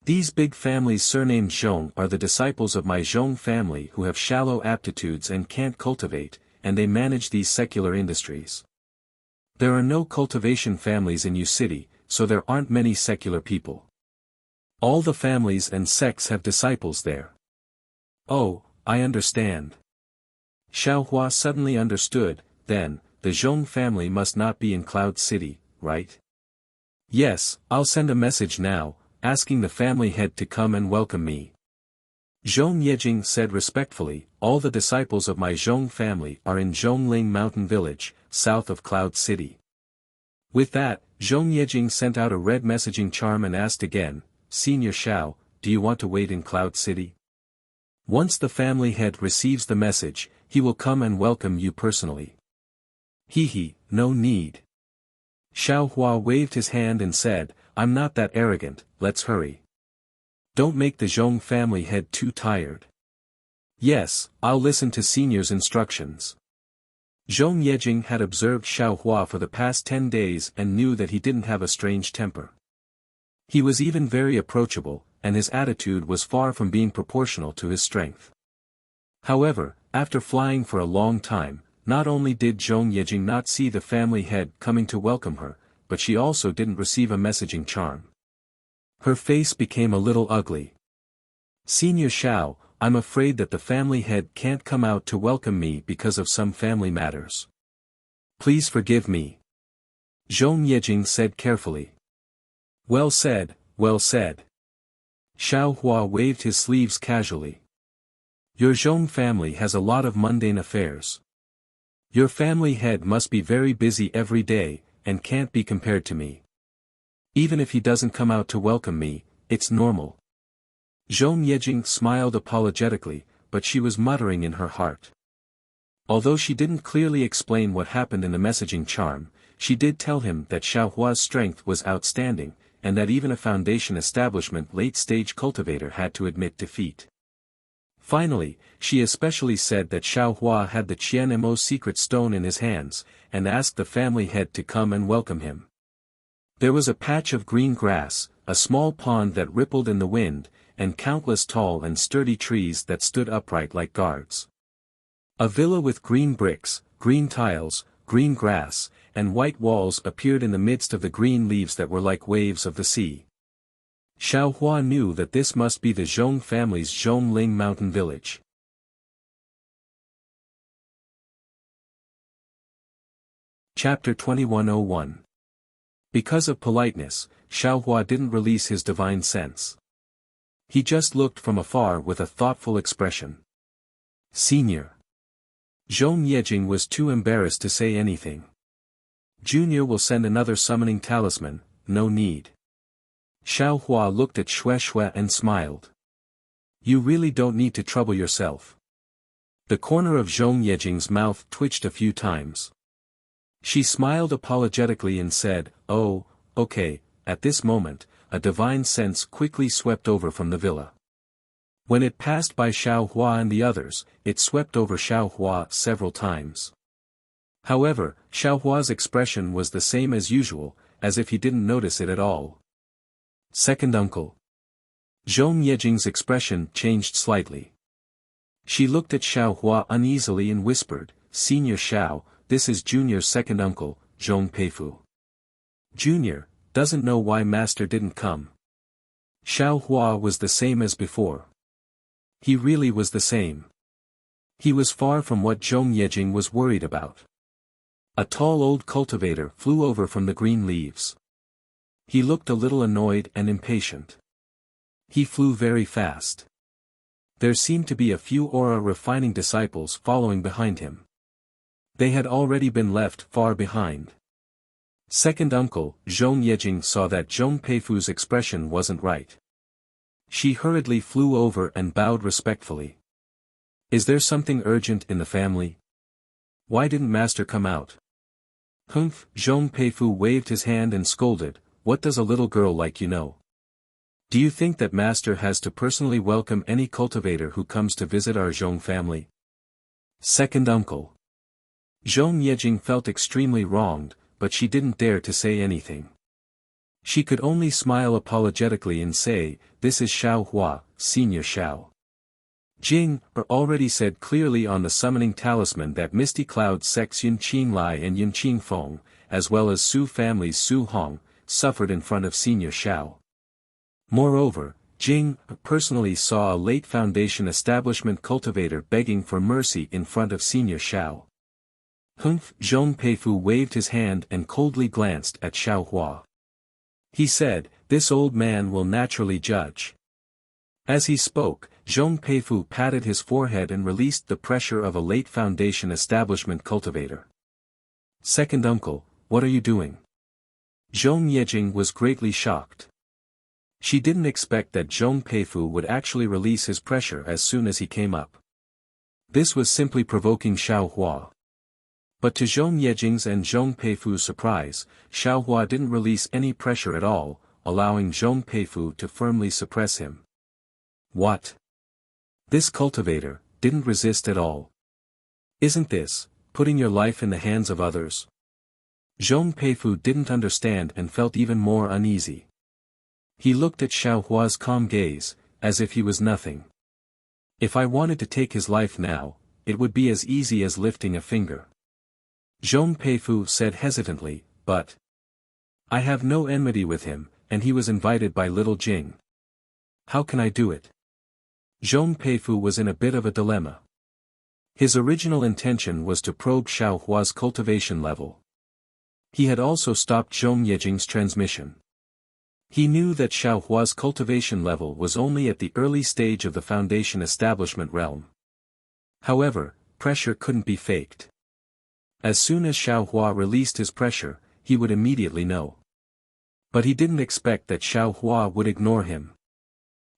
These big families surnamed Zhong are the disciples of my Zhong family who have shallow aptitudes and can't cultivate, and they manage these secular industries. There are no cultivation families in Yu City, so there aren't many secular people. All the families and sects have disciples there. Oh, I understand. Xiaohua suddenly understood. Then, the Zhong family must not be in Cloud City, right? Yes, I'll send a message now, asking the family head to come and welcome me. Zhong Yejing said respectfully, all the disciples of my Zhong family are in Zhongling Mountain Village, south of Cloud City. With that, Zhong Yejing sent out a red messaging charm and asked again, Senior Xiao, do you want to wait in Cloud City? Once the family head receives the message, he will come and welcome you personally. No need. Xiaohua waved his hand and said, I'm not that arrogant, let's hurry. Don't make the Zhong family head too tired. Yes, I'll listen to Senior's instructions. Zhong Yejing had observed Xiaohua for the past 10 days and knew that he didn't have a strange temper. He was even very approachable, and his attitude was far from being proportional to his strength. However, after flying for a long time, not only did Zhong Yejing not see the family head coming to welcome her, but she also didn't receive a messaging charm. Her face became a little ugly. Senior Xiao, I'm afraid that the family head can't come out to welcome me because of some family matters. Please forgive me. Zhong Yejing said carefully. Well said, well said. Xiaohua waved his sleeves casually. Your Zhong family has a lot of mundane affairs. Your family head must be very busy every day, and can't be compared to me. Even if he doesn't come out to welcome me, it's normal. Zhong Yejing smiled apologetically, but she was muttering in her heart. Although she didn't clearly explain what happened in the messaging charm, she did tell him that Xiaohua's strength was outstanding, and that even a foundation establishment late-stage cultivator had to admit defeat. Finally, she especially said that Xiaohua had the Qianmo secret stone in his hands, and asked the family head to come and welcome him. There was a patch of green grass, a small pond that rippled in the wind, and countless tall and sturdy trees that stood upright like guards. A villa with green bricks, green tiles, green grass, and white walls appeared in the midst of the green leaves that were like waves of the sea. Xiaohua knew that this must be the Zhong family's Zhongling Mountain Village. Chapter 2101. Because of politeness, Xiaohua didn't release his divine sense. He just looked from afar with a thoughtful expression. Senior. Zhong Yejing was too embarrassed to say anything. Junior will send another summoning talisman, no need. Xiaohua looked at Shui and smiled. You really don't need to trouble yourself. The corner of Zhong Yejing's mouth twitched a few times. She smiled apologetically and said, Oh, okay. At this moment, a divine sense quickly swept over from the villa. When it passed by Xiaohua and the others, it swept over Xiaohua several times. However, Xiaohua's expression was the same as usual, as if he didn't notice it at all. Second uncle. Zhong Yejing's expression changed slightly. She looked at Xiaohua uneasily and whispered, Senior Xiao, this is Junior's second uncle, Zhong Peifu. Junior doesn't know why Master didn't come. Xiaohua was the same as before. He really was the same. He was far from what Zhong Yejing was worried about. A tall old cultivator flew over from the green leaves. He looked a little annoyed and impatient. He flew very fast. There seemed to be a few aura-refining disciples following behind him. They had already been left far behind. Second uncle, Zhong Yejing, saw that Zhong Peifu's expression wasn't right. She hurriedly flew over and bowed respectfully. Is there something urgent in the family? Why didn't master come out? Humph! Zhong Peifu waved his hand and scolded, what does a little girl like you know? Do you think that master has to personally welcome any cultivator who comes to visit our Zhong family? Second uncle. Zhong Yejing felt extremely wronged, but she didn't dare to say anything. She could only smile apologetically and say, this is Xiao Hua, Senior Xiao. Jing already said clearly on the summoning talisman that Misty Cloud sects Yun Qing Lai and Yun Qing Feng, as well as Su family's Su Hong, suffered in front of Senior Xiao. Moreover, Jing personally saw a late Foundation establishment cultivator begging for mercy in front of Senior Xiao. Humph! Zhong Peifu waved his hand and coldly glanced at Xiao Hua. He said, this old man will naturally judge. As he spoke, Zhong Peifu patted his forehead and released the pressure of a late Foundation establishment cultivator. Second uncle, what are you doing? Zhong Yejing was greatly shocked. She didn't expect that Zhong Peifu would actually release his pressure as soon as he came up. This was simply provoking Xiao Hua. But to Zhong Yejing's and Zhong Peifu's surprise, Xiao Hua didn't release any pressure at all, allowing Zhong Peifu to firmly suppress him. What? This cultivator didn't resist at all. Isn't this putting your life in the hands of others? Zhong Peifu didn't understand and felt even more uneasy. He looked at Xiao Hua's calm gaze, as if he was nothing. If I wanted to take his life now, it would be as easy as lifting a finger. Zhong Peifu said hesitantly, but I have no enmity with him, and he was invited by little Jing. How can I do it? Zhong Peifu was in a bit of a dilemma. His original intention was to probe Xiao Hua's cultivation level. He had also stopped Zhong Yejing's transmission. He knew that Xiao Hua's cultivation level was only at the early stage of the Foundation establishment realm. However, pressure couldn't be faked. As soon as Xiao Hua released his pressure, he would immediately know. But he didn't expect that Xiao Hua would ignore him.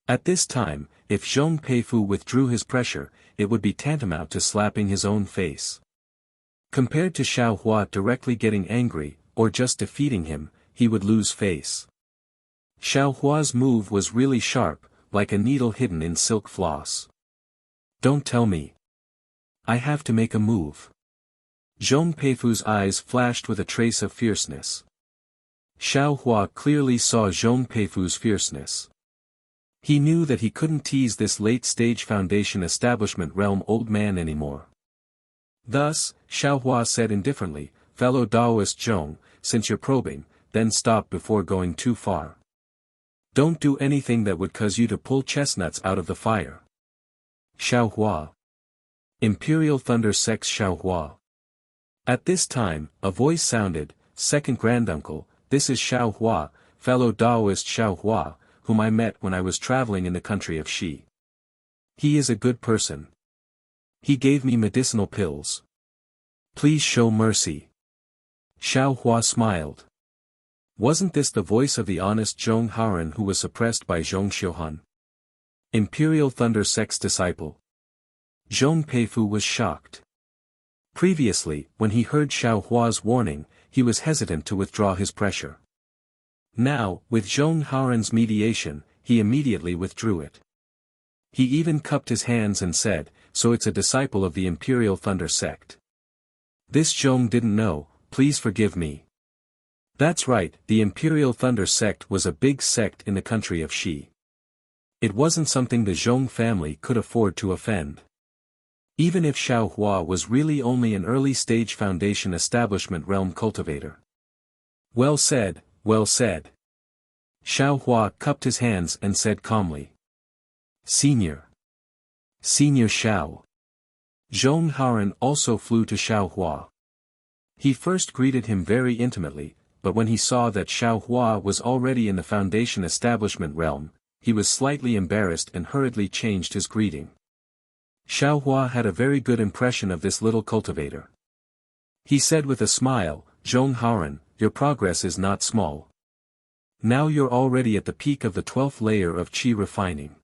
At this time, if Zhong Peifu withdrew his pressure, it would be tantamount to slapping his own face. Compared to Xiao Hua directly getting angry, or just defeating him, he would lose face. Xiao Hua's move was really sharp, like a needle hidden in silk floss. Don't tell me. I have to make a move. Zhong Peifu's eyes flashed with a trace of fierceness. Xiao Hua clearly saw Zhong Peifu's fierceness. He knew that he couldn't tease this late-stage Foundation establishment realm old man anymore. Thus, Xiao Hua said indifferently, fellow Taoist Zhong, since you're probing, then stop before going too far. Don't do anything that would cause you to pull chestnuts out of the fire. Xiao Hua. Imperial Thunder Sects Xiao Hua. At this time, a voice sounded, second granduncle, this is Xiao Hua, fellow Taoist Xiao Hua, whom I met when I was traveling in the country of Xi. He is a good person. He gave me medicinal pills. Please show mercy. Xiao Hua smiled. Wasn't this the voice of the honest Zhong Haoran who was suppressed by Zhong Xiuhan? Imperial Thunder Sect's disciple. Zhong Peifu was shocked. Previously, when he heard Xiao Hua's warning, he was hesitant to withdraw his pressure. Now, with Zhong Haoran's mediation, he immediately withdrew it. He even cupped his hands and said, so it's a disciple of the Imperial Thunder Sect. This Zhong didn't know, please forgive me. That's right, the Imperial Thunder Sect was a big sect in the country of Xi. It wasn't something the Zhong family could afford to offend. Even if Xiao Hua was really only an early-stage Foundation establishment realm cultivator. Well said, well said. Xiao Hua cupped his hands and said calmly. Senior. Senior Xiao. Zhong Haoran also flew to Xiao Hua. He first greeted him very intimately, but when he saw that Xiao Hua was already in the Foundation establishment realm, he was slightly embarrassed and hurriedly changed his greeting. Xiao Hua had a very good impression of this little cultivator. He said with a smile, Zhong Haoran, your progress is not small. Now you're already at the peak of the 12th layer of qi refining.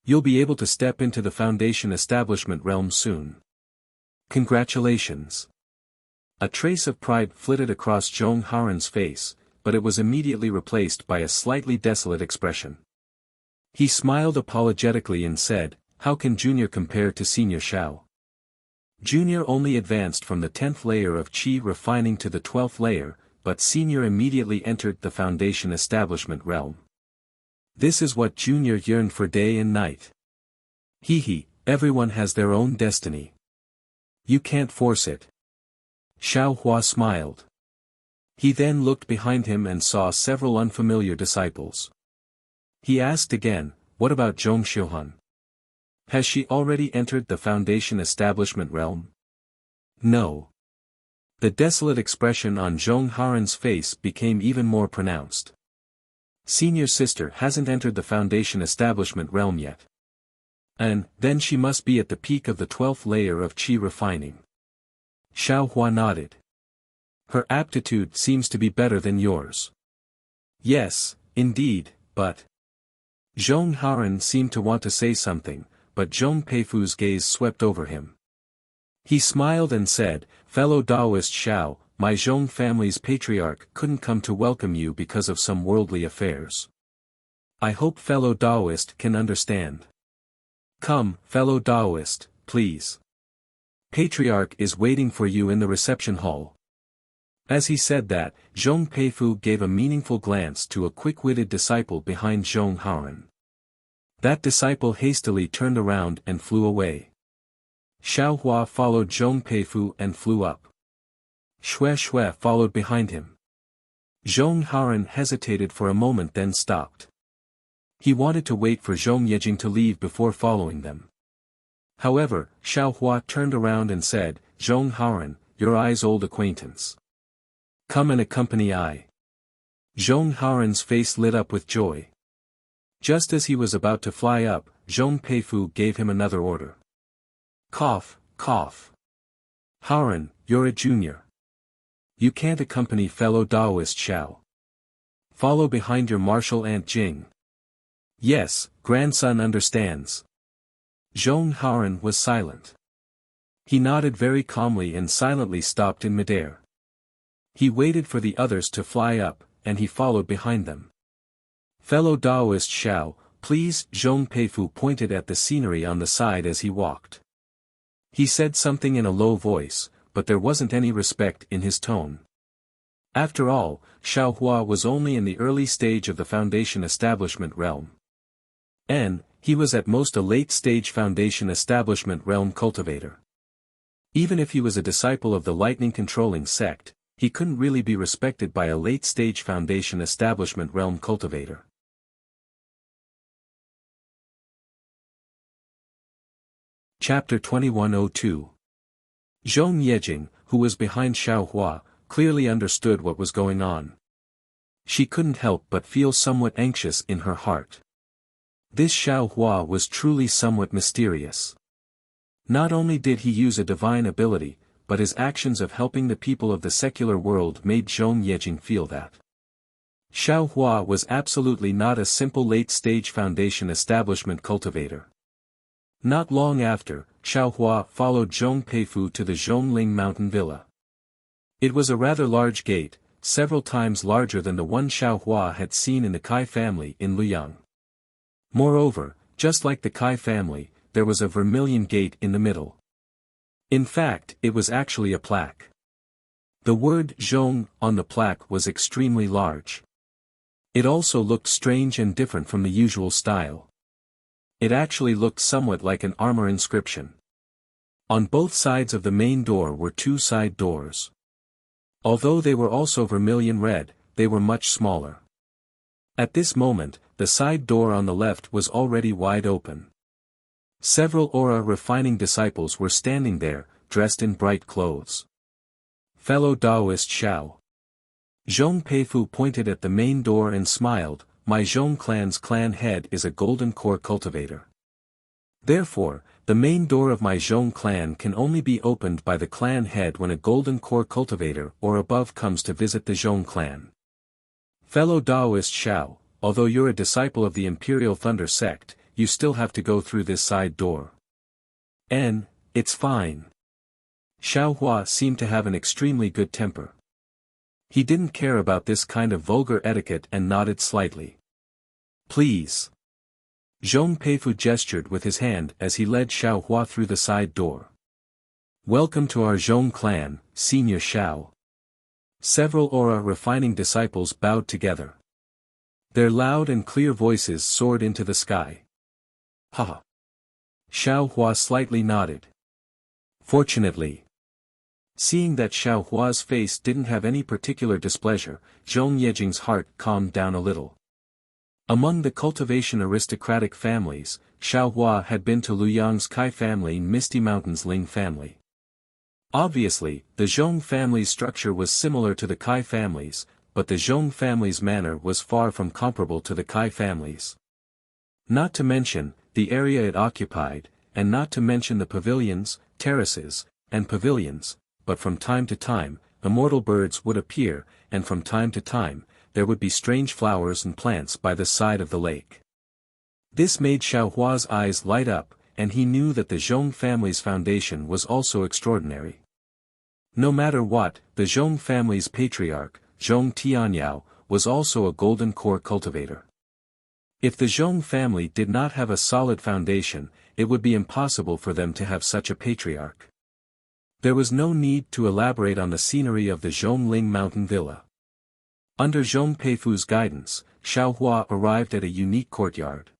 You'll be able to step into the foundation establishment realm soon. Congratulations. A trace of pride flitted across Zhong Haoran's face, but it was immediately replaced by a slightly desolate expression. He smiled apologetically and said, how can Junior compare to Senior Shao? Junior only advanced from the 10th layer of qi refining to the 12th layer, but Senior immediately entered the foundation establishment realm. This is what Junior yearned for day and night. Hee, everyone has their own destiny. You can't force it. Xiao Hua smiled. He then looked behind him and saw several unfamiliar disciples. He asked again, what about Zhong Xiuhan? Has she already entered the foundation establishment realm? No. The desolate expression on Zhong Haoran's face became even more pronounced. Senior sister hasn't entered the foundation establishment realm yet. And, then she must be at the peak of the 12th layer of qi refining. Xiao Hua nodded. Her aptitude seems to be better than yours. Yes, indeed, but... Zhong Haoran seemed to want to say something, but Zhong Peifu's gaze swept over him. He smiled and said, fellow Taoist Xiao, my Zhong family's patriarch couldn't come to welcome you because of some worldly affairs. I hope fellow Taoist can understand. Come, fellow Taoist, please. Patriarch is waiting for you in the reception hall. As he said that, Zhong Peifu gave a meaningful glance to a quick-witted disciple behind Zhong Haoran. That disciple hastily turned around and flew away. Xiao Hua followed Zhong Peifu and flew up. Xue followed behind him. Zhong Haoran hesitated for a moment then stopped. He wanted to wait for Zhong Yejing to leave before following them. However, Xiao Hua turned around and said, Zhong Haoran, your eye's old acquaintance. Come and accompany I. Zhong Haoran's face lit up with joy. Just as he was about to fly up, Zhong Peifu gave him another order. Cough, cough. Haoran, you're a junior. You can't accompany fellow Taoist Xiao. Follow behind your martial aunt Jing. Yes, grandson understands. Zhong Haoran was silent. He nodded very calmly and silently stopped in midair. He waited for the others to fly up, and he followed behind them. Fellow Taoist Xiao, please. Zhong Peifu pointed at the scenery on the side as he walked. He said something in a low voice, but there wasn't any respect in his tone. After all, Xiao Hua was only in the early stage of the foundation establishment realm. And, he was at most a late-stage foundation establishment realm cultivator. Even if he was a disciple of the lightning-controlling sect, he couldn't really be respected by a late-stage foundation establishment realm cultivator. Chapter 2102. Zhong Yejing, who was behind Xiao Hua, clearly understood what was going on. She couldn't help but feel somewhat anxious in her heart. This Xiao Hua was truly somewhat mysterious. Not only did he use a divine ability, but his actions of helping the people of the secular world made Zhong Yejing feel that Xiao Hua was absolutely not a simple late-stage foundation establishment cultivator. Not long after, Xiao Hua followed Zhong Peifu to the Zhongling mountain villa. It was a rather large gate, several times larger than the one Xiao Hua had seen in the Kai family in Luyang. Moreover, just like the Kai family, there was a vermilion gate in the middle. In fact, it was actually a plaque. The word Zhong on the plaque was extremely large. It also looked strange and different from the usual style. It actually looked somewhat like an armor inscription. On both sides of the main door were two side doors. Although they were also vermilion red, they were much smaller. At this moment, the side door on the left was already wide open. Several aura refining disciples were standing there, dressed in bright clothes. Fellow Taoist Xiao. Zhong Peifu pointed at the main door and smiled, my Zhong clan's clan head is a golden core cultivator. Therefore, the main door of my Zhong clan can only be opened by the clan head when a golden core cultivator or above comes to visit the Zhong clan. Fellow Taoist Xiao, although you're a disciple of the Imperial Thunder sect, you still have to go through this side door. It's fine. Xiao Hua seemed to have an extremely good temper. He didn't care about this kind of vulgar etiquette and nodded slightly. Please. Zhong Peifu gestured with his hand as he led Xiao Hua through the side door. Welcome to our Zhong clan, Senior Xiao. Several aura refining disciples bowed together. Their loud and clear voices soared into the sky. Haha. Xiao Hua slightly nodded. Fortunately. Seeing that Xiao Hua's face didn't have any particular displeasure, Zhong Yejing's heart calmed down a little. Among the cultivation aristocratic families, Xiao Hua had been to Luyang's Kai family and Misty Mountain's Ling family. Obviously, the Zhong family's structure was similar to the Kai family's, but the Zhong family's manner was far from comparable to the Kai family's. Not to mention, the area it occupied, and not to mention the pavilions, terraces, and pavilions, but from time to time, immortal birds would appear, and from time to time, there would be strange flowers and plants by the side of the lake. This made Xiao Hua's eyes light up, and he knew that the Zhong family's foundation was also extraordinary. No matter what, the Zhong family's patriarch, Zhong Tianyao, was also a golden core cultivator. If the Zhong family did not have a solid foundation, it would be impossible for them to have such a patriarch. There was no need to elaborate on the scenery of the Zhongling Mountain Villa. Under Zhong Peifu's guidance, Xiao Hua arrived at a unique courtyard.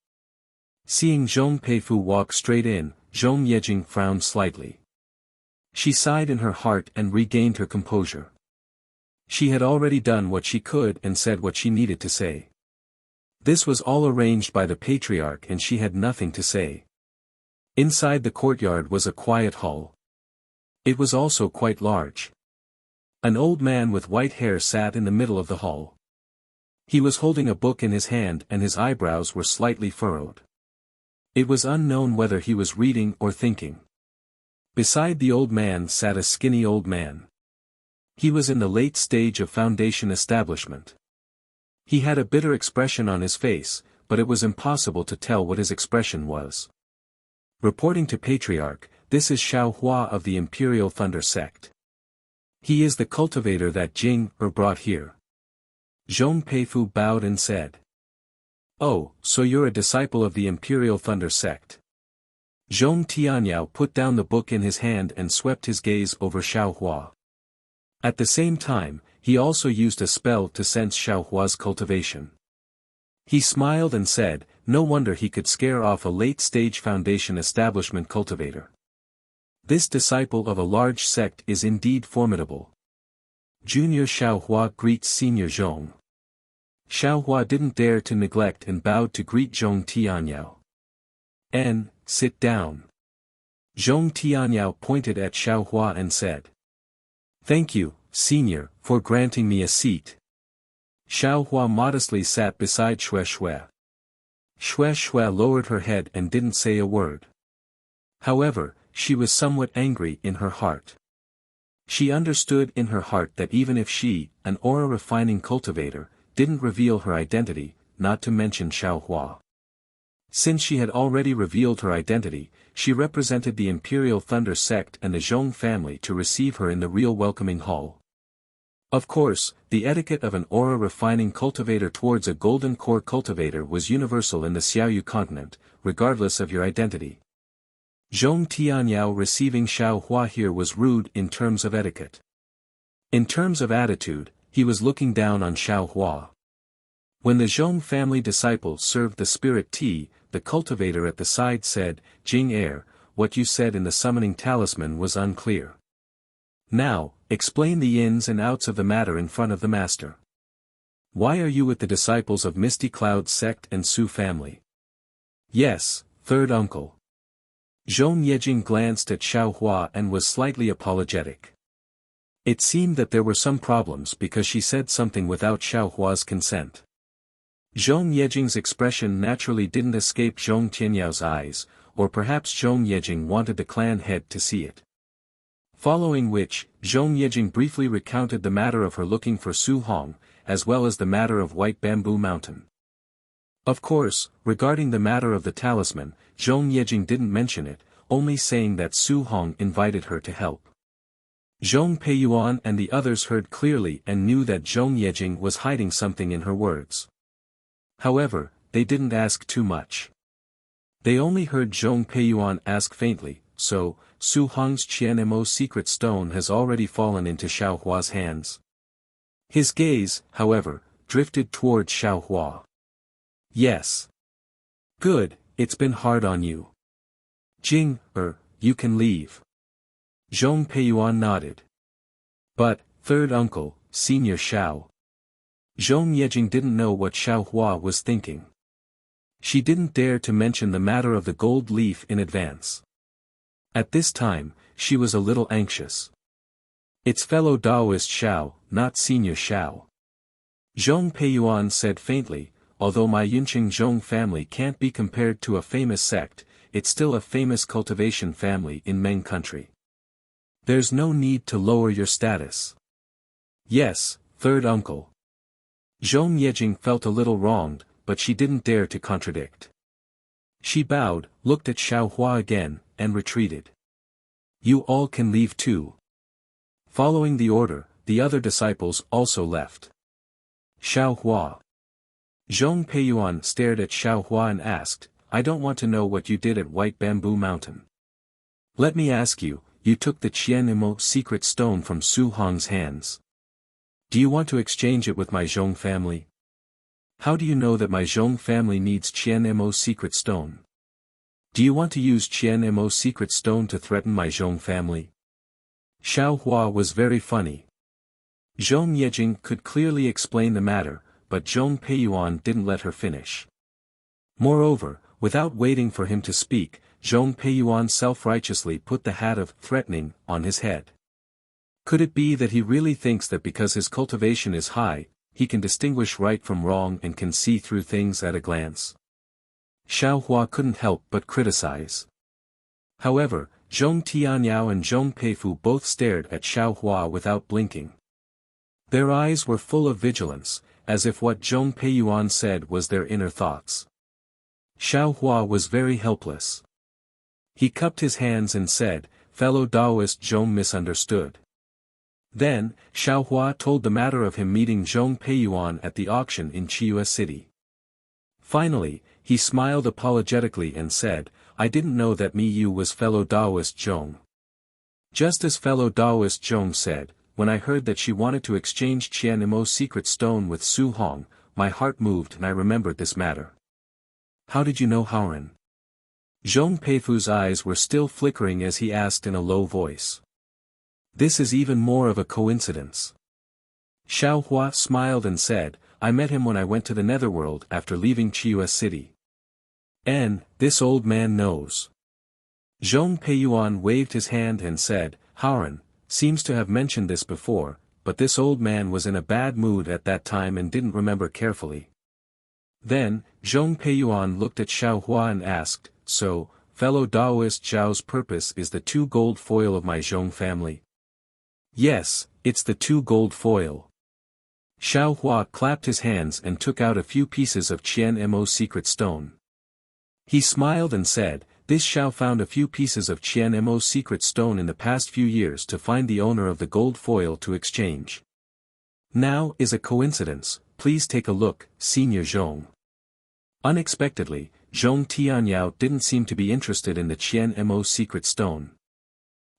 Seeing Zhong Peifu walk straight in, Zhong Yejing frowned slightly. She sighed in her heart and regained her composure. She had already done what she could and said what she needed to say. This was all arranged by the patriarch and she had nothing to say. Inside the courtyard was a quiet hall. It was also quite large. An old man with white hair sat in the middle of the hall. He was holding a book in his hand and his eyebrows were slightly furrowed. It was unknown whether he was reading or thinking. Beside the old man sat a skinny old man. He was in the late stage of foundation establishment. He had a bitter expression on his face, but it was impossible to tell what his expression was. Reporting to Patriarch, this is Xiao Hua of the Imperial Thunder sect. He is the cultivator that Jing brought here. Zhong Peifu bowed and said. Oh, so you're a disciple of the Imperial Thunder sect. Zhong Tianyao put down the book in his hand and swept his gaze over Xiao Hua. At the same time, he also used a spell to sense Xiao Hua's cultivation. He smiled and said, no wonder he could scare off a late-stage foundation establishment cultivator. This disciple of a large sect is indeed formidable. Junior Xiao Hua greets Senior Zhong. Xiao Hua didn't dare to neglect and bowed to greet Zhong Tianyao. Sit down. Zhong Tianyao pointed at Xiao Hua and said. Thank you, Senior, for granting me a seat. Xiao Hua modestly sat beside Xue Xue. Xue Xue lowered her head and didn't say a word. However, she was somewhat angry in her heart. She understood in her heart that even if she, an aura-refining cultivator, didn't reveal her identity, not to mention Xiao Hua. Since she had already revealed her identity, she represented the Imperial Thunder sect and the Zhong family to receive her in the real welcoming hall. Of course, the etiquette of an aura-refining cultivator towards a golden core cultivator was universal in the Xiaoyu continent, regardless of your identity. Zhong Tianyao receiving Xiao Hua here was rude in terms of etiquette. In terms of attitude, he was looking down on Xiao Hua. When the Zhong family disciple served the spirit tea, the cultivator at the side said, Jing what you said in the summoning talisman was unclear. Now, explain the ins and outs of the matter in front of the master. Why are you with the disciples of Misty Cloud sect and Su family? Yes, third uncle. Zhong Yejing glanced at Xiao Hua and was slightly apologetic. It seemed that there were some problems because she said something without Xiao Hua's consent. Zhong Yejing's expression naturally didn't escape Zhong Tianyao's eyes, or perhaps Zhong Yejing wanted the clan head to see it. Following which, Zhong Yejing briefly recounted the matter of her looking for Su Hong, as well as the matter of White Bamboo Mountain. Of course, regarding the matter of the talisman, Zhong Yejing didn't mention it, only saying that Su Hong invited her to help. Zhong Peiyuan and the others heard clearly and knew that Zhong Yejing was hiding something in her words. However, they didn't ask too much. They only heard Zhong Peiyuan ask faintly, so, Su Hong's Qianmo secret stone has already fallen into Xiaohua's hands. His gaze, however, drifted toward Xiaohua. Yes. Good, it's been hard on you. Jing, you can leave. Zhong Peiyuan nodded. But, third uncle, Senior Xiao. Zhong Yejing didn't know what Xiaohua was thinking. She didn't dare to mention the matter of the gold leaf in advance. At this time, she was a little anxious. It's fellow Taoist Xiao, not Senior Xiao. Zhong Peiyuan said faintly, although my Yunqing Zhong family can't be compared to a famous sect, it's still a famous cultivation family in Meng country. There's no need to lower your status. Yes, third uncle. Zhong Yejing felt a little wronged, but she didn't dare to contradict. She bowed, looked at Xiaohua again, and retreated. You all can leave too. Following the order, the other disciples also left. Xiaohua. Zhong Peiyuan stared at Xiaohua and asked, I don't want to know what you did at White Bamboo Mountain. Let me ask you, you took the Qianmo secret stone from Su Hong's hands. Do you want to exchange it with my Zhong family? How do you know that my Zhong family needs Qianmo secret stone? Do you want to use Qianmo secret stone to threaten my Zhong family? Xiaohua was very funny. Zhong Yejing could clearly explain the matter, but Zhong Peiyuan didn't let her finish. Moreover, without waiting for him to speak, Zhong Peiyuan self-righteously put the hat of threatening on his head. Could it be that he really thinks that because his cultivation is high, he can distinguish right from wrong and can see through things at a glance? Xiaohua couldn't help but criticize. However, Zhong Tianyao and Zhong Peifu both stared at Xiaohua without blinking. Their eyes were full of vigilance, as if what Zhong Peiyuan said was their inner thoughts. Xiaohua was very helpless. He cupped his hands and said, fellow Taoist Zhong misunderstood. Then, Xiaohua told the matter of him meeting Zhong Peiyuan at the auction in Chiyu City. Finally, he smiled apologetically and said, I didn't know that Miyu was fellow Taoist Zhong. Just as fellow Taoist Zhong said, when I heard that she wanted to exchange Qianmo's secret stone with Su Hong, my heart moved and I remembered this matter. How did you know Haoran? Zhong Peifu's eyes were still flickering as he asked in a low voice. This is even more of a coincidence. Xiaohua smiled and said, I met him when I went to the netherworld after leaving Chiyu City. This old man knows. Zhong Peiyuan waved his hand and said, Haoran seems to have mentioned this before, but this old man was in a bad mood at that time and didn't remember carefully. Then, Zhong Peiyuan looked at Xiaohua and asked, so, fellow Taoist Zhao's purpose is the 2 gold foil of my Zhong family? Yes, it's the 2 gold foil. Xiaohua clapped his hands and took out a few pieces of Qianmo's secret stone. He smiled and said, this Xiao found a few pieces of Qianmo's secret stone in the past few years to find the owner of the gold foil to exchange. Now is a coincidence, please take a look, Senior Zhong. Unexpectedly, Zhong Tianyao didn't seem to be interested in the Qianmo secret stone.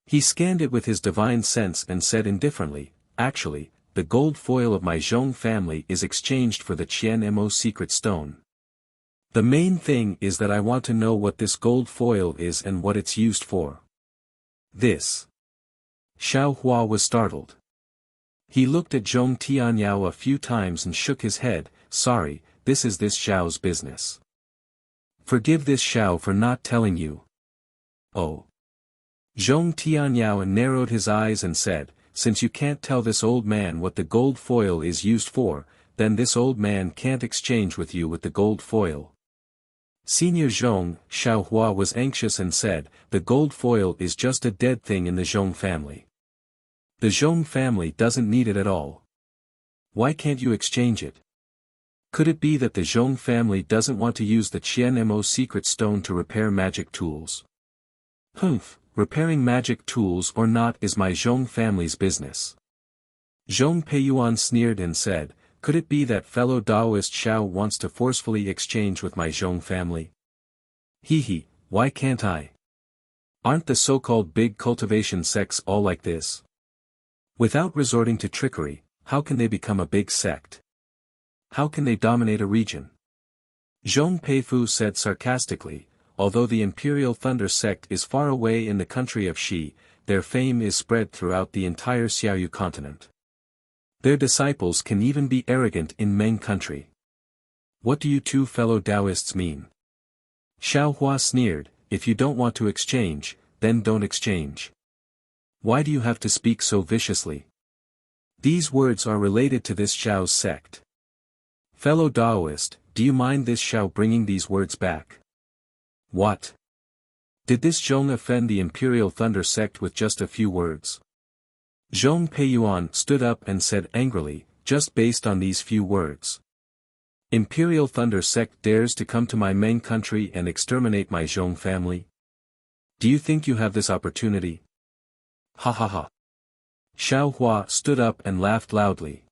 He scanned it with his divine sense and said indifferently, actually, the gold foil of my Zhong family is exchanged for the Qianmo secret stone. The main thing is that I want to know what this gold foil is and what it's used for. This. Xiaohua was startled. He looked at Zhong Tianyao a few times and shook his head, sorry, this is this Xiao's business. Forgive this Xiao for not telling you. Oh. Zhong Tianyao narrowed his eyes and said, since you can't tell this old man what the gold foil is used for, then this old man can't exchange with you with the gold foil. Senior Zhong, Xiaohua was anxious and said, the gold foil is just a dead thing in the Zhong family. The Zhong family doesn't need it at all. Why can't you exchange it? Could it be that the Zhong family doesn't want to use the Qianmo secret stone to repair magic tools? Humph, repairing magic tools or not is my Zhong family's business. Zhong Peiyuan sneered and said, could it be that fellow Taoist Xiao wants to forcefully exchange with my Zhong family? Hee, why can't I? Aren't the so-called big cultivation sects all like this? Without resorting to trickery, how can they become a big sect? How can they dominate a region? Zhong Peifu said sarcastically, although the Imperial Thunder sect is far away in the country of Shi, their fame is spread throughout the entire Xiaoyu continent. Their disciples can even be arrogant in Meng country. What do you two fellow Taoists mean? Xiaohua sneered, if you don't want to exchange, then don't exchange. Why do you have to speak so viciously? These words are related to this Xiao's sect. Fellow Taoist, do you mind this Xiao bringing these words back? What? Did this Zhong offend the Imperial Thunder sect with just a few words? Zhong Peiyuan stood up and said angrily, just based on these few words. Imperial Thunder sect dares to come to my Meng country and exterminate my Zhong family? Do you think you have this opportunity? Ha ha ha. Xiaohua stood up and laughed loudly.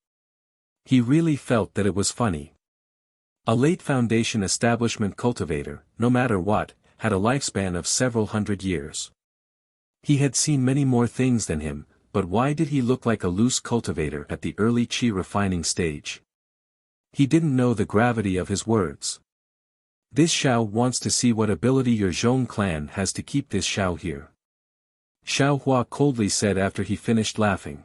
He really felt that it was funny. A late Foundation establishment cultivator, no matter what, had a lifespan of several hundred years. He had seen many more things than him, but why did he look like a loose cultivator at the early qi refining stage? He didn't know the gravity of his words. This Xiao wants to see what ability your Zhong clan has to keep this Xiao here. Xiaohua coldly said after he finished laughing.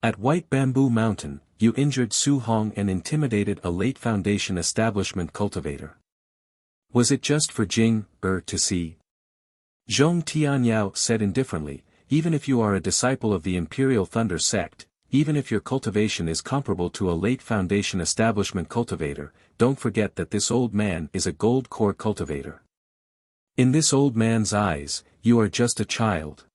At White Bamboo Mountain, you injured Su Hong and intimidated a late Foundation establishment cultivator. Was it just for Jing, to see? Zhong Tianyao said indifferently, even if you are a disciple of the Imperial Thunder sect, even if your cultivation is comparable to a late Foundation establishment cultivator, don't forget that this old man is a gold core cultivator. In this old man's eyes, you are just a child.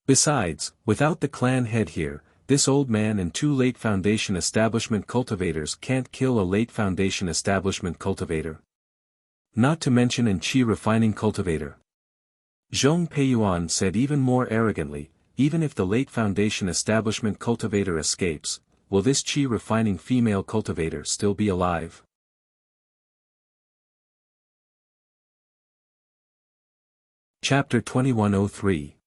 Besides, without the clan head here, this old man and two late Foundation establishment cultivators can't kill a late Foundation establishment cultivator. Not to mention an qi refining cultivator. Zhong Peiyuan said even more arrogantly, even if the late Foundation establishment cultivator escapes, will this qi refining female cultivator still be alive? Chapter 2103.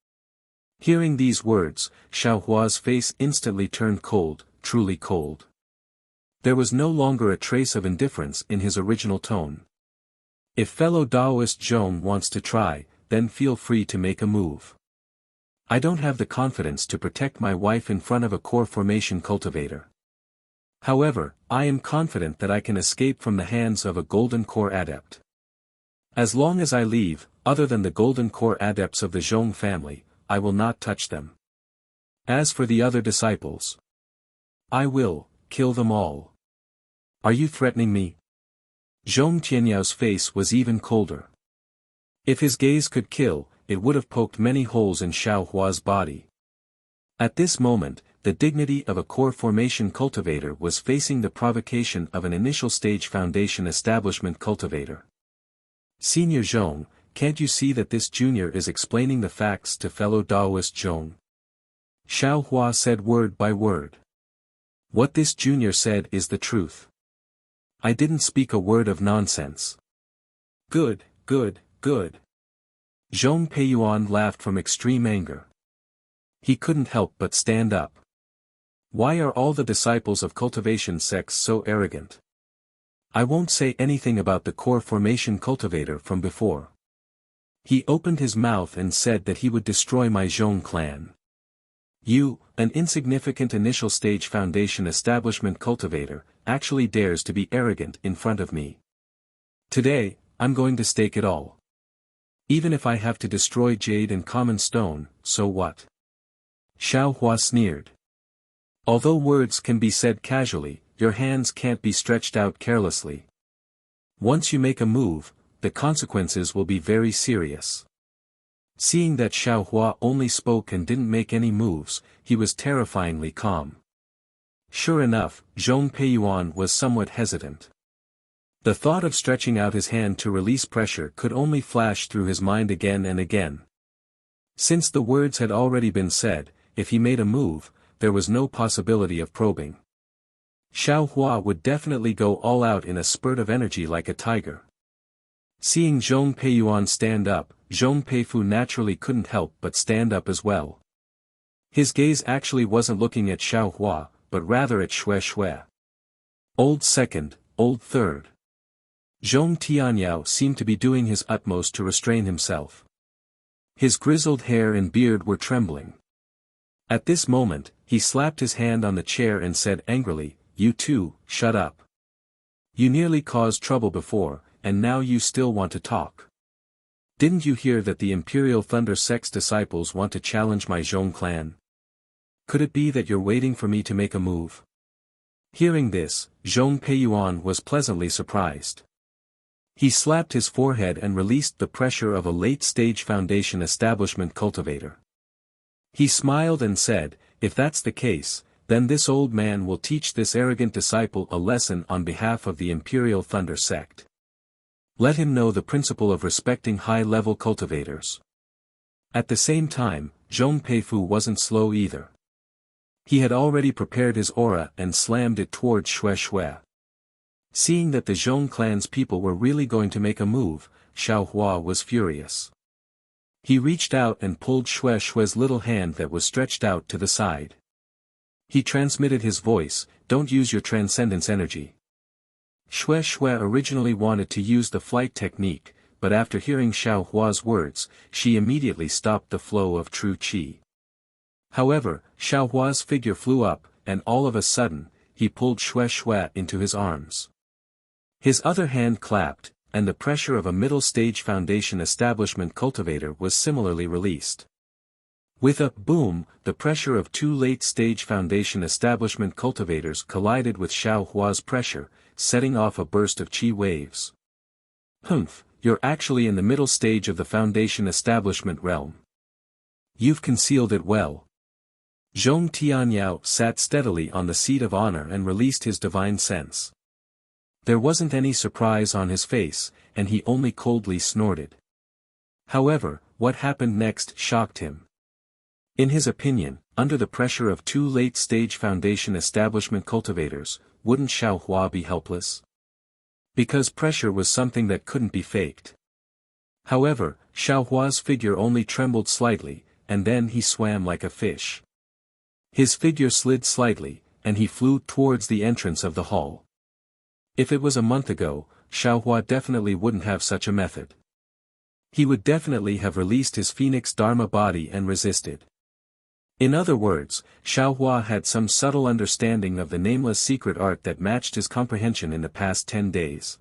Hearing these words, Xiaohua's face instantly turned cold, truly cold. There was no longer a trace of indifference in his original tone. If fellow Taoist Zhong wants to try, then feel free to make a move. I don't have the confidence to protect my wife in front of a core formation cultivator. However, I am confident that I can escape from the hands of a golden core adept. As long as I leave, other than the golden core adepts of the Zhong family, I will not touch them. As for the other disciples, I will kill them all. Are you threatening me? Zhong Tianyao's face was even colder. If his gaze could kill, it would have poked many holes in Xiaohua's body. At this moment, the dignity of a core formation cultivator was facing the provocation of an initial stage Foundation establishment cultivator. Senior Zhong, can't you see that this junior is explaining the facts to fellow Taoist Zhong? Xiaohua said word by word. What this junior said is the truth. I didn't speak a word of nonsense. Good, good, good. Zhong Peiyuan laughed from extreme anger. He couldn't help but stand up. Why are all the disciples of cultivation sects so arrogant? I won't say anything about the core formation cultivator from before. He opened his mouth and said that he would destroy my Zhong clan. You, an insignificant initial stage Foundation establishment cultivator, actually dares to be arrogant in front of me. Today, I'm going to stake it all. Even if I have to destroy jade and common stone, so what? Xiaohua sneered. Although words can be said casually, your hands can't be stretched out carelessly. Once you make a move, the consequences will be very serious. Seeing that Xiaohua only spoke and didn't make any moves, he was terrifyingly calm. Sure enough, Zhong Peiyuan was somewhat hesitant. The thought of stretching out his hand to release pressure could only flash through his mind again and again. Since the words had already been said, if he made a move, there was no possibility of probing. Xiaohua would definitely go all out in a spurt of energy like a tiger. Seeing Zhong Peiyuan stand up, Zhong Peifu naturally couldn't help but stand up as well. His gaze actually wasn't looking at Xiaohua, but rather at Xue. Old second, old third. Zhong Tianyao seemed to be doing his utmost to restrain himself. His grizzled hair and beard were trembling. At this moment, he slapped his hand on the chair and said angrily, "You two, shut up. You nearly caused trouble before, and now you still want to talk. Didn't you hear that the Imperial Thunder Sect's disciples want to challenge my Zhong clan? Could it be that you're waiting for me to make a move?" Hearing this, Zhong Peiyuan was pleasantly surprised. He slapped his forehead and released the pressure of a late-stage Foundation establishment cultivator. He smiled and said, "If that's the case, then this old man will teach this arrogant disciple a lesson on behalf of the Imperial Thunder Sect. Let him know the principle of respecting high-level cultivators." At the same time, Zhong Peifu wasn't slow either. He had already prepared his aura and slammed it towards Xue. Seeing that the Zhong clan's people were really going to make a move, Xiaohua was furious. He reached out and pulled Xue's little hand that was stretched out to the side. He transmitted his voice, "Don't use your transcendence energy." Xue originally wanted to use the flight technique, but after hearing Xiaohua's words, she immediately stopped the flow of true qi. However, Xiaohua's figure flew up, and all of a sudden, he pulled Xue into his arms. His other hand clapped, and the pressure of a middle-stage Foundation establishment cultivator was similarly released. With a boom, the pressure of two late-stage Foundation establishment cultivators collided with Xiaohua's pressure, setting off a burst of qi waves. "Humph, you're actually in the middle stage of the Foundation establishment realm. You've concealed it well." Zhong Tianyao sat steadily on the seat of honor and released his divine sense. There wasn't any surprise on his face, and he only coldly snorted. However, what happened next shocked him. In his opinion, under the pressure of two late-stage Foundation establishment cultivators, wouldn't Xiaohua be helpless? Because pressure was something that couldn't be faked. However, Xiaohua's figure only trembled slightly, and then he swam like a fish. His figure slid slightly, and he flew towards the entrance of the hall. If it was a month ago, Xiaohua definitely wouldn't have such a method. He would definitely have released his Phoenix Dharma body and resisted. In other words, Xiaohua had some subtle understanding of the nameless secret art that matched his comprehension in the past 10 days.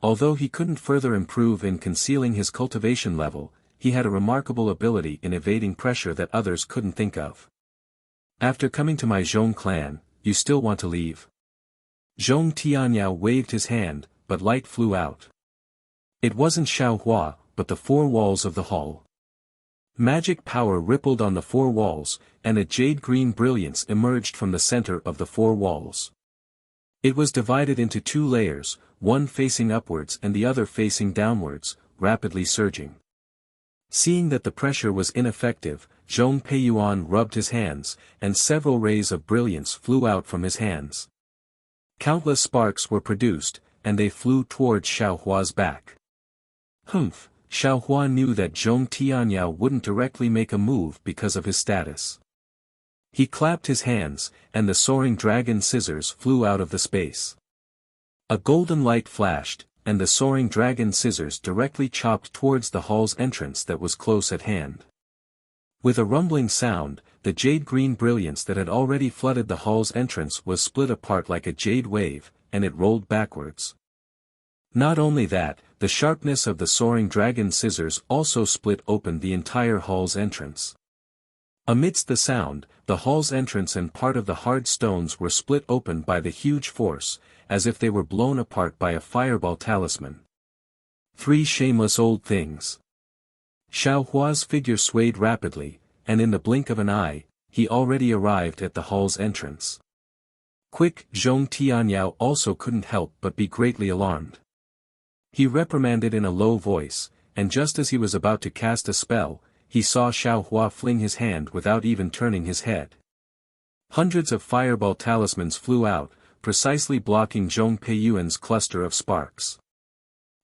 Although he couldn't further improve in concealing his cultivation level, he had a remarkable ability in evading pressure that others couldn't think of. "After coming to my Zhong clan, you still want to leave?" Zhong Tianyao waved his hand, but light flew out. It wasn't Xiaohua, but the four walls of the hall. Magic power rippled on the four walls, and a jade-green brilliance emerged from the center of the four walls. It was divided into two layers, one facing upwards and the other facing downwards, rapidly surging. Seeing that the pressure was ineffective, Zhong Peiyuan rubbed his hands, and several rays of brilliance flew out from his hands. Countless sparks were produced, and they flew towards Xiaohua's back. Humph! Xiaohua knew that Zhong Tianyao wouldn't directly make a move because of his status. He clapped his hands, and the soaring dragon scissors flew out of the space. A golden light flashed, and the soaring dragon scissors directly chopped towards the hall's entrance that was close at hand. With a rumbling sound, the jade-green brilliance that had already flooded the hall's entrance was split apart like a jade wave, and it rolled backwards. Not only that, the sharpness of the soaring dragon scissors also split open the entire hall's entrance. Amidst the sound, the hall's entrance and part of the hard stones were split open by the huge force, as if they were blown apart by a fireball talisman. Three shameless old things. Xiao Hua's figure swayed rapidly, and in the blink of an eye, he already arrived at the hall's entrance. Quick, Zhong Tianyao also couldn't help but be greatly alarmed. He reprimanded in a low voice, and just as he was about to cast a spell, he saw Xiao Hua fling his hand without even turning his head. Hundreds of fireball talismans flew out, precisely blocking Zhong Peiyuan's cluster of sparks.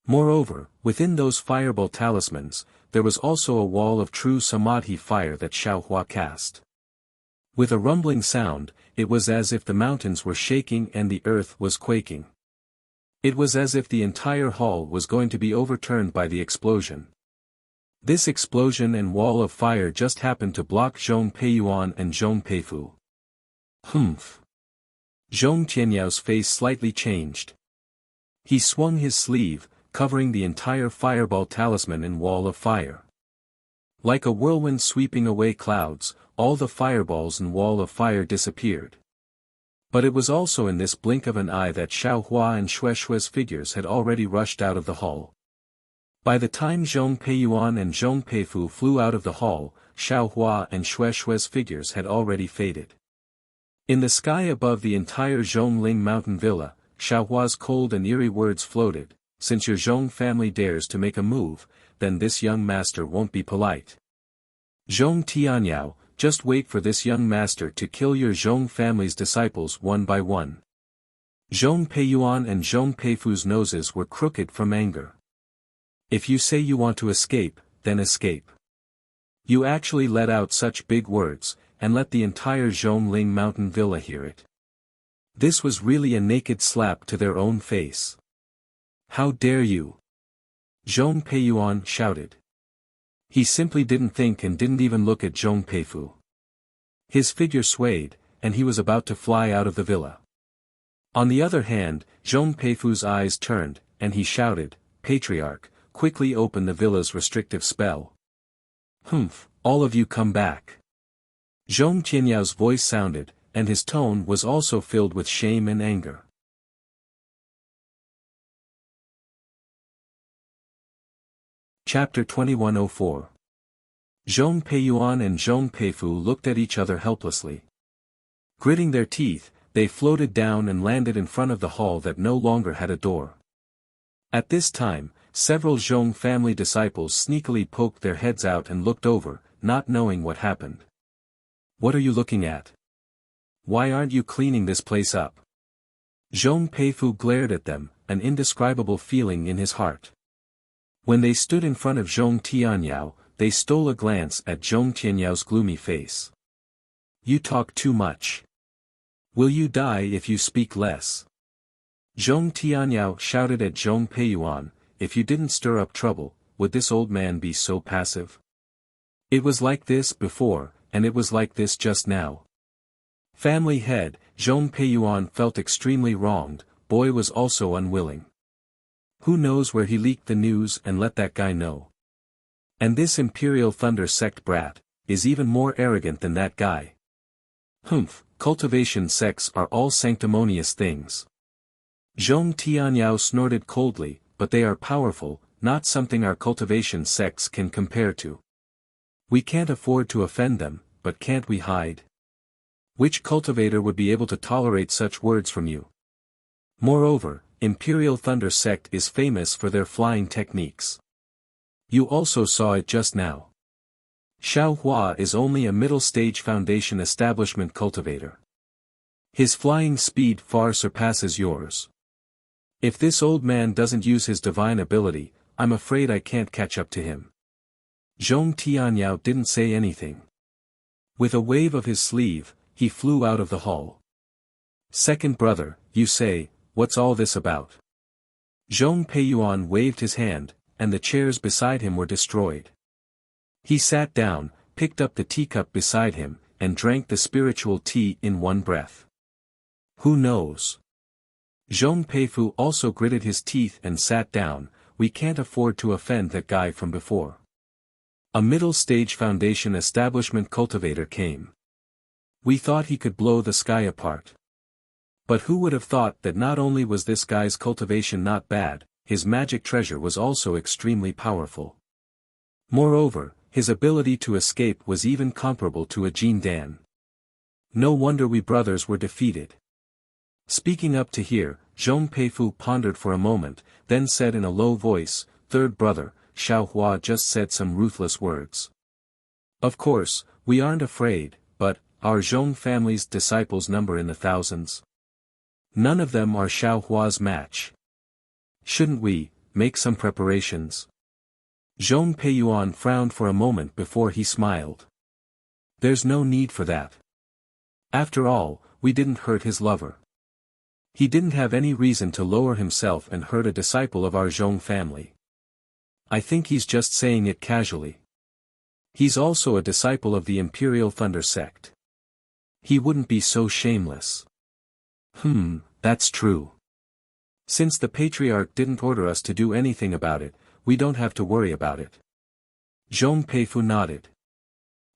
Moreover, within those fireball talismans, there was also a wall of true samadhi fire that Xiao Hua cast. With a rumbling sound, it was as if the mountains were shaking and the earth was quaking. It was as if the entire hall was going to be overturned by the explosion. This explosion and wall of fire just happened to block Zhong Peiyuan and Zhong Peifu. Humph. Zhong Tianyao's face slightly changed. He swung his sleeve, covering the entire fireball talisman and wall of fire. Like a whirlwind sweeping away clouds, all the fireballs and wall of fire disappeared. But it was also in this blink of an eye that Xiao Hua and Xue Xue's figures had already rushed out of the hall. By the time Zhong Peiyuan and Zhong Peifu flew out of the hall, Xiao Hua and Xue Xue's figures had already faded. In the sky above the entire Zhongling mountain villa, Xiao Hua's cold and eerie words floated, "Since your Zhong family dares to make a move, then this young master won't be polite. Zhong Tianyao, just wait for this young master to kill your Zhong family's disciples one by one." Zhong Peiyuan and Zhong Peifu's noses were crooked from anger. If you say you want to escape, then escape. You actually let out such big words, and let the entire Zhongling mountain villa hear it. This was really a naked slap to their own face. How dare you? Zhong Peiyuan shouted. He simply didn't think and didn't even look at Zhong Peifu. His figure swayed, and he was about to fly out of the villa. On the other hand, Zhong Peifu's eyes turned, and he shouted, "Patriarch, quickly open the villa's restrictive spell." "Humph, all of you come back." Zhong Tianyao's voice sounded, and his tone was also filled with shame and anger. Chapter 2104. Zhong Peiyuan and Zhong Peifu looked at each other helplessly. Gritting their teeth, they floated down and landed in front of the hall that no longer had a door. At this time, several Zhong family disciples sneakily poked their heads out and looked over, not knowing what happened. "What are you looking at? Why aren't you cleaning this place up?" Zhong Peifu glared at them, an indescribable feeling in his heart. When they stood in front of Zhong Tianyao, they stole a glance at Zhong Tianyao's gloomy face. "You talk too much. Will you die if you speak less?" Zhong Tianyao shouted at Zhong Peiyuan, "If you didn't stir up trouble, would this old man be so passive? It was like this before, and it was like this just now." Family head, Zhong Peiyuan felt extremely wronged. Boy was also unwilling. Who knows where he leaked the news and let that guy know? And this Imperial Thunder sect brat is even more arrogant than that guy. Humph, cultivation sects are all sanctimonious things. Zhong Tianyao snorted coldly, but they are powerful, not something our cultivation sects can compare to. We can't afford to offend them, but can't we hide? Which cultivator would be able to tolerate such words from you? Moreover, Imperial Thunder sect is famous for their flying techniques. You also saw it just now. Xiao Hua is only a middle-stage foundation establishment cultivator. His flying speed far surpasses yours. If this old man doesn't use his divine ability, I'm afraid I can't catch up to him. Zhong Tianyao didn't say anything. With a wave of his sleeve, he flew out of the hall. "Second brother, you say, what's all this about?" Zhong Peiyuan waved his hand, and the chairs beside him were destroyed. He sat down, picked up the teacup beside him, and drank the spiritual tea in one breath. "Who knows?" Zhong Peifu also gritted his teeth and sat down. "We can't afford to offend that guy from before." A middle-stage foundation establishment cultivator came. We thought he could blow the sky apart. But who would have thought that not only was this guy's cultivation not bad, his magic treasure was also extremely powerful. Moreover, his ability to escape was even comparable to a Jin Dan. No wonder we brothers were defeated. Speaking up to hear, Zhong Peifu pondered for a moment, then said in a low voice, "Third brother, Xiaohua just said some ruthless words. Of course, we aren't afraid, but, our Zhong family's disciples number in the thousands. None of them are Xiaohua's match. Shouldn't we, make some preparations?" Zhong Peiyuan frowned for a moment before he smiled. "There's no need for that. After all, we didn't hurt his lover. He didn't have any reason to lower himself and hurt a disciple of our Zhong family. I think he's just saying it casually. He's also a disciple of the Imperial Thunder sect. He wouldn't be so shameless." That's true. Since the Patriarch didn't order us to do anything about it, we don't have to worry about it. Zhong Peifu nodded.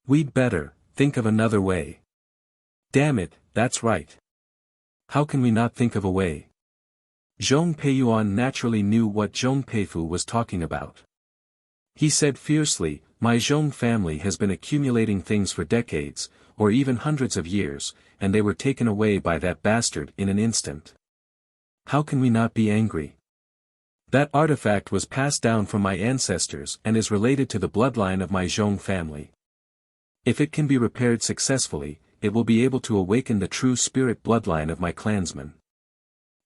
"We'd better, think of another way." "Damn it, that's right. How can we not think of a way?" Zhong Peiyuan naturally knew what Zhong Peifu was talking about. He said fiercely, "My Zhong family has been accumulating things for decades, or even hundreds of years, and they were taken away by that bastard in an instant. How can we not be angry? That artifact was passed down from my ancestors and is related to the bloodline of my Zhong family. If it can be repaired successfully, it will be able to awaken the true spirit bloodline of my clansmen.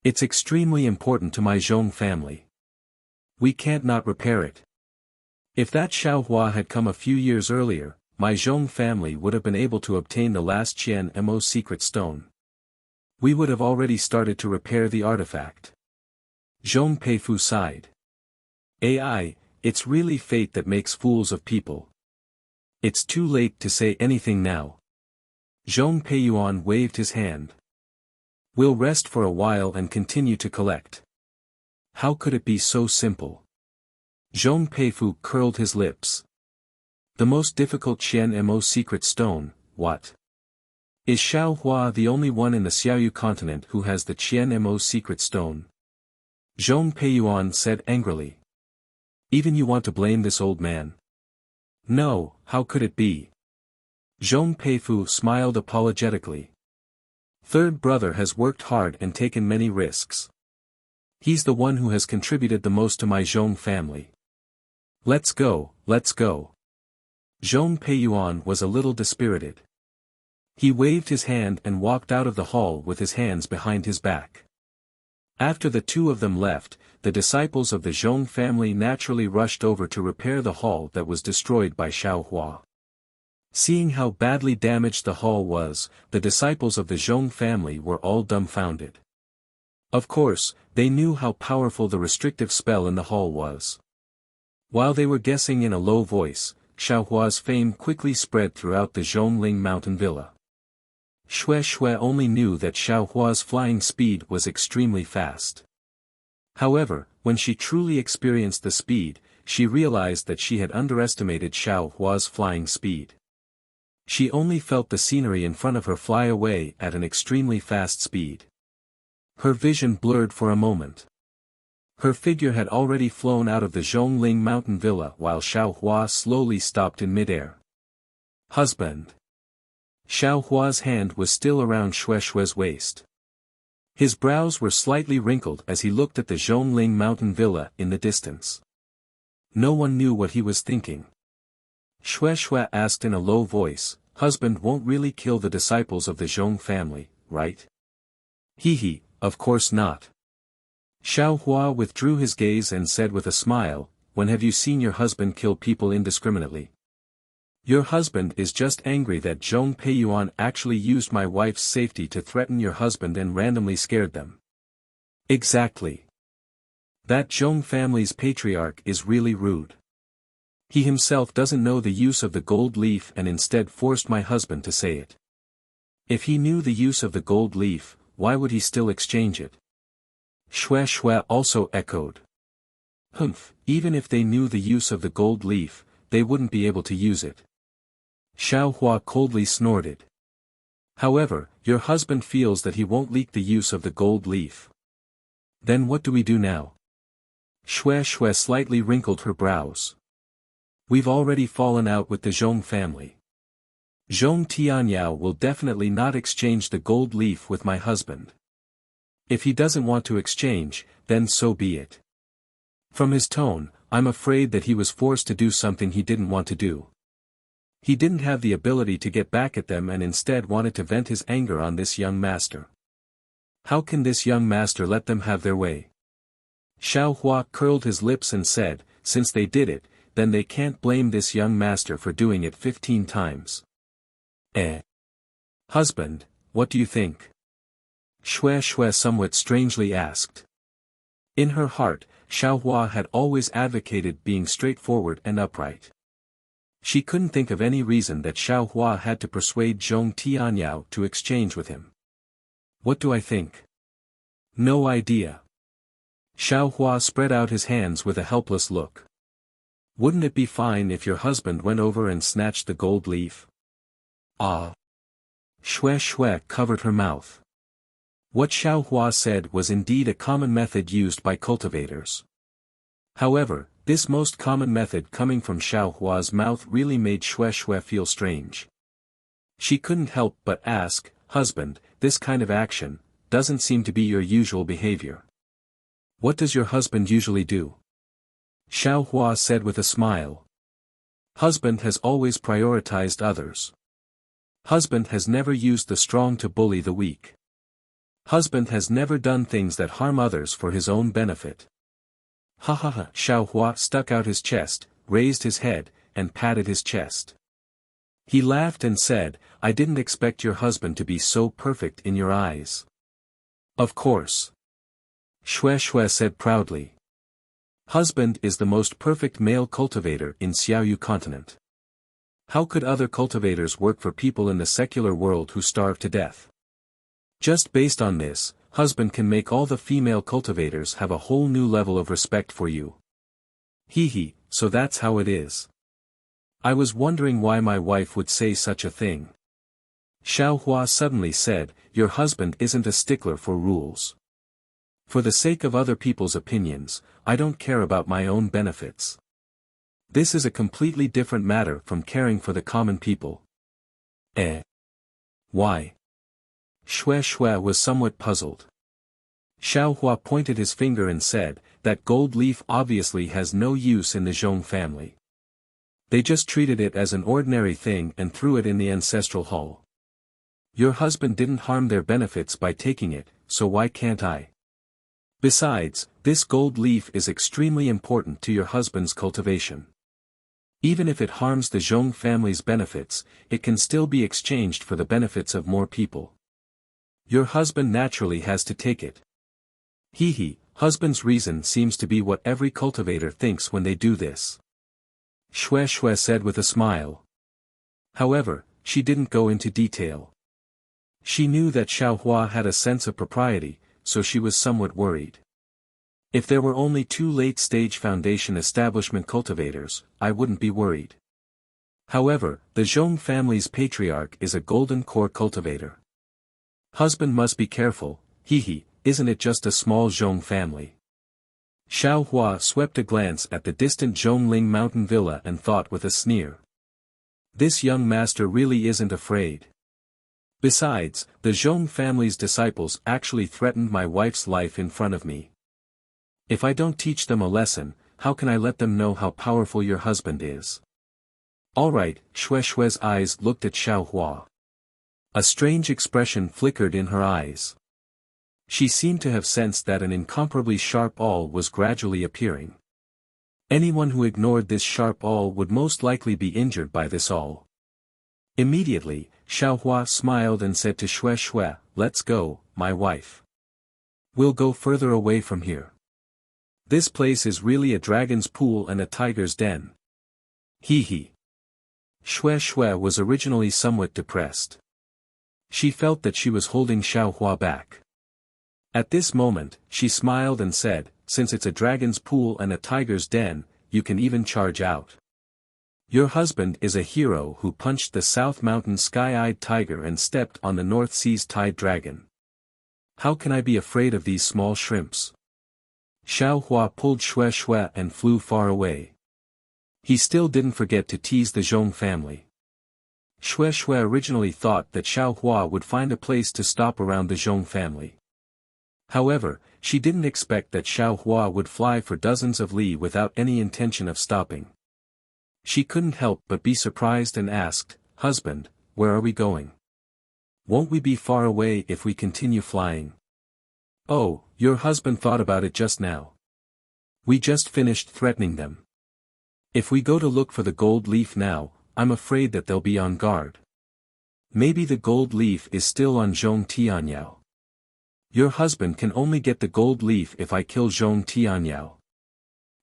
It's extremely important to my Zhong family. We can't not repair it. If that Xiaohua had come a few years earlier, my Zhong family would have been able to obtain the last Qian Mo secret stone. We would have already started to repair the artifact." Zhong Peifu sighed. "AI, it's really fate that makes fools of people. It's too late to say anything now." Zhong Peiyuan waved his hand. "We'll rest for a while and continue to collect." How could it be so simple? Zhong Peifu curled his lips. The most difficult Qian Mo secret stone, what? Is Xiaohua the only one in the Xiaoyu continent who has the Qian Mo secret stone? Zhong Peiyuan said angrily. Even you want to blame this old man? No, how could it be? Zhong Peifu smiled apologetically. Third brother has worked hard and taken many risks. He's the one who has contributed the most to my Zhong family. Let's go, let's go. Zhong Peiyuan was a little dispirited. He waved his hand and walked out of the hall with his hands behind his back. After the two of them left, the disciples of the Zhong family naturally rushed over to repair the hall that was destroyed by Xiaohua. Seeing how badly damaged the hall was, the disciples of the Zhong family were all dumbfounded. Of course, they knew how powerful the restrictive spell in the hall was. While they were guessing in a low voice, Xiaohua's fame quickly spread throughout the Zhongling mountain villa. Xue only knew that Xiaohua's flying speed was extremely fast. However, when she truly experienced the speed, she realized that she had underestimated Xiaohua's flying speed. She only felt the scenery in front of her fly away at an extremely fast speed. Her vision blurred for a moment. Her figure had already flown out of the Zhongling mountain villa while Xiaohua slowly stopped in midair. Husband. Xiaohua's hand was still around Xue's waist. His brows were slightly wrinkled as he looked at the Zhongling mountain villa in the distance. No one knew what he was thinking. Xue asked in a low voice, "Husband won't really kill the disciples of the Zhong family, right?" He, of course not. Xiaohua withdrew his gaze and said with a smile, "When have you seen your husband kill people indiscriminately? Your husband is just angry that Zhong Peiyuan actually used my wife's safety to threaten your husband and randomly scared them." Exactly. That Zhong family's patriarch is really rude. He himself doesn't know the use of the gold leaf and instead forced my husband to say it. If he knew the use of the gold leaf, why would he still exchange it? Xue also echoed. Even if they knew the use of the gold leaf, they wouldn't be able to use it. Xiaohua coldly snorted. However, your husband feels that he won't leak the use of the gold leaf. Then what do we do now? Xue Xue slightly wrinkled her brows. We've already fallen out with the Zhong family. Zhong Tianyao will definitely not exchange the gold leaf with my husband. If he doesn't want to exchange, then so be it. From his tone, I'm afraid that he was forced to do something he didn't want to do. He didn't have the ability to get back at them and instead wanted to vent his anger on this young master. How can this young master let them have their way? Xiao Hua curled his lips and said, since they did it, then they can't blame this young master for doing it 15 times. Husband, what do you think? Xue Xue somewhat strangely asked. In her heart, Xiao Hua had always advocated being straightforward and upright. She couldn't think of any reason that Xiao Hua had to persuade Zhong Tianyao to exchange with him. What do I think? No idea. Xiao Hua spread out his hands with a helpless look. Wouldn't it be fine if your husband went over and snatched the gold leaf? Ah. Xue Xue covered her mouth. What Xiao Hua said was indeed a common method used by cultivators. However, this most common method coming from Xiao Hua's mouth really made Xue Xue feel strange. She couldn't help but ask, husband, this kind of action doesn't seem to be your usual behavior. What does your husband usually do? Xiao Hua said with a smile. Husband has always prioritized others. Husband has never used the strong to bully the weak. Husband has never done things that harm others for his own benefit. Ha ha ha. Xiao Hua stuck out his chest, raised his head, and patted his chest. He laughed and said, I didn't expect your husband to be so perfect in your eyes. Of course. Xue Xue said proudly. Husband is the most perfect male cultivator in Xiaoyu continent. How could other cultivators work for people in the secular world who starve to death? Just based on this, husband can make all the female cultivators have a whole new level of respect for you. Hee, so that's how it is. I was wondering why my wife would say such a thing. Xiao Hua suddenly said, your husband isn't a stickler for rules. For the sake of other people's opinions, I don't care about my own benefits. This is a completely different matter from caring for the common people. Why? Xue Xue was somewhat puzzled. Xiao Hua pointed his finger and said, that gold leaf obviously has no use in the Zhong family. They just treated it as an ordinary thing and threw it in the ancestral hall. Your husband didn't harm their benefits by taking it, so why can't I? Besides, this gold leaf is extremely important to your husband's cultivation. Even if it harms the Zhong family's benefits, it can still be exchanged for the benefits of more people. Your husband naturally has to take it. Hee, husband's reason seems to be what every cultivator thinks when they do this. Xue Xue said with a smile. However, she didn't go into detail. She knew that Xiao Hua had a sense of propriety, so she was somewhat worried. If there were only 2 late-stage foundation establishment cultivators, I wouldn't be worried. However, the Zhong family's patriarch is a golden core cultivator. Husband must be careful, hee, isn't it just a small Zhong family? Xiao Hua swept a glance at the distant Zhongling mountain villa and thought with a sneer. This young master really isn't afraid. Besides, the Zhong family's disciples actually threatened my wife's life in front of me. If I don't teach them a lesson, how can I let them know how powerful your husband is? Alright, Xue Xue's eyes looked at Xiao Hua. A strange expression flickered in her eyes. She seemed to have sensed that an incomparably sharp awl was gradually appearing. Anyone who ignored this sharp awl would most likely be injured by this awl. Immediately, Xiao Hua smiled and said to Xue Xue, let's go, my wife. We'll go further away from here. This place is really a dragon's pool and a tiger's den. Hee. Xue Xue was originally somewhat depressed. She felt that she was holding Xiao Hua back. At this moment, she smiled and said, since it's a dragon's pool and a tiger's den, you can even charge out. Your husband is a hero who punched the South Mountain sky-eyed tiger and stepped on the North Sea's tide dragon. How can I be afraid of these small shrimps? Xiao Hua pulled Xue Xue and flew far away. He still didn't forget to tease the Zhong family. Xue Xue originally thought that Xiao Hua would find a place to stop around the Zhong family. However, she didn't expect that Xiao Hua would fly for dozens of li without any intention of stopping. She couldn't help but be surprised and asked, "Husband, where are we going? Won't we be far away if we continue flying?" "Oh, your husband thought about it just now. We just finished threatening them. If we go to look for the gold leaf now, I'm afraid that they'll be on guard. Maybe the gold leaf is still on Zhong Tianyao. Your husband can only get the gold leaf if I kill Zhong Tianyao."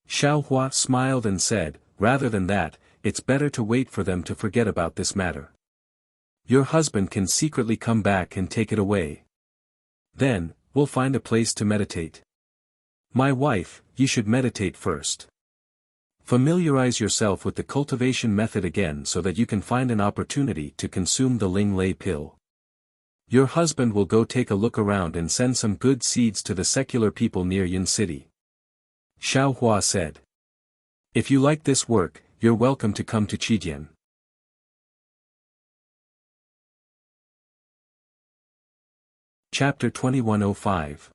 Xiao Hua smiled and said, "Rather than that, it's better to wait for them to forget about this matter. Your husband can secretly come back and take it away. Then, we'll find a place to meditate. My wife, you should meditate first. Familiarize yourself with the cultivation method again so that you can find an opportunity to consume the Ling Lei pill. Your husband will go take a look around and send some good seeds to the secular people near Yun City." Xiao Hua said. "If you like this work, you're welcome to come to Qijian." Chapter 2105.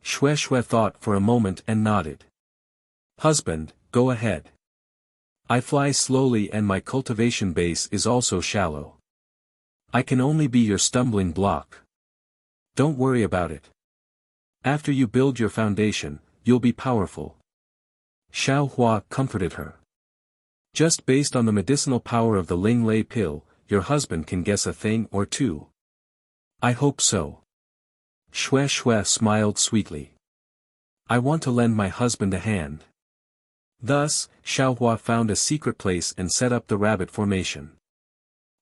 Xue Xue thought for a moment and nodded. "Husband, go ahead. I fly slowly and my cultivation base is also shallow. I can only be your stumbling block. Don't worry about it. After you build your foundation, you'll be powerful." Xiao Hua comforted her. "Just based on the medicinal power of the Ling Lei pill, your husband can guess a thing or two." "I hope so." Xue Xue smiled sweetly. "I want to lend my husband a hand." Thus, Xiao Hua found a secret place and set up the rabbit formation.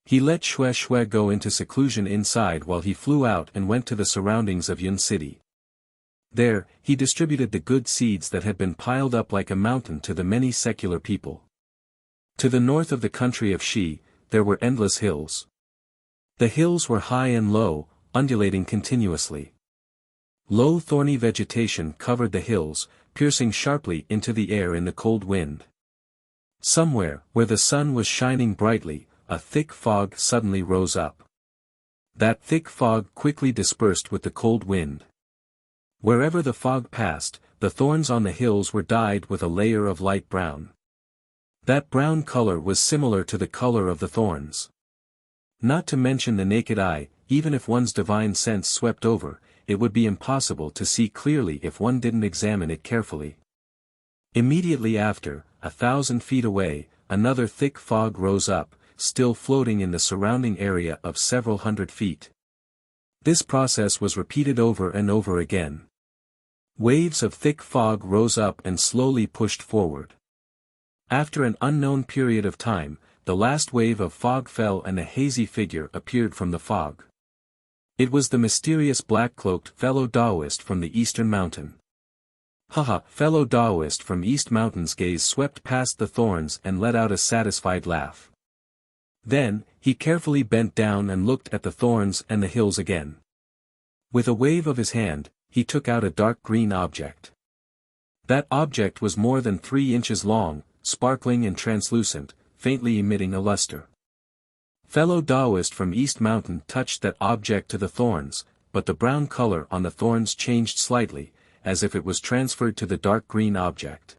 He let Xue Xue go into seclusion inside while he flew out and went to the surroundings of Yun City. There, he distributed the good seeds that had been piled up like a mountain to the many secular people. To the north of the country of Shi, there were endless hills. The hills were high and low, undulating continuously. Low thorny vegetation covered the hills, piercing sharply into the air in the cold wind. Somewhere, where the sun was shining brightly, a thick fog suddenly rose up. That thick fog quickly dispersed with the cold wind. Wherever the fog passed, the thorns on the hills were dyed with a layer of light brown. That brown color was similar to the color of the thorns. Not to mention the naked eye, even if one's divine sense swept over, it would be impossible to see clearly if one didn't examine it carefully. Immediately after, 1,000 feet away, another thick fog rose up, still floating in the surrounding area of several hundred feet. This process was repeated over and over again. Waves of thick fog rose up and slowly pushed forward. After an unknown period of time, the last wave of fog fell and a hazy figure appeared from the fog. It was the mysterious black-cloaked fellow Taoist from the Eastern Mountain. "Haha!" Fellow Taoist from East Mountain's gaze swept past the thorns and let out a satisfied laugh. Then, he carefully bent down and looked at the thorns and the hills again. With a wave of his hand, he took out a dark green object. That object was more than 3 inches long, sparkling and translucent, faintly emitting a luster. Fellow Taoist from East Mountain touched that object to the thorns, but the brown color on the thorns changed slightly, as if it was transferred to the dark green object.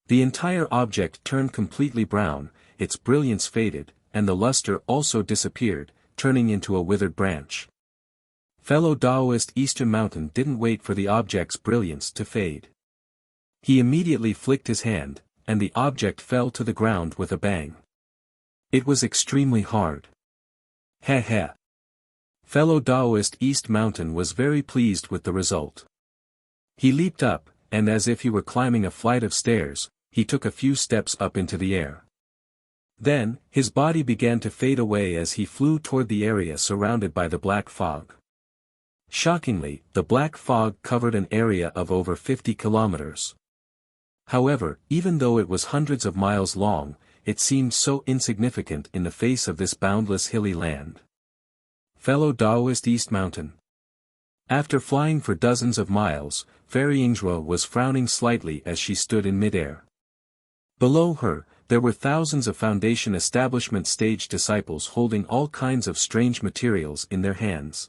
The entire object turned completely brown, its brilliance faded, and the luster also disappeared, turning into a withered branch. Fellow Taoist Eastern Mountain didn't wait for the object's brilliance to fade. He immediately flicked his hand, and the object fell to the ground with a bang. It was extremely hard. Heh heh. Fellow Taoist East Mountain was very pleased with the result. He leaped up, and as if he were climbing a flight of stairs, he took a few steps up into the air. Then, his body began to fade away as he flew toward the area surrounded by the black fog. Shockingly, the black fog covered an area of over 50 kilometers. However, even though it was hundreds of miles long, it seemed so insignificant in the face of this boundless hilly land. Fellow Taoist East Mountain. After flying for dozens of miles, Fairy Yingjue was frowning slightly as she stood in midair. Below her, there were thousands of Foundation Establishment stage disciples holding all kinds of strange materials in their hands.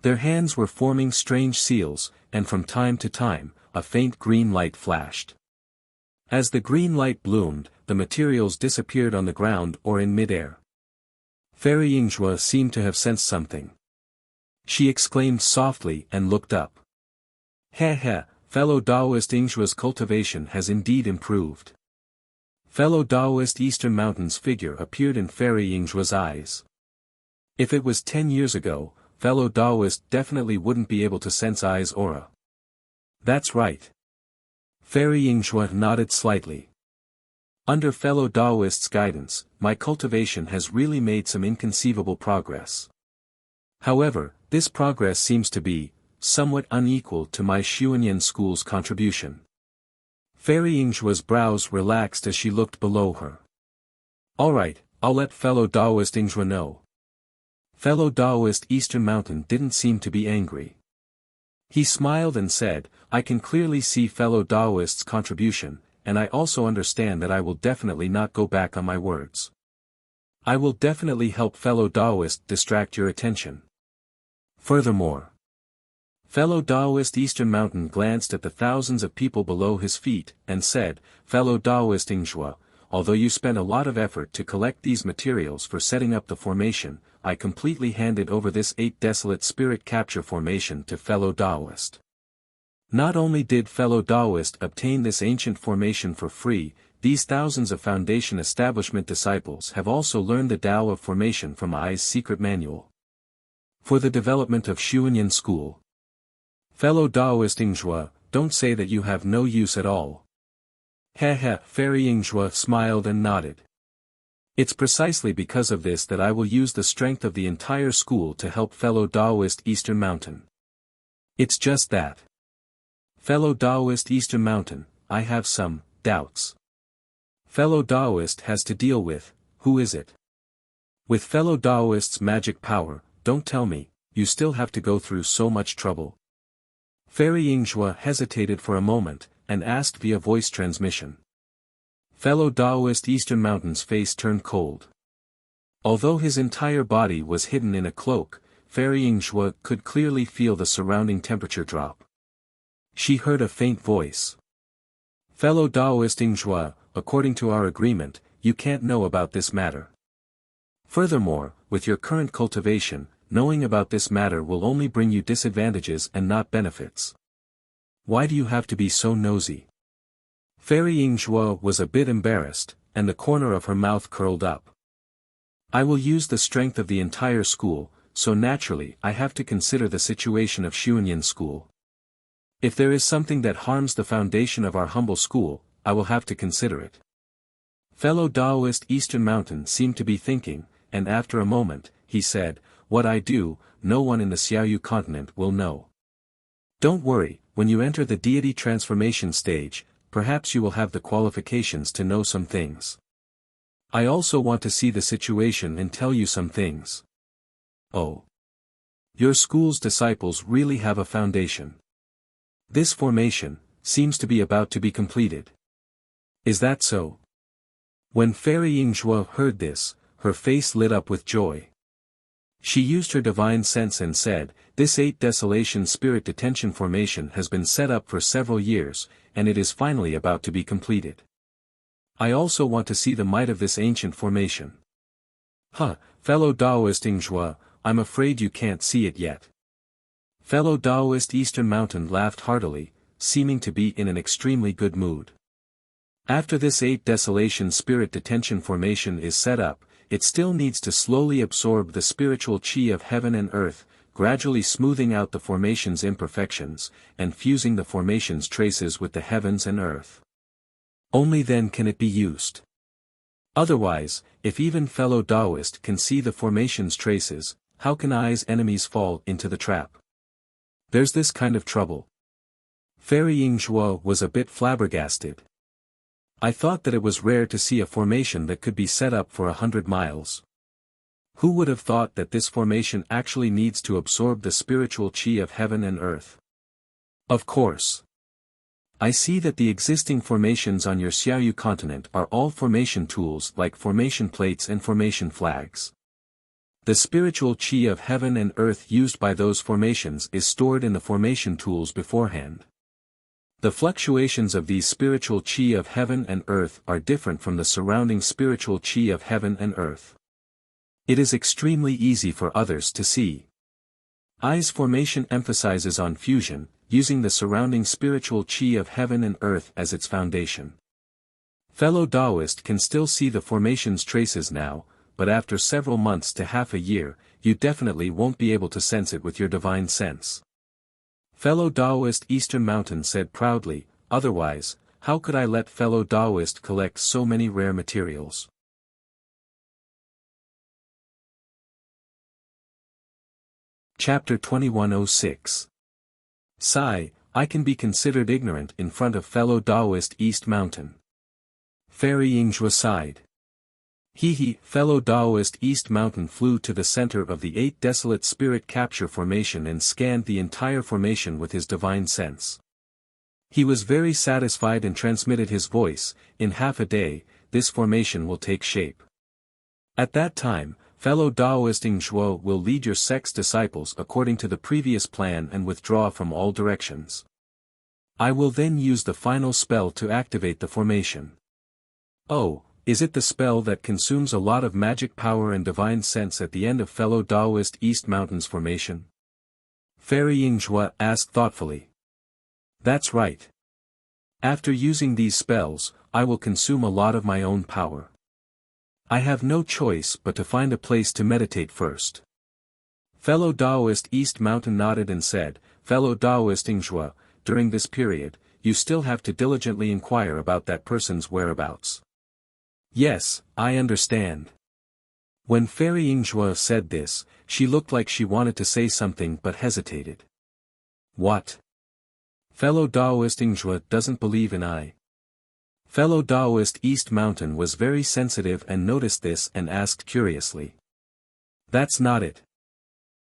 Their hands were forming strange seals, and from time to time, a faint green light flashed. As the green light bloomed, the materials disappeared on the ground or in midair. Fairy Yingjue seemed to have sensed something. She exclaimed softly and looked up. Heh, fellow Taoist Yingjue's cultivation has indeed improved. Fellow Taoist Eastern Mountain's figure appeared in Fairy Yingjue's eyes. If it was 10 years ago, fellow Taoist definitely wouldn't be able to sense Ai's aura. That's right. Fairy Yingjue nodded slightly. Under fellow Taoist's guidance, my cultivation has really made some inconceivable progress. However, this progress seems to be somewhat unequal to my Xuanyan school's contribution. Fairy Yingjue's brows relaxed as she looked below her. Alright, I'll let fellow Taoist Yingjue know. Fellow Taoist Eastern Mountain didn't seem to be angry. He smiled and said, I can clearly see fellow Taoist's contribution, and I also understand that I will definitely not go back on my words. I will definitely help fellow Taoist distract your attention. Furthermore, fellow Taoist Eastern Mountain glanced at the thousands of people below his feet, and said, fellow Taoist Yingjue, although you spent a lot of effort to collect these materials for setting up the formation, I completely handed over this 8 desolate spirit capture formation to fellow Taoist. Not only did fellow Taoist obtain this ancient formation for free, these thousands of Foundation Establishment disciples have also learned the Tao of Formation from Ai's secret manual. For the development of Xuanyan School. Fellow Taoist Yingjue, don't say that you have no use at all. Heh, Fairy Yingjue smiled and nodded. It's precisely because of this that I will use the strength of the entire school to help fellow Taoist Eastern Mountain. It's just that. Fellow Taoist Eastern Mountain, I have some doubts. Fellow Taoist has to deal with, who is it? With fellow Taoist's magic power, don't tell me, you still have to go through so much trouble. Fairy Yingjue hesitated for a moment, and asked via voice transmission. Fellow Taoist Eastern Mountain's face turned cold. Although his entire body was hidden in a cloak, Fairy Yingjue could clearly feel the surrounding temperature drop. She heard a faint voice. Fellow Taoist Yingjue, according to our agreement, you can't know about this matter. Furthermore, with your current cultivation, knowing about this matter will only bring you disadvantages and not benefits. Why do you have to be so nosy? Fairy Yingjue was a bit embarrassed, and the corner of her mouth curled up. I will use the strength of the entire school, so naturally I have to consider the situation of Xuanyan School. If there is something that harms the foundation of our humble school, I will have to consider it. Fellow Taoist Eastern Mountain seemed to be thinking, and after a moment, he said, what I do, no one in the Xiaoyu continent will know. Don't worry, when you enter the deity transformation stage, perhaps you will have the qualifications to know some things. I also want to see the situation and tell you some things. Oh. Your school's disciples really have a foundation. This formation seems to be about to be completed. Is that so? When Fairy Yingjue heard this, her face lit up with joy. She used her divine sense and said, this 8 Desolation Spirit Detention Formation has been set up for several years, and it is finally about to be completed. I also want to see the might of this ancient formation. Fellow Taoist Yingjue, I'm afraid you can't see it yet. Fellow Taoist Eastern Mountain laughed heartily, seeming to be in an extremely good mood. After this 8 Desolation Spirit Detention Formation is set up, it still needs to slowly absorb the spiritual chi of heaven and earth, gradually smoothing out the formation's imperfections, and fusing the formation's traces with the heavens and earth. Only then can it be used. Otherwise, if even fellow Taoist can see the formation's traces, how can Ai's enemies fall into the trap? There's this kind of trouble. Fairy Yingjue was a bit flabbergasted. I thought that it was rare to see a formation that could be set up for 100 miles. Who would have thought that this formation actually needs to absorb the spiritual chi of heaven and earth? Of course. I see that the existing formations on your Xiaoyu continent are all formation tools like formation plates and formation flags. The spiritual chi of heaven and earth used by those formations is stored in the formation tools beforehand. The fluctuations of these spiritual chi of heaven and earth are different from the surrounding spiritual chi of heaven and earth. It is extremely easy for others to see. I's formation emphasizes on fusion, using the surrounding spiritual chi of heaven and earth as its foundation. Fellow Taoist can still see the formation's traces now, but after several months to half a year, you definitely won't be able to sense it with your divine sense. Fellow Taoist Eastern Mountain said proudly, otherwise, how could I let fellow Taoist collect so many rare materials? Chapter 2106. Sigh, I can be considered ignorant in front of fellow Taoist East Mountain. Fairy Yingzhua sighed. Fellow Taoist East Mountain flew to the center of the 8 desolate spirit capture formation and scanned the entire formation with his divine sense. He was very satisfied and transmitted his voice, in half a day, this formation will take shape. At that time, fellow Taoist Yingzhua will lead your sect's disciples according to the previous plan and withdraw from all directions. I will then use the final spell to activate the formation. Oh, is it the spell that consumes a lot of magic power and divine sense at the end of fellow Taoist East Mountain's formation? Fairy Yingzhua asked thoughtfully. That's right. After using these spells, I will consume a lot of my own power. I have no choice but to find a place to meditate first. Fellow Taoist East Mountain nodded and said, Fellow Taoist Yingzhua, during this period, you still have to diligently inquire about that person's whereabouts. Yes, I understand. When Fairy Yingzhua said this, she looked like she wanted to say something but hesitated. What? Fellow Taoist Yingzhua doesn't believe in I. Fellow Taoist East Mountain was very sensitive and noticed this and asked curiously. That's not it.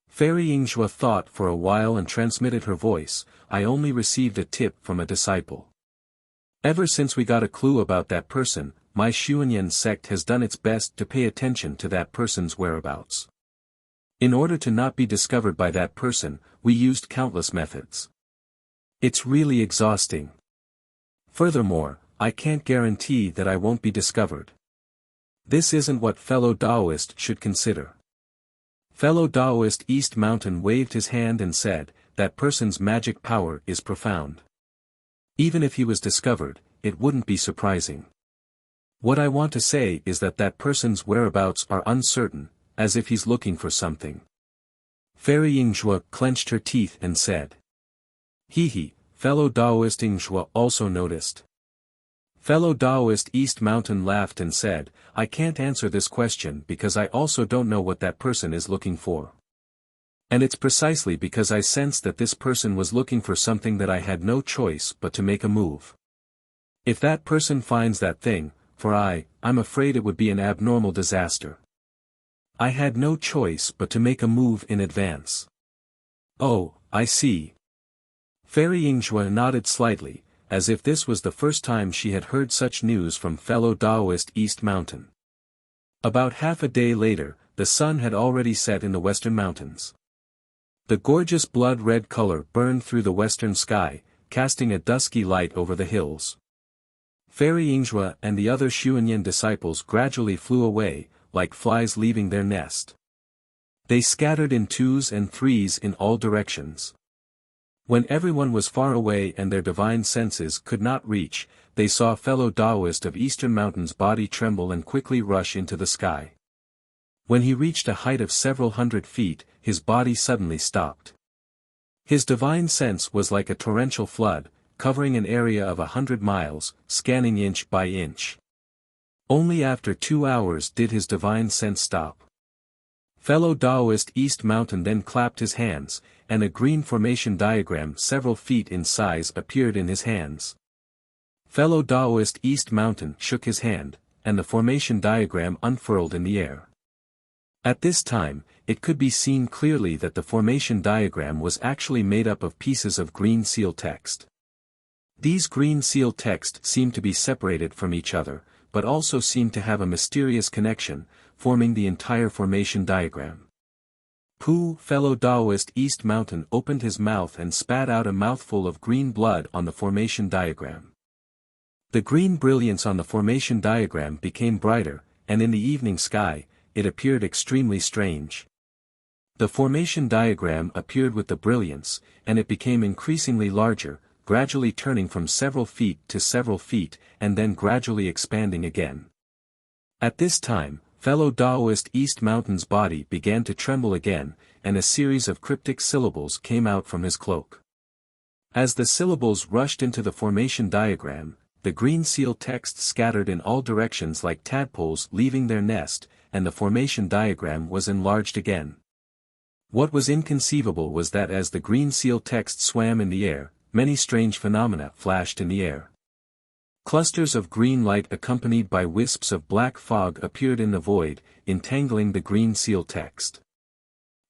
Fairy Yingzhua thought for a while and transmitted her voice, I only received a tip from a disciple. Ever since we got a clue about that person, my Xuanyan sect has done its best to pay attention to that person's whereabouts. In order to not be discovered by that person, we used countless methods. It's really exhausting. Furthermore, I can't guarantee that I won't be discovered. This isn't what fellow Taoist should consider. Fellow Taoist East Mountain waved his hand and said, that person's magic power is profound. Even if he was discovered, it wouldn't be surprising. What I want to say is that that person's whereabouts are uncertain, as if he's looking for something. Fairy Yingzhua clenched her teeth and said. Fellow Taoist Yingzhua also noticed. Fellow Taoist East Mountain laughed and said, I can't answer this question because I also don't know what that person is looking for. And it's precisely because I sensed that this person was looking for something that I had no choice but to make a move. If that person finds that thing, for I'm afraid it would be an abnormal disaster. I had no choice but to make a move in advance. Oh, I see. Fairy Yingzhua nodded slightly, as if this was the first time she had heard such news from fellow Taoist East Mountain. About half a day later, the sun had already set in the western mountains. The gorgeous blood-red color burned through the western sky, casting a dusky light over the hills. Fairy Yingzhua and the other Xuanyan disciples gradually flew away, like flies leaving their nest. They scattered in 2s and 3s in all directions. When everyone was far away and their divine senses could not reach, they saw fellow Taoist of Eastern Mountain's body tremble and quickly rush into the sky. When he reached a height of several hundred feet, his body suddenly stopped. His divine sense was like a torrential flood, covering an area of 100 miles, scanning inch by inch. Only after 2 hours did his divine sense stop. Fellow Taoist East Mountain then clapped his hands, and a green formation diagram several feet in size appeared in his hands. Fellow Taoist East Mountain shook his hand, and the formation diagram unfurled in the air. At this time, it could be seen clearly that the formation diagram was actually made up of pieces of green seal text. These green seal text seemed to be separated from each other, but also seemed to have a mysterious connection, forming the entire formation diagram. Pu, fellow Taoist East Mountain opened his mouth and spat out a mouthful of green blood on the formation diagram. The green brilliance on the formation diagram became brighter, and in the evening sky, it appeared extremely strange. The formation diagram appeared with the brilliance, and it became increasingly larger, gradually turning from several feet to several feet, and then gradually expanding again. At this time, fellow Taoist East Mountain's body began to tremble again, and a series of cryptic syllables came out from his cloak. As the syllables rushed into the formation diagram, the green seal text scattered in all directions like tadpoles leaving their nest, and the formation diagram was enlarged again. What was inconceivable was that as the green seal text swam in the air, many strange phenomena flashed in the air. Clusters of green light accompanied by wisps of black fog appeared in the void, entangling the green seal text.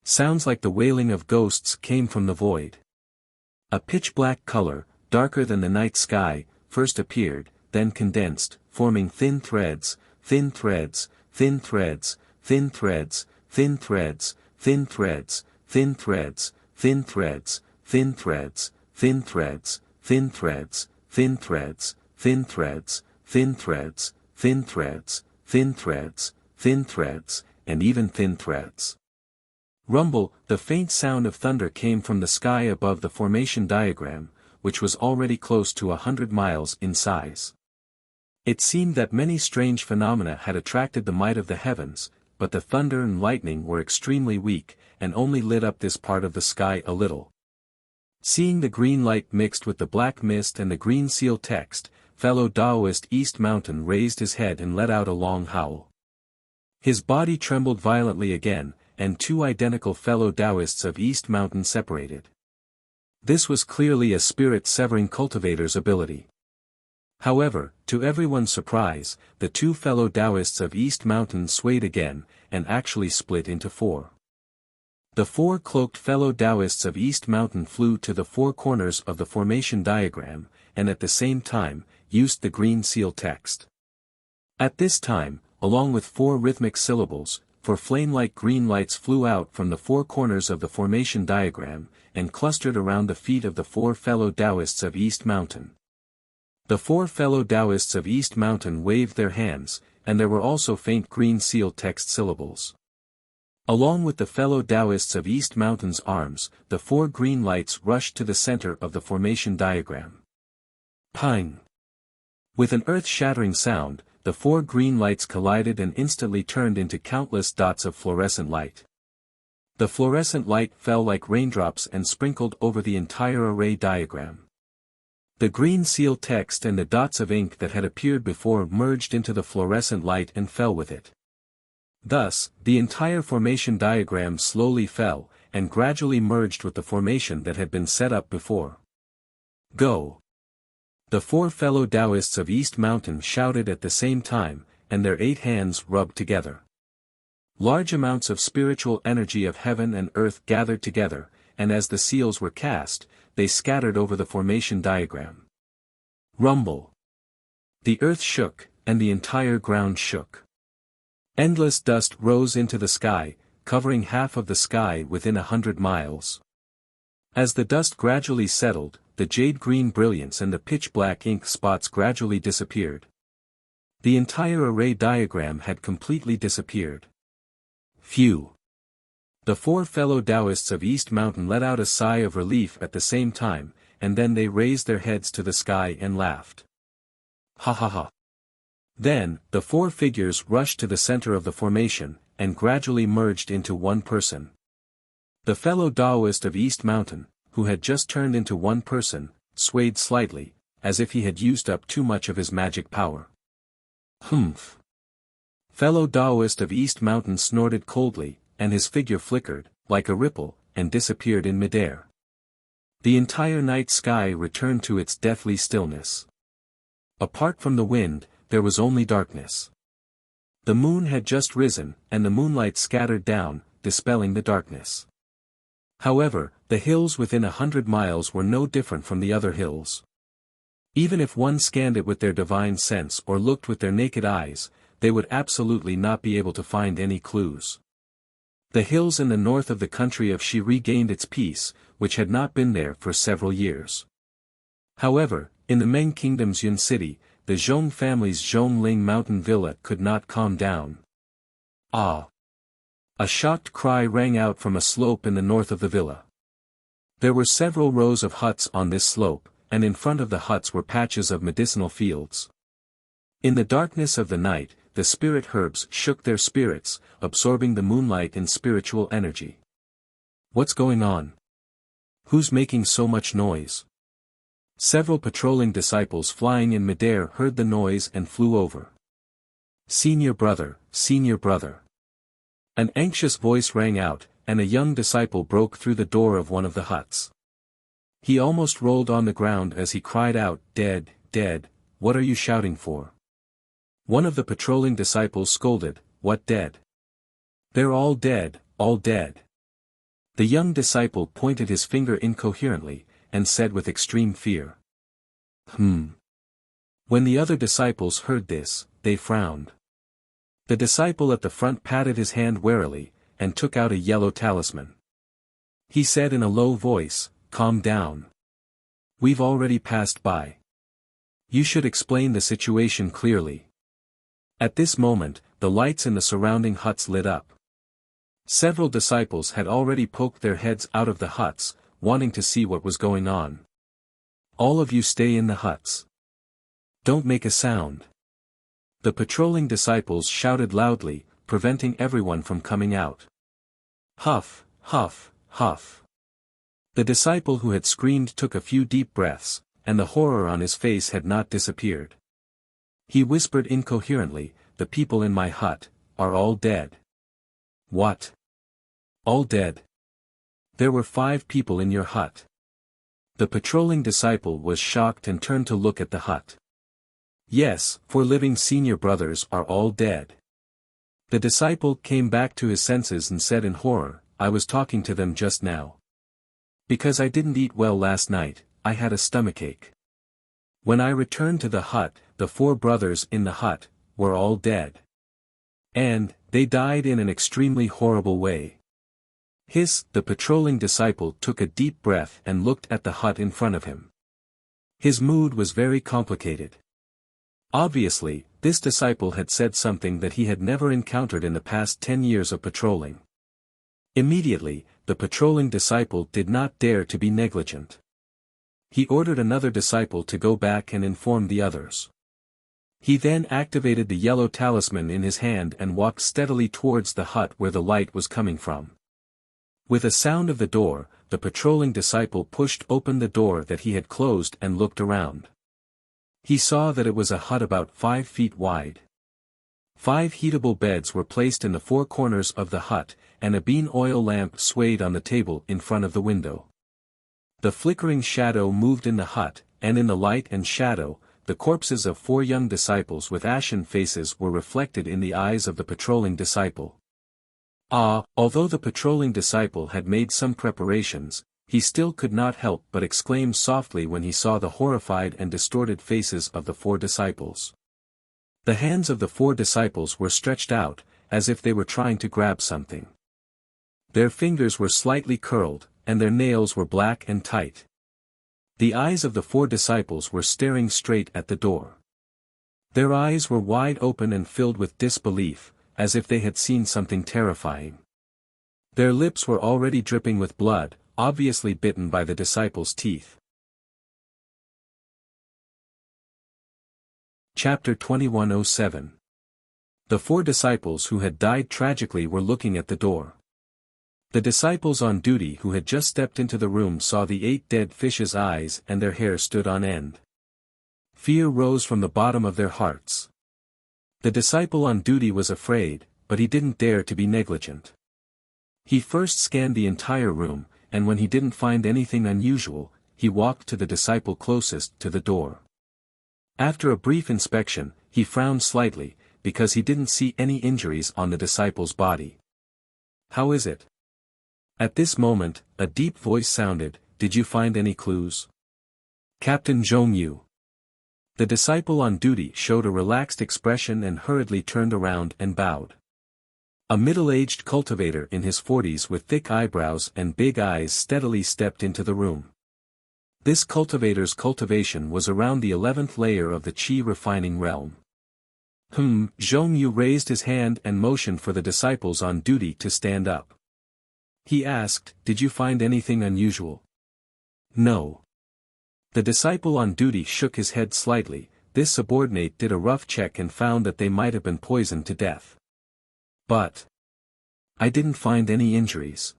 Sounds like the wailing of ghosts came from the void. A pitch-black color, darker than the night sky, first appeared, then condensed, forming thin threads, thin threads, thin threads, thin threads, thin threads, thin threads, thin threads, thin threads, thin threads, thin threads, thin threads, thin threads, thin threads, thin threads, thin threads, thin threads, thin threads, and even thin threads. Rumble, the faint sound of thunder came from the sky above the formation diagram, which was already close to 100 miles in size. It seemed that many strange phenomena had attracted the might of the heavens, but the thunder and lightning were extremely weak, and only lit up this part of the sky a little. Seeing the green light mixed with the black mist and the green seal text, fellow Taoist East Mountain raised his head and let out a long howl. His body trembled violently again, and two identical fellow Taoists of East Mountain separated. This was clearly a spirit-severing cultivator's ability. However, to everyone's surprise, the two fellow Taoists of East Mountain swayed again, and actually split into four. The four cloaked fellow Taoists of East Mountain flew to the four corners of the formation diagram, and at the same time, used the green seal text. At this time, along with four rhythmic syllables, four flame-like green lights flew out from the four corners of the formation diagram, and clustered around the feet of the four fellow Taoists of East Mountain. The four fellow Taoists of East Mountain waved their hands, and there were also faint green seal text syllables. Along with the fellow Taoists of East Mountain's arms, the four green lights rushed to the center of the formation diagram. Ping! With an earth-shattering sound, the four green lights collided and instantly turned into countless dots of fluorescent light. The fluorescent light fell like raindrops and sprinkled over the entire array diagram. The green seal text and the dots of ink that had appeared before merged into the fluorescent light and fell with it. Thus, the entire formation diagram slowly fell, and gradually merged with the formation that had been set up before. Go! The four fellow Taoists of East Mountain shouted at the same time, and their 8 hands rubbed together. Large amounts of spiritual energy of heaven and earth gathered together, and as the seals were cast, they scattered over the formation diagram. Rumble! The earth shook, and the entire ground shook. Endless dust rose into the sky, covering half of the sky within 100 miles. As the dust gradually settled, the jade-green brilliance and the pitch-black ink spots gradually disappeared. The entire array diagram had completely disappeared. Phew! The four fellow Taoists of East Mountain let out a sigh of relief at the same time, and then they raised their heads to the sky and laughed. Ha ha ha! Then, the four figures rushed to the center of the formation, and gradually merged into one person. The fellow Taoist of East Mountain, who had just turned into one person, swayed slightly, as if he had used up too much of his magic power. Humph! Fellow Taoist of East Mountain snorted coldly, and his figure flickered, like a ripple, and disappeared in midair. The entire night sky returned to its deathly stillness. Apart from the wind, there was only darkness. The moon had just risen, and the moonlight scattered down, dispelling the darkness. However, the hills within 100 miles were no different from the other hills. Even if one scanned it with their divine sense or looked with their naked eyes, they would absolutely not be able to find any clues. The hills in the north of the country of Shi regained its peace, which had not been there for several years. However, in the Meng Kingdom's Yun City, the Zhong family's Zhongling mountain villa could not calm down. Ah! A shocked cry rang out from a slope in the north of the villa. There were several rows of huts on this slope, and in front of the huts were patches of medicinal fields. In the darkness of the night, the spirit herbs shook their spirits, absorbing the moonlight and spiritual energy. What's going on? Who's making so much noise? Several patrolling disciples flying in midair heard the noise and flew over. Senior brother, senior brother. An anxious voice rang out, and a young disciple broke through the door of one of the huts. He almost rolled on the ground as he cried out, "Dead, dead, what are you shouting for?" One of the patrolling disciples scolded, "What dead? They're all dead, all dead." The young disciple pointed his finger incoherently, and said with extreme fear. When the other disciples heard this, they frowned. The disciple at the front patted his hand warily, and took out a yellow talisman. He said in a low voice, "Calm down. We've already passed by. You should explain the situation clearly." At this moment, the lights in the surrounding huts lit up. Several disciples had already poked their heads out of the huts, wanting to see what was going on. "All of you stay in the huts. Don't make a sound." The patrolling disciples shouted loudly, preventing everyone from coming out. Huff, huff, huff. The disciple who had screamed took a few deep breaths, and the horror on his face had not disappeared. He whispered incoherently, "The people in my hut are all dead." "What? All dead? There were 5 people in your hut." The patrolling disciple was shocked and turned to look at the hut. "Yes, 4 living senior brothers are all dead." The disciple came back to his senses and said in horror, "I was talking to them just now. Because I didn't eat well last night, I had a stomachache. When I returned to the hut, the 4 brothers in the hut were all dead. And they died in an extremely horrible way." The patrolling disciple took a deep breath and looked at the hut in front of him. His mood was very complicated. Obviously, this disciple had said something that he had never encountered in the past 10 years of patrolling. Immediately, the patrolling disciple did not dare to be negligent. He ordered another disciple to go back and inform the others. He then activated the yellow talisman in his hand and walked steadily towards the hut where the light was coming from. With a sound of the door, the patrolling disciple pushed open the door that he had closed and looked around. He saw that it was a hut about 5 feet wide. 5 heatable beds were placed in the 4 corners of the hut, and a bean oil lamp swayed on the table in front of the window. The flickering shadow moved in the hut, and in the light and shadow, the corpses of 4 young disciples with ashen faces were reflected in the eyes of the patrolling disciple. Although the patrolling disciple had made some preparations, he still could not help but exclaim softly when he saw the horrified and distorted faces of the 4 disciples. The hands of the 4 disciples were stretched out, as if they were trying to grab something. Their fingers were slightly curled, and their nails were black and tight. The eyes of the 4 disciples were staring straight at the door. Their eyes were wide open and filled with disbelief, as if they had seen something terrifying. Their lips were already dripping with blood, obviously bitten by the disciples' teeth. Chapter 2107. The 4 disciples who had died tragically were looking at the door. The disciples on duty who had just stepped into the room saw the 8 dead fishes' eyes and their hair stood on end. Fear rose from the bottom of their hearts. The disciple on duty was afraid, but he didn't dare to be negligent. He first scanned the entire room, and when he didn't find anything unusual, he walked to the disciple closest to the door. After a brief inspection, he frowned slightly, because he didn't see any injuries on the disciple's body. How is it? At this moment, a deep voice sounded, "Did you find any clues?" Captain Zhongyu. The disciple on duty showed a relaxed expression and hurriedly turned around and bowed. A middle-aged cultivator in his 40s with thick eyebrows and big eyes steadily stepped into the room. This cultivator's cultivation was around the 11th layer of the qi refining realm. Zhongyu raised his hand and motioned for the disciples on duty to stand up. He asked, "Did you find anything unusual?" "No." The disciple on duty shook his head slightly. This subordinate did a rough check and found that they might have been poisoned to death. "But I didn't find any injuries."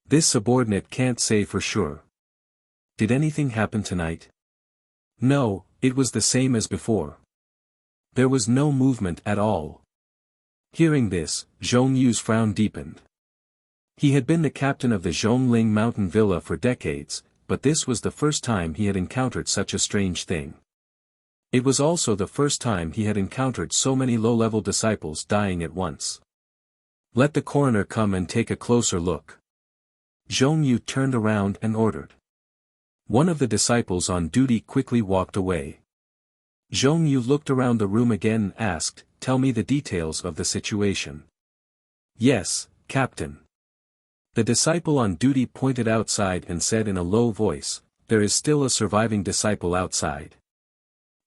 This subordinate can't say for sure. "Did anything happen tonight?" "No, it was the same as before. There was no movement at all." Hearing this, Zhongyu's frown deepened. He had been the captain of the Zhongling mountain villa for decades, but this was the first time he had encountered such a strange thing. It was also the first time he had encountered so many low-level disciples dying at once. "Let the coroner come and take a closer look." Zhongyu turned around and ordered. One of the disciples on duty quickly walked away. Zhongyu looked around the room again and asked, "Tell me the details of the situation." "Yes, Captain." The disciple on duty pointed outside and said in a low voice, "There is still a surviving disciple outside.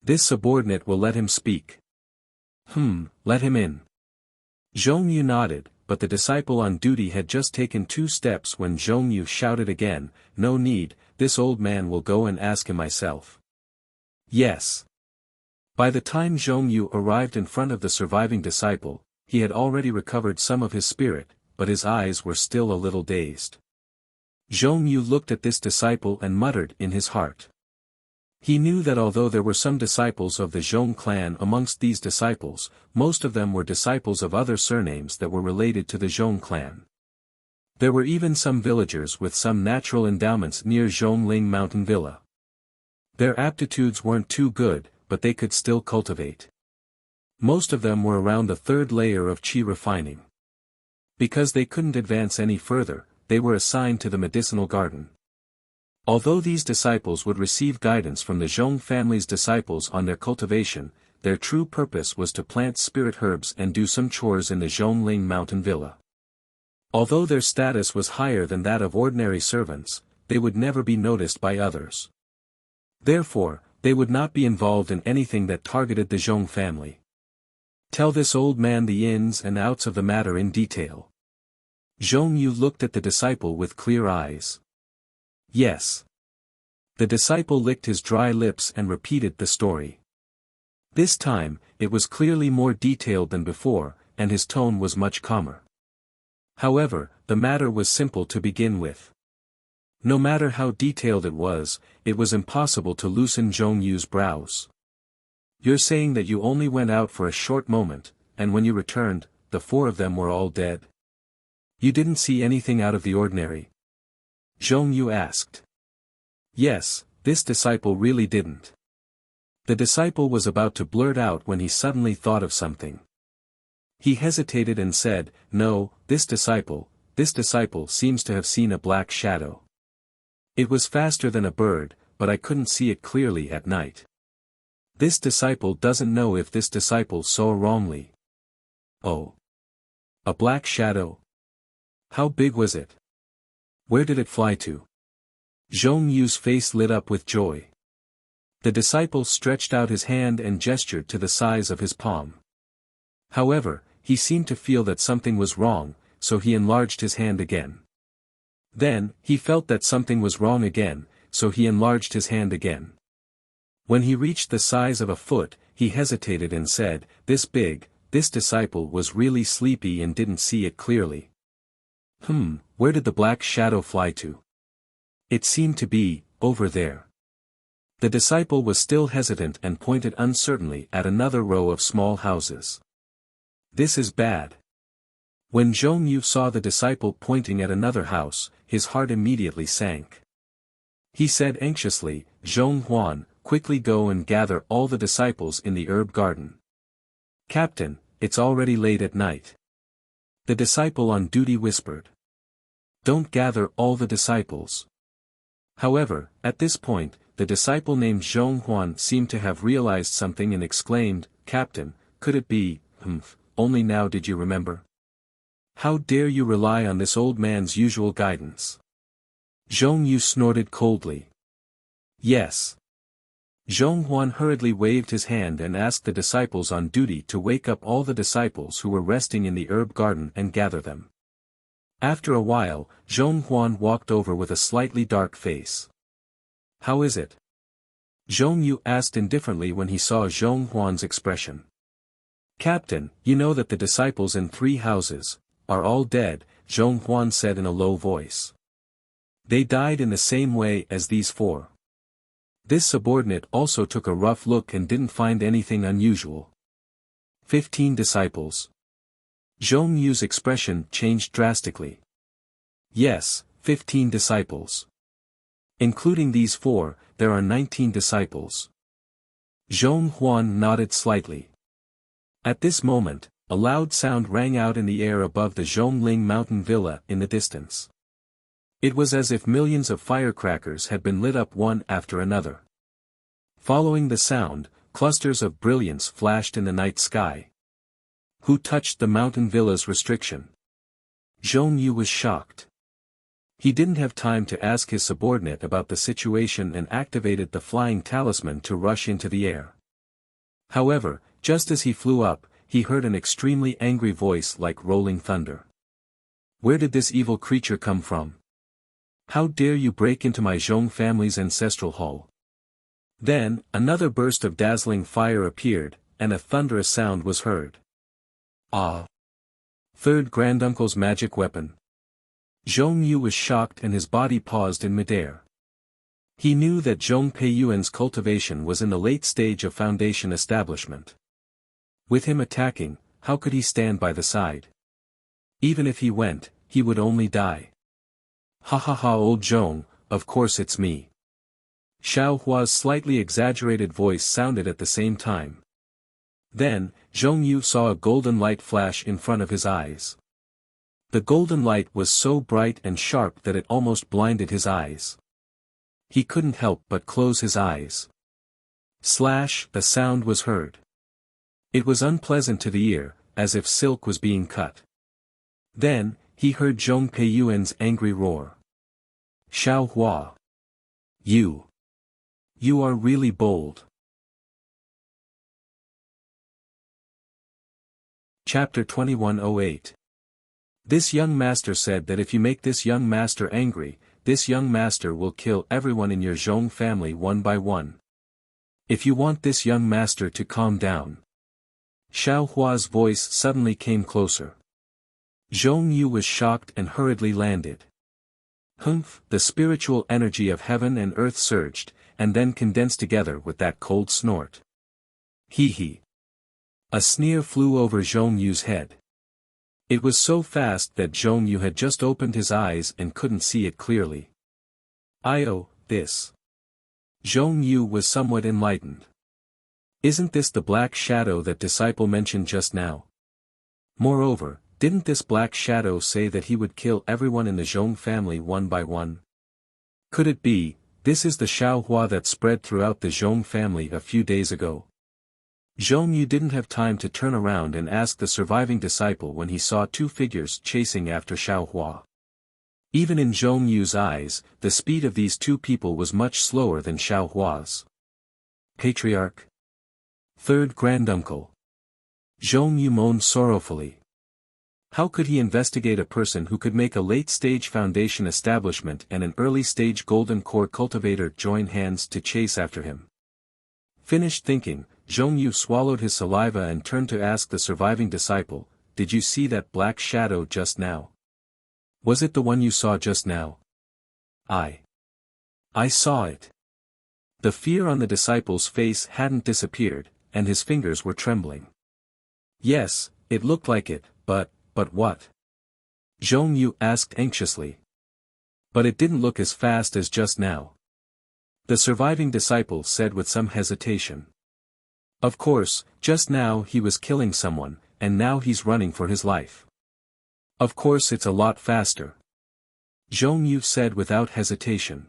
This subordinate will let him speak." Let him in." Zhongyu nodded, but the disciple on duty had just taken 2 steps when Zhongyu shouted again, "No need, this old man will go and ask him myself." "Yes." By the time Zhongyu arrived in front of the surviving disciple, he had already recovered some of his spirit, but his eyes were still a little dazed. Zhongyu looked at this disciple and muttered in his heart. He knew that although there were some disciples of the Zhong clan amongst these disciples, most of them were disciples of other surnames that were related to the Zhong clan. There were even some villagers with some natural endowments near Zhongling Mountain Villa. Their aptitudes weren't too good, but they could still cultivate. Most of them were around the 3rd layer of qi refining. Because they couldn't advance any further, they were assigned to the medicinal garden. Although these disciples would receive guidance from the Zhong family's disciples on their cultivation, their true purpose was to plant spirit herbs and do some chores in the Zhongling Mountain Villa. Although their status was higher than that of ordinary servants, they would never be noticed by others. Therefore, they would not be involved in anything that targeted the Zhong family. "Tell this old man the ins and outs of the matter in detail." Zhongyu looked at the disciple with clear eyes. "Yes." The disciple licked his dry lips and repeated the story. This time, it was clearly more detailed than before, and his tone was much calmer. However, the matter was simple to begin with. No matter how detailed it was impossible to loosen Zhongyu's brows. "You're saying that you only went out for a short moment, and when you returned, the 4 of them were all dead? You didn't see anything out of the ordinary?" Zhongyu asked. "Yes, this disciple really didn't." The disciple was about to blurt out when he suddenly thought of something. He hesitated and said, "No, this disciple seems to have seen a black shadow. It was faster than a bird, but I couldn't see it clearly at night. This disciple doesn't know if this disciple saw wrongly." "Oh. A black shadow? How big was it? Where did it fly to?" Zhongyu's face lit up with joy. The disciple stretched out his hand and gestured to the size of his palm. However, he seemed to feel that something was wrong, so he enlarged his hand again. Then, he felt that something was wrong again, so he enlarged his hand again. When he reached the size of a foot, he hesitated and said, "This big." This disciple was really sleepy and didn't see it clearly. Where did the black shadow fly to?" "It seemed to be, over there." The disciple was still hesitant and pointed uncertainly at another row of small houses. "This is bad." When Zhongyu saw the disciple pointing at another house, his heart immediately sank. He said anxiously, "Zhong Huan, quickly go and gather all the disciples in the herb garden." Captain, it's already late at night. The disciple on duty whispered. Don't gather all the disciples. However, at this point, the disciple named Zhong Huan seemed to have realized something and exclaimed, Captain, could it be, only now did you remember? How dare you rely on this old man's usual guidance? Zhong Yu snorted coldly. Yes. Zhong Huan hurriedly waved his hand and asked the disciples on duty to wake up all the disciples who were resting in the herb garden and gather them. After a while, Zhong Huan walked over with a slightly dark face. How is it? Zhong Yu asked indifferently when he saw Zhong Huan's expression. Captain, you know that the disciples in 3 houses are all dead, Zhong Huan said in a low voice. They died in the same way as these 4. This subordinate also took a rough look and didn't find anything unusual. 15 disciples. Zhong Yu's expression changed drastically. Yes, 15 disciples. Including these 4, there are 19 disciples. Zhong Huan nodded slightly. At this moment, a loud sound rang out in the air above the Zhongling mountain villa in the distance. It was as if millions of firecrackers had been lit up one after another. Following the sound, clusters of brilliance flashed in the night sky. Who touched the mountain villa's restriction? Zhong Yu was shocked. He didn't have time to ask his subordinate about the situation and activated the flying talisman to rush into the air. However, just as he flew up, he heard an extremely angry voice like rolling thunder. Where did this evil creature come from? How dare you break into my Zhong family's ancestral hall? Then, another burst of dazzling fire appeared, and a thunderous sound was heard. Ah! Third granduncle's magic weapon. Zhong Yu was shocked and his body paused in midair. He knew that Zhong Peiyuan's cultivation was in the late stage of foundation establishment. With him attacking, how could he stand by the side? Even if he went, he would only die. Ha ha ha, old Zhong, of course it's me. Xiao Hua's slightly exaggerated voice sounded at the same time. Then, Zhong Yu saw a golden light flash in front of his eyes. The golden light was so bright and sharp that it almost blinded his eyes. He couldn't help but close his eyes. Slash, the sound was heard. It was unpleasant to the ear, as if silk was being cut. Then, he heard Zhong Peiyuan's angry roar. Xiao Hua. You are really bold. Chapter 2108. This young master said that if you make this young master angry, this young master will kill everyone in your Zhong family one by one. If you want this young master to calm down. Xiao Hua's voice suddenly came closer. Zhong Yu was shocked and hurriedly landed. Humph! The spiritual energy of heaven and earth surged, and then condensed together with that cold snort. Hee hee. A sneer flew over Zhong Yu's head. It was so fast that Zhong Yu had just opened his eyes and couldn't see it clearly. This. Zhong Yu was somewhat enlightened. Isn't this the black shadow that disciple mentioned just now? Moreover, didn't this black shadow say that he would kill everyone in the Zhong family one by one? Could it be, this is the Xiao Hua that spread throughout the Zhong family a few days ago? Zhong Yu didn't have time to turn around and ask the surviving disciple when he saw 2 figures chasing after Xiao Hua. Even in Zhong Yu's eyes, the speed of these 2 people was much slower than Xiao Hua's. Patriarch. Third granduncle. Zhong Yu moaned sorrowfully. How could he investigate a person who could make a late-stage foundation establishment and an early-stage golden core cultivator join hands to chase after him? Finished thinking, Zhong Yu swallowed his saliva and turned to ask the surviving disciple, did you see that black shadow just now? Was it the one you saw just now? I saw it. The fear on the disciple's face hadn't disappeared, and his fingers were trembling. Yes, it looked like it, but what? Zhong Yu asked anxiously. But it didn't look as fast as just now. The surviving disciple said with some hesitation. Of course, just now he was killing someone, and now he's running for his life. Of course it's a lot faster. Zhong Yu said without hesitation.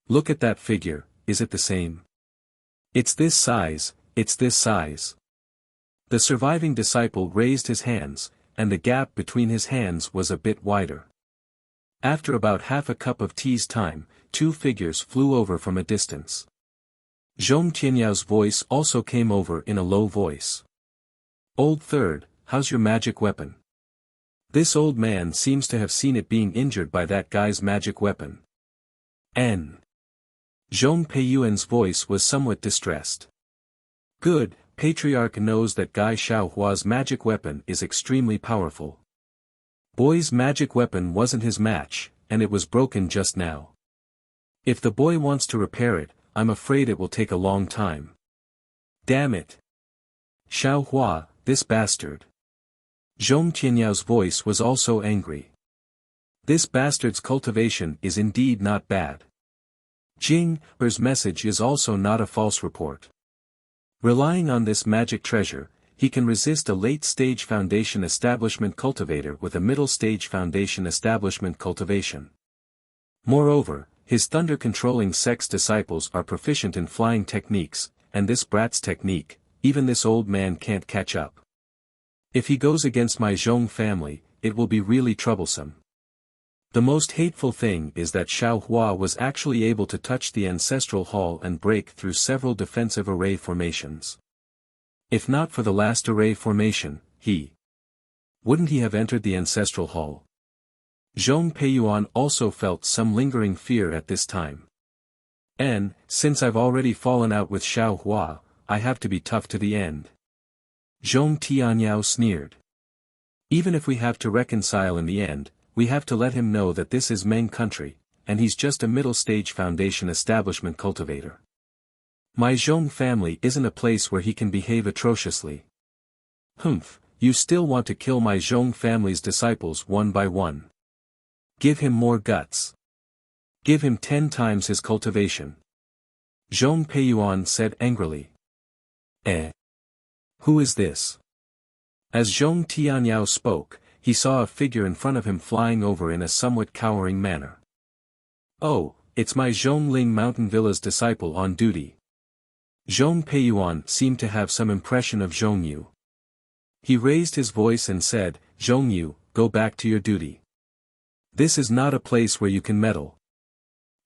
Look at that figure, is it the same? It's this size, it's this size. The surviving disciple raised his hands, and the gap between his hands was a bit wider. After about half a cup of tea's time, two figures flew over from a distance. Zhong Tianyao's voice also came over in a low voice. Old third, how's your magic weapon? This old man seems to have seen it being injured by that guy's magic weapon. N. Zhong Peiyuan's voice was somewhat distressed. Good, Patriarch knows that Guy Xiaohua's magic weapon is extremely powerful. Boy's magic weapon wasn't his match, and it was broken just now. If the boy wants to repair it, I'm afraid it will take a long time. Damn it. Xiaohua, this bastard. Zhong Tianyao's voice was also angry. This bastard's cultivation is indeed not bad. Jing Er's message is also not a false report. Relying on this magic treasure, he can resist a late-stage foundation establishment cultivator with a middle-stage foundation establishment cultivation. Moreover, his thunder-controlling sex disciples are proficient in flying techniques, and this brat's technique, even this old man can't catch up. If he goes against my Zhong family, it will be really troublesome. The most hateful thing is that Xiaohua was actually able to touch the ancestral hall and break through several defensive array formations. If not for the last array formation, wouldn't he have entered the ancestral hall? Zhong Peiyuan also felt some lingering fear at this time. And, since I've already fallen out with Xiaohua, I have to be tough to the end. Zhong Tianyao sneered. Even if we have to reconcile in the end, we have to let him know that this is Meng country, and he's just a middle-stage foundation establishment cultivator. My Zhong family isn't a place where he can behave atrociously. Humph, you still want to kill my Zhong family's disciples one by one. Give him more guts. Give him 10 times his cultivation. Zhong Peiyuan said angrily. Who is this? As Zhong Tianyao spoke, he saw a figure in front of him flying over in a somewhat cowering manner. Oh, it's my Zhongling Mountain Villa's disciple on duty. Zhong Peiyuan seemed to have some impression of Zhong Yu. He raised his voice and said, Zhong Yu, go back to your duty. This is not a place where you can meddle.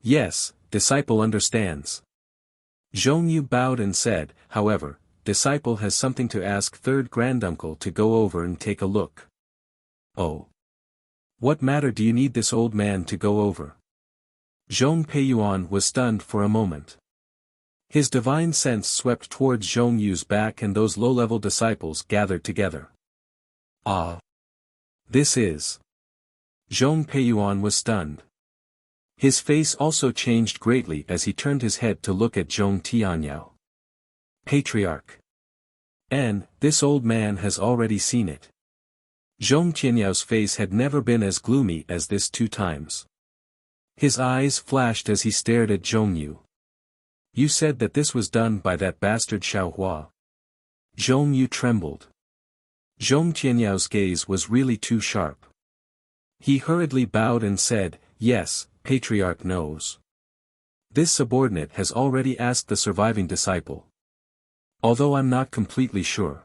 Yes, disciple understands. Zhong Yu bowed and said, however, disciple has something to ask third granduncle to go over and take a look. Oh. What matter do you need this old man to go over? Zhong Peiyuan was stunned for a moment. His divine sense swept towards Zhong Yu's back and those low-level disciples gathered together. Ah. This is. Zhong Peiyuan was stunned. His face also changed greatly as he turned his head to look at Zhong Tianyao. Patriarch. And, this old man has already seen it. Zhong Tianyao's face had never been as gloomy as this 2 times. His eyes flashed as he stared at Zhong Yu. You said that this was done by that bastard Xiaohua. Zhong Yu trembled. Zhong Tianyao's gaze was really too sharp. He hurriedly bowed and said, yes, Patriarch knows. This subordinate has already asked the surviving disciple. Although I'm not completely sure.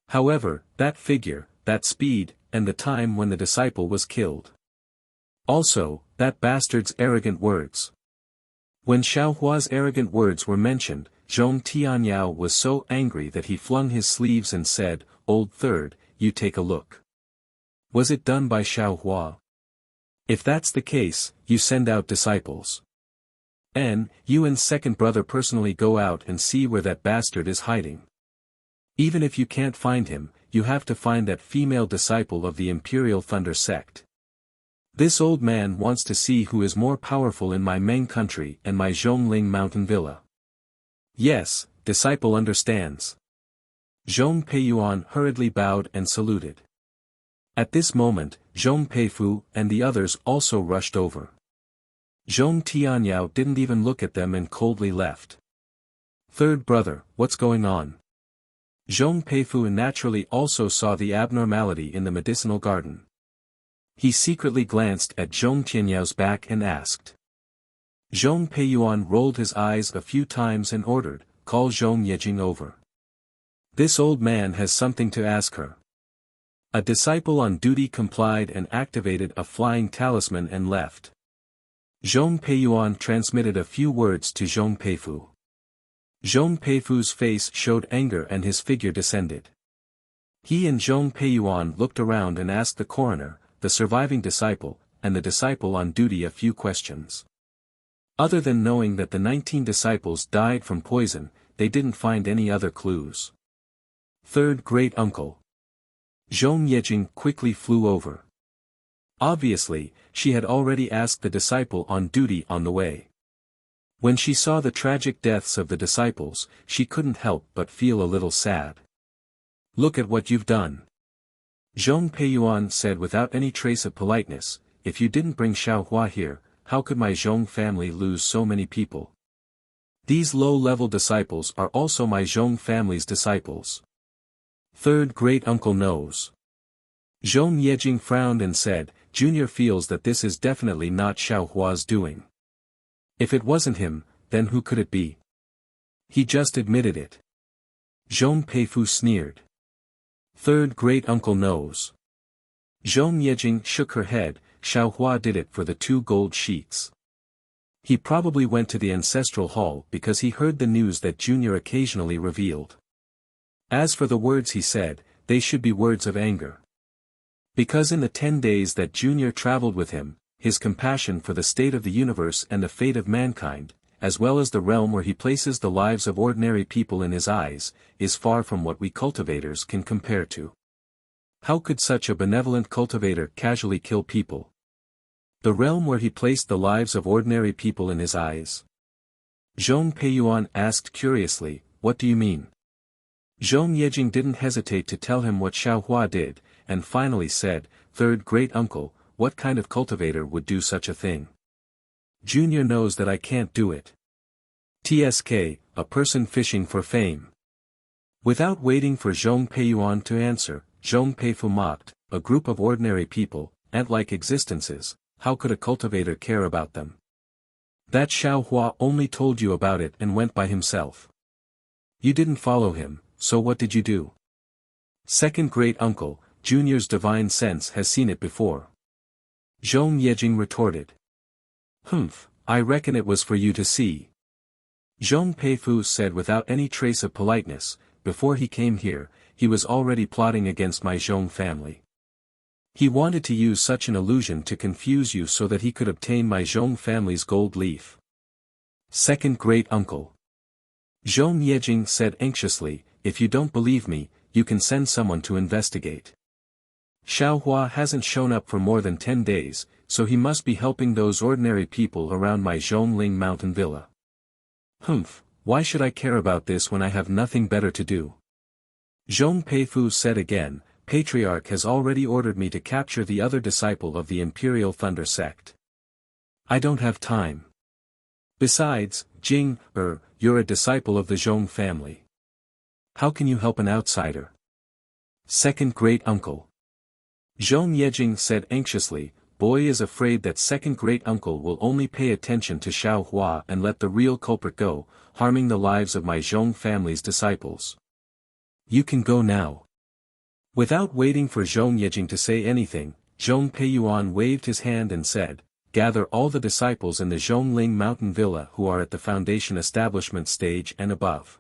However, that figure, that speed, and the time when the disciple was killed. Also, that bastard's arrogant words. When Xiaohua's arrogant words were mentioned, Zhong Tianyao was so angry that he flung his sleeves and said, Old third, you take a look. Was it done by Xiaohua? If that's the case, you send out disciples. And, you and second brother personally go out and see where that bastard is hiding. Even if you can't find him, you have to find that female disciple of the Imperial Thunder sect. This old man wants to see who is more powerful in my Meng country and my Zhongling Mountain Villa. Yes, disciple understands. Zhong Peiyuan hurriedly bowed and saluted. At this moment, Zhong Peifu and the others also rushed over. Zhong Tianyao didn't even look at them and coldly left. Third brother, what's going on? Zhong Peifu naturally also saw the abnormality in the medicinal garden. He secretly glanced at Zhong Tianyao's back and asked. Zhong Peiyuan rolled his eyes a few times and ordered, call Zhong Yejing over. This old man has something to ask her. A disciple on duty complied and activated a flying talisman and left. Zhong Peiyuan transmitted a few words to Zhong Peifu. Zhong Peifu's face showed anger and his figure descended. He and Zhong Peiyuan looked around and asked the coroner, the surviving disciple, and the disciple on duty a few questions. Other than knowing that the 19 disciples died from poison, they didn't find any other clues. Third great uncle. Zhong Yejing quickly flew over. Obviously, she had already asked the disciple on duty on the way. When she saw the tragic deaths of the disciples, she couldn't help but feel a little sad. Look at what you've done. Zhong Peiyuan said without any trace of politeness, if you didn't bring Xiaohua here, how could my Zhong family lose so many people? These low-level disciples are also my Zhong family's disciples. Third great uncle knows. Zhong Yejing frowned and said, Junior feels that this is definitely not Xiaohua's doing. If it wasn't him, then who could it be? He just admitted it. Zhong Peifu sneered. Third great uncle knows. Zhong Yejing shook her head, Xiaohua did it for the 2 gold sheets. He probably went to the ancestral hall because he heard the news that Junior occasionally revealed. As for the words he said, they should be words of anger. Because in the 10 days that Junior traveled with him, his compassion for the state of the universe and the fate of mankind, as well as the realm where he places the lives of ordinary people in his eyes, is far from what we cultivators can compare to. How could such a benevolent cultivator casually kill people? The realm where he placed the lives of ordinary people in his eyes? Zhong Peiyuan asked curiously, what do you mean? Zhong Yejing didn't hesitate to tell him what Xiaohua did, and finally said, Third great uncle, what kind of cultivator would do such a thing? Junior knows that I can't do it. TSK, a person fishing for fame. Without waiting for Zhong Peiyuan to answer, Zhong Peifu mocked, a group of ordinary people, ant-like existences, how could a cultivator care about them? That Xiaohua only told you about it and went by himself. You didn't follow him, so what did you do? Second great uncle, Junior's divine sense has seen it before. Zhong Yejing retorted. Humph, I reckon it was for you to see. Zhong Peifu said without any trace of politeness, before he came here, he was already plotting against my Zhong family. He wanted to use such an illusion to confuse you so that he could obtain my Zhong family's gold leaf. Second great uncle. Zhong Yejing said anxiously, if you don't believe me, you can send someone to investigate. Xiaohua hasn't shown up for more than 10 days, so he must be helping those ordinary people around my Zhongling mountain villa. Humph, why should I care about this when I have nothing better to do? Zhong Peifu said again, Patriarch has already ordered me to capture the other disciple of the Imperial Thunder sect. I don't have time. Besides, Jing, you're a disciple of the Zhong family. How can you help an outsider? Second great uncle. Zhong Yejing said anxiously, Boy is afraid that second great uncle will only pay attention to Xiaohua and let the real culprit go, harming the lives of my Zhong family's disciples. You can go now. Without waiting for Zhong Yejing to say anything, Zhong Peiyuan waved his hand and said, Gather all the disciples in the Zhongling mountain villa who are at the foundation establishment stage and above.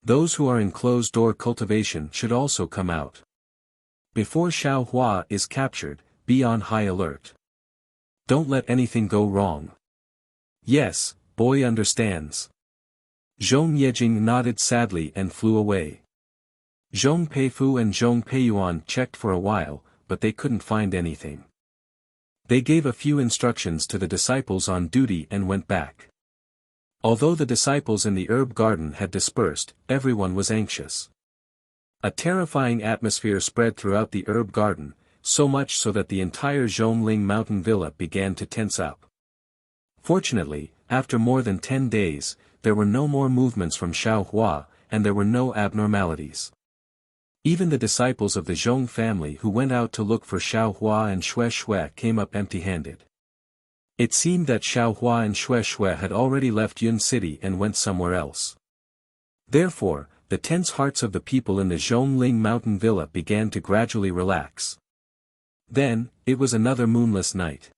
Those who are in closed-door cultivation should also come out. Before Xiaohua is captured, be on high alert. Don't let anything go wrong. Yes, boy understands. Zhong Yejing nodded sadly and flew away. Zhong Peifu and Zhong Peiyuan checked for a while, but they couldn't find anything. They gave a few instructions to the disciples on duty and went back. Although the disciples in the herb garden had dispersed, everyone was anxious. A terrifying atmosphere spread throughout the herb garden, so much so that the entire Zhongling mountain villa began to tense up. Fortunately, after more than 10 days, there were no more movements from Xiaohua, and there were no abnormalities. Even the disciples of the Zhong family who went out to look for Xiaohua and Xue Xue came up empty-handed. It seemed that Xiaohua and Xue Xue had already left Yun City and went somewhere else. Therefore, the tense hearts of the people in the Zhongling mountain villa began to gradually relax. Then, it was another moonless night.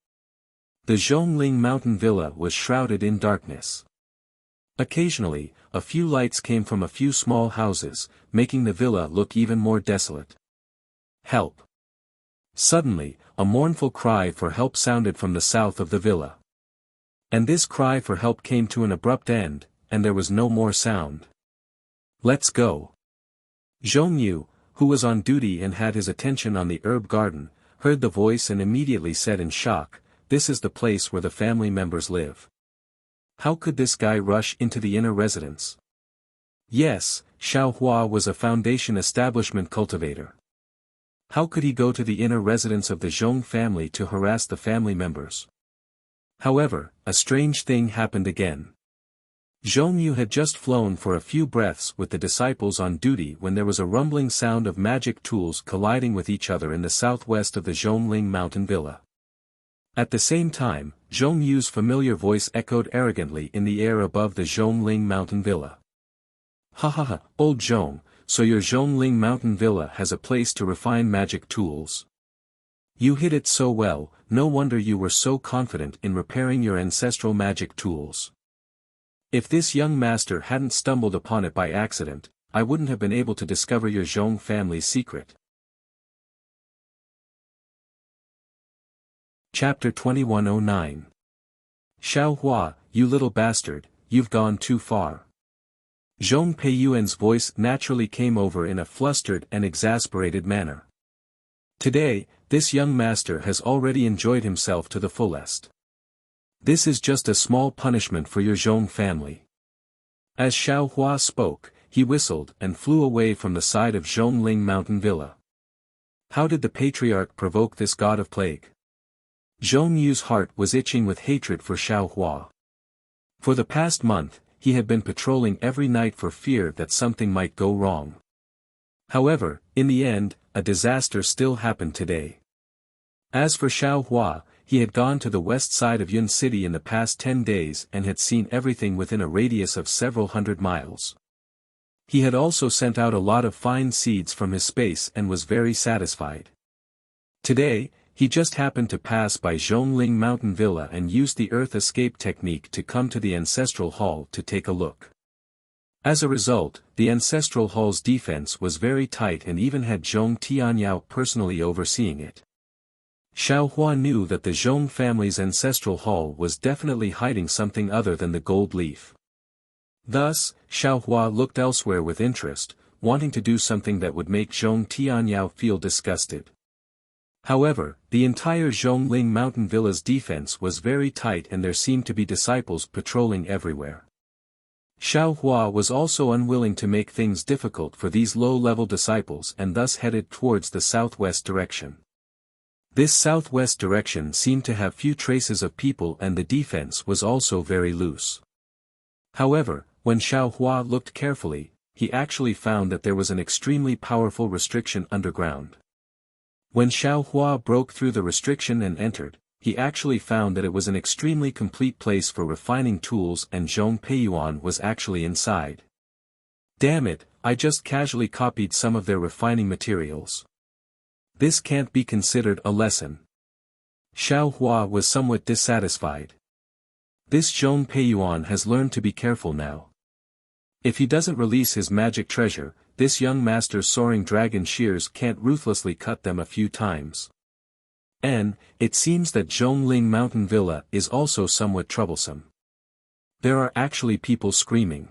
The Zhongling mountain villa was shrouded in darkness. Occasionally, a few lights came from a few small houses, making the villa look even more desolate. Help! Suddenly, a mournful cry for help sounded from the south of the villa. And this cry for help came to an abrupt end, and there was no more sound. Let's go. Zhong Yu, who was on duty and had his attention on the herb garden, heard the voice and immediately said in shock, "This is the place where the family members live. How could this guy rush into the inner residence?" Yes, Xiaohua was a foundation establishment cultivator. How could he go to the inner residence of the Zhong family to harass the family members? However, a strange thing happened again. Zhong Yu had just flown for a few breaths with the disciples on duty when there was a rumbling sound of magic tools colliding with each other in the southwest of the Zhongling mountain villa. At the same time, Zhong Yu's familiar voice echoed arrogantly in the air above the Zhongling mountain villa. "Ha ha ha, old Zhong, so your Zhongling mountain villa has a place to refine magic tools. You hid it so well, no wonder you were so confident in repairing your ancestral magic tools. If this young master hadn't stumbled upon it by accident, I wouldn't have been able to discover your Zhong family's secret." Chapter 2109. Xiaohua, you little bastard, you've gone too far. Zhong Peiyuan's voice naturally came over in a flustered and exasperated manner. Today, this young master has already enjoyed himself to the fullest. This is just a small punishment for your Zhong family. As Xiaohua spoke, he whistled and flew away from the side of Zhongling mountain villa. How did the patriarch provoke this god of plague? Zhong Yu's heart was itching with hatred for Xiaohua. For the past month, he had been patrolling every night for fear that something might go wrong. However, in the end, a disaster still happened today. As for Xiaohua, he had gone to the west side of Yun City in the past 10 days and had seen everything within a radius of several hundred miles. He had also sent out a lot of fine seeds from his space and was very satisfied. Today, he just happened to pass by Zhongling Mountain Villa and used the Earth Escape technique to come to the Ancestral Hall to take a look. As a result, the Ancestral Hall's defense was very tight and even had Zhong Tianyao personally overseeing it. Xiaohua knew that the Zhong family's Ancestral Hall was definitely hiding something other than the gold leaf. Thus, Xiaohua looked elsewhere with interest, wanting to do something that would make Zhong Tianyao feel disgusted. However, the entire Zhongling Mountain Villa's defense was very tight and there seemed to be disciples patrolling everywhere. Xiaohua was also unwilling to make things difficult for these low-level disciples and thus headed towards the southwest direction. This southwest direction seemed to have few traces of people and the defense was also very loose. However, when Xiaohua looked carefully, he actually found that there was an extremely powerful restriction underground. When Xiaohua broke through the restriction and entered, he actually found that it was an extremely complete place for refining tools and Zhong Peiyuan was actually inside. Damn it, I just casually copied some of their refining materials. This can't be considered a lesson. Xiaohua was somewhat dissatisfied. This Zhong Peiyuan has learned to be careful now. If he doesn't release his magic treasure, this young master's soaring dragon shears can't ruthlessly cut them a few times. And, it seems that Zhongling Mountain Villa is also somewhat troublesome. There are actually people screaming.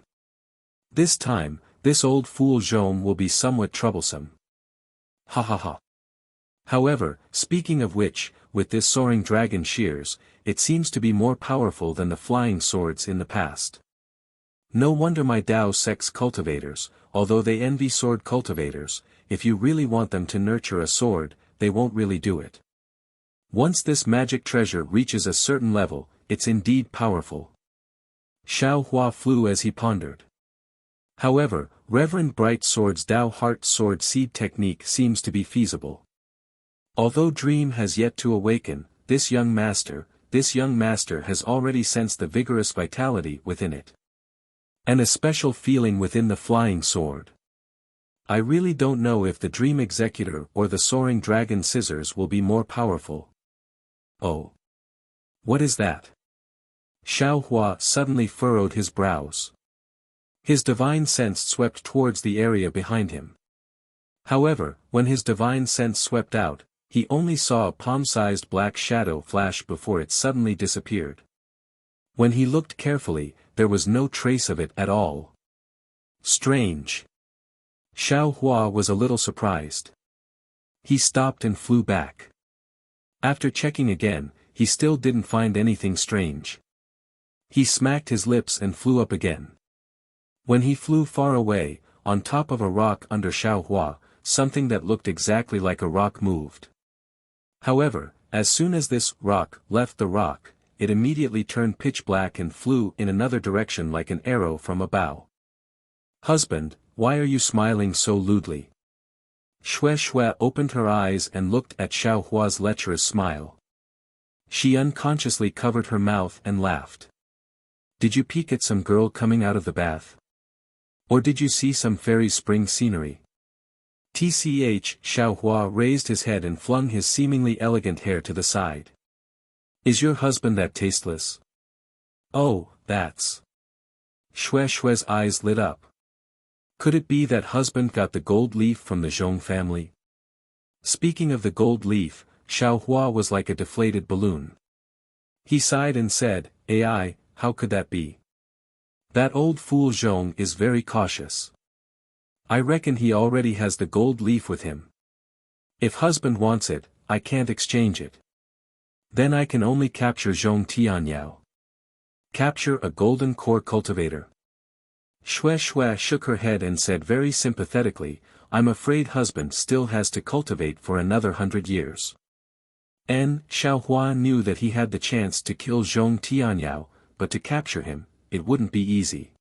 This time, this old fool Zhong will be somewhat troublesome. Ha ha ha. However, speaking of which, with this soaring dragon shears, it seems to be more powerful than the flying swords in the past. No wonder my Dao sect's cultivators, although they envy sword cultivators, if you really want them to nurture a sword, they won't really do it. Once this magic treasure reaches a certain level, it's indeed powerful. Xiao Hua flew as he pondered. However, Reverend Bright Sword's Dao Heart Sword Seed technique seems to be feasible. Although Dream has yet to awaken, this young master has already sensed the vigorous vitality within it. And a special feeling within the flying sword. I really don't know if the Dream Executor or the Soaring Dragon Scissors will be more powerful. Oh. What is that? Xiao Hua suddenly furrowed his brows. His divine sense swept towards the area behind him. However, when his divine sense swept out, he only saw a palm-sized black shadow flash before it suddenly disappeared. When he looked carefully, there was no trace of it at all. Strange. Xiao Hua was a little surprised. He stopped and flew back. After checking again, he still didn't find anything strange. He smacked his lips and flew up again. When he flew far away, on top of a rock under Xiao Hua, something that looked exactly like a rock moved. However, as soon as this rock left the rock, it immediately turned pitch black and flew in another direction like an arrow from a bow. Husband, why are you smiling so lewdly? Xue Xue opened her eyes and looked at Xiao Hua's lecherous smile. She unconsciously covered her mouth and laughed. Did you peek at some girl coming out of the bath? Or did you see some fairy spring scenery? Tch, Xiao Hua raised his head and flung his seemingly elegant hair to the side. Is your husband that tasteless? Oh, that's... Xue Xue's eyes lit up. Could it be that husband got the gold leaf from the Zhong family? Speaking of the gold leaf, Xiao Hua was like a deflated balloon. He sighed and said, "AI, how could that be? That old fool Zhong is very cautious. I reckon he already has the gold leaf with him. If husband wants it, I can't exchange it. Then I can only capture Zhong Tianyao. Capture a golden core cultivator." Xue Xue shook her head and said very sympathetically, "I'm afraid husband still has to cultivate for another 100 years. Xiao Hua knew that he had the chance to kill Zhong Tianyao, but to capture him, it wouldn't be easy.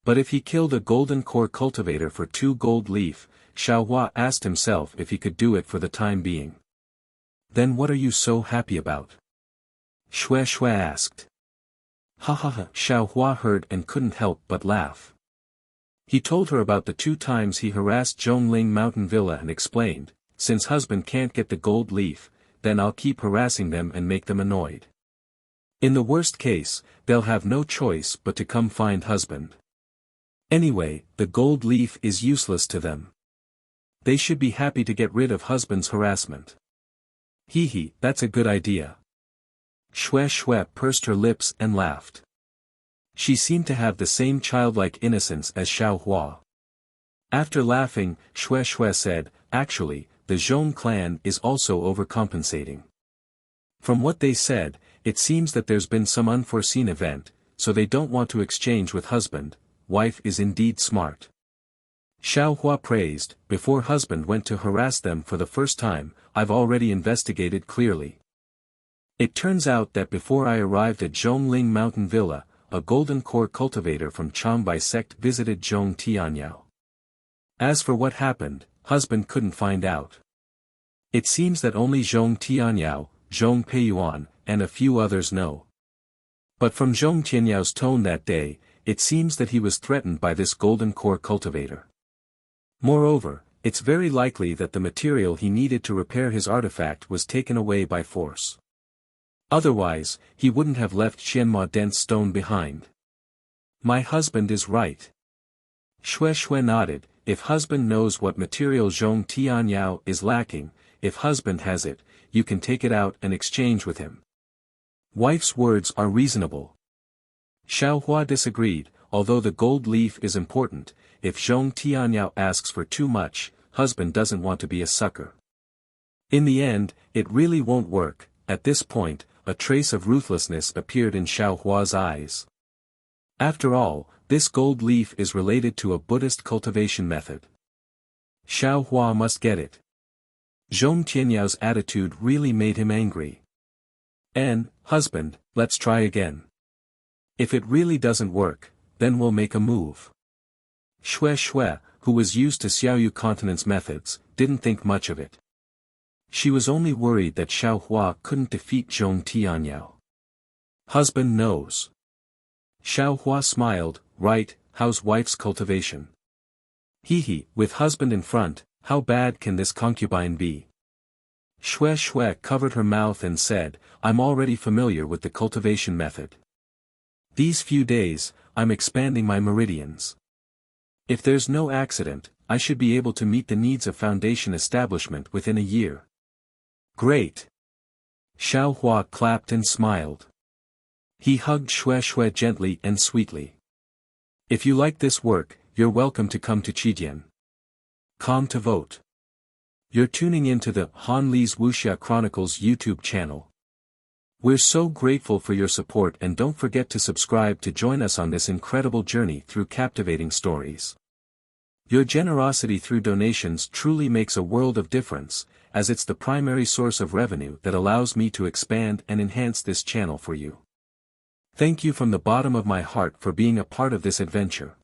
But if he killed a golden core cultivator for 2 gold leaf, Xiao Hua asked himself if he could do it for the time being. Then what are you so happy about? Xue Xue asked. Ha ha ha, Xiao Hua heard and couldn't help but laugh. He told her about the 2 times he harassed Zhongling Mountain Villa and explained, since husband can't get the gold leaf, then I'll keep harassing them and make them annoyed. In the worst case, they'll have no choice but to come find husband. Anyway, the gold leaf is useless to them. They should be happy to get rid of husband's harassment. Hee, that's a good idea. Xue Xue pursed her lips and laughed. She seemed to have the same childlike innocence as Xiao Hua. After laughing, Xue Xue said, "Actually, the Zhong clan is also overcompensating. From what they said, it seems that there's been some unforeseen event, so they don't want to exchange with husband. Wife is indeed smart." Xiao Hua praised, "Before husband went to harass them for the first time, I've already investigated clearly. It turns out that before I arrived at Zhongling Mountain Villa, a golden core cultivator from Changbai sect visited Zhong Tianyao. As for what happened, husband couldn't find out. It seems that only Zhong Tianyao, Zhong Peiyuan, and a few others know. But from Zhong Tianyao's tone that day, it seems that he was threatened by this golden core cultivator. Moreover, it's very likely that the material he needed to repair his artifact was taken away by force. Otherwise, he wouldn't have left Qianma dense stone behind. My husband is right." Xue Xue nodded. "If husband knows what material Zhong Tianyao is lacking, if husband has it, you can take it out and exchange with him. Wife's words are reasonable." Xiao Hua disagreed. Although the gold leaf is important, if Zhong Tianyao asks for too much, husband doesn't want to be a sucker. In the end, it really won't work. At this point, a trace of ruthlessness appeared in Xiao Hua's eyes. After all, this gold leaf is related to a Buddhist cultivation method. Xiao Hua must get it. Zhong Tianyao's attitude really made him angry. Husband, let's try again. If it really doesn't work, then we'll make a move. Shui, who was used to Xiaoyu continent's methods, didn't think much of it. She was only worried that Xiaohua couldn't defeat Zhong Tianyao. Husband knows. Xiaohua smiled, right, how's wife's cultivation? Hee, with husband in front, how bad can this concubine be? Shui covered her mouth and said, I'm already familiar with the cultivation method. These few days, I'm expanding my meridians. If there's no accident, I should be able to meet the needs of foundation establishment within a year. Great! Xiaohua clapped and smiled. He hugged Shui gently and sweetly. If you like this work, you're welcome to come to Qidian. Come to vote. You're tuning into the Han Li's Wuxia Chronicles YouTube channel. We're so grateful for your support, and don't forget to subscribe to join us on this incredible journey through captivating stories. Your generosity through donations truly makes a world of difference, as it's the primary source of revenue that allows me to expand and enhance this channel for you. Thank you from the bottom of my heart for being a part of this adventure.